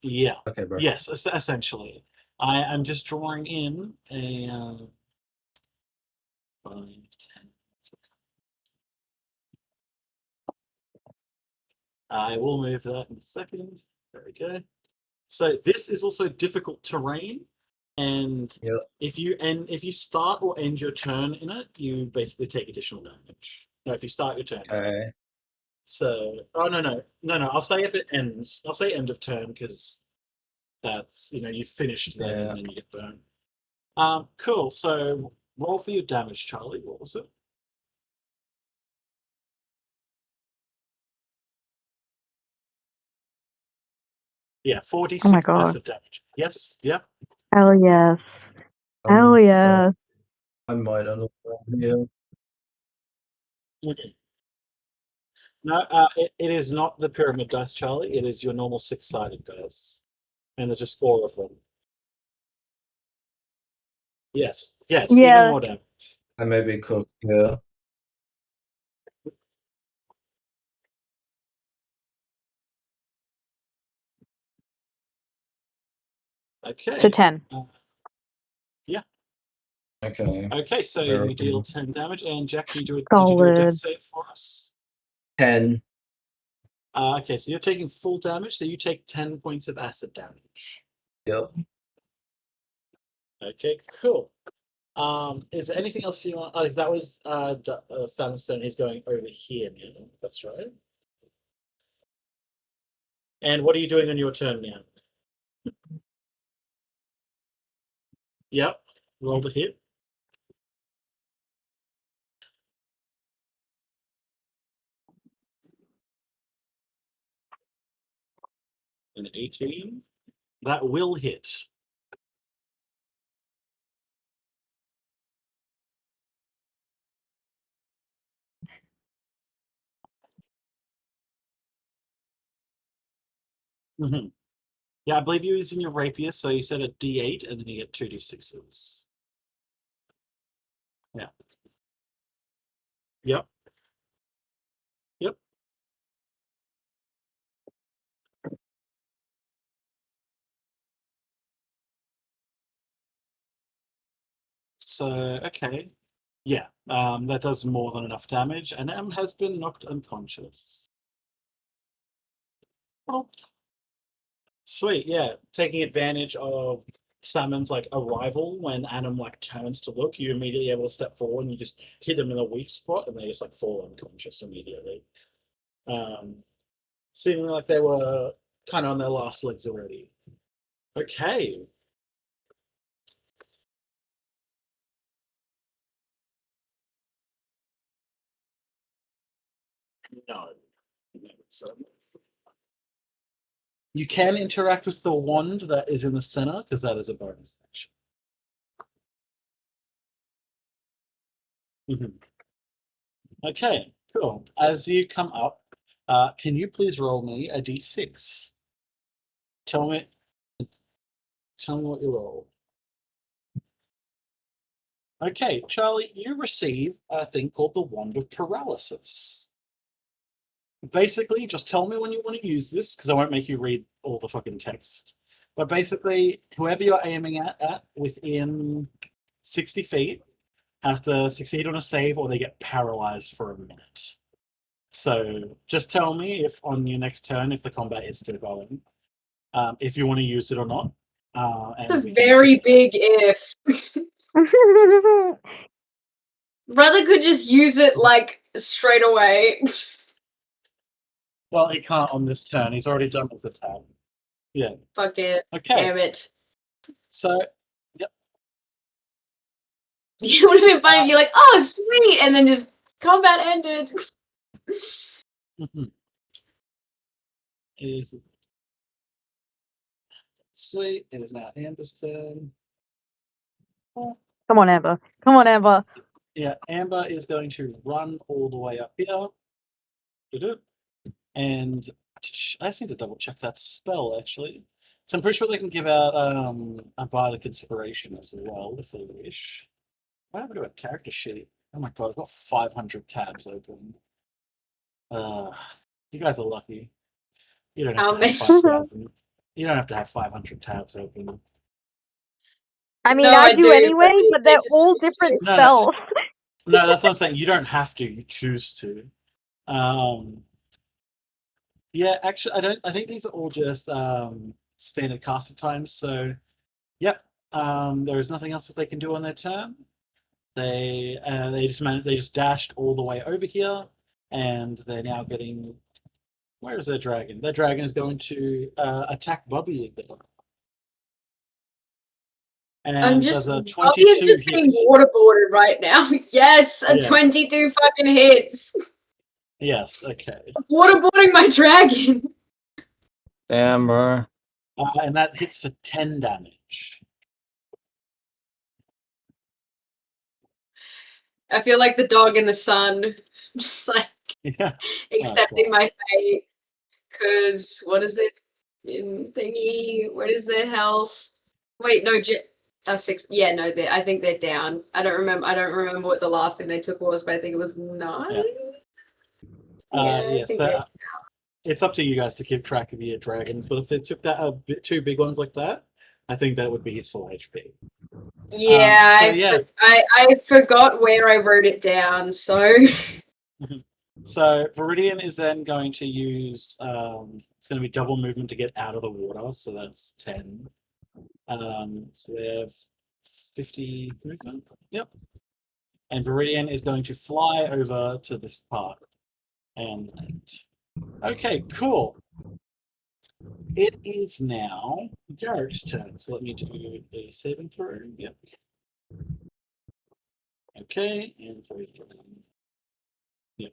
S4: Yeah.
S5: Okay, bro.
S4: Yes, essentially. I am just drawing in a 5, 10. I will move that in a second. There we go. So this is also difficult terrain, and
S5: Yep.
S4: if you start or end your turn in it, you basically take additional damage. No, if you start your turn.
S5: Okay.
S4: So, no. I'll say if it ends. I'll say end of turn because that's you finished then and then you get burned. Cool. So roll for your damage, Charlie. What was it? Yeah, 46
S6: Oh my God.
S4: massive damage. Yes. Yep.
S6: Hell yes. Hell yes.
S5: I might understand. Yeah.
S4: Okay. No, it is not the pyramid dice, Charlie. It is your normal 6-sided dice, and there's just 4 of them. Yes. Even
S6: Yeah.
S4: more damage.
S5: I may be cooked. Yeah.
S4: Okay.
S6: So 10.
S4: Yeah.
S5: Okay.
S4: Okay, so
S5: Very
S4: you deal
S5: good.
S4: 10 damage, and Jack, did you do a
S6: Solid.
S4: death save for us?
S5: 10.
S4: Okay, so you're taking full damage, so you take 10 points of acid damage.
S5: Yep.
S4: Okay, cool. Is there anything else you want? Oh, that was Sandstone. He's going over here now. That's right. And what are you doing on your turn now? Yep. Roll the hit. An 18. That will hit. Mm-hmm. Yeah, I believe you're using your rapier, so you set a D8 and then you get 2d6s. Yeah. Yep. Yep. So, okay. Yeah, that does more than enough damage, and M has been knocked unconscious. Well, sweet, yeah. Taking advantage of Salmon's like arrival, when Adam like turns to look, you're immediately able to step forward and you just hit them in a weak spot, and they just like fall unconscious immediately. Seeming like they were kind of on their last legs already. Okay. No. So you can interact with the wand that is in the center, because that is a bonus action. Okay, cool. As you come up, can you please roll me a d6? Tell me what you roll. Okay, Charlie, you receive a thing called the Wand of Paralysis. Basically, just tell me when you want to use this, because I won't make you read all the fucking text. But basically, whoever you're aiming at within 60 feet has to succeed on a save, or they get paralyzed for a minute. So just tell me if on your next turn, if the combat is still going, if you want to use it or not.
S1: It's a very big if. Brother could just use it like straight away.
S4: Well, he can't on this turn. He's already done his attack. Yeah.
S1: Fuck it.
S4: Okay.
S1: Damn it.
S4: So,
S1: It would have been funny if you're like, oh, sweet, and then just combat ended.
S4: it is sweet. It is now Amber's turn.
S6: Come on, Amber. Come on, Amber.
S4: Yeah, Amber is going to run all the way up here. And I just need to double check that spell, actually. So I'm pretty sure they can give out a bardic inspiration as well, if they wish. What happened to a character sheet? Oh my god, I've got 500 tabs open. You guys are lucky. You don't have to have 5,000. You don't have to have 500 tabs open.
S6: I mean,
S1: No,
S6: I
S1: I
S6: do
S1: do,
S6: anyway,
S1: but
S6: but
S1: they
S6: they're
S1: just
S6: all
S1: feel
S6: different
S1: so
S6: spells.
S4: No, that's what I'm saying. You don't have to. You choose to. Yeah, actually, I think these are all just standard casting times. So, yep. There is nothing else that they can do on their turn. They just dashed all the way over here, and they're now getting. Where is their dragon? Their dragon is going to attack Bobby again. And
S1: I'm just,
S4: there's a
S1: Bobby is
S4: 22
S1: just getting
S4: hits.
S1: waterboarded right now. Yes, a
S4: Yeah.
S1: 22 fucking hits.
S4: Yes, okay.
S1: Waterboarding my dragon.
S5: Damn, bro.
S4: And that hits for 10 damage.
S1: I feel like the dog in the sun, just like
S4: Yeah.
S1: accepting
S4: God.
S1: my fate. Cause what is it? Thingy. What is their health? Wait, no. 6. Yeah, no. I think they're down. I don't remember what the last thing they took was, but I think it was 9.
S4: Yeah, so it's up to you guys to keep track of your dragons, but if they took that two big ones like that, I think that would be his full HP.
S1: Yeah, I forgot where I wrote it down, so.
S4: So Viridian is then going to use it's going to be double movement to get out of the water, so that's 10. So they have 50 movement. Yep. And Viridian is going to fly over to this part and land. Okay, cool. It is now Jarek's turn, so let me do a saving throw. Yep. Okay, and for yep.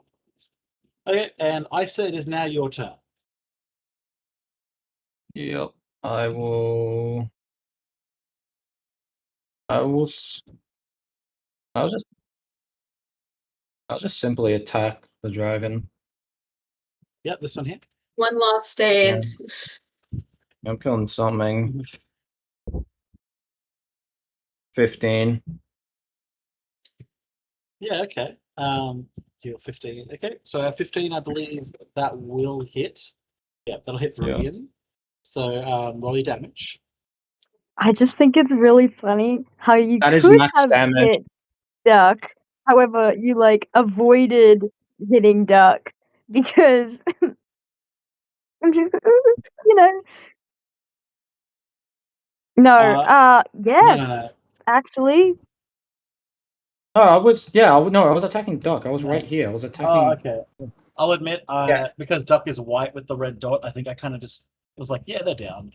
S4: Okay, and Isa, it is now your turn.
S5: Yep. I will I'll just simply attack the dragon.
S4: Yep, this one here.
S1: One last stand.
S5: I'm killing something. 15.
S4: Yeah, okay. Deal 15. Okay, so 15, I believe that will hit. Yeah, that'll hit Viridian. Yeah. So roll your damage.
S6: I just think it's really funny how you
S5: That is
S6: could
S5: max
S6: have
S5: damage.
S6: hit Duck. However, you like avoided hitting Duck because you know. No, yes,
S4: No.
S6: actually.
S5: Oh, I was attacking Duck. I was right here. I was attacking.
S4: Oh, okay. I'll admit, because Duck is white with the red dot, I think I kind of just was like, yeah, they're down.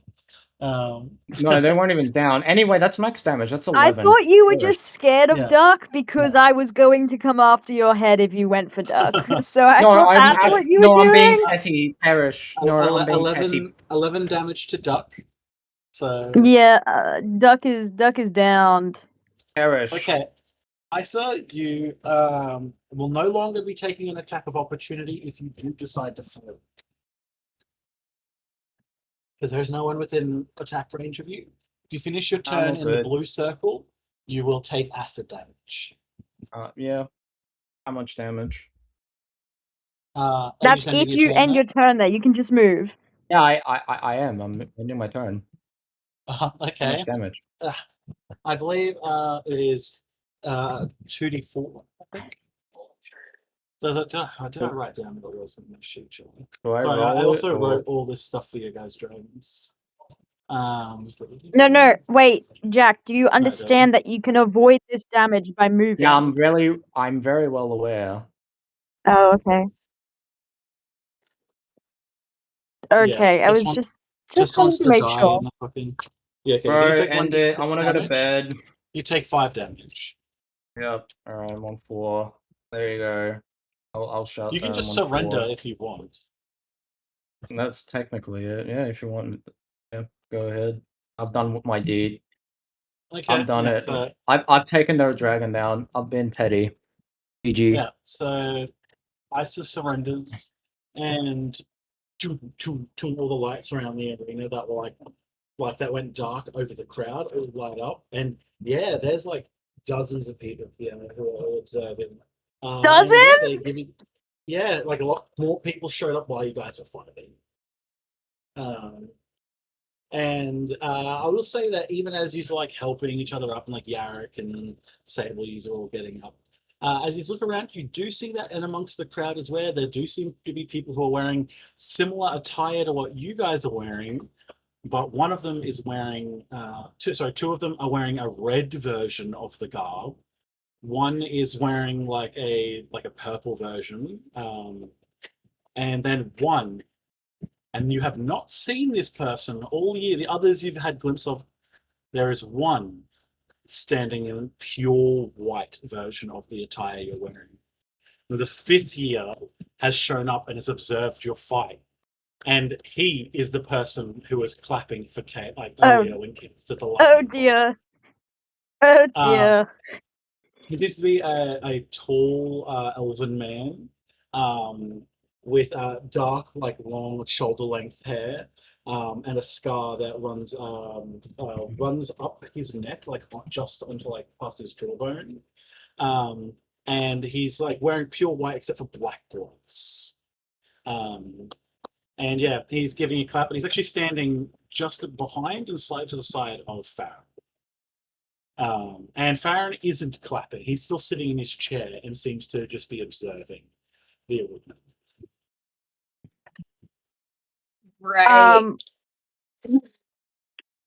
S5: No, they weren't even down. Anyway, that's max damage. That's 11.
S6: I thought you were just scared of Duck because I was going to come after your head if you went for Duck. So I thought that's what you were doing.
S5: I'm being petty, Perish. No, I'm being
S4: 11 damage to Duck. So
S6: yeah, Duck is downed.
S5: Perish.
S4: Okay, Isa, you will no longer be taking an attack of opportunity if you do decide to flee. Because there's no one within attack range of you. If you finish your turn in the blue circle, you will take acid damage.
S5: Yeah. How much damage?
S6: That's if you end your turn there. You can just move.
S5: Yeah, I am. I'm ending my turn.
S4: Okay.
S5: How much damage?
S4: I believe it is 2d4, I think. I didn't write down what it was on my sheet. Sorry, I also wrote all this stuff for you guys, dragons.
S6: No, wait, Jack, do you understand that you can avoid this damage by moving?
S5: Yeah, I'm very well aware.
S6: Oh, okay.
S4: Yeah,
S6: Okay, I
S4: just
S6: was
S4: want
S6: just
S4: just
S6: wanting
S4: wants
S6: to
S4: to
S6: make
S4: die
S6: sure.
S4: in the fucking. Yeah, okay. You're gonna
S5: Bro,
S4: take one
S5: end
S4: d
S5: it. I
S4: six
S5: want to go to
S4: damage.
S5: bed.
S4: You take 5 damage.
S5: Yep. All right, I'm on 4. There you go. I'll shut
S4: You can
S5: that. I'm
S4: just
S5: on
S4: surrender
S5: 4.
S4: if you want.
S5: And that's technically it. Yeah, if you want, yeah, go ahead. I've done my deed. I've
S4: Okay,
S5: done
S4: yeah.
S5: it.
S4: So
S5: I've taken the dragon down. I've been petty. GG.
S4: yeah, so Isis surrenders, and all the lights around the arena that were like that went dark over the crowd all light up, and yeah, there's like dozens of people here who are all observing. And yeah,
S6: Doesn't?
S4: they give you yeah, like a lot more people showed up while you guys were fighting. Um, and I will say that even as you're like helping each other up, and like Yarrick and Sable, you are all getting up. As you look around, you do see that, and amongst the crowd as well, there do seem to be people who are wearing similar attire to what you guys are wearing, but one of them is wearing, two of them are wearing a red version of the garb. One is wearing like a purple version, and then one and you have not seen this person all year. The others you've had glimpse of, there is one standing in pure white version of the attire you're wearing. The fifth year has shown up and has observed your fight. And he is the person who was clapping for Kate like
S6: Oh,
S4: earlier when Kate did the
S6: oh
S4: lightning bolt.
S6: dear. Oh
S4: Um,
S6: dear.
S4: He seems to be a tall elven man um, with dark, like long shoulder length hair and a scar that runs up his neck, like just onto like past his jawbone. Um, and he's like wearing pure white except for black gloves. Um, and yeah, he's giving a clap, and he's actually standing just behind and slightly to the side of Farron. And Farron isn't clapping. He's still sitting in his chair and seems to just be observing the arena.
S1: Right.
S6: Um.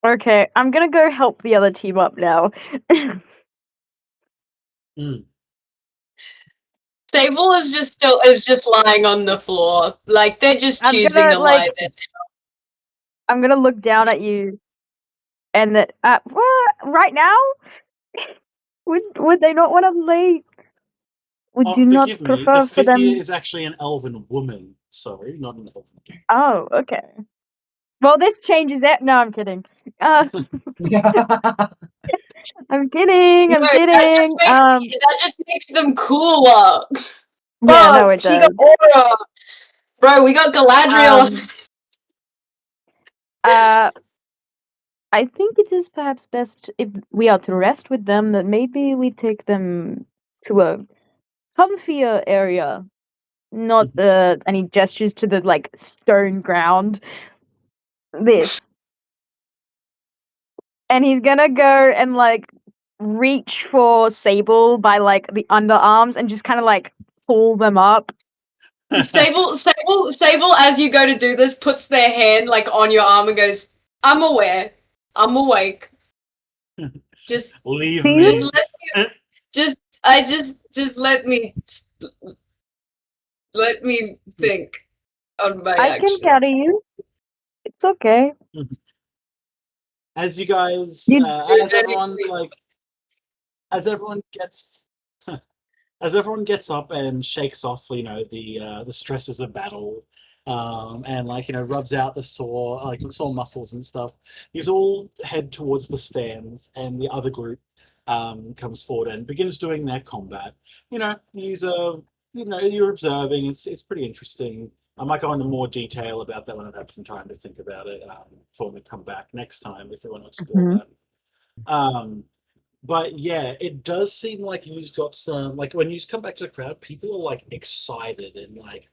S6: Okay, I'm gonna go help the other team up now.
S4: Mm.
S1: Sable is just lying on the floor. Like they're just
S6: I'm
S1: choosing
S6: gonna
S1: to lie there.
S6: I'm gonna look down at you, and that what right now? Would they not want to lay? Would
S4: Oh,
S6: you not
S4: forgive me. The
S6: prefer for
S4: fifth year
S6: them?
S4: is actually an elven woman. Sorry, not an elven.
S6: Oh, okay. Well, this changes it. No, I'm kidding. Uh, I'm kidding.
S1: No,
S6: I'm kidding.
S1: that just makes them cooler.
S6: Yeah, no,
S1: Fuck,
S6: it
S1: he
S6: does.
S1: got aura. Bro, we got Galadriel.
S6: Um, uh, I think it is perhaps best if we are to rest with them that maybe we take them to a comfier area. Not any gestures to the like stone ground. This. And he's gonna go and like reach for Sable by like the underarms and just kind of like pull them up.
S1: Sable, as you go to do this, puts their hand like on your arm and goes, "I'm aware. I'm awake. Just,
S4: Leave
S6: See?
S4: me.
S1: just let me think on my
S6: I can carry
S1: actions."
S6: you. It's okay.
S4: As you guys,
S6: You
S1: You're very sweet.
S4: as everyone gets as everyone gets up and shakes off, the stresses of battle, and rubs out the sore muscles and stuff. You all head towards the stands, and the other group comes forward and begins doing their combat. You're observing. It's pretty interesting. I might go into more detail about that when I've had some time to think about it before we come back next time if we want to explore
S6: Mhm.
S4: that. But yeah, it does seem like you've got some like when you come back to the crowd, people are like excited and like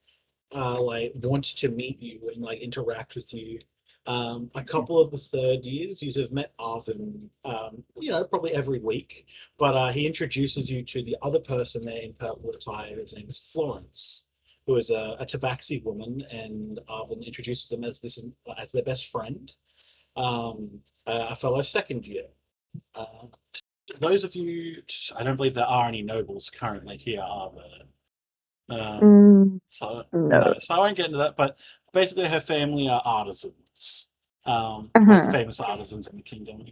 S4: want to meet you and like interact with you. A couple of the third years, you have met Arvin, probably every week, but he introduces you to the other person there in purple attire. His name is Florence, who is a Tabaxi woman, and Arvin introduces them as their best friend, a fellow second year. Uh, those of you, I don't believe there are any nobles currently here, are there? So
S6: No.
S4: no, so I won't get into that. But basically, her family are artisans, like
S6: Uh-huh.
S4: famous artisans in the kingdom.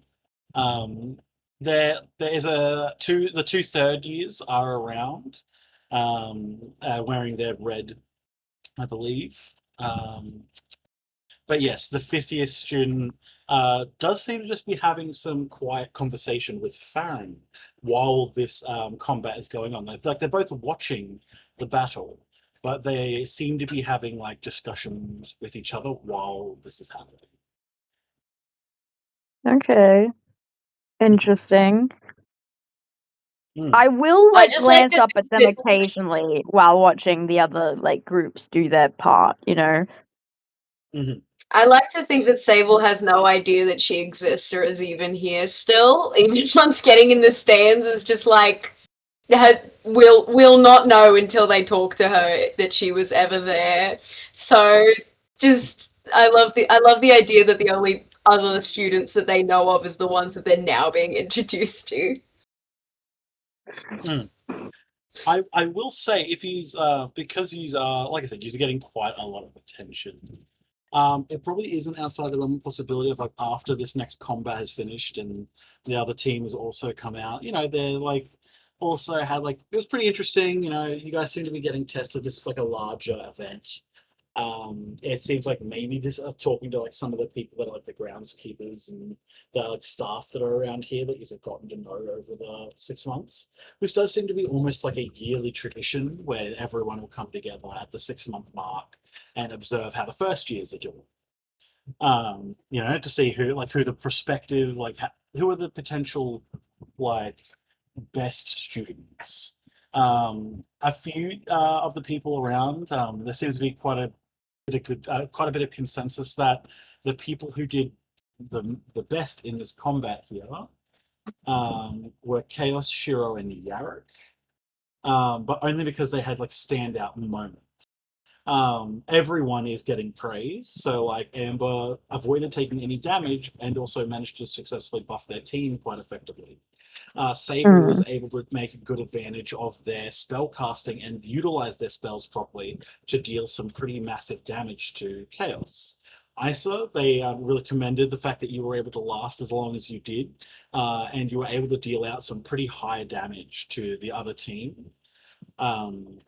S4: Um, there is the two third years are around, wearing their red, I believe. But yes, the fifth year student does seem to just be having some quiet conversation with Farron while this combat is going on. They're both watching the battle, but they seem to be having like discussions with each other while this is happening.
S6: Okay. Interesting.
S4: Mm.
S6: I will
S1: I
S6: like
S1: just like
S6: glance
S1: to
S6: up at them
S1: think that
S6: occasionally while watching the other like groups do their part, you know.
S4: Mhm.
S1: I like to think that Sable has no idea that she exists or is even here still. Even once getting in the stands is just like will not know until they talk to her that she was ever there. So just I love the idea that the only other students that they know of is the ones that they're now being introduced to.
S4: Mm. I will say if he's because he's like I said, he's getting quite a lot of attention. It probably isn't outside the realm of possibility of like after this next combat has finished and the other teams also come out. You know, they're like also had like it was pretty interesting. You know, you guys seem to be getting tested. This is like a larger event. It seems like maybe this talking to like some of the people that are like the groundskeepers and the like staff that are around here that you've gotten to know over the 6 months. This does seem to be almost like a yearly tradition where everyone will come together at the 6 month mark and observe how the first years are doing. You know, to see who the prospective who are the potential like best students. A few of the people around, there seems to be quite a bit of consensus that the people who did the best in this combat here were Chaos, Shiro, and Yarrick, but only because they had like standout moments. Everyone is getting praise. So like Amber avoided taking any damage and also managed to successfully buff their team quite effectively. Sable was able to make a good advantage of their spell casting and utilize their spells properly to deal some pretty massive damage to Chaos. Isa, they really commended the fact that you were able to last as long as you did, and you were able to deal out some pretty high damage to the other team. Um,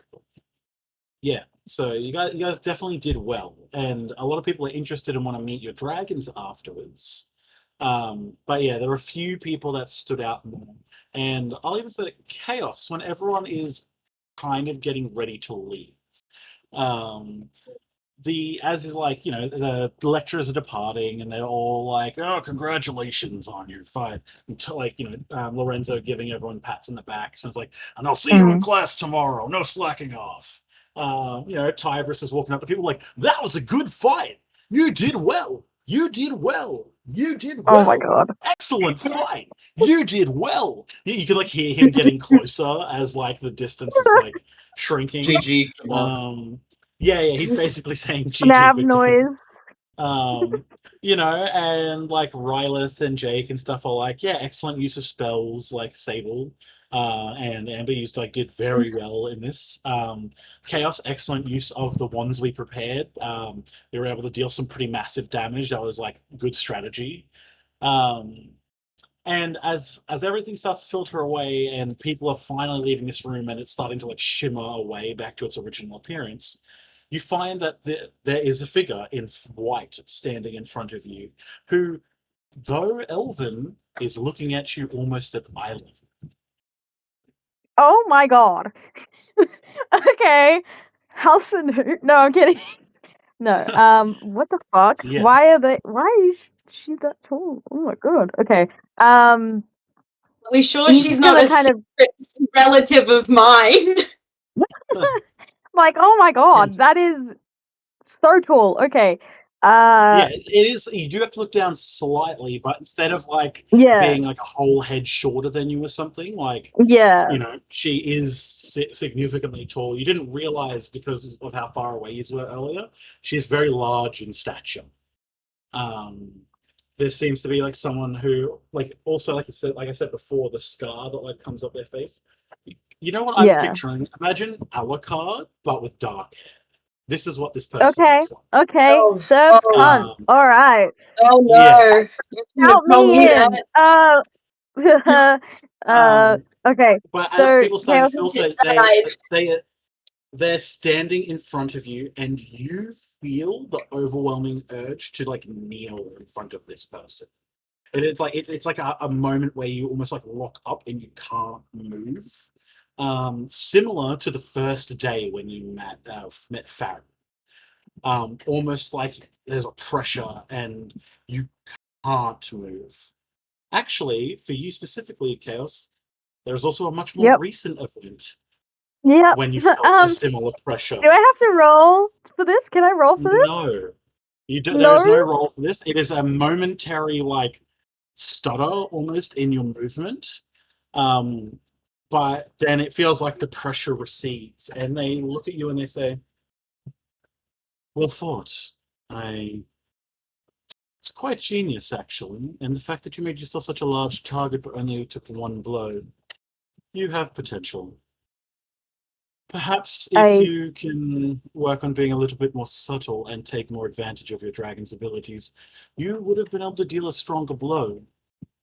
S4: yeah, so you guys definitely did well, and a lot of people are interested and want to meet your dragons afterwards. But yeah, there are a few people that stood out more, and I'll even say that Chaos when everyone is kind of getting ready to leave. Um, the as is like the lecturers are departing and they're all like, oh, congratulations on your fight, until like Lorenzo giving everyone pats in the back, so it's like, and I'll see you in class tomorrow, no slacking off. Tybris is walking up to people like, that was a good fight, you did well, you did well, you did
S6: Oh my
S4: well,
S6: god.
S4: excellent fight, you did well. You can like hear him getting closer as like the distance is like shrinking.
S5: GG, good luck.
S4: Yeah, he's basically saying GG,
S6: Snap
S4: good game.
S6: noise.
S4: Um, and like Rylith and Jake and stuff are like, yeah, excellent use of spells like Sable. And Amber used did very well in this. Chaos, excellent use of the wands we prepared. They were able to deal some pretty massive damage. That was like good strategy. Um, and as everything starts to filter away and people are finally leaving this room and it's starting to like shimmer away back to its original appearance, you find that there is a figure in white standing in front of you who, though elven, is looking at you almost at eye level.
S6: Oh my god. Okay. House and who? No, I'm kidding. No. What the fuck?
S4: Yes.
S6: Why is she that tall? Oh my god. Okay.
S1: Are we sure
S6: He's
S1: she's not
S6: gonna
S1: a
S6: kind of
S1: secret relative of mine?
S6: like, oh my god, that is so tall. Okay.
S4: Yeah, it is. You do have to look down slightly, but instead of like
S6: Yeah.
S4: being like a whole head shorter than you or something, like,
S6: Yeah.
S4: she is significantly tall. You didn't realize because of how far away you were earlier. She's very large in stature. Um, there seems to be like someone who, like, also like I said before, the scar that like comes up their face. You know what I'm
S6: Yeah.
S4: picturing? Imagine Alucard, but with dark hair. This is what this person
S6: Okay.
S4: looks like.
S6: Okay.
S1: Oh,
S6: Serves
S1: oh,
S6: cunt.
S4: Um,
S6: All right.
S1: oh
S4: yeah.
S1: no! You shouldn't have
S6: Count
S1: told me
S6: me
S1: that.
S6: in. Okay.
S4: But as
S6: So
S4: people start to
S6: Chaos.
S4: filter,
S1: Zedites.
S4: they're standing in front of you, and you feel the overwhelming urge to like kneel in front of this person. And it's like it's like a moment where you almost like lock up and you can't move. Similar to the first day when you met Farron. Almost like there's a pressure and you can't move. Actually, for you specifically, Chaos, there's also a much more
S6: Yep.
S4: recent event
S6: Yep.
S4: when you felt a similar pressure.
S6: Do I have to roll for this? Can I roll for this?
S4: No, you do, there
S6: No.
S4: is no role for this. It is a momentary like stutter almost in your movement. Um, but then it feels like the pressure recedes, and they look at you and they say, "Well fought. I It's quite genius, actually, and the fact that you made yourself such a large target but only took one blow. You have potential. Perhaps if
S6: I
S4: you can work on being a little bit more subtle and take more advantage of your dragon's abilities, you would have been able to deal a stronger blow.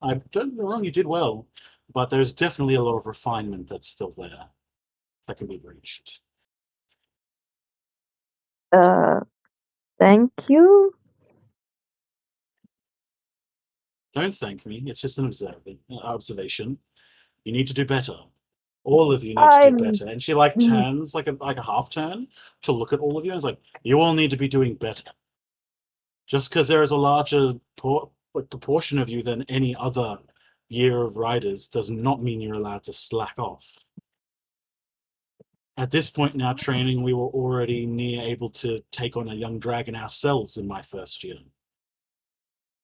S4: I don't get me wrong, you did well, but there's definitely a lot of refinement that's still there that can be reached."
S6: thank you.
S4: Don't thank me. It's just an observation. You need to do better. All of you need to do
S6: I'm
S4: better. And she like turns like a half turn to look at all of you and is like, you all need to be doing better. Just because there is a larger proportion of you than any other year of riders does not mean you're allowed to slack off. At this point in our training, we were already near able to take on a young dragon ourselves in my first year.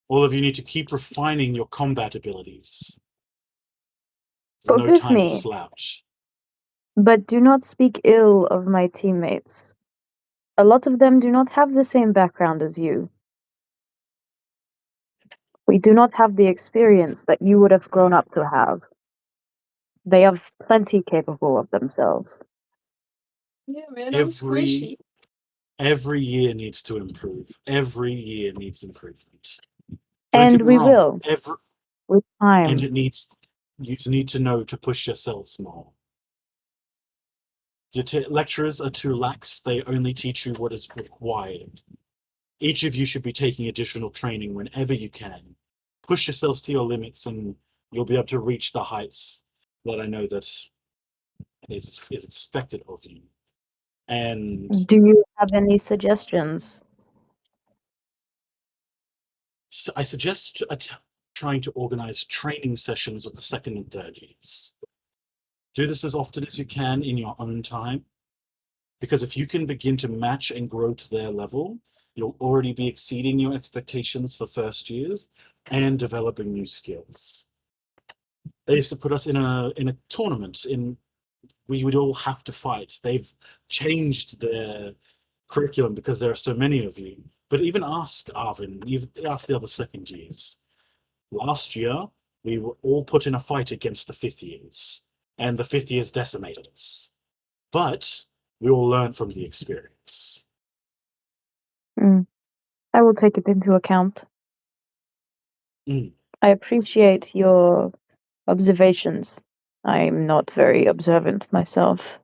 S4: All of you need to keep refining your combat abilities. There's no
S6: Forgive
S4: time to
S6: me,
S4: slouch.
S6: but do not speak ill of my teammates. A lot of them do not have the same background as you. We do not have the experience that you would have grown up to have. They are plenty capable of themselves.
S1: Yeah, man, I'm
S4: Every
S1: squishy.
S4: every year needs to improve. Every year needs improvement. Don't
S6: And
S4: get me
S6: we
S4: wrong.
S6: will, with
S4: And
S6: time.
S4: it needs you need to know to push yourselves more. Your lecturers are too lax. They only teach you what is required. Each of you should be taking additional training whenever you can. Push yourselves to your limits, and you'll be able to reach the heights that I know that is expected of you. And
S6: Do you have any suggestions?
S4: I suggest trying to organize training sessions with the second and third years. Do this as often as you can in your own time, because if you can begin to match and grow to their level, you'll already be exceeding your expectations for first years and developing new skills. They used to put us in a tournament in we would all have to fight. They've changed their curriculum because there are so many of you. But even ask Arvin, you've asked the other second years. Last year, we were all put in a fight against the fifth years, and the fifth years decimated us. But we all learn from the experience.
S6: I will take it into account.
S4: Mm.
S6: I appreciate your observations. I'm not very observant myself.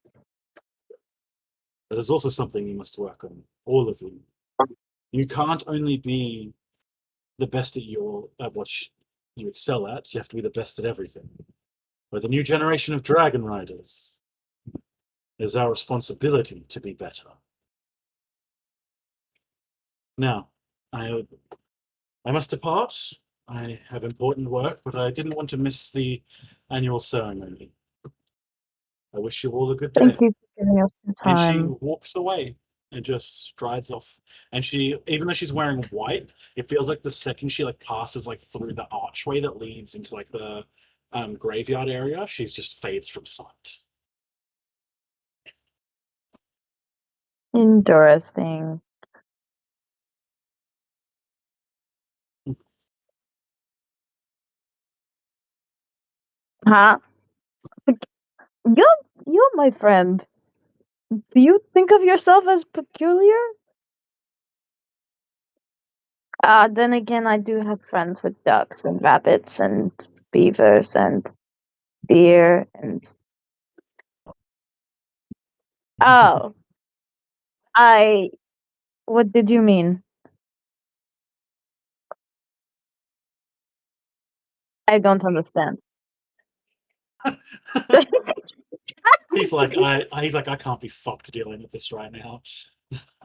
S4: That is also something you must work on, all of you. You can't only be the best at what you excel at, you have to be the best at everything. With the new generation of dragon riders, it is our responsibility to be better. Now, I must depart. I have important work, but I didn't want to miss the annual ceremony. I wish you all a good
S6: Thank
S4: day.
S6: you for giving us the
S4: And she
S6: time.
S4: walks away and just strides off. And she, even though she's wearing white, it feels like the second she like passes like through the archway that leads into like the graveyard area, she's just fades from sight.
S6: Interesting. Huh? You're my friend. Do you think of yourself as peculiar? Then again, I do have friends with ducks and rabbits and beavers and deer and. Oh, I. What did you mean? I don't understand.
S4: He's like, I can't be fucked dealing with this right now.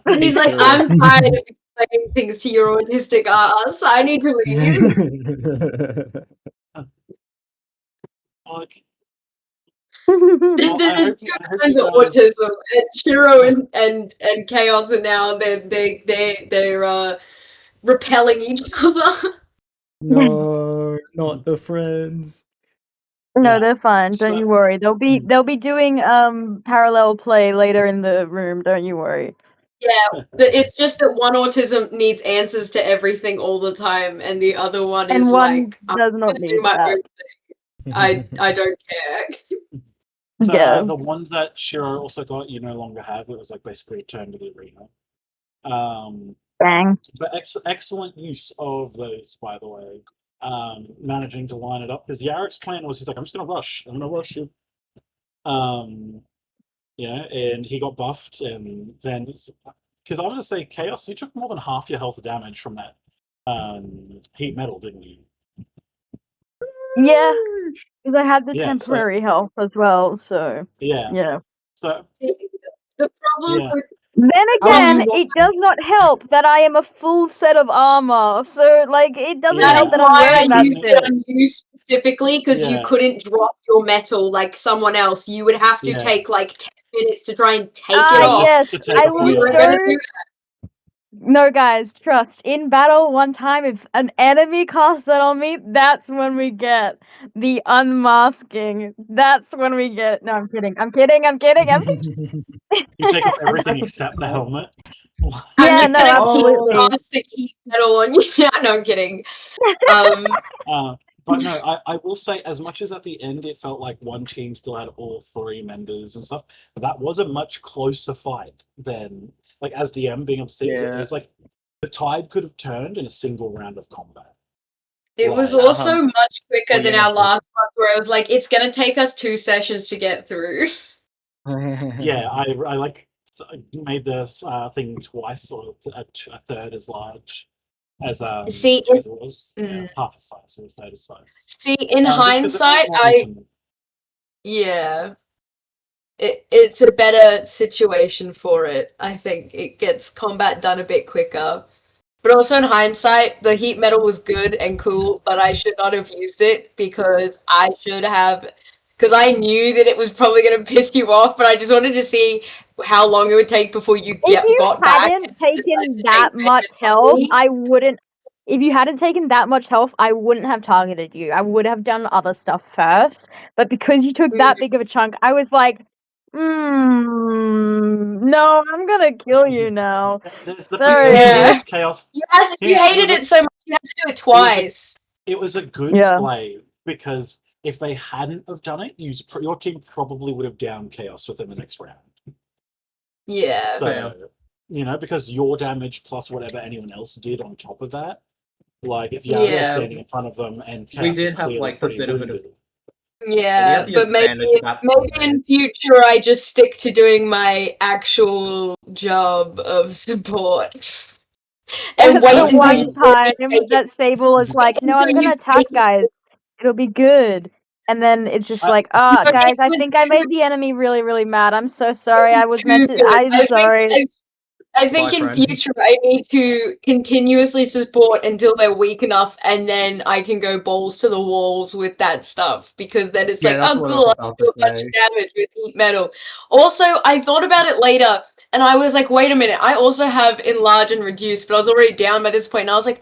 S1: He's like,
S5: Sure.
S1: I'm tired of explaining things to your autistic ass. I need to leave.
S4: Like, I
S1: There's
S4: hope
S1: two
S4: I hope
S1: kinds
S4: you
S1: of
S4: guys.
S1: autism, and Shiro and Chaos, and now they're repelling each other.
S5: No, not the friends.
S6: No,
S4: Yeah.
S6: they're fine. Don't
S4: So
S6: you worry. They'll be doing parallel play later in the room. Don't you worry.
S1: Yeah, it's just that one autism needs answers to everything all the time, and the other one
S6: And
S1: is
S6: one
S1: like, I'm
S6: does not
S1: gonna do
S6: need
S1: my
S6: that.
S1: own thing. I don't care.
S6: Yeah.
S4: the one that Shiro also got, you no longer have. It was like basically a turn to the arena.
S6: Bang.
S4: But excellent use of those, by the way. Managing to line it up because Yarek's plan was he's like, I'm just gonna rush. I'm gonna rush you. Um, and he got buffed, and then because I'm gonna say Chaos, you took more than half your health damage from that heat metal, didn't you?
S6: Yeah, because I had the
S4: Yeah. So
S6: temporary health as well. So
S4: yeah.
S6: yeah.
S4: So
S1: The problem
S4: yeah.
S1: with
S6: Then
S4: How
S1: when
S4: are
S6: again,
S1: you
S4: you?
S6: it does not help that I am a full set of armor. So like, it doesn't
S4: Yeah.
S1: that
S6: help
S1: is
S6: that I'm
S1: why I
S6: wearing that
S1: used it
S6: shit.
S1: on you specifically, because you
S4: Yeah.
S1: couldn't drop your metal like someone else. You would have to
S4: Yeah.
S1: take like 10 minutes to try and take it
S6: Ah,
S1: off.
S6: yes.
S4: To
S1: If
S4: take
S6: I
S4: off.
S6: was
S1: you were
S4: Yeah.
S1: gonna
S6: so.
S1: do
S6: No, guys, trust. In battle, one time, if an enemy casts that on me, that's when we get the unmasking. That's when we get. No, I'm kidding. I'm kidding. I'm kidding. I'm kidding.
S4: You take off everything except the helmet.
S1: I'm
S6: Yeah,
S1: just
S6: no,
S1: gonna keep
S6: absolutely.
S1: casting heat metal on you. Yeah, no, I'm kidding. Um,
S4: But no, I will say, as much as at the end it felt like one team still had all three members and stuff, that was a much closer fight than, like, as DM being upset. It
S5: Yeah.
S4: was like the tide could have turned in a single round of combat.
S1: it was
S4: Like,
S1: also much quicker
S5: Oh,
S1: than
S5: yeah,
S1: our
S5: sure.
S1: last one, where I was like, it's gonna take us 2 sessions to get through.
S4: yeah, I like made this thing twice or a third as large
S1: See,
S4: as it was. Yeah, half a size or a third a size.
S1: in
S4: Just because it felt
S1: hindsight,
S4: more intimate.
S1: yeah, it's a better situation for it. I think it gets combat done a bit quicker. But also in hindsight, the heat metal was good and cool, but I should not have used it because I knew that it was probably going to piss you off, but I just wanted to see how long it would take before you
S6: If you
S1: got back and
S6: hadn't
S1: decided
S6: taken
S1: to take
S6: that much
S1: vengeance on
S6: health,
S1: me.
S6: I wouldn't. If you hadn't taken that much health, I wouldn't have targeted you. I would have done other stuff first. But because you took that big of a chunk, I was like, no, I'm gonna kill you now.
S4: There's the
S6: Sorry,
S4: thing
S1: Yeah.
S6: dude.
S4: is, Chaos.
S1: You
S4: It
S1: hated
S4: was a
S1: it so much you had to do it
S4: it was a
S1: twice.
S4: it was a good
S6: Yeah.
S4: play because if they hadn't have done it, your team probably would have downed Chaos within the next round.
S1: Yeah.
S4: So because your damage plus whatever anyone else did on top of that, like if Yari is
S1: Yeah.
S4: standing in front of them and
S5: We
S4: Chaos is
S5: did have
S4: clearly
S5: like a
S4: pretty
S5: bit of it.
S4: wounded.
S1: Yeah,
S5: the
S1: but maybe
S5: advantage of that play.
S1: in future I just stick to doing my actual job of support. And
S6: The
S1: wait until
S6: one
S1: you
S4: Yeah.
S1: really
S6: time
S1: take it.
S6: that Sable is
S1: Wait
S6: like, no,
S1: until
S6: I'm gonna
S1: you
S6: attack,
S1: take it.
S6: guys. It'll be good. And then it's just
S4: I-
S6: like,
S1: No,
S6: guys,
S1: it
S6: I
S1: was
S6: think I
S1: too,
S6: made the enemy really, really mad. I'm so
S1: it
S6: sorry. I
S1: was
S6: was meant
S1: too
S6: to.
S1: good.
S6: I'm sorry.
S1: I think
S5: Bye,
S1: in
S5: friend.
S1: future I need to continuously support until they're weak enough, and then I can go balls to the walls with that stuff, because then it's
S5: Yeah,
S1: like,
S5: that's
S1: oh
S5: what I was
S1: cool, I
S5: about
S1: can
S5: to
S1: do a bunch
S5: say.
S1: of damage with heat metal. Also, I thought about it later, and I was like, wait a minute, I also have enlarge and reduce, but I was already down by this point, and I was like,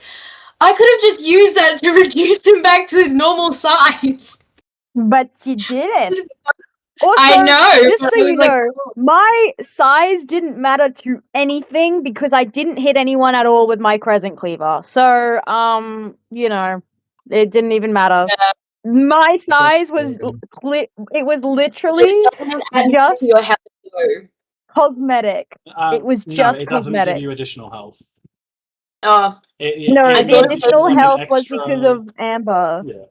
S1: I could have just used that to reduce him back to his normal size.
S6: But you didn't. Also,
S1: I know.
S6: just so
S1: I was
S6: you
S1: like,
S6: know,
S1: cool.
S6: my size didn't matter to anything because I didn't hit anyone at all with my crescent cleaver. So, it didn't even matter. My size was it was
S1: So
S6: literally
S1: it doesn't add to
S6: just
S1: your health though.
S6: cosmetic. It was
S4: No,
S6: just
S4: it doesn't give
S6: cosmetic.
S4: you additional health.
S1: Oh,
S6: No,
S1: I
S6: the
S1: thought it
S6: additional
S1: was
S4: like an
S6: health was
S4: extra.
S6: because of Amber.
S4: Yeah.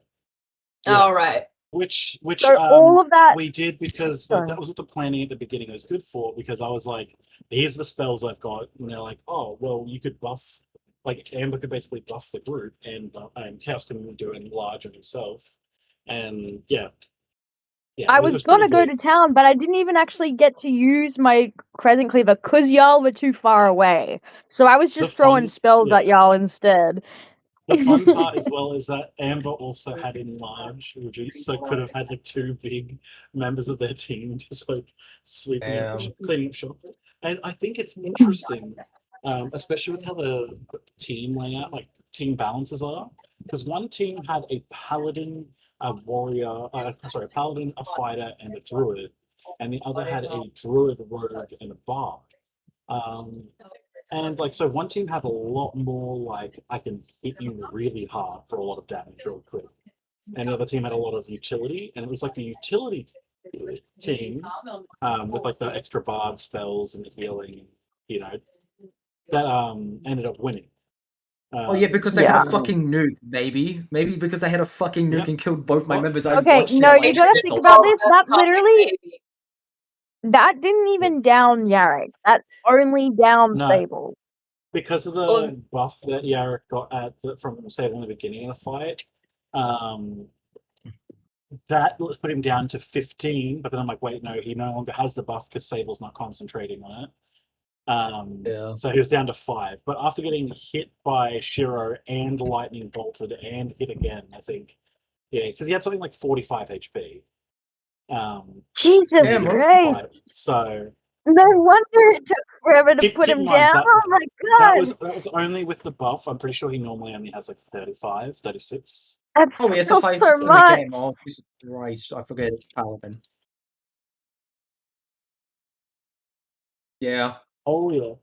S1: oh right.
S4: Which
S6: So all of that.
S4: we did because like that was what the planning at the beginning was good for, because I was like, here's the spells I've got, and they're like, oh well, you could buff, like Amber could basically buff the group, and Chaos can do it large on himself, and yeah,
S6: I
S4: it
S6: was
S4: pretty
S6: gonna go
S4: good.
S6: to town, but I didn't even actually get to use my Crescent Cleaver because y'all were too far away. So I was just throwing spells at y'all instead.
S4: The fun part as well is that Amber also had enlarge, which so could have had like two big members of their team just like sweeping up, cleaning up shop. And I think it's interesting, especially with how the team layout, like team balances are, because one team had a paladin, a warrior, sorry, a paladin, a fighter, and a druid, and the other had a druid, rogue, and a bard. And like, so one team had a lot more like, I can hit you really hard for a lot of damage real quick. And the other team had a lot of utility, and it was like the utility team, with like the extra bard spells and healing, you know, that ended up winning.
S5: Oh yeah, because they had a fucking nuke, maybe. Maybe because they had a fucking nuke and killed both my members. I
S6: Okay,
S5: watched
S6: no,
S5: it,
S6: you
S5: like,
S6: gotta think about this. That literally, that didn't even down Yarrick. That only down
S4: No.
S6: Sable.
S4: Because of the buff that Yarrick got from Sable in the beginning of the fight, that put him down to 15, but then I'm like, wait, no, he no longer has the buff because Sable's not concentrating on it. So he was down to 5. But after getting hit by Shiro and lightning bolted and hit again, I think, because he had something like 45 HP.
S6: Jesus Christ!
S4: So
S6: no wonder it took forever to put
S4: keep
S6: him
S4: in mind
S6: down.
S4: that
S6: Oh my god!
S4: that was only with the buff. I'm pretty sure he normally only has like 35, 36.
S6: That's
S5: oh, we had to play
S6: so
S5: in the
S6: much.
S5: game. Oh, Jesus Christ! I forget it's Paladin. Yeah.
S4: Oh yeah.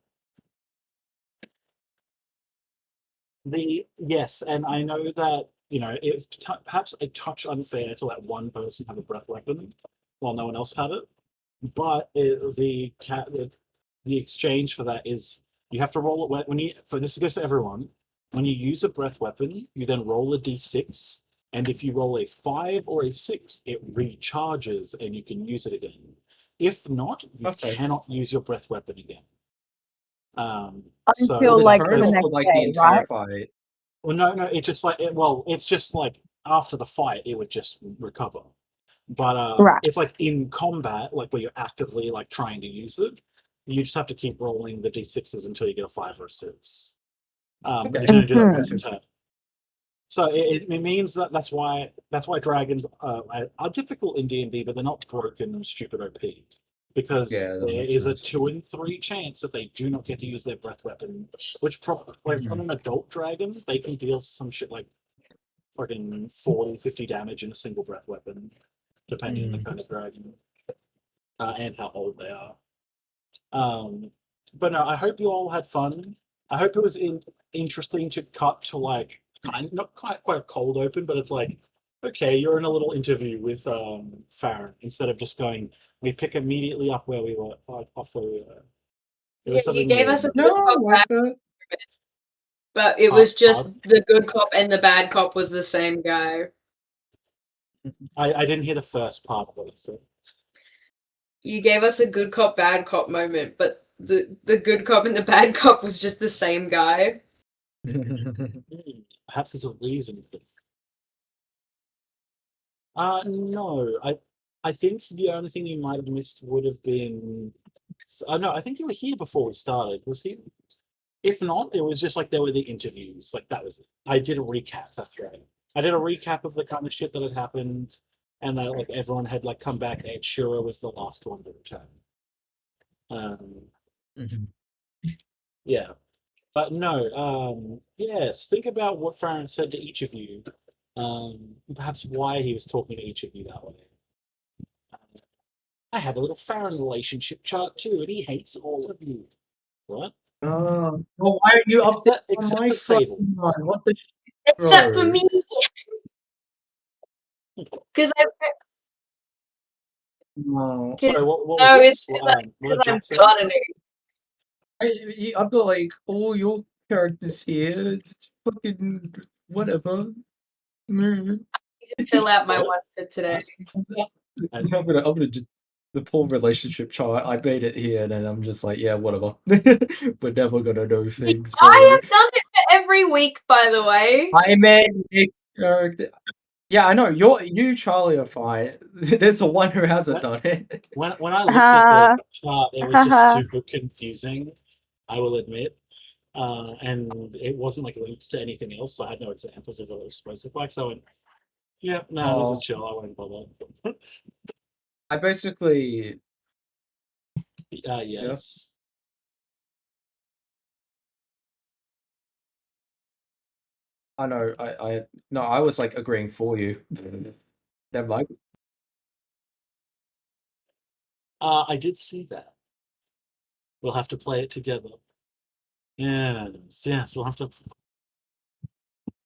S4: Yes, and I know that it's perhaps a touch unfair to let one person have a breath weapon while no one else had it, but the exchange for that is you have to roll it when you. For this goes to everyone. When you use a breath weapon, you then roll a d6, and if you roll a 5 or a 6, it recharges and you can use it again. If not, you cannot use your breath weapon again.
S6: Until like the next day, right?
S5: Fight.
S4: Well, no, it's just like it's just like after the fight, it would just recover. But it's like in combat, like where you're actively like trying to use it, you just have to keep rolling the d6s until you get a 5 or a 6. But you can only do that once in turn. So it means that's why dragons are difficult in D&D, but they're not broken and stupid OP. Because there is a 2 in 3 chance that they do not get to use their breath weapon, which probably on an adult dragon, they can deal some shit like fucking 40, 50 damage in a single breath weapon, depending on the kind of dragon and how old they are. But no, I hope you all had fun. I hope it was interesting to cut to like not quite a cold open, but it's like, okay, you're in a little interview with Farron instead of just going. We pick immediately up where we were, off where we were.
S1: You gave us a good cop, bad, but it
S4: Pardon?
S1: was just the good cop and the bad cop was the same guy.
S4: I didn't hear the first part of it. So.
S1: You gave us a good cop, bad cop moment, but the good cop and the bad cop was just the same guy.
S4: Perhaps there's a reason for it. No, I think the only thing you might have missed would have been. No, I think you were here before we started. Was he? If not, it was just like there were the interviews. Like that was it. I did a recap. That's right. I did a recap of the kind of shit that had happened, and that like everyone had like come back. And Shura was the last one to return. Yeah, but no. Yes, think about what Farron said to each of you. Perhaps why he was talking to each of you that way. I have a little Farron relationship chart too, and he hates all of you. What?
S5: Well, why are you up there?
S4: Except for Sable.
S5: What the?
S1: Except for me. Because I
S5: No,
S4: Sorry, what was
S1: no,
S4: this?
S1: it's
S4: What did
S1: I'm
S4: Jack say?
S1: botany.
S5: I've got like all your characters here. It's fucking whatever. Mm.
S1: Fill out my
S4: What?
S1: one for today.
S5: I'm gonna just the poor relationship chart. I made it here, and then I'm just like, yeah, whatever. We're never gonna know things, bro.
S1: I have done it for every week, by the way.
S5: I made Nick's character. Yeah, I know. You, Charlie, are fine. There's the one who hasn't done it.
S4: When I looked at the chart, it was just super confusing, I will admit. And it wasn't like linked to anything else, so I had no examples of what it was supposed to look like. So I went, yeah, no, this is chill. I won't bother.
S5: I basically,
S4: Yes.
S5: I know. No, I was like agreeing for you. Never mind.
S4: I did see that. We'll have to play it together. Yes, we'll have to.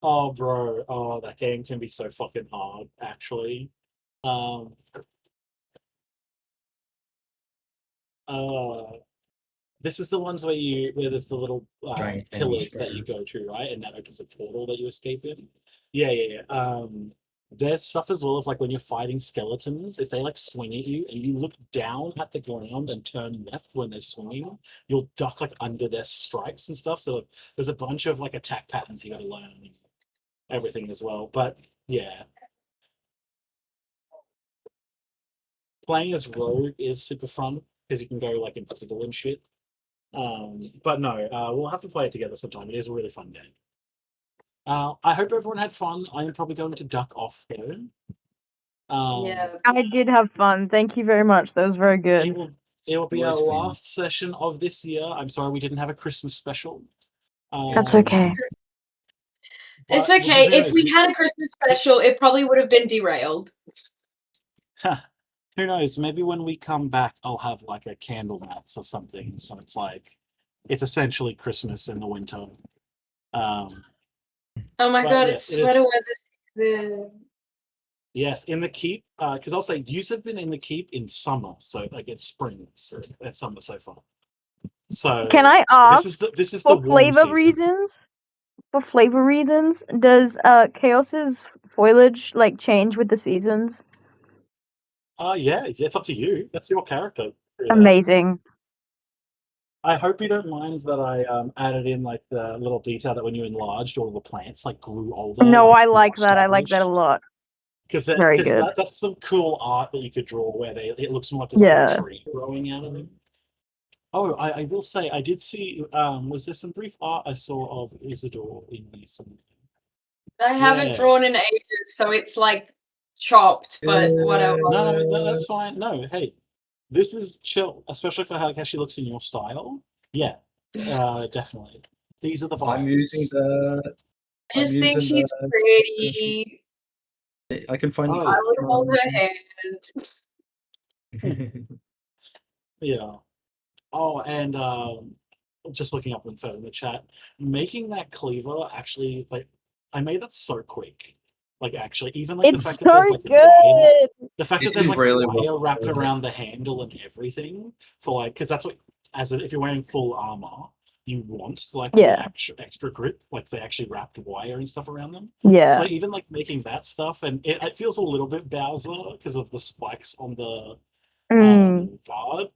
S4: Oh, bro. Oh, that game can be so fucking hard, actually. Um, uh, this is the ones where there's the little
S5: Giant
S4: pillars
S5: enemies,
S4: that you
S5: bro.
S4: go to, right? And that opens a portal that you escape in. Yeah. There's stuff as well of like when you're fighting skeletons, if they like swing at you and you look down at the ground and turn left when they're swinging, you'll duck like under their strikes and stuff. So there's a bunch of like attack patterns you gotta learn and everything as well. But yeah. Playing as Rogue is super fun because you can go like invisible and shit. But no, we'll have to play it together sometime. It is a really fun game. I hope everyone had fun. I am probably going to duck off though.
S1: Yeah.
S6: I did have fun. Thank you very much. That was very
S4: It
S6: good.
S4: will be our
S5: Always fun.
S4: last session of this year. I'm sorry we didn't have a Christmas special.
S6: That's okay.
S1: It's
S4: but
S1: okay.
S4: who
S1: If
S4: knows?
S1: we had a Christmas special, it probably would have been derailed.
S4: Who knows? Maybe when we come back, I'll have like a candle mats or something. So it's like it's essentially Christmas in the winter.
S1: Oh my
S4: But
S1: god,
S4: yes,
S1: it's
S4: it is-
S1: sweater weather.
S4: Yes, in the keep, because I'll say you have been in the keep in summer, so like it's spring, so it's summer so far. So
S6: Can I ask,
S4: this is
S6: for
S4: the warm
S6: flavor
S4: season.
S6: reasons, does Chaos's foliage like change with the seasons?
S4: Yeah, it's up to you. That's your character.
S6: Amazing.
S4: I hope you don't mind that I added in like the little detail that when you enlarged, all the plants like grew older.
S6: No,
S4: like,
S6: I like
S4: more
S6: that. I like that a
S4: established.
S6: lot.
S4: Because
S6: Very good.
S4: that's some cool art that you could draw where it looks more like there's
S6: Yeah.
S4: a whole tree growing out of them. Oh, I will say I did see. Was there some brief art I saw of Isidore in this?
S1: I haven't drawn in
S4: Yes.
S1: ages, so it's like chopped, but whatever.
S4: No, that's fine. No, hey, this is chill, especially for how she looks in your style. Yeah, definitely. These are the vibes.
S5: I'm using the.
S1: Just
S5: I'm
S1: think
S5: using
S1: she's pretty.
S5: I can find.
S4: Oh,
S1: I would hold her hand.
S4: Yeah. Oh, and just looking up and further in the chat, making that cleaver actually like I made that so quick. Like actually, even like the
S6: It's
S4: fact that there's
S6: so
S4: like wire,
S6: good.
S4: the fact
S5: You
S4: that there's
S5: did
S4: like
S5: really
S4: wire
S5: well.
S4: wrapped around the handle and everything for like because that's what if you're wearing full armor, you want like the
S6: Yeah.
S4: extra grip, like they actually wrapped wire and stuff around them.
S6: Yeah.
S4: So even like making that stuff, and it feels a little bit Bowser because of the spikes on the guard.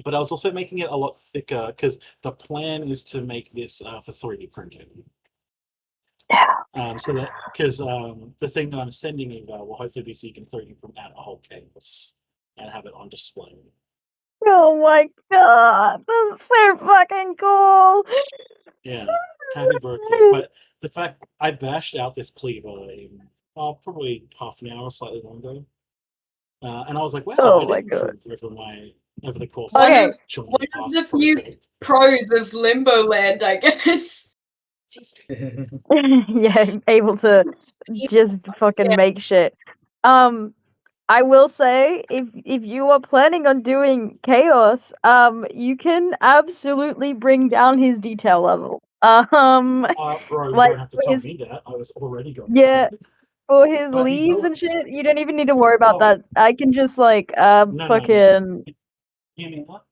S4: But I was also making it a lot thicker because the plan is to make this for 3D printing.
S6: Yeah.
S4: So that because the thing that I'm sending you will hopefully be so you can 3D print out a whole canvas and have it on display.
S6: Oh my god, this is so fucking cool.
S4: Yeah, happy birthday! But the fact I bashed out this cleaver in probably half an hour, slightly longer, and I was like, wow,
S6: Oh
S4: I
S6: my
S4: did
S6: god.
S4: improve over the course
S6: Okay.
S4: of
S1: One of the
S4: past
S1: few
S4: project.
S1: pros of Limbo Land, I guess.
S6: Yeah, able to just fucking
S1: Yeah.
S6: make shit. I will say, if you are planning on doing Chaos, you can absolutely bring down his detail level.
S4: Bro, you
S6: Like
S4: don't have to
S6: for
S4: tell
S6: his
S4: me that. I was already going
S6: yeah,
S4: to.
S6: for his
S4: But he
S6: leaves
S4: will-
S6: and shit, you don't even need to worry about
S4: Oh.
S6: that. I can just like
S4: No.
S6: fucking
S4: Hear me out.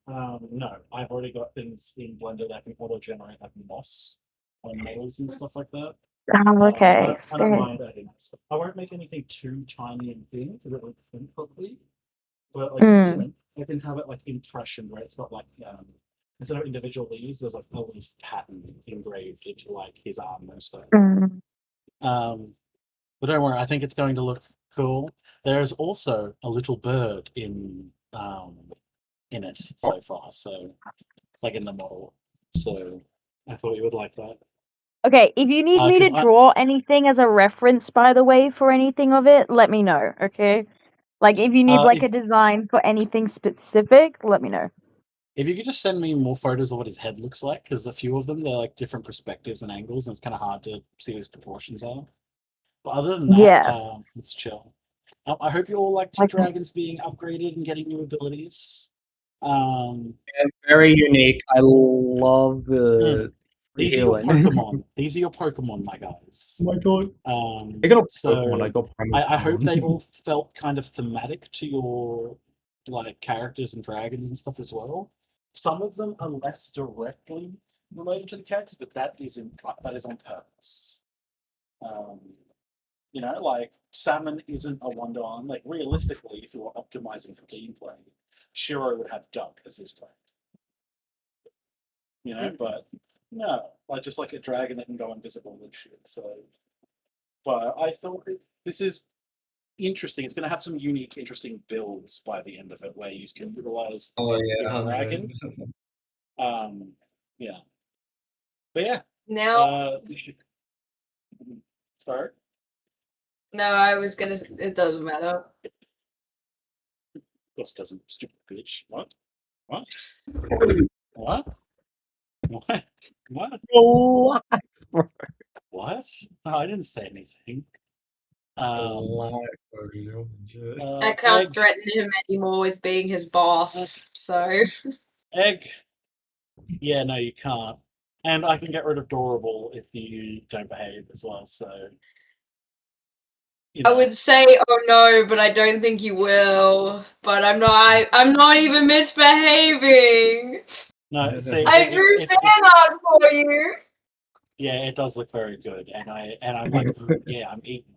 S4: No, I've already got things in Blender that can auto-generate like moss on models and stuff like that.
S6: okay.
S4: I don't mind adding stuff. I won't make anything too tiny and thin because it won't thin properly. But like I can have it like impression where it's got like instead of individual leaves, there's like a leaf pattern engraved into like his arm or so. But don't worry, I think it's going to look cool. There's also a little bird in it so far, so like in the model. So I thought you would like that.
S6: Okay, if you need me to draw anything as a reference, by the way, for anything of it, let me know, okay? Like, if you need, like, a design for anything specific, let me know.
S4: If you could just send me more photos of what his head looks like, because a few of them, they're, like, different perspectives and angles, and it's kind of hard to see what his proportions are. But other than that, it's chill. I hope you all liked your dragons being upgraded and getting new abilities.
S5: Very unique. I love the
S4: These are your Pokemon. These are your Pokemon, my guys.
S5: Oh my god.
S4: I got a Pokemon.
S5: I got
S4: I hope they all felt kind of thematic to your like characters and dragons and stuff as well. Some of them are less directly related to the characters, but that is on purpose. You know, like Salmon isn't a one-to-one. Like realistically, if you were optimizing for gameplay, Shiro would have Doug as his friend. You know, but no, like just like a dragon that can go invisible and shit. So, but I thought this is interesting. It's going to have some unique, interesting builds by the end of it, where you can utilize your dragon. Yeah, but yeah.
S1: Now,
S4: sorry.
S1: No, I was gonna. It doesn't matter.
S4: Of course, doesn't. Stupid bitch. What? What? What? What? What? What? No, I didn't say anything.
S1: I can't threaten him anymore with being his boss, so.
S4: Egg. Yeah, no, you can't. And I can get rid of Dorable if you don't behave as well, so.
S1: I would say, oh no, but I don't think you will. But I'm not even misbehaving.
S4: No, see,
S1: I drew fan art for you.
S4: Yeah, it does look very good, and I'm like, yeah, I'm eating.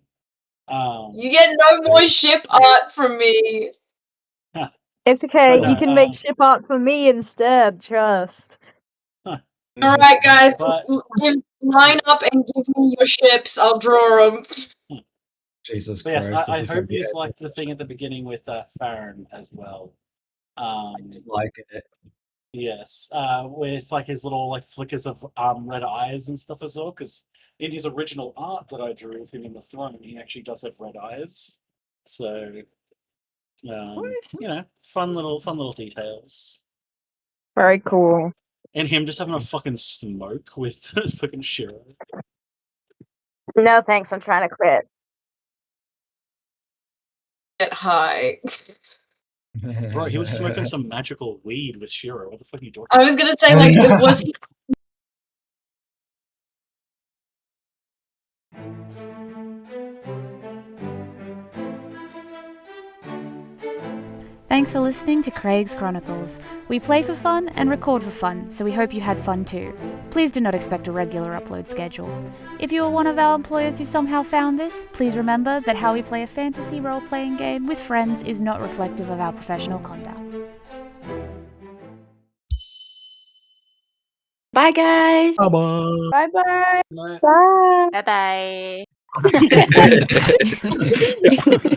S1: You get no more ship art from me.
S6: It's okay. You can make ship art for me instead. Trust.
S1: All right, guys, line up and give me your ships. I'll draw them.
S5: Jesus
S4: Christ!
S5: Yes,
S4: I hope you like the thing at the beginning with Farron as well.
S5: Like it.
S4: Yes, with like his little like flickers of red eyes and stuff as well. Because in his original art that I drew of him in the throne, he actually does have red eyes. So, you know, fun little details.
S6: Very cool.
S4: And him just having a fucking smoke with fucking Shiro.
S6: No thanks, I'm trying to quit.
S1: Get high.
S4: Bro, he was smoking some magical weed with Shiro. What the fuck are you talking
S1: I was gonna say, like, was he...
S2: Thanks for listening to Craig's Chronicles. We play for fun and record for fun, so we hope you had fun too. Please do not expect a regular upload schedule. If you are one of our employers who somehow found this, please remember that how we play a fantasy role-playing game with friends is not reflective of our professional conduct.
S8: Bye, guys.
S5: Bye-bye.
S6: Bye-bye.
S4: about?
S6: Bye.
S8: Bye-bye.